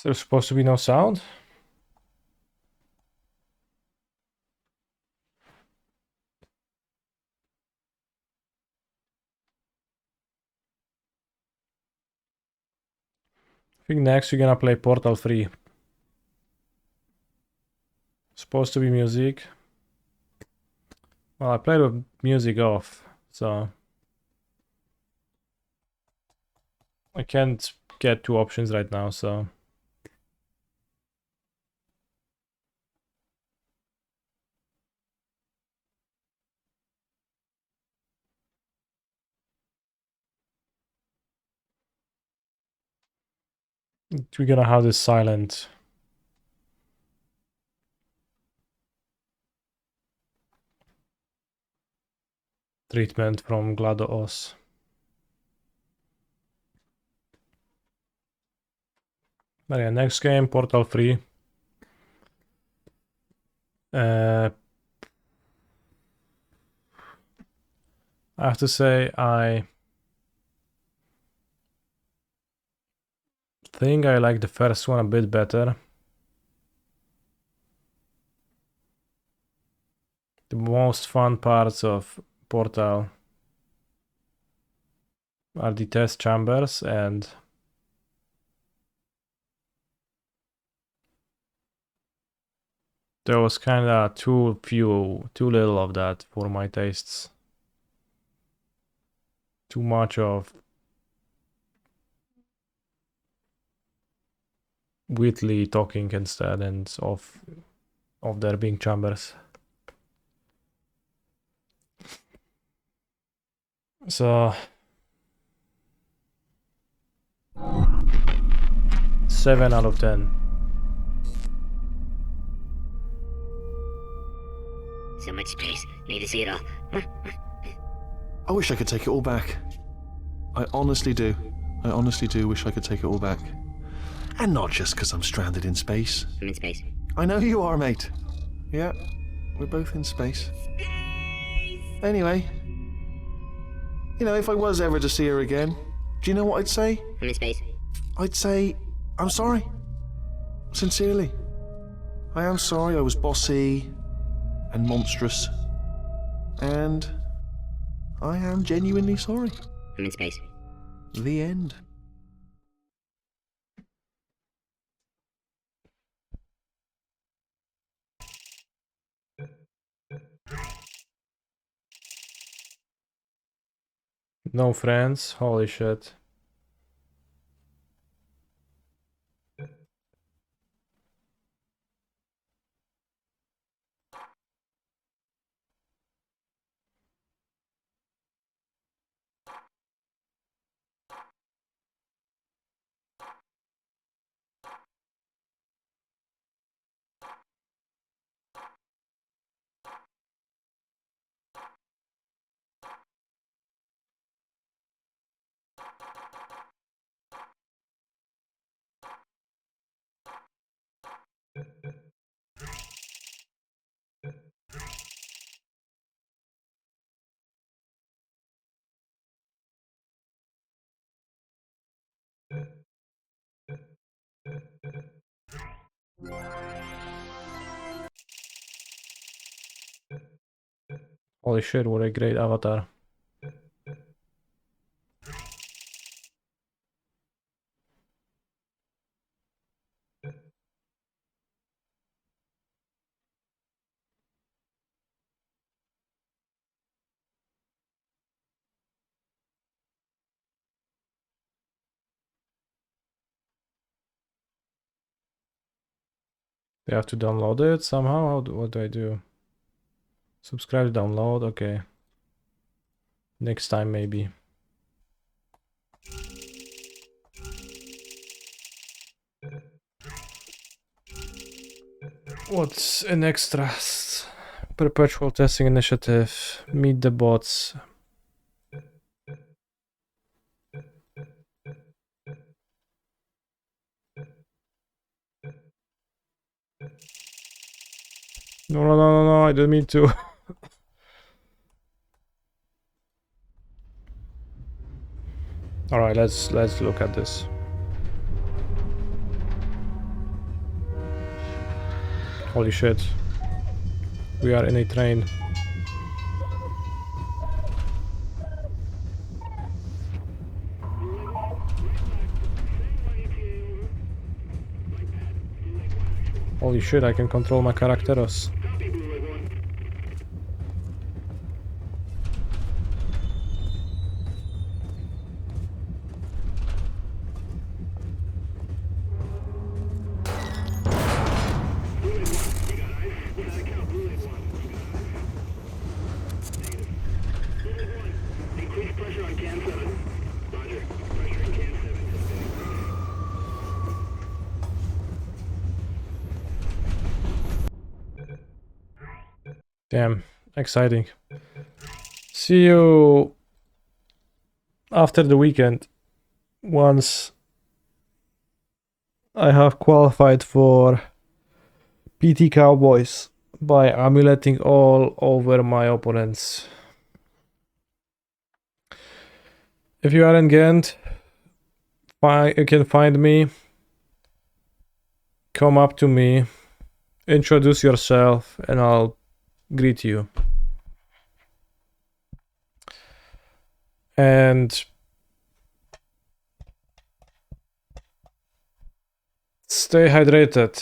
Speaker 1: There's supposed to be no sound? I think next we're gonna play Portal 3. Supposed to be music. Well, I played with music off, so I can't get two options right now, so we're gonna have this silent treatment from GLaDOS. But yeah, next game, Portal 3. I have to say, I think I like the first one a bit better. The most fun parts of Portal are the test chambers, and there was kinda too little of that for my tastes. Too much of Whitley talking instead, and of there being chambers. So 7 out of 10.
Speaker 8: So much space. Need to see it all.
Speaker 5: I wish I could take it all back. I honestly do. I honestly do wish I could take it all back. And not just because I'm stranded in space.
Speaker 8: I'm in space.
Speaker 5: I know you are, mate. Yeah, we're both in space. Anyway, you know, if I was ever to see her again, do you know what I'd say?
Speaker 8: I'm in space.
Speaker 5: I'd say, I'm sorry. Sincerely. I am sorry I was bossy and monstrous. And I am genuinely sorry.
Speaker 8: I'm in space.
Speaker 5: The end.
Speaker 1: No friends, holy shit. Holy shit, what a great avatar. They have to download it somehow? What do I do? Subscribe, download, okay. Next time maybe. What's an extra? Perpetual testing initiative. Meet the bots. No, I didn't mean to. All right, let's look at this. Holy shit. We are in a train. Holy shit, I can control my characteros. Damn, exciting. See you after the weekend, once I have qualified for PT Cowboys by amuleting all over my opponents. If you are in Ghent, you can find me, come up to me, introduce yourself, and I'll greet you. And stay hydrated.